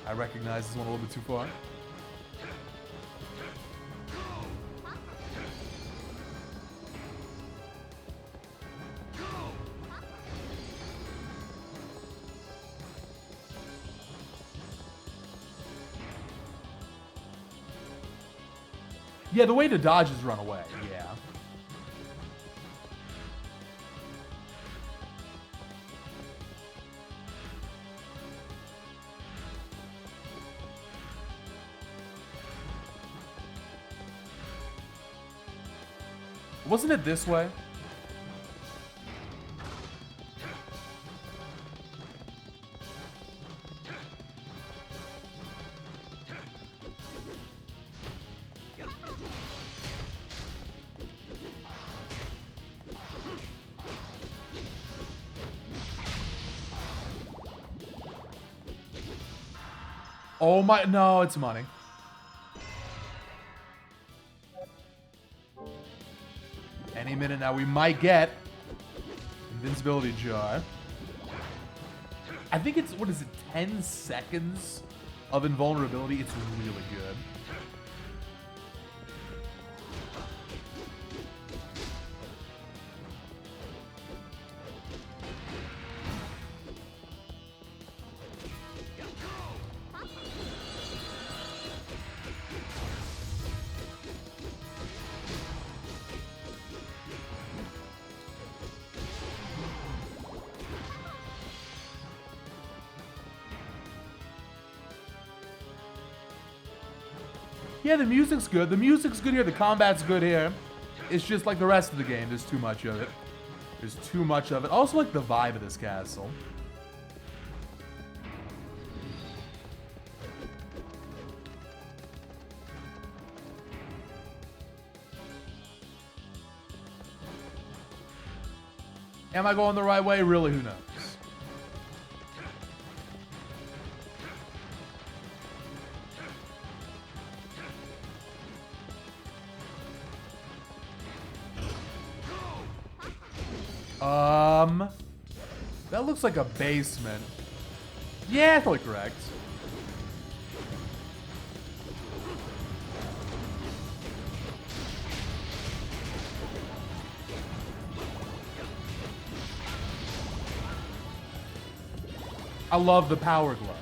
I recognize this one a little bit too far. Yeah, the way to dodge is run away, yeah. Wasn't it this way? Oh my, no, it's money. Any minute now, we might get invincibility jar. I think it's, what is it, 10 seconds of invulnerability? It's really good. Yeah, the music's good. The music's good here. The combat's good here. It's just like the rest of the game. There's too much of it. There's too much of it. I also like the vibe of this castle. Am I going the right way? Really, who knows? That looks like a basement. Yeah, totally correct. I love the power glove.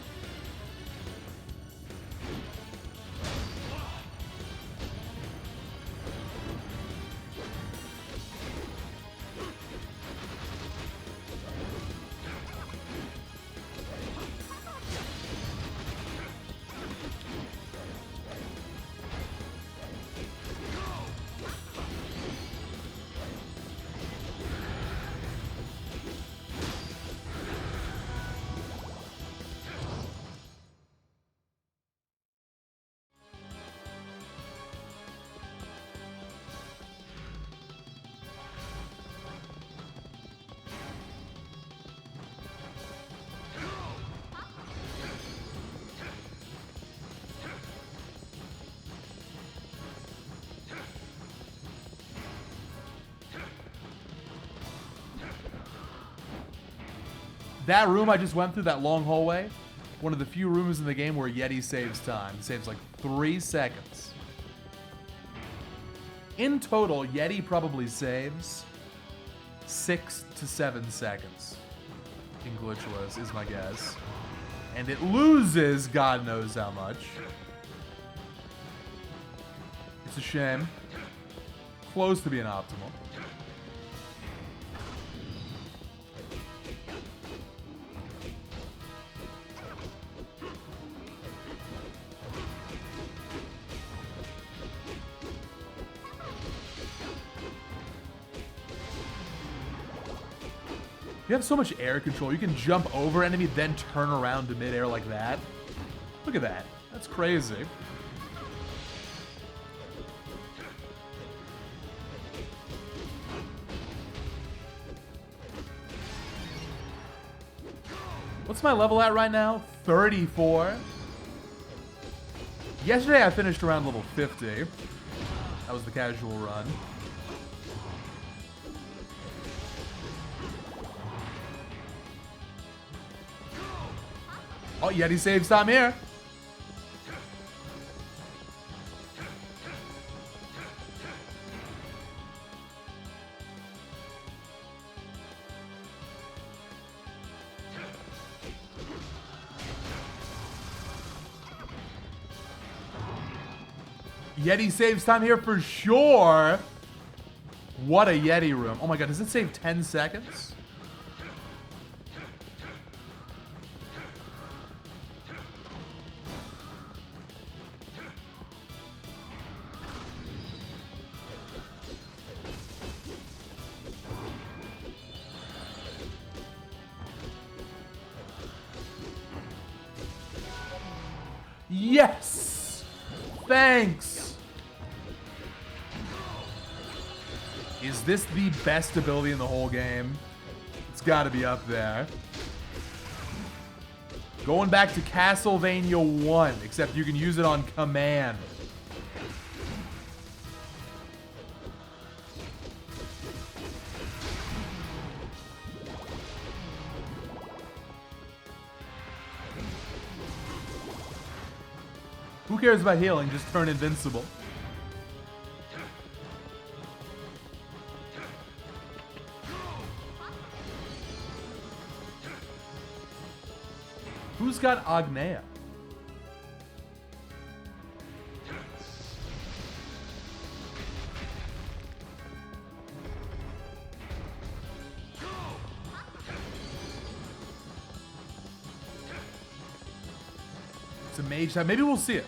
That room I just went through, that long hallway, one of the few rooms in the game where Yeti saves time. It saves like 3 seconds. In total, Yeti probably saves 6 to 7 seconds in glitchless, is my guess. And it loses God knows how much. It's a shame. Close to being optimal. You have so much air control. You can jump over enemy, then turn around to midair like that. Look at that. That's crazy. What's my level at right now? 34. Yesterday I finished around level 50. That was the casual run. Oh, Yeti saves time here. Yeti saves time here for sure. What a Yeti room. Oh my god, does it save 10 seconds? Yes! Thanks! Is this the best ability in the whole game? It's gotta be up there. Going back to Castlevania 1, except you can use it on command. Who cares about healing? Just turn invincible. Who's got Agneya? It's a mage type. Maybe we'll see it.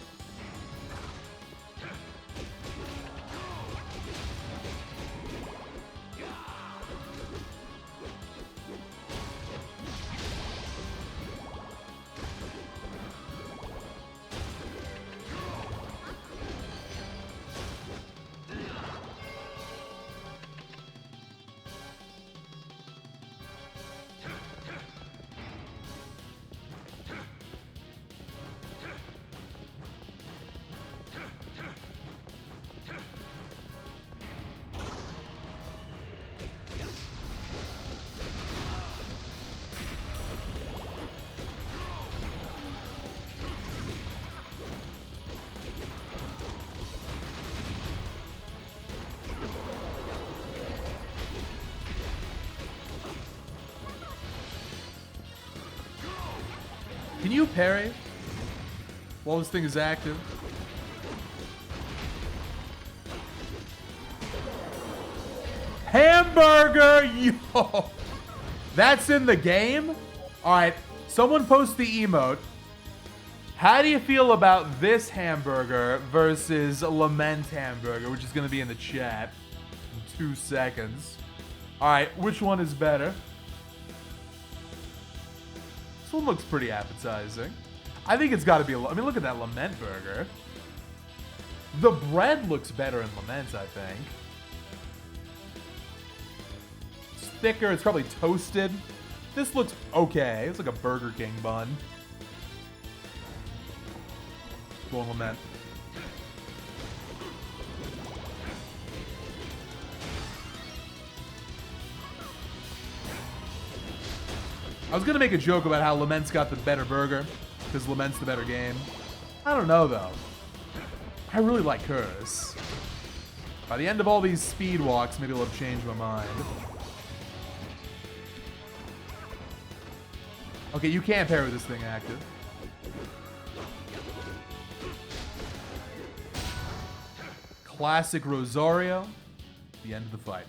Can you parry while this thing is active? Hamburger! Yo! That's in the game? Alright, someone post the emote. How do you feel about this hamburger versus Lament hamburger, which is going to be in the chat in 2 seconds. Alright, which one is better? This one looks pretty appetizing. I think it's got to be I mean, look at that Lament burger. The bread looks better in Lament, I think. It's thicker. It's probably toasted. This looks okay. It's like a Burger King bun. Go on, Lament. I was gonna make a joke about how Lament's got the better burger, because Lament's the better game. I don't know, though. I really like Curse. By the end of all these speedwalks, maybe I'll have changed my mind. Okay, you can't pair with this thing active. Classic Rosario. The end of the fight.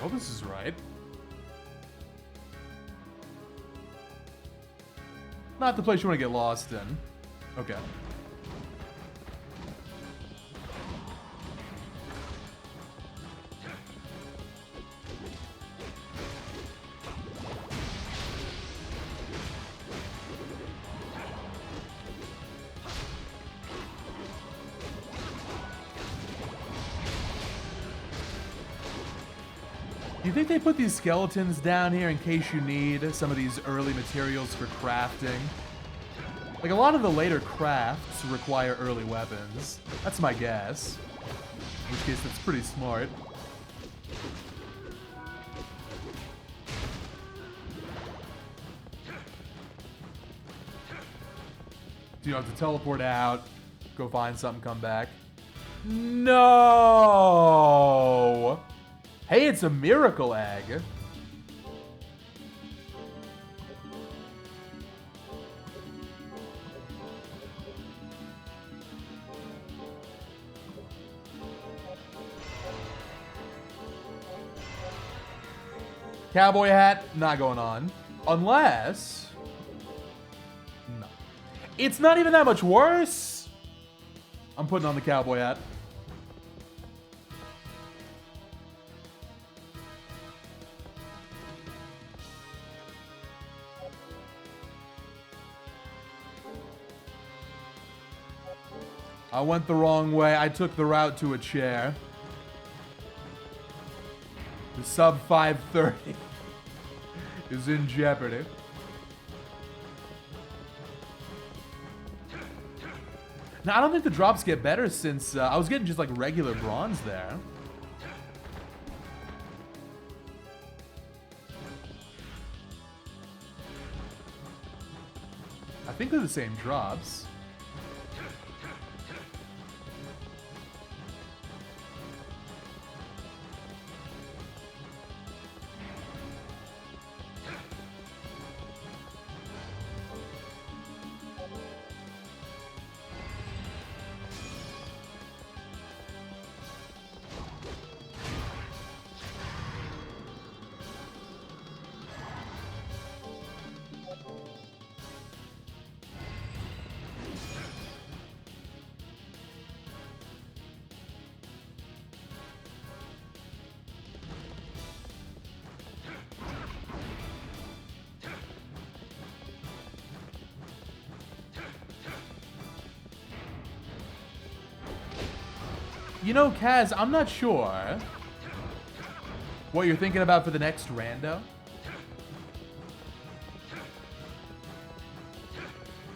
Oh, this is right. Not the place you want to get lost in. Okay. Do you think they put these skeletons down here in case you need some of these early materials for crafting? Like, a lot of the later crafts require early weapons. That's my guess. In which case, that's pretty smart. Do you have to teleport out, go find something, come back? No! Hey, it's a miracle egg. Cowboy hat, not going on. Unless... No. It's not even that much worse. I'm putting on the cowboy hat. I went the wrong way. I took the route to a chair. The sub 530 is in jeopardy. Now, I don't think the drops get better since I was getting just like regular bronze there. I think they're the same drops. You know, Kaz, I'm not sure what you're thinking about for the next rando.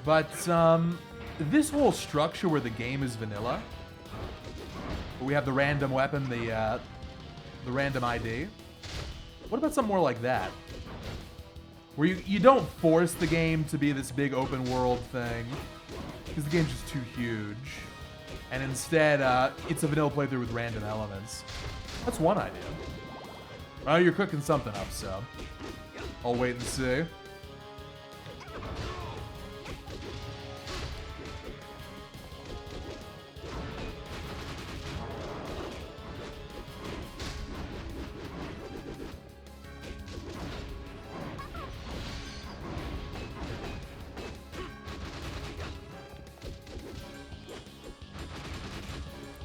But, this whole structure where the game is vanilla, where we have the random weapon, the random ID. What about something more like that? Where you don't force the game to be this big open world thing, because the game's just too huge. And instead, it's a vanilla playthrough with random elements. That's one idea. Well, you're cooking something up, so I'll wait and see.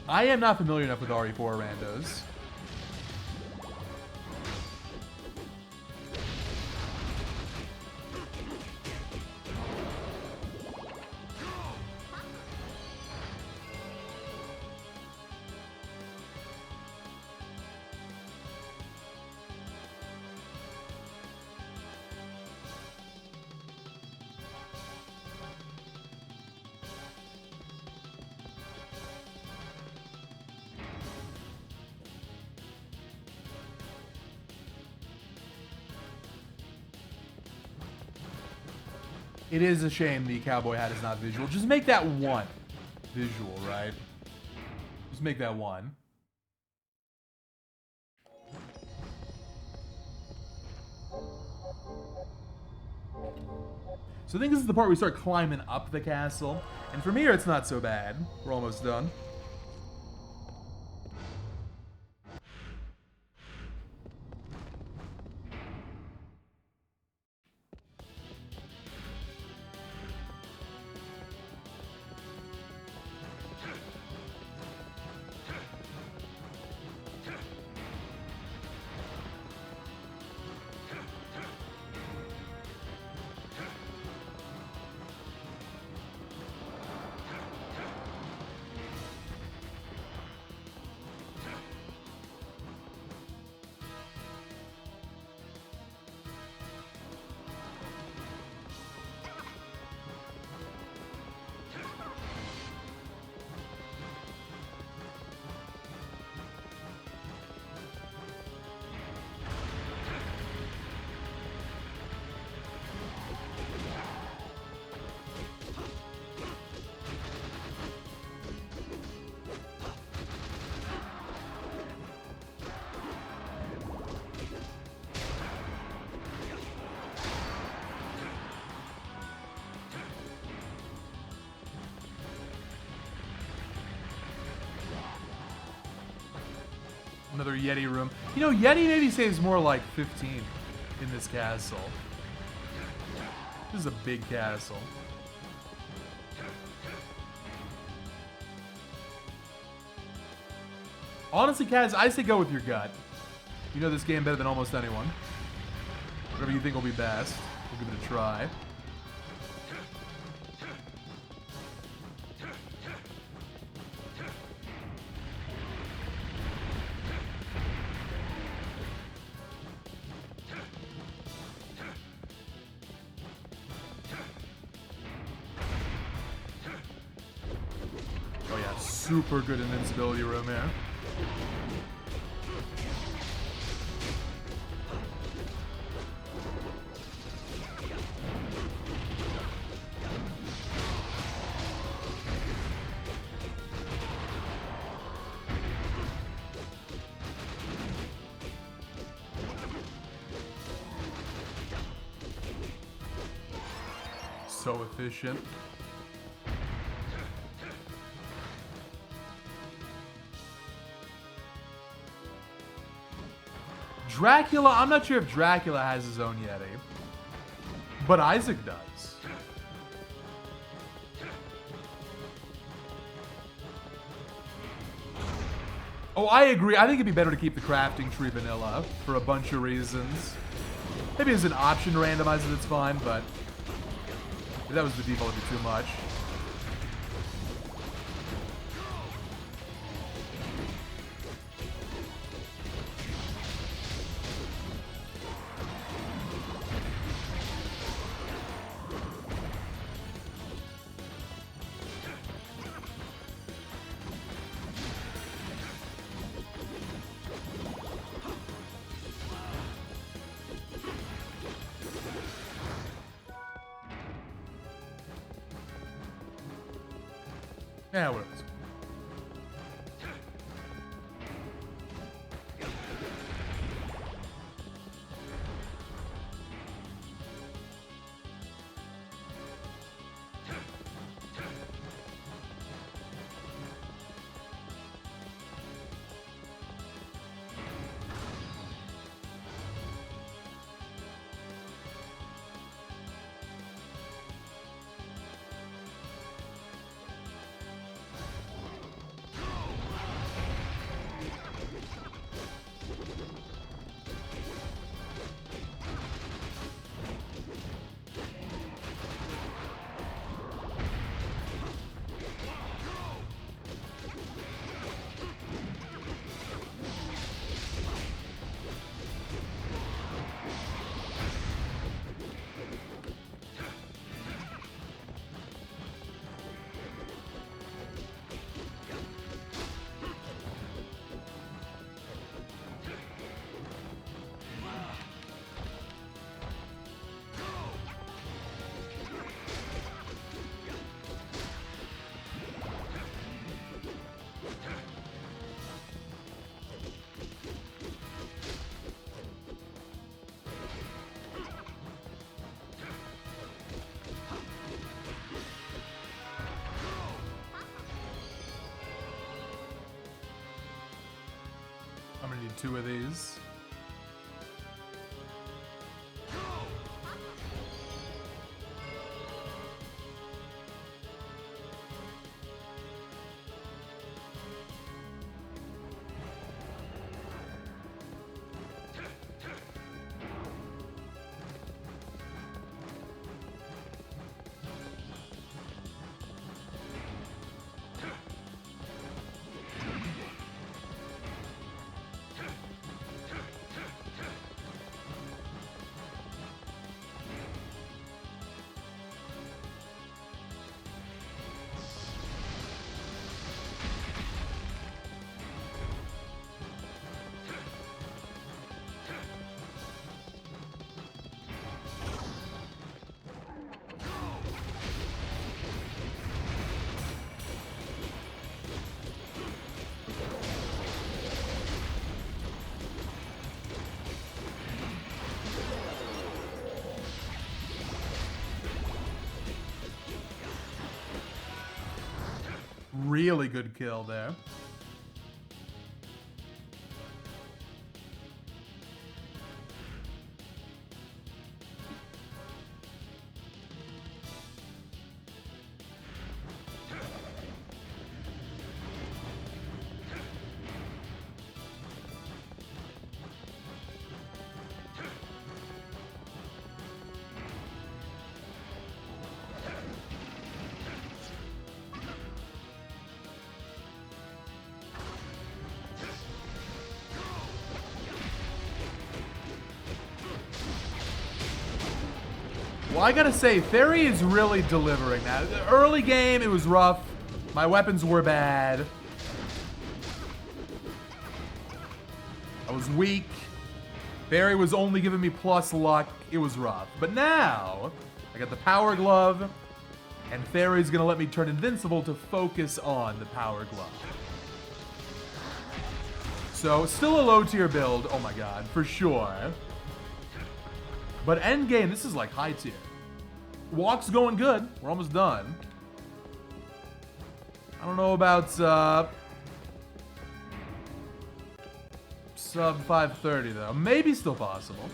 I am not familiar enough with RE4 randos. It is a shame the cowboy hat is not visual. Just make that one visual, right? Just make that one. So I think this is the part where we start climbing up the castle. And from here, it's not so bad. We're almost done. Another Yeti room. You know, Yeti maybe saves more like 15 in this castle. This is a big castle. Honestly, Kaz, I say go with your gut. You know this game better than almost anyone. Whatever you think will be best, we'll give it a try. Super good invincibility room here. So efficient. Dracula, I'm not sure if Dracula has his own Yeti, but Isaac does. Oh, I agree. I think it'd be better to keep the crafting tree vanilla for a bunch of reasons. Maybe as an option to randomize it, it's fine, but if that was the default, it'd be too much. Yeah, whatever. need 2 of these. Really good kill there. Well, I gotta say, Fairy is really delivering now. The early game, it was rough. My weapons were bad. I was weak. Fairy was only giving me plus luck. It was rough. But now, I got the Power Glove, and Fairy's gonna let me turn invincible to focus on the Power Glove. So, still a low tier build, oh my god, for sure. But end game, this is like high tier. Walk's going good. We're almost done. I don't know about sub 530 though. Maybe still possible.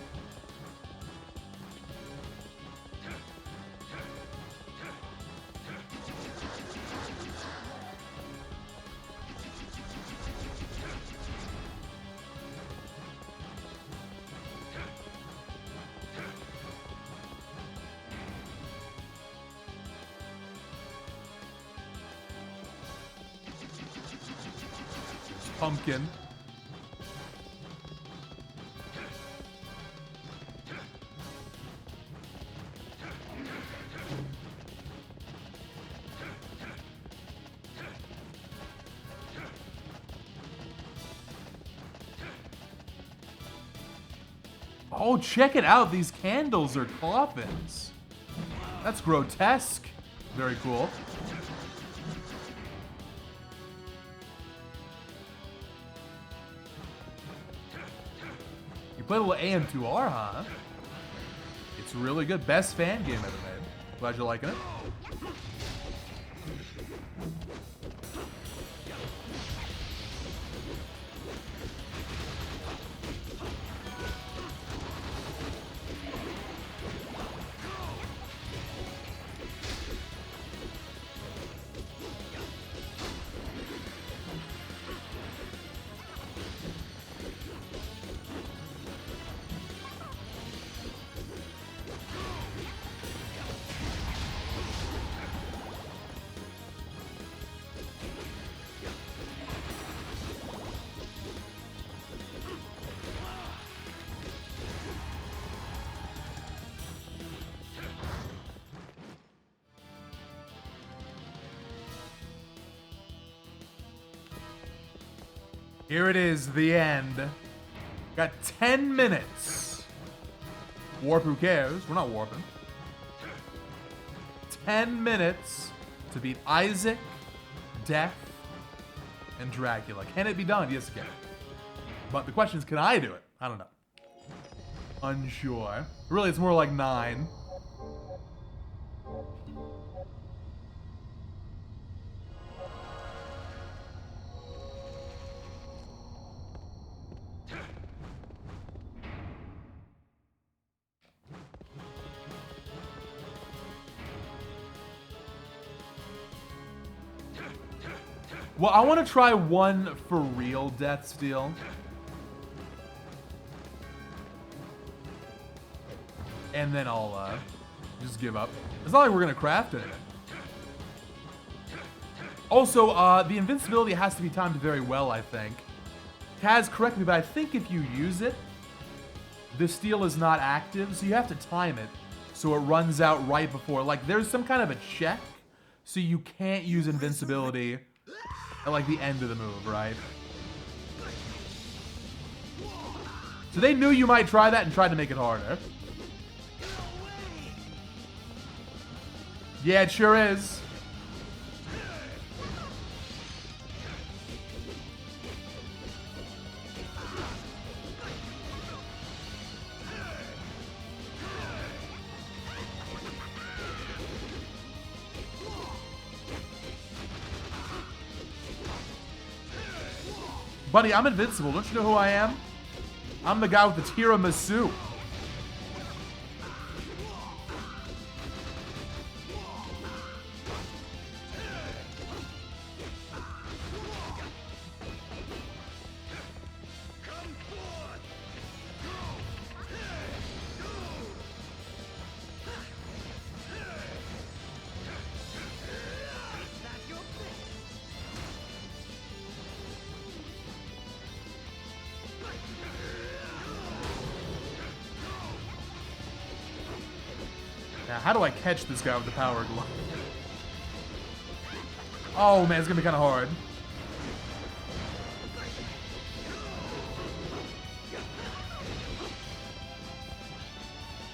Pumpkin. Oh, check it out. These candles are coffins. That's grotesque. Very cool. Play a little AM2R, huh? It's really good. Best fan game ever made. Glad you're liking it. Here it is, the end. Got 10 minutes. Warp, who cares? We're not warping. 10 minutes to beat Isaac, Death, and Dracula. Can it be done? Yes, it can. But the question is, can I do it? I don't know. Unsure. Really, it's more like 9. Well, I want to try one for real death steal. And then I'll just give up. It's not like we're going to craft it. Also, the invincibility has to be timed very well, I think. Kaz, correct me, but I think if you use it, the steal is not active, so you have to time it so it runs out right before. Like, there's some kind of a check, so you can't use invincibility at, like, the end of the move, right? So they knew you might try that and tried to make it harder. Yeah, it sure is. Buddy, I'm invincible. Don't you know who I am? I'm the guy with the tiramisu. Now, how do I catch this guy with the power glove? Oh man, it's gonna be kind of hard.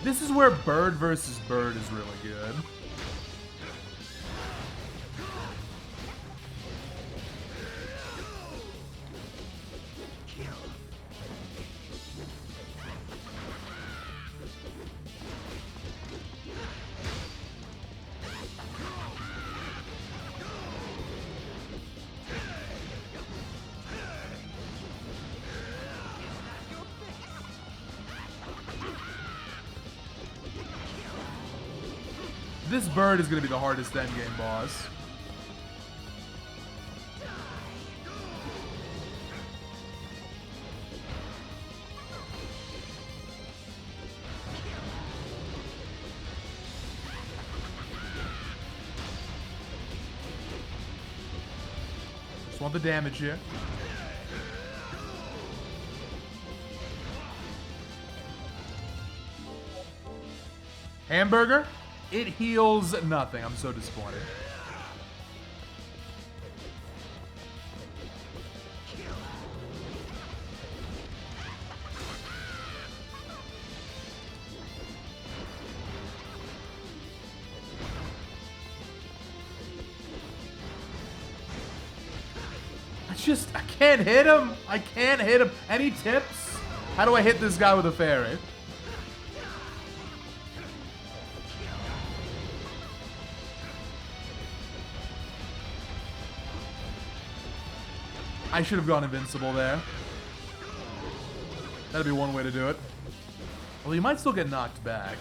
This is where bird versus bird is really good. This bird is going to be the hardest endgame boss. Just want the damage here. Hamburger? It heals nothing. I'm so disappointed. I can't hit him. I can't hit him. Any tips? How do I hit this guy with a fairy? I should have gone invincible there. That'd be one way to do it. Well, you might still get knocked back.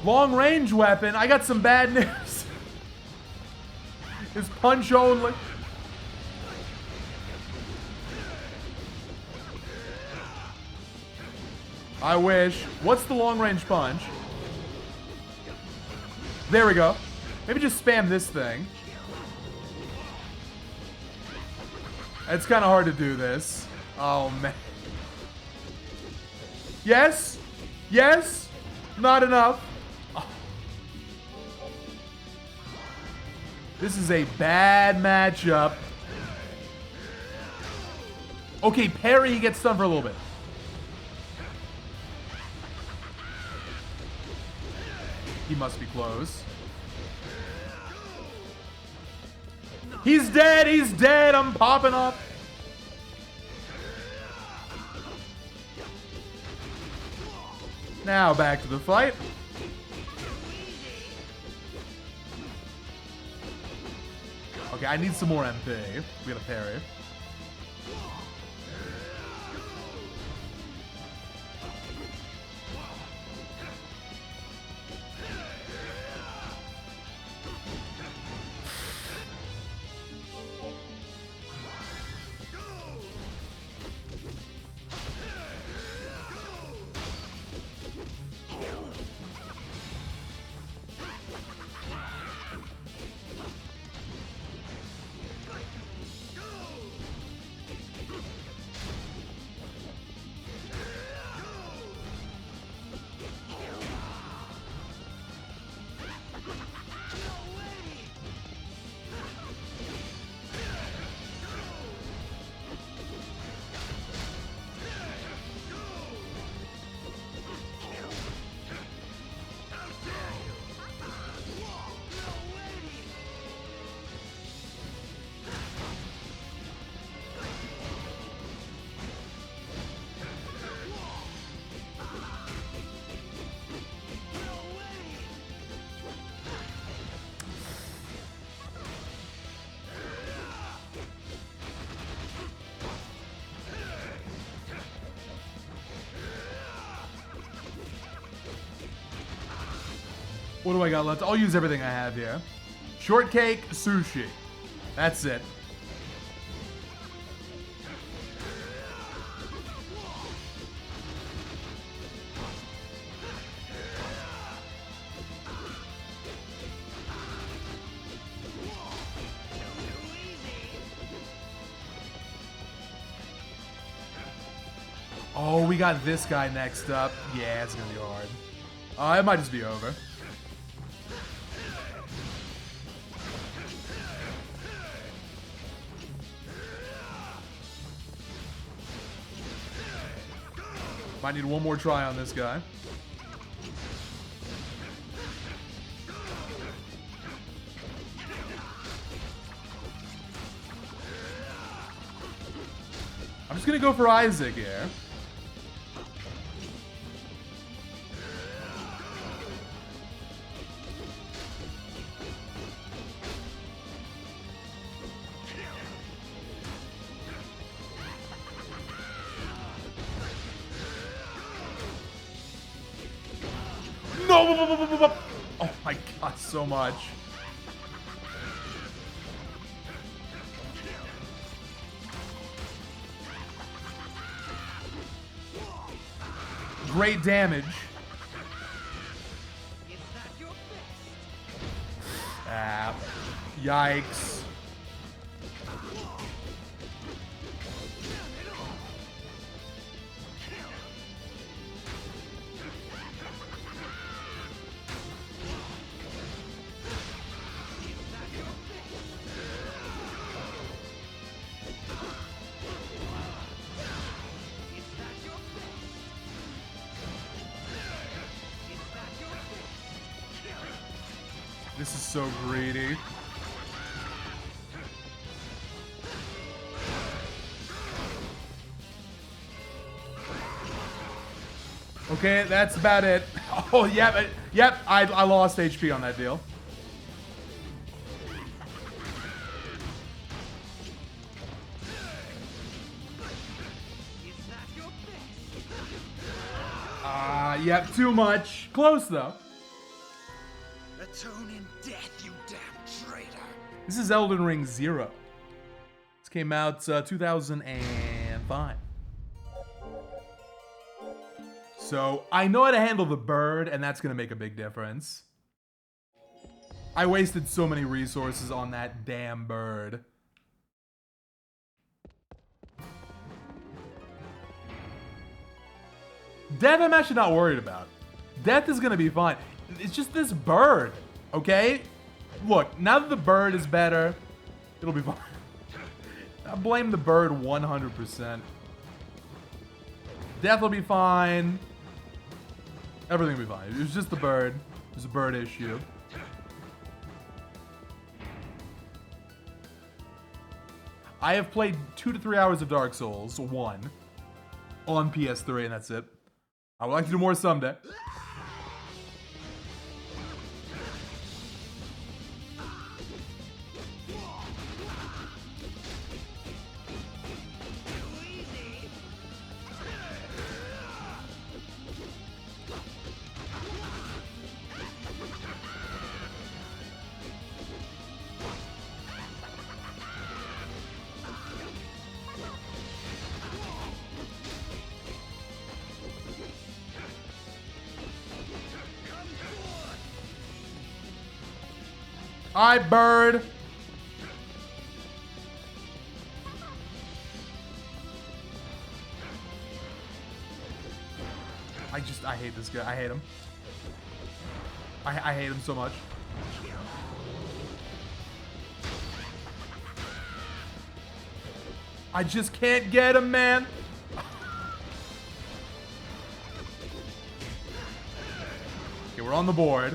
Long range weapon. I got some bad news. It's punch only. I wish. What's the long range punch? There we go. Maybe just spam this thing. It's kind of hard to do this. Oh, man. Yes? Yes? Not enough. Oh. This is a bad matchup. Okay, parry, he gets stunned for a little bit. He must be close. He's dead! He's dead! I'm popping up. Now back to the fight. Okay, I need some more MP. We got a parry. What do I got left? I'll use everything I have here. Shortcake, sushi. That's it. Oh, we got this guy next up. Yeah, it's gonna be hard. It might just be over. Might need one more try on this guy. I'm just gonna go for Isaac here. No! Oh my god, so much. Great damage. Ah, yikes. This is so greedy. Okay, that's about it. Oh, yep, yep, I lost HP on that deal. Yep, too much. Close, though. Atone in death, you damn traitor. This is Elden Ring 0. This came out 2005. So I know how to handle the bird, and that's going to make a big difference. I wasted so many resources on that damn bird. Death I'm actually not worried about. Death is going to be fine. It's just this bird, okay? Look, now that the bird is better, it'll be fine. I blame the bird 100%. Death will be fine. Everything will be fine. It was just the bird. It was a bird issue. I have played 2 to 3 hours of Dark Souls 1 on PS3, and that's it. I would like to do more someday. Hi, bird. I hate this guy. I hate him. I hate him so much. I just can't get him, man. Okay, we're on the board.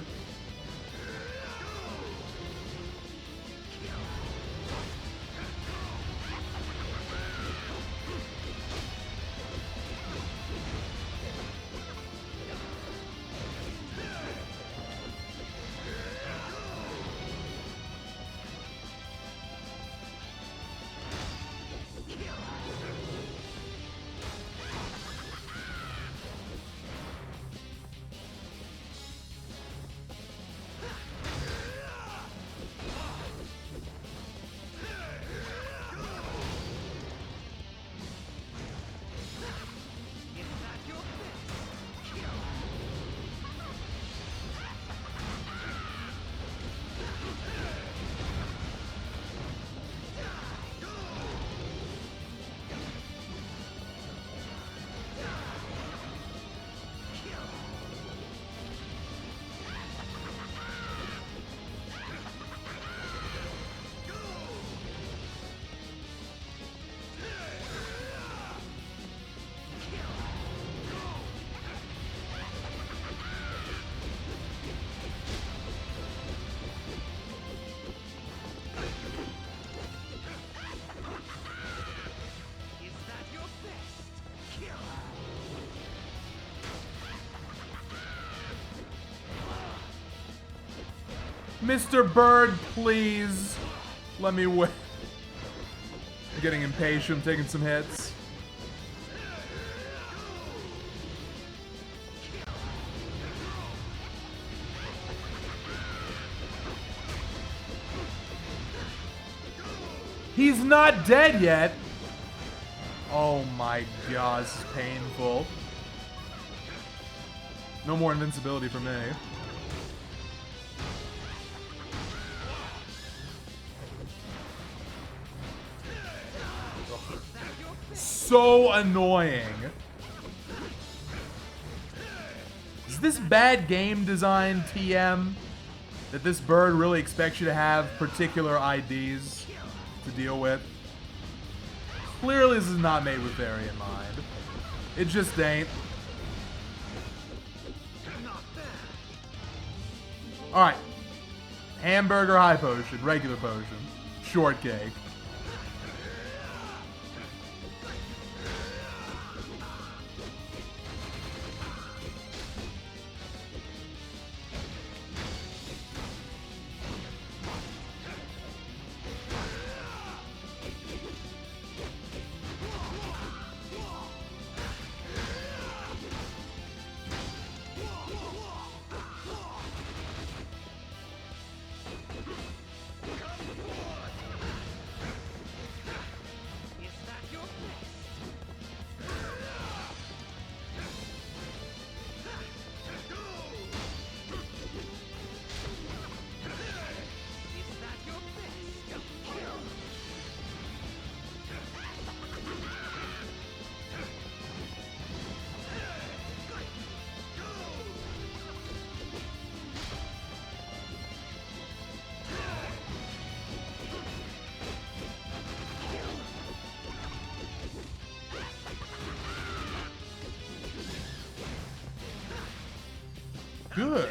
Mr. Bird, please. Let me win. I'm getting impatient, taking some hits. He's not dead yet. Oh my god, this is painful. No more invincibility for me. Ugh. So annoying. Is this bad game design, TM? That this bird really expects you to have particular IDs to deal with? Clearly this is not made with Aria in mind. It just ain't. Alright. Hamburger high potion, regular potion, shortcake. Good.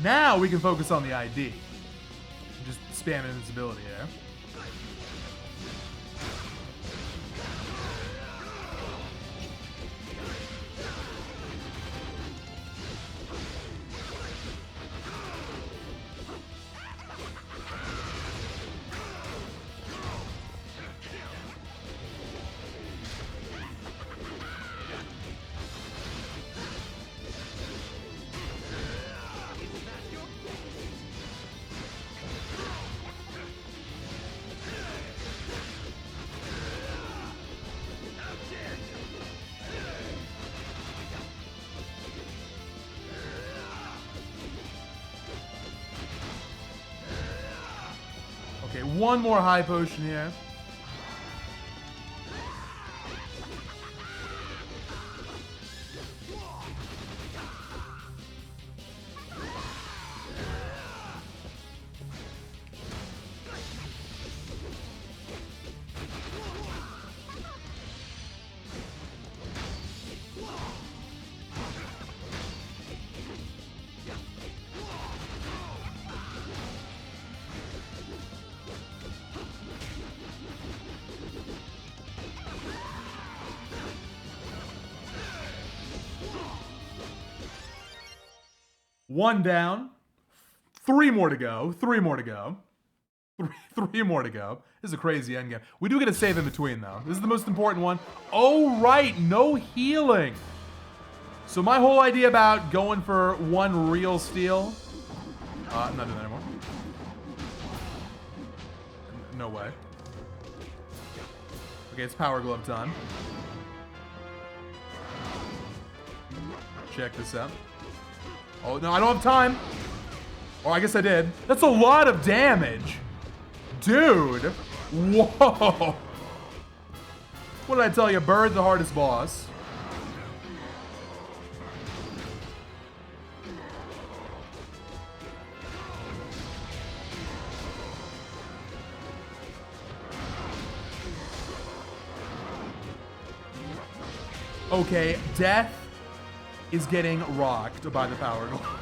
Now we can focus on the ID. Just spam invincibility here. Okay, one more high potion here. One down. Three more to go. Three more to go. Three more to go. This is a crazy endgame. We do get a save in between, though. This is the most important one. Oh, right. No healing. So my whole idea about going for one real steal. I'm not doing that anymore. No way. Okay, it's power glove time. Check this out. Oh, no, I don't have time. Or I guess I did. That's a lot of damage. Dude. Whoa. What did I tell you? Bird, the hardest boss. Okay, Death is getting rocked by the power glove.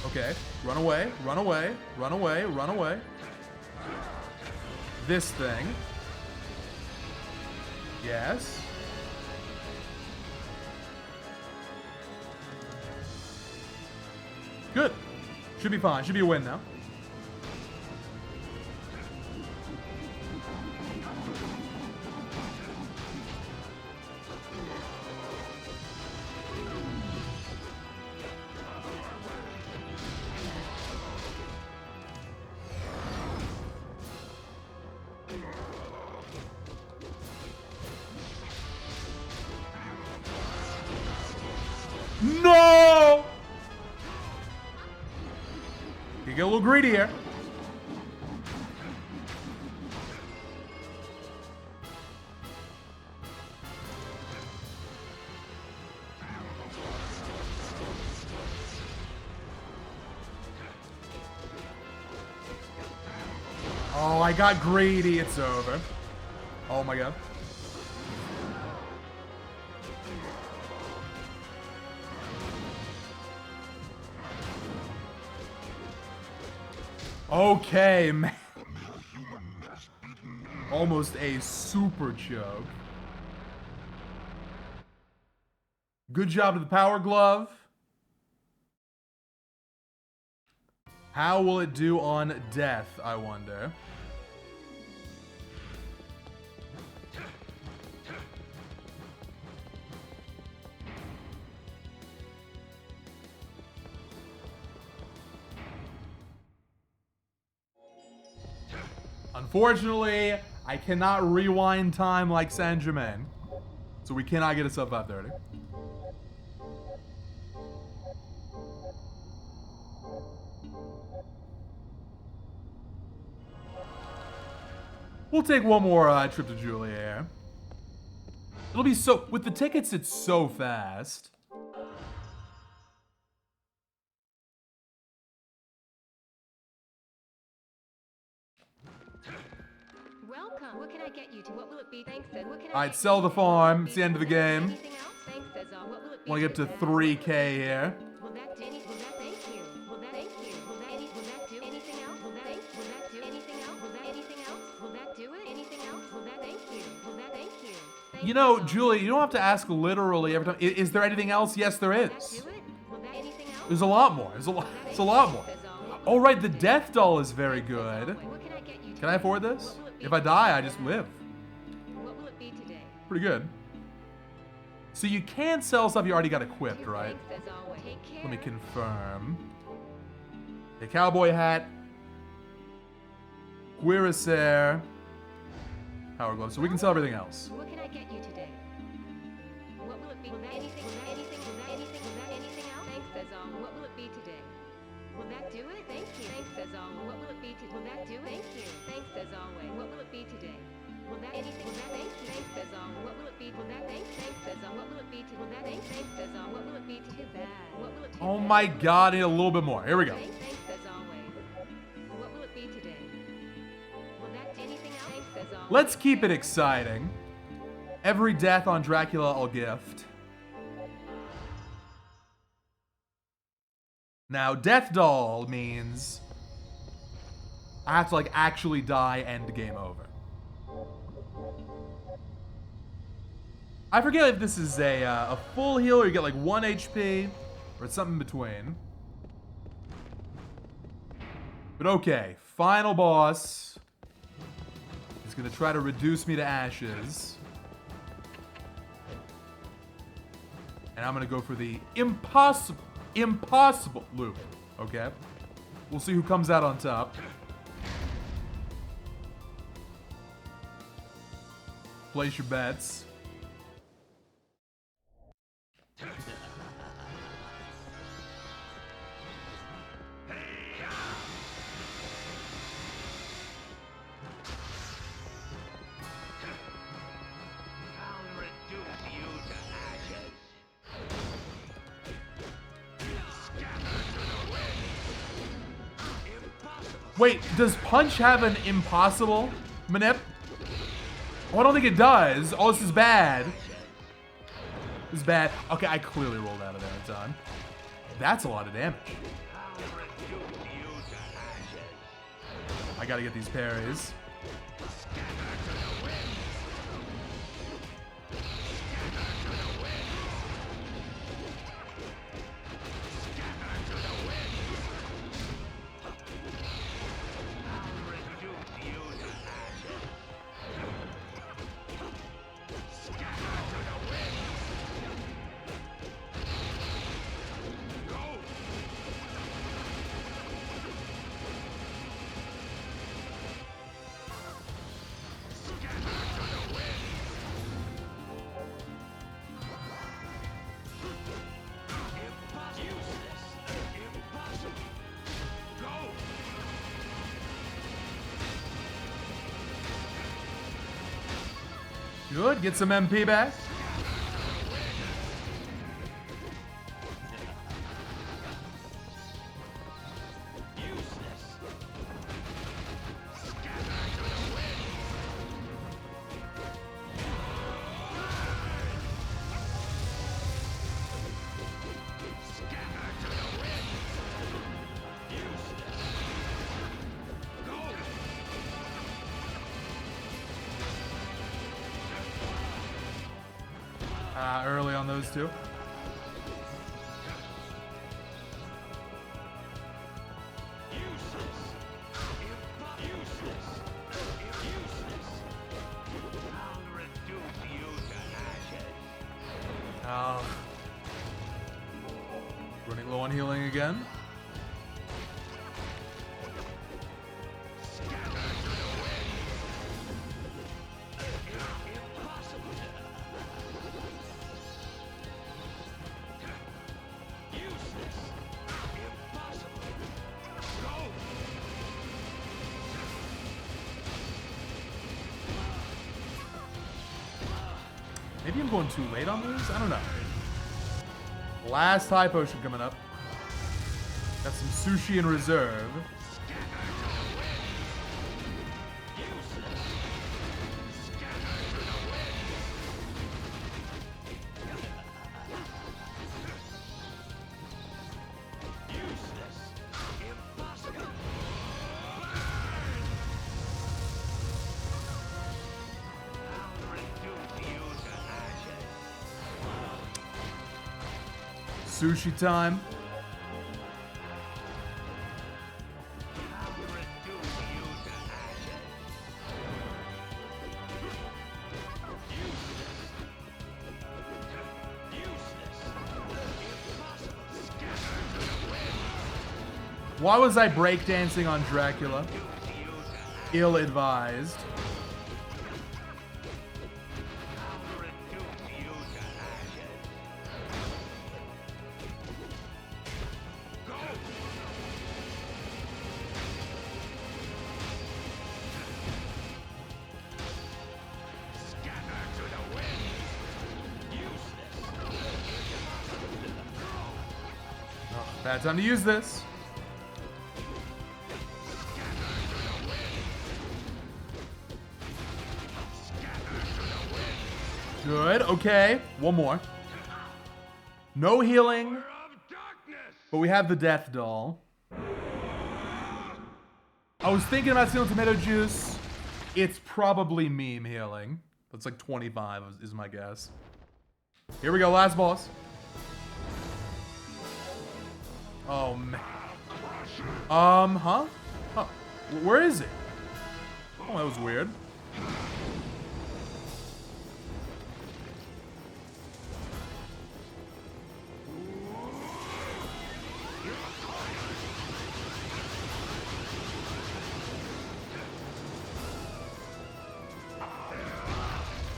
Okay, run away, run away, run away, run away. This thing. Yes. Good. Should be fine. Should be a win now. No! You get a little greedy here. Oh, I got greedy. It's over. Oh my god. Okay, man. Almost a super choke. Good job to the power glove. How will it do on Death, I wonder? Unfortunately, I cannot rewind time like Saint Germain, so we cannot get us up 5:30. We'll take one more trip to Julia. It'll be so, with the tickets, it's so fast. Welcome. What can I get you to? What will it be? Thanks, Ed. What can I Alright, get sell you the to? farm. It's the end of the game. Anything else? Thanks, Cesar. What will it be? Want to get to 3K here. Will that do any? Will that thank you? Will that thank you? Will that any? Will that do anything else? Will that thank? Will that do anything else? Will that anything else? Will that do it? Anything else? Will that thank you? Will that thank you? Thanks, You know, Cesar. Julia, you don't have to ask literally every time. Is there anything else? Yes, there Will that is. do it? Will that anything else? There's a lot more. There's a lot. It's a lot more. Oh, right, the death doll is very good. What can I get you Can I afford this? What will it be If I die, I just live. What will it be today? Pretty good. So you can sell stuff you already got equipped, right? Thanks as always. Take care. Let me confirm. A cowboy hat. Cuirassier. Power glove. So we can sell everything else. What can I get you today? What will it be? Will that anything? Will that anything? Will that anything? Will that anything else? Thanks, Cesar. What will it be today? Will that do it? Thank you. Thanks, Cesar. What will it be today? Will that do it? Thank you. Thanks, Cesar. What will it be today? Will that anything? Will that thank you? Thanks, Cesar. What will it be? Will that thank? Thanks, Cesar. What will it be to? Will that thank? Thanks, Cesar. What will it be? Too bad. What will it? Too Oh bad? my god, I need a little bit more. Here we go. Thanks, Cesar. What will it be today? Will that do anything else? Thanks, Cesar. Let's keep it exciting. Every death on Dracula I'll gift. Now, Death Doll means I have to like actually die and game over. I forget if this is a full heal or you get like 1 HP or it's something in between. But okay, final boss. He's gonna try to reduce me to ashes. And I'm gonna go for the impossible loop. Okay? We'll see who comes out on top. Place your bets. Wait, does punch have an impossible manip? Oh, I don't think it does. Oh, this is bad. This is bad. Okay, I clearly rolled out of there in time. That's a lot of damage. I gotta get these parries. Good, get some MP back. Early on those two. Running low on healing again. Maybe I'm going too late on these? I don't know. Last high potion coming up. Got some sushi in reserve. Sushi time. Why was I breakdancing on Dracula? Ill-advised. Bad time to use this. Good, okay. One more. No healing. But we have the death doll. I was thinking about stealing tomato juice. It's probably meme healing. That's like 25 is my guess. Here we go, last boss. Oh, man. Huh? Huh. Where is it? Oh, that was weird.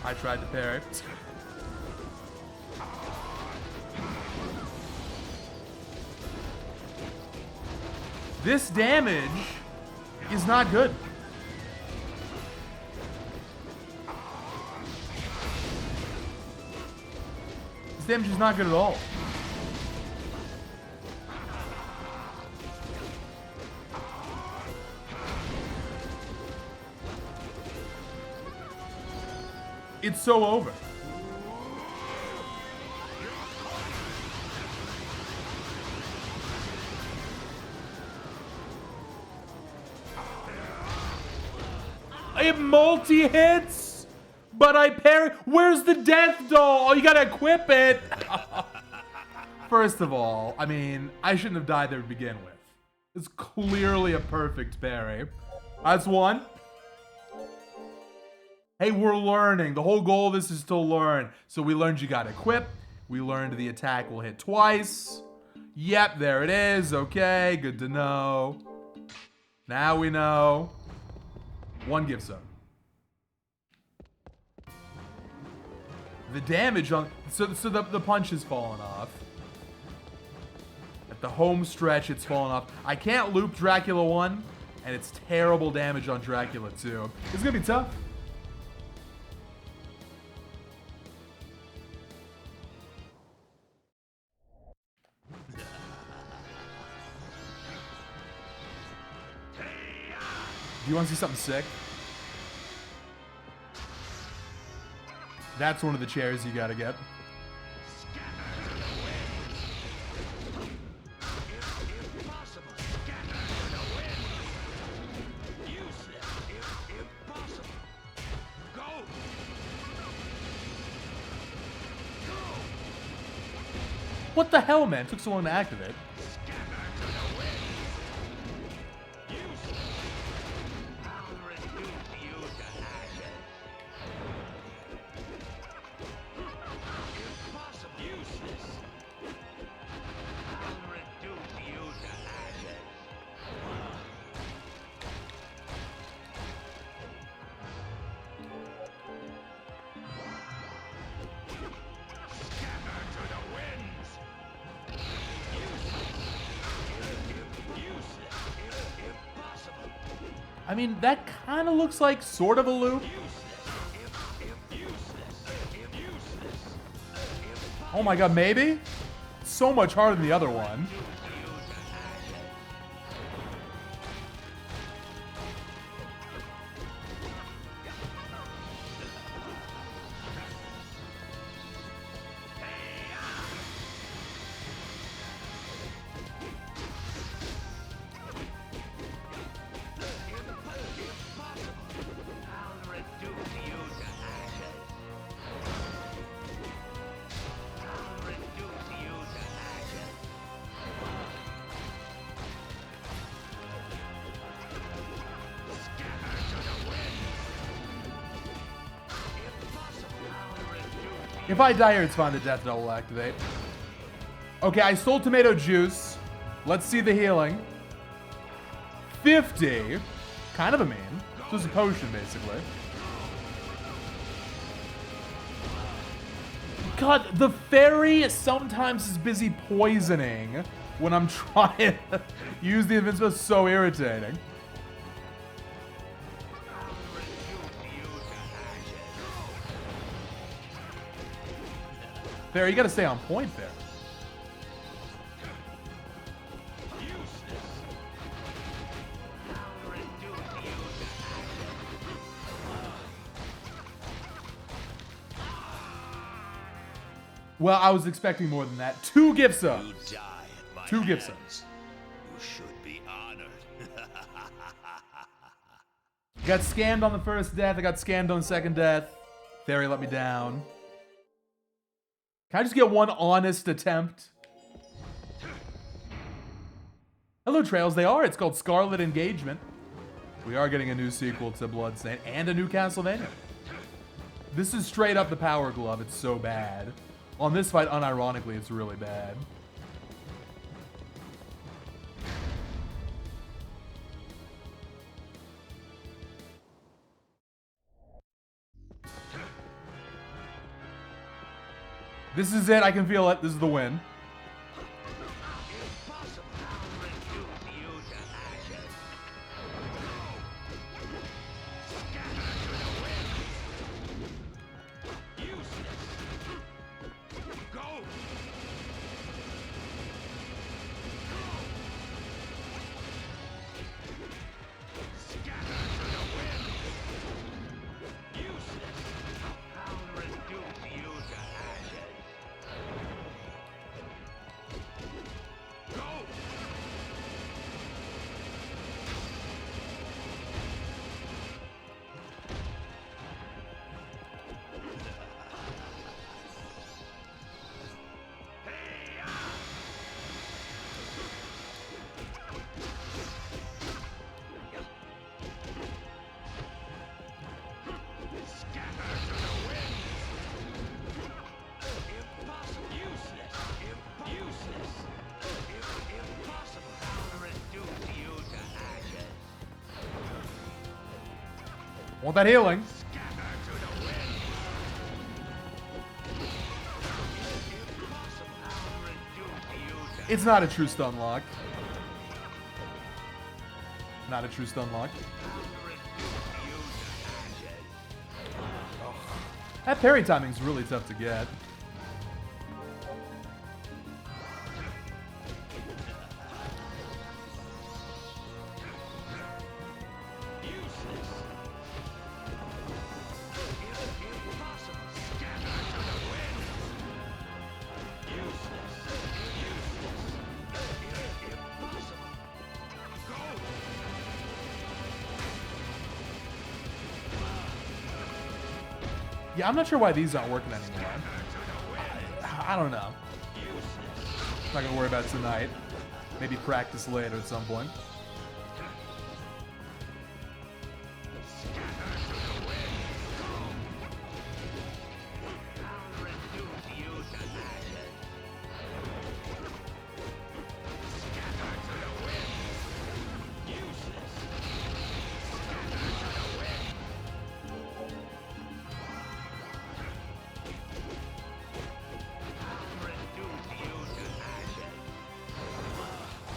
I tried to parry. This damage is not good. This damage is not good at all. it's so over. It multi-hits, but I parry. Where's the death doll? Oh, you gotta equip it. First of all, I mean, I shouldn't have died there to begin with. It's clearly a perfect parry. That's one. Hey, we're learning. The whole goal of this is to learn. So we learned you gotta equip. We learned the attack will hit twice. Yep, there it is. Okay, good to know. Now we know. One gift zone. The damage on... So the punch has fallen off. At the home stretch, it's fallen off. I can't loop Dracula 1, and it's terrible damage on Dracula 2. It's gonna be tough. Do you want to see something sick? That's one of the chairs you gotta get. What the hell, man? Took so long to activate. I mean, that kind of looks like sort of a loop. Oh my god, maybe? So much harder than the other one. If I die here, it's fine. The death doll will activate. Okay, I stole tomato juice. Let's see the healing. 50. Kind of a meme. Just a potion, basically. God, the fairy sometimes is busy poisoning when I'm trying to use the invincible. It's so irritating. There, you gotta stay on point there. Well, I was expecting more than that. 2 gift subs. 2 gift subs. You should be honored. Got scammed on the first death. I got scammed on the second death. Fairy let me down. Can I just get one honest attempt? Hello, Trails. They are. It's called Scarlet Engagement. We are getting a new sequel to Bloodstained and a new Castlevania. This is straight up the Power Glove. It's so bad. On this fight, unironically, it's really bad. This is it. I can feel it. This is the win. Want that healing? It's not a true stun lock. Not a true stun lock. That parry timing's really tough to get. Yeah, I'm not sure why these aren't working anymore. I don't know. Not gonna worry about it tonight. Maybe practice later at some point.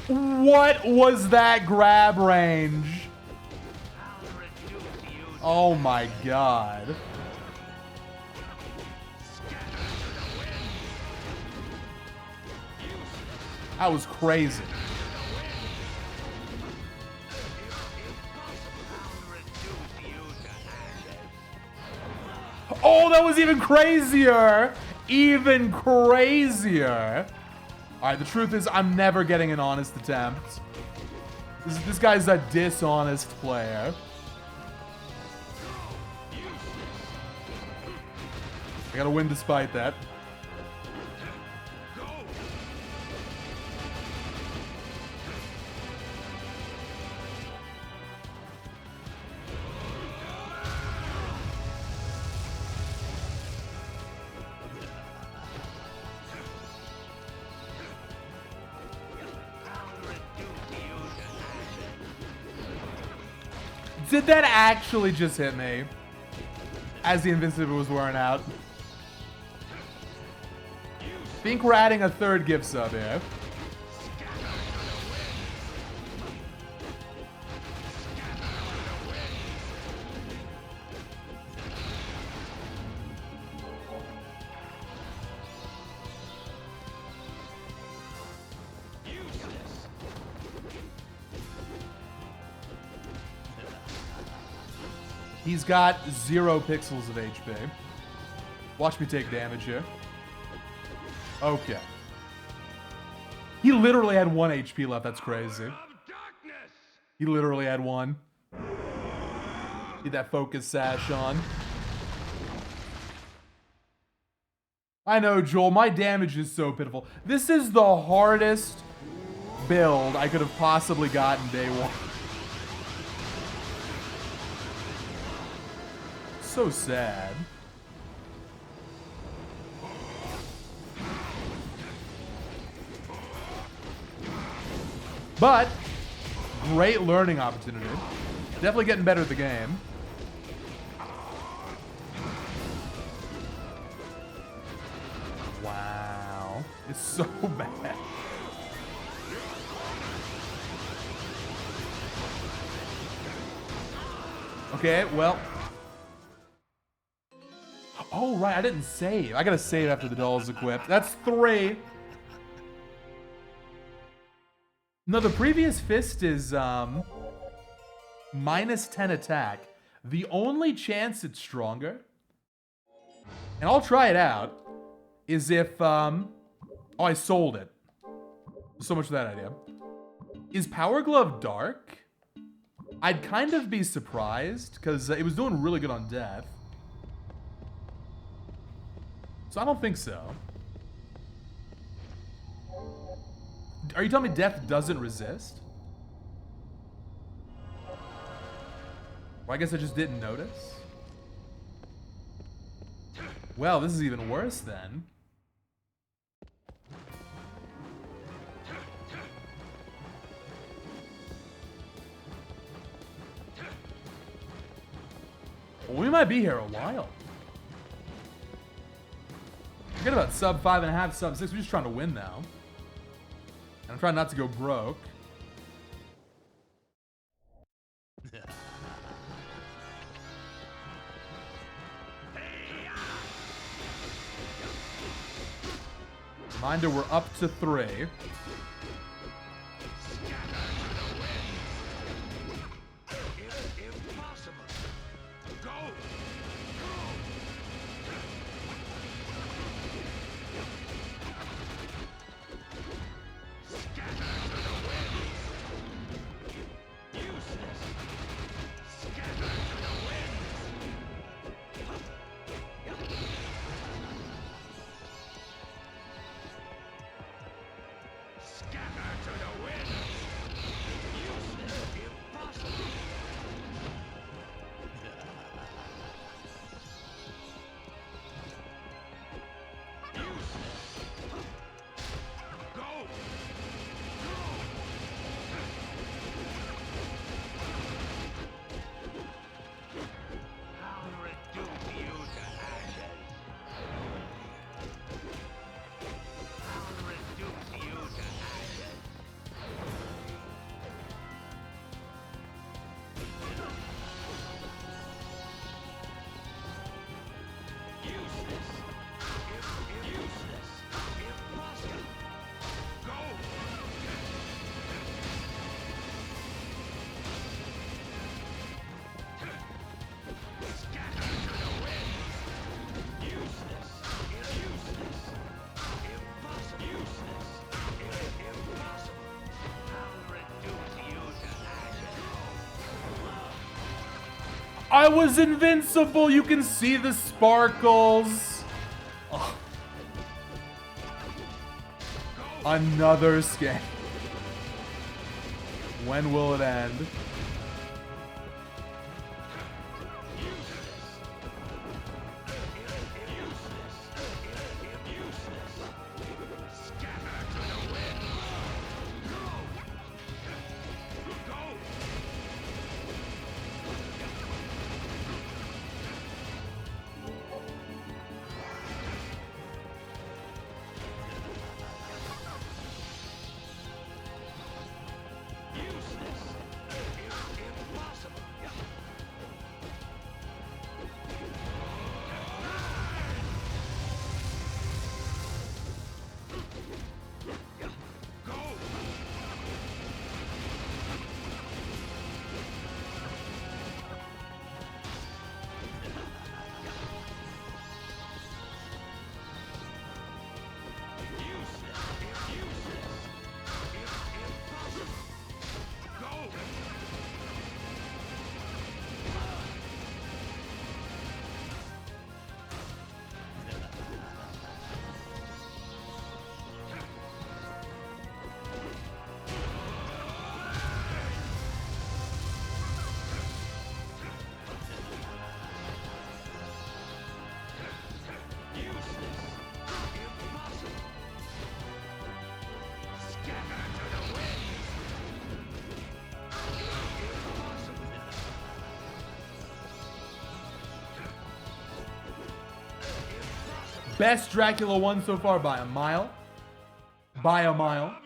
What was that grab range? Oh my god. That was crazy. Oh, that was even crazier! Even crazier! Alright, the truth is, I'm never getting an honest attempt. This guy's a dishonest player. I gotta win despite that. Did that actually just hit me? As the invincible was wearing out. Think we're adding a third gift sub here. He's got 0 pixels of HP. Watch me take damage here. Okay. He literally had 1 HP left. That's crazy. He literally had 1. Get that focus sash on. I know, Joel. My damage is so pitiful. This is the hardest build I could have possibly gotten day 1. So sad. But great learning opportunity. Definitely getting better at the game. Wow. It's so bad. Okay, well. Oh, right, I didn't save. I gotta save after the doll's equipped. That's 3. No, the previous fist is minus 10 attack. The only chance it's stronger, and I'll try it out, is if, oh, I sold it. So much for that idea. Is Power Glove dark? I'd kind of be surprised, because it was doing really good on death. So I don't think so. Are you telling me death doesn't resist? Well, I guess I just didn't notice. Well, this is even worse then. Well, we might be here a while. Forget about sub 5.5, sub 6. We're just trying to win now. And I'm trying not to go broke. Reminder, we're up to 3. I was invincible. You can see the sparkles. Oh. Another scam. When will it end? Best Dracula 1 so far by a mile. By a mile.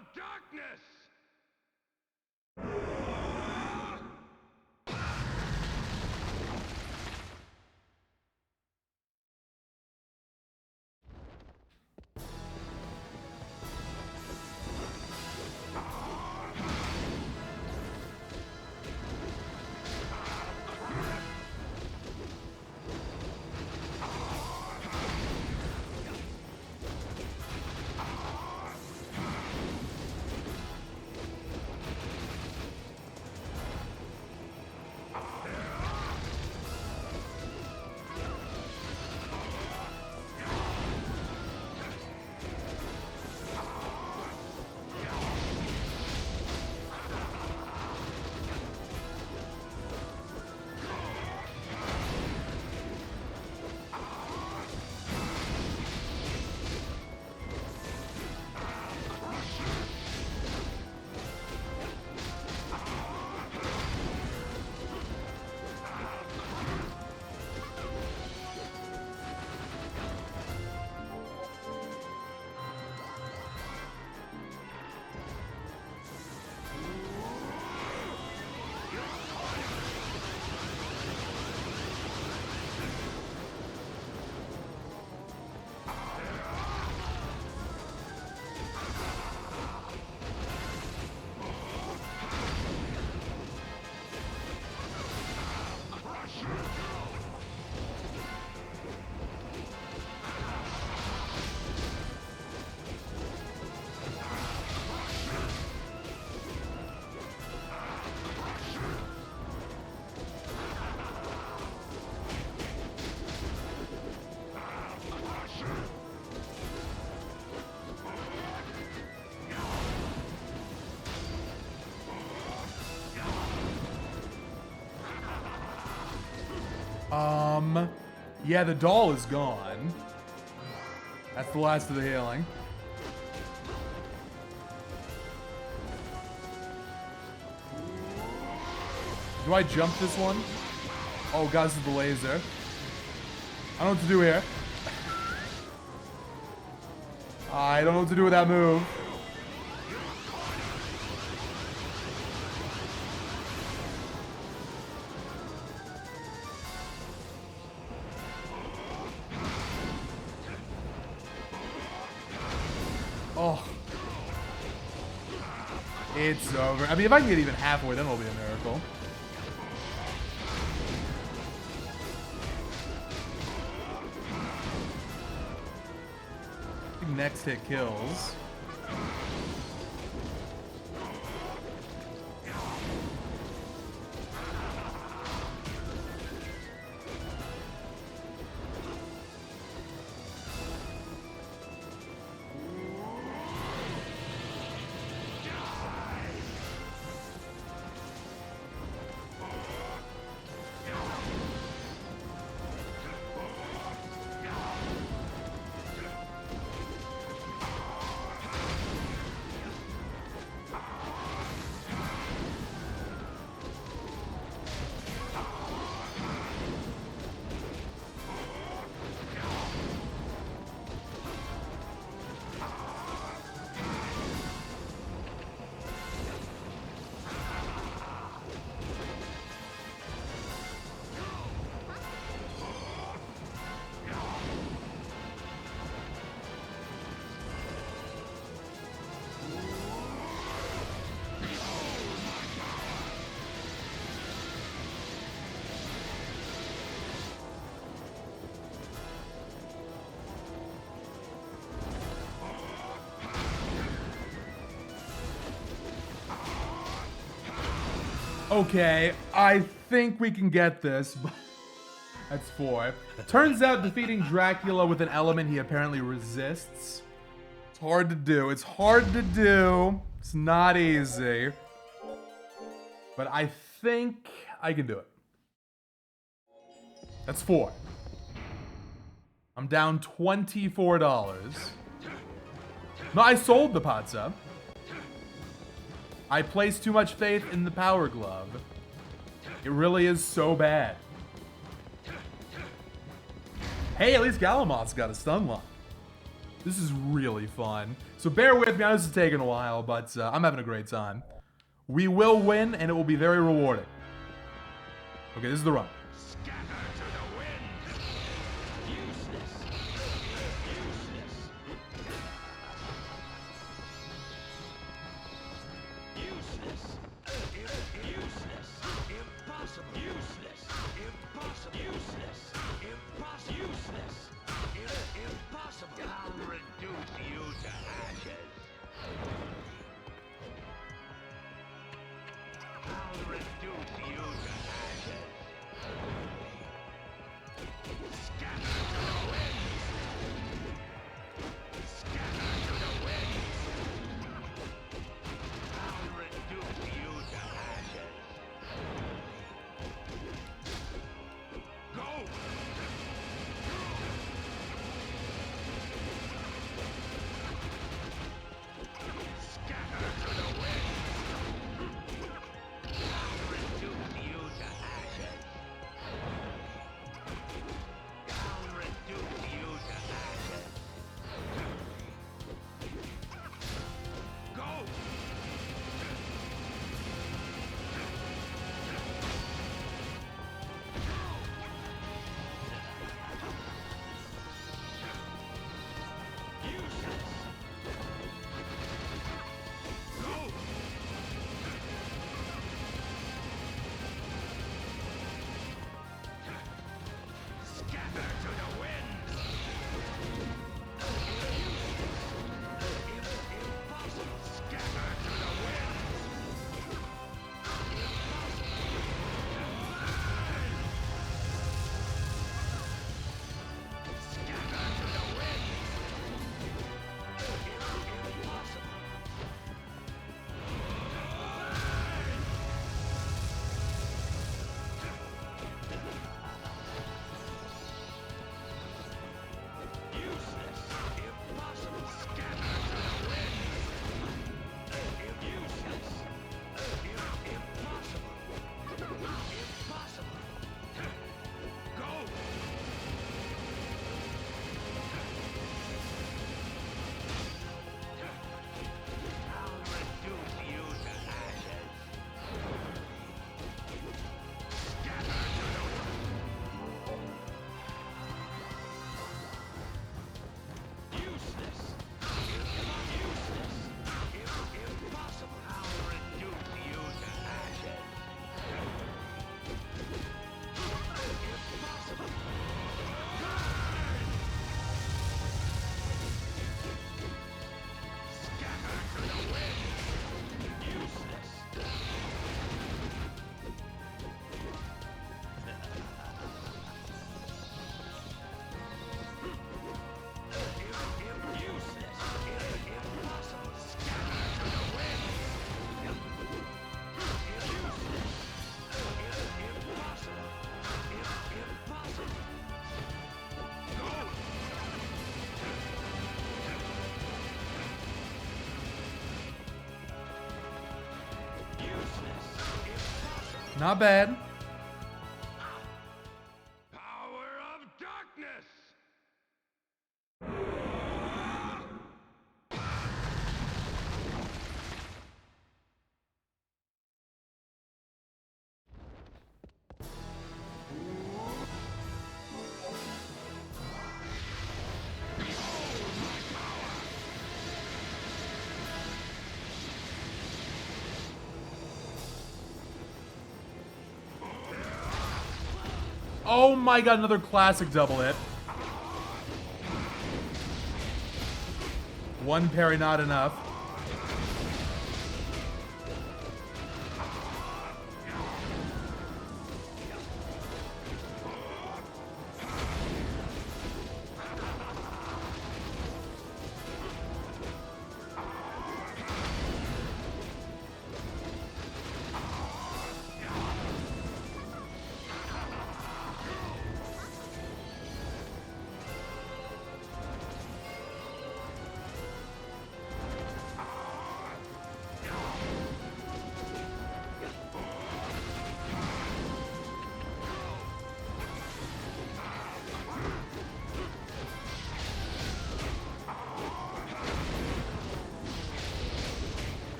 Yeah, the doll is gone. That's the last of the healing. Do I jump this one? Oh god, this is the laser. I don't know what to do here. I don't know what to do with that move. Oh. It's over. I mean, if I can get even halfway, then it'll be a miracle. I think next hit kills. Okay, I think we can get this. That's 4. Turns out defeating Dracula with an element he apparently resists. It's hard to do. It's hard to do. It's not easy. But I think I can do it. That's 4. I'm down $24. No, I sold the pot sub. I placed too much faith in the Power Glove. It really is so bad. Hey, at least Galamoth's got a stun lock. This is really fun. So bear with me, I know this is taking a while, but I'm having a great time. We will win, and it will be very rewarding. Okay, this is the run. Not bad. Power of darkness! Oh my god, another classic double hit. One parry not enough.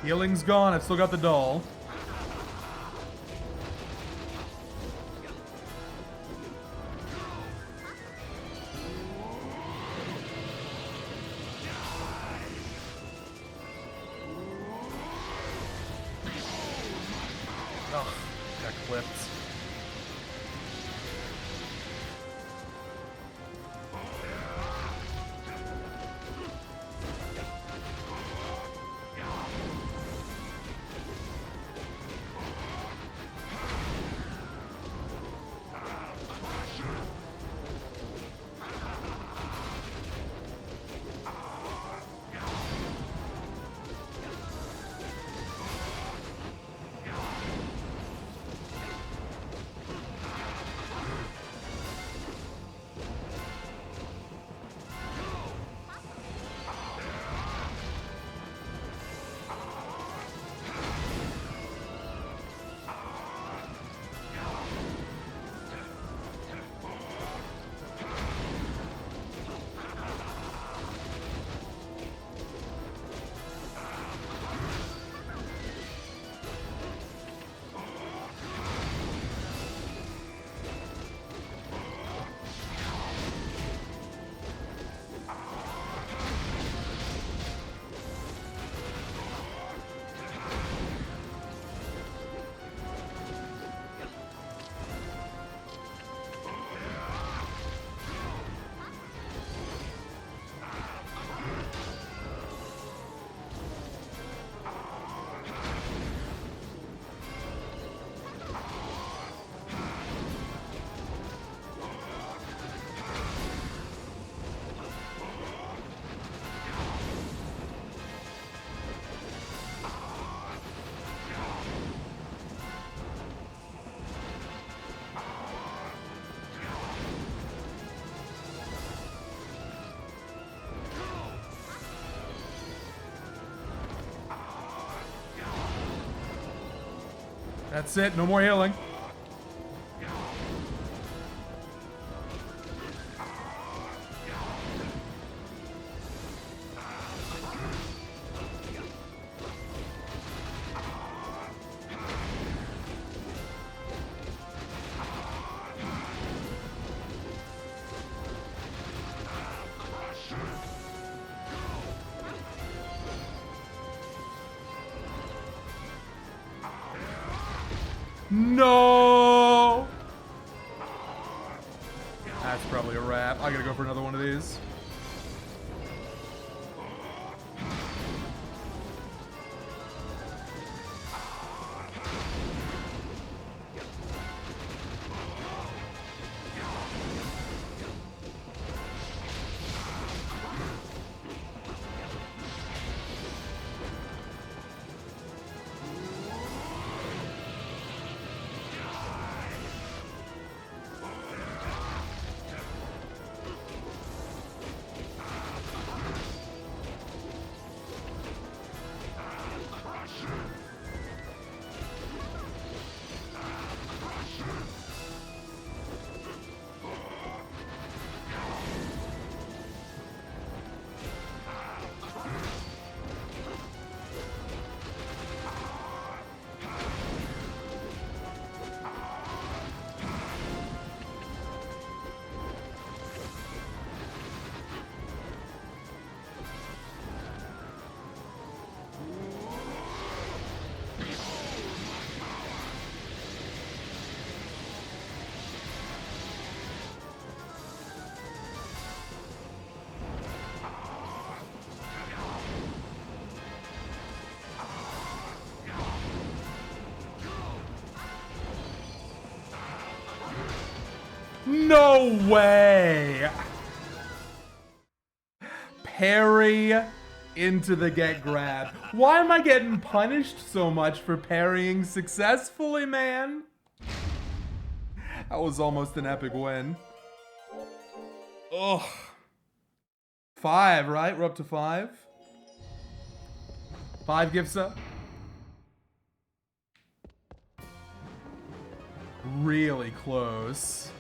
Healing's gone. I've still got the doll. Oh, got clipped. That's it. No more healing. No! That's probably a wrap. I gotta go for another one of these. No way! Parry into the get grab. Why am I getting punished so much for parrying successfully, man? That was almost an epic win. Ugh. 5, right? We're up to 5. 5 gifts up. Really close.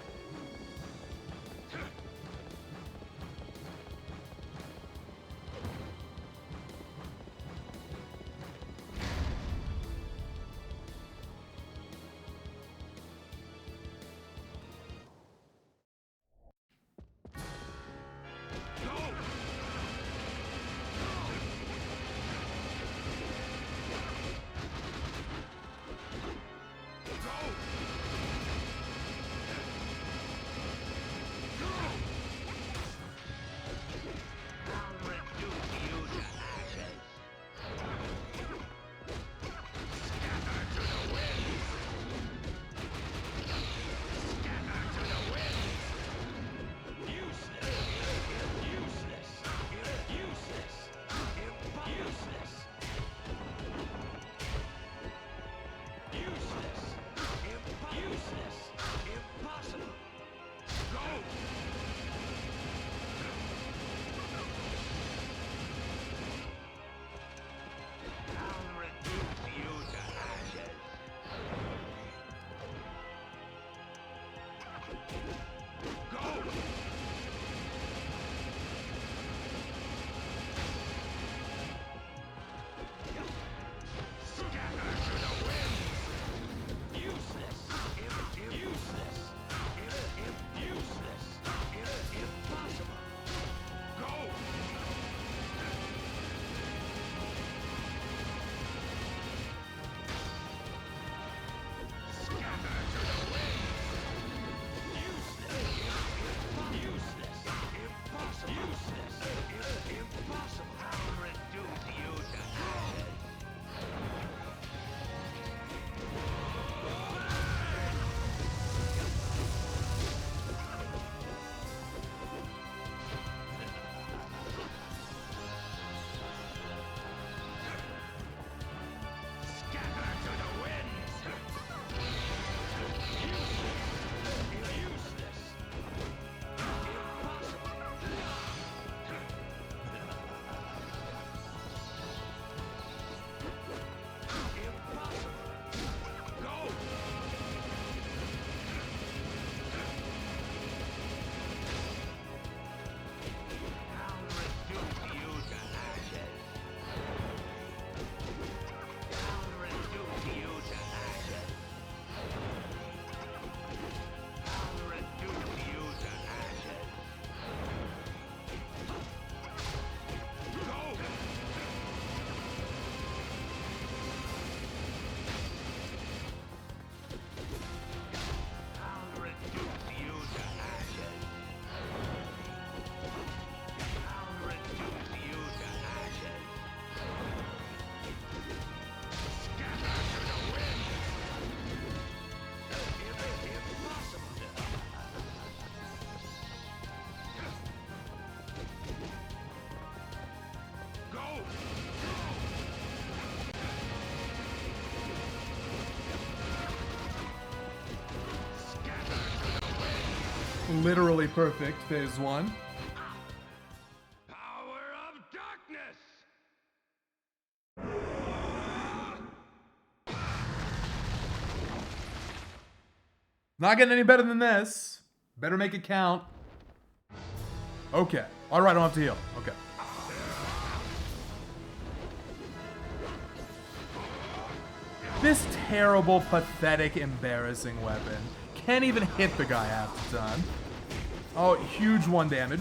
literally perfect, phase 1. Power of darkness! Not getting any better than this. Better make it count. Okay. Alright, I don't have to heal. Okay. This terrible, pathetic, embarrassing weapon. Can't even hit the guy half the time. Oh, huge 1 damage.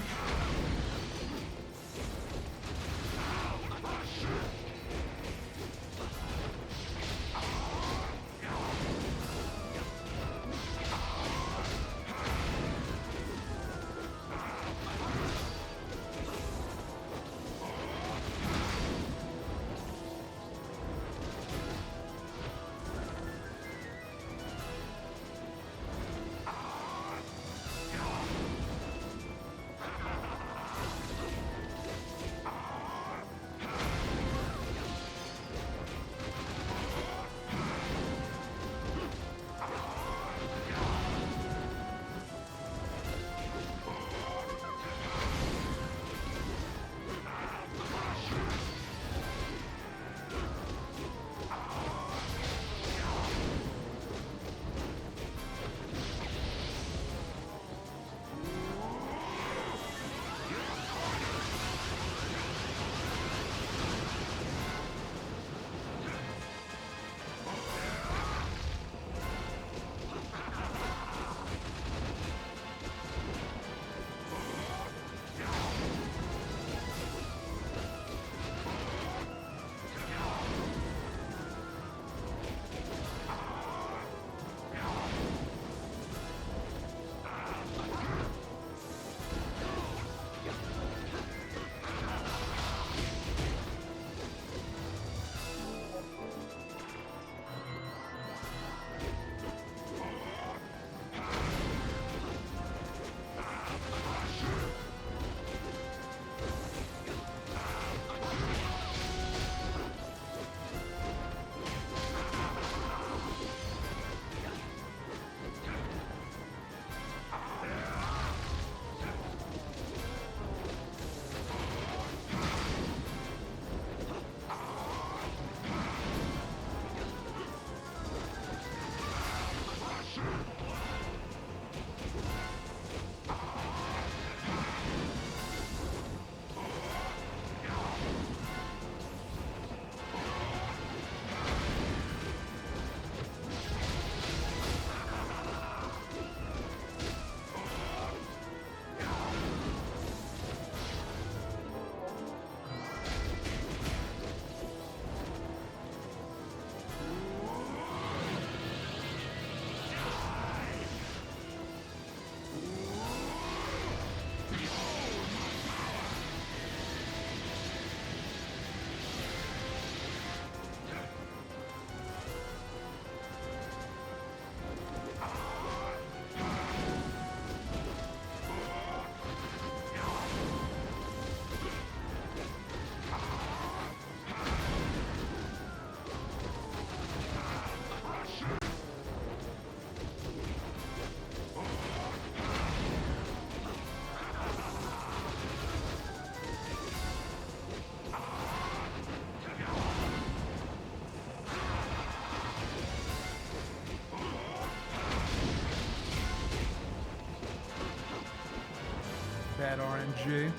Bad RNG.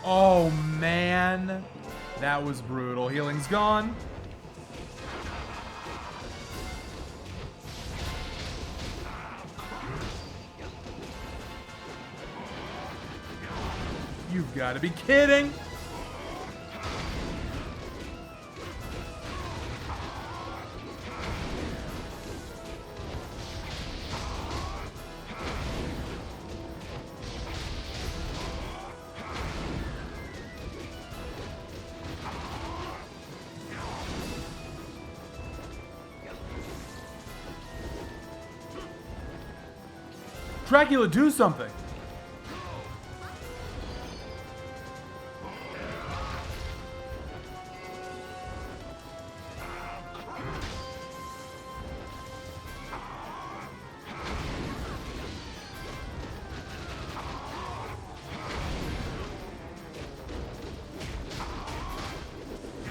Oh, man. That was brutal. Healing's gone. You've got to be kidding. Dracula, do something.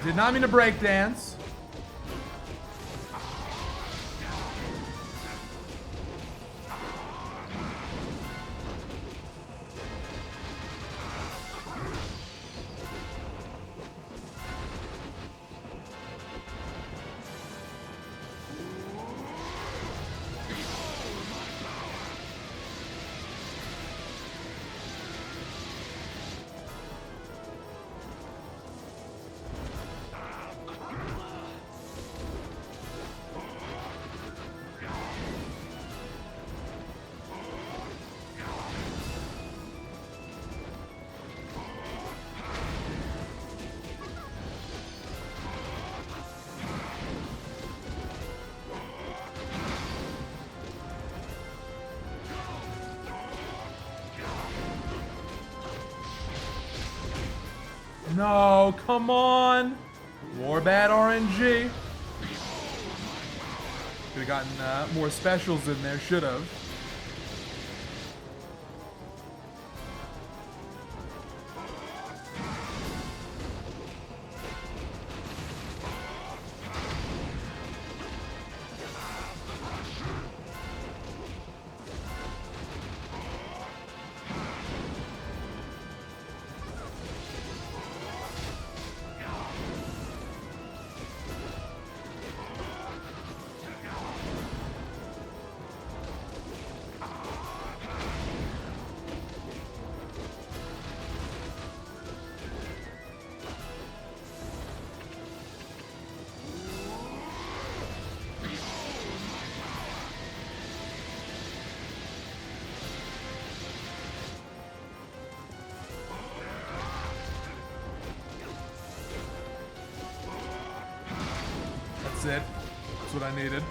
Did not mean to break dance. No, come on. More bad RNG. Could have gotten more specials in there, should have. That's it. That's what I needed.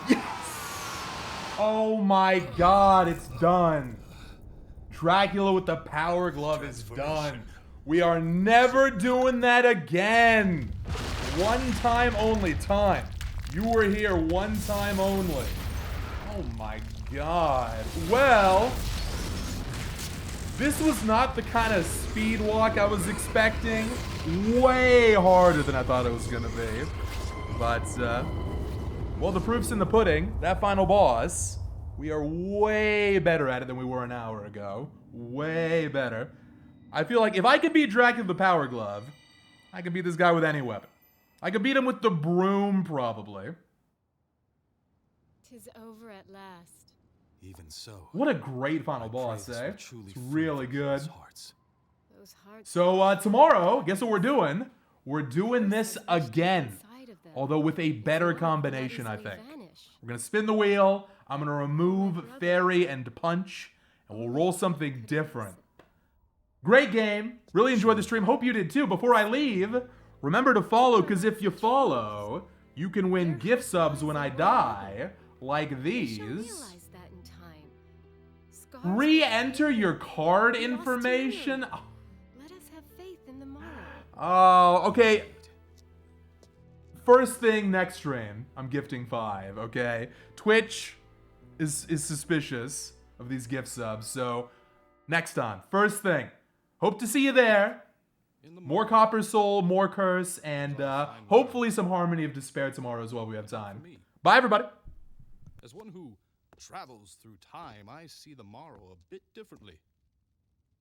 Yes! Oh my god, it's done. Dracula with the power glove is done. We are never doing that again. One time only time. You were here one time only. Oh my god. Well, this was not the kind of speed walk I was expecting. Way harder than I thought it was gonna be. But, well, the proof's in the pudding. That final boss, we are way better at it than we were an hour ago. Way better. I feel like if I could beat Dracula with the power glove, I could beat this guy with any weapon. I could beat him with the broom, probably. 'Tis over at last. Even so. What a great final boss, eh? It's really good. Those hearts. So, tomorrow, guess what we're doing? We're doing this again. Although with a better combination, I think. We're gonna spin the wheel. I'm gonna remove Fairy and Punch. And we'll roll something different. Great game. Really enjoyed the stream. Hope you did too. Before I leave, remember to follow, because if you follow, you can win gift subs when I die, like these. Re-enter your card information. Let us have faith in the morrow. Oh, okay. First thing next stream, I'm gifting 5, okay? Twitch is suspicious of these gift subs, so next time. First thing. Hope to see you there. More CopperSoul, more Curse, and hopefully some Harmony of Despair tomorrow as well. We have time. Bye, everybody. As one who travels through time, I see the morrow a bit differently.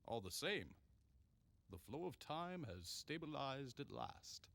All the same, the flow of time has stabilized at last.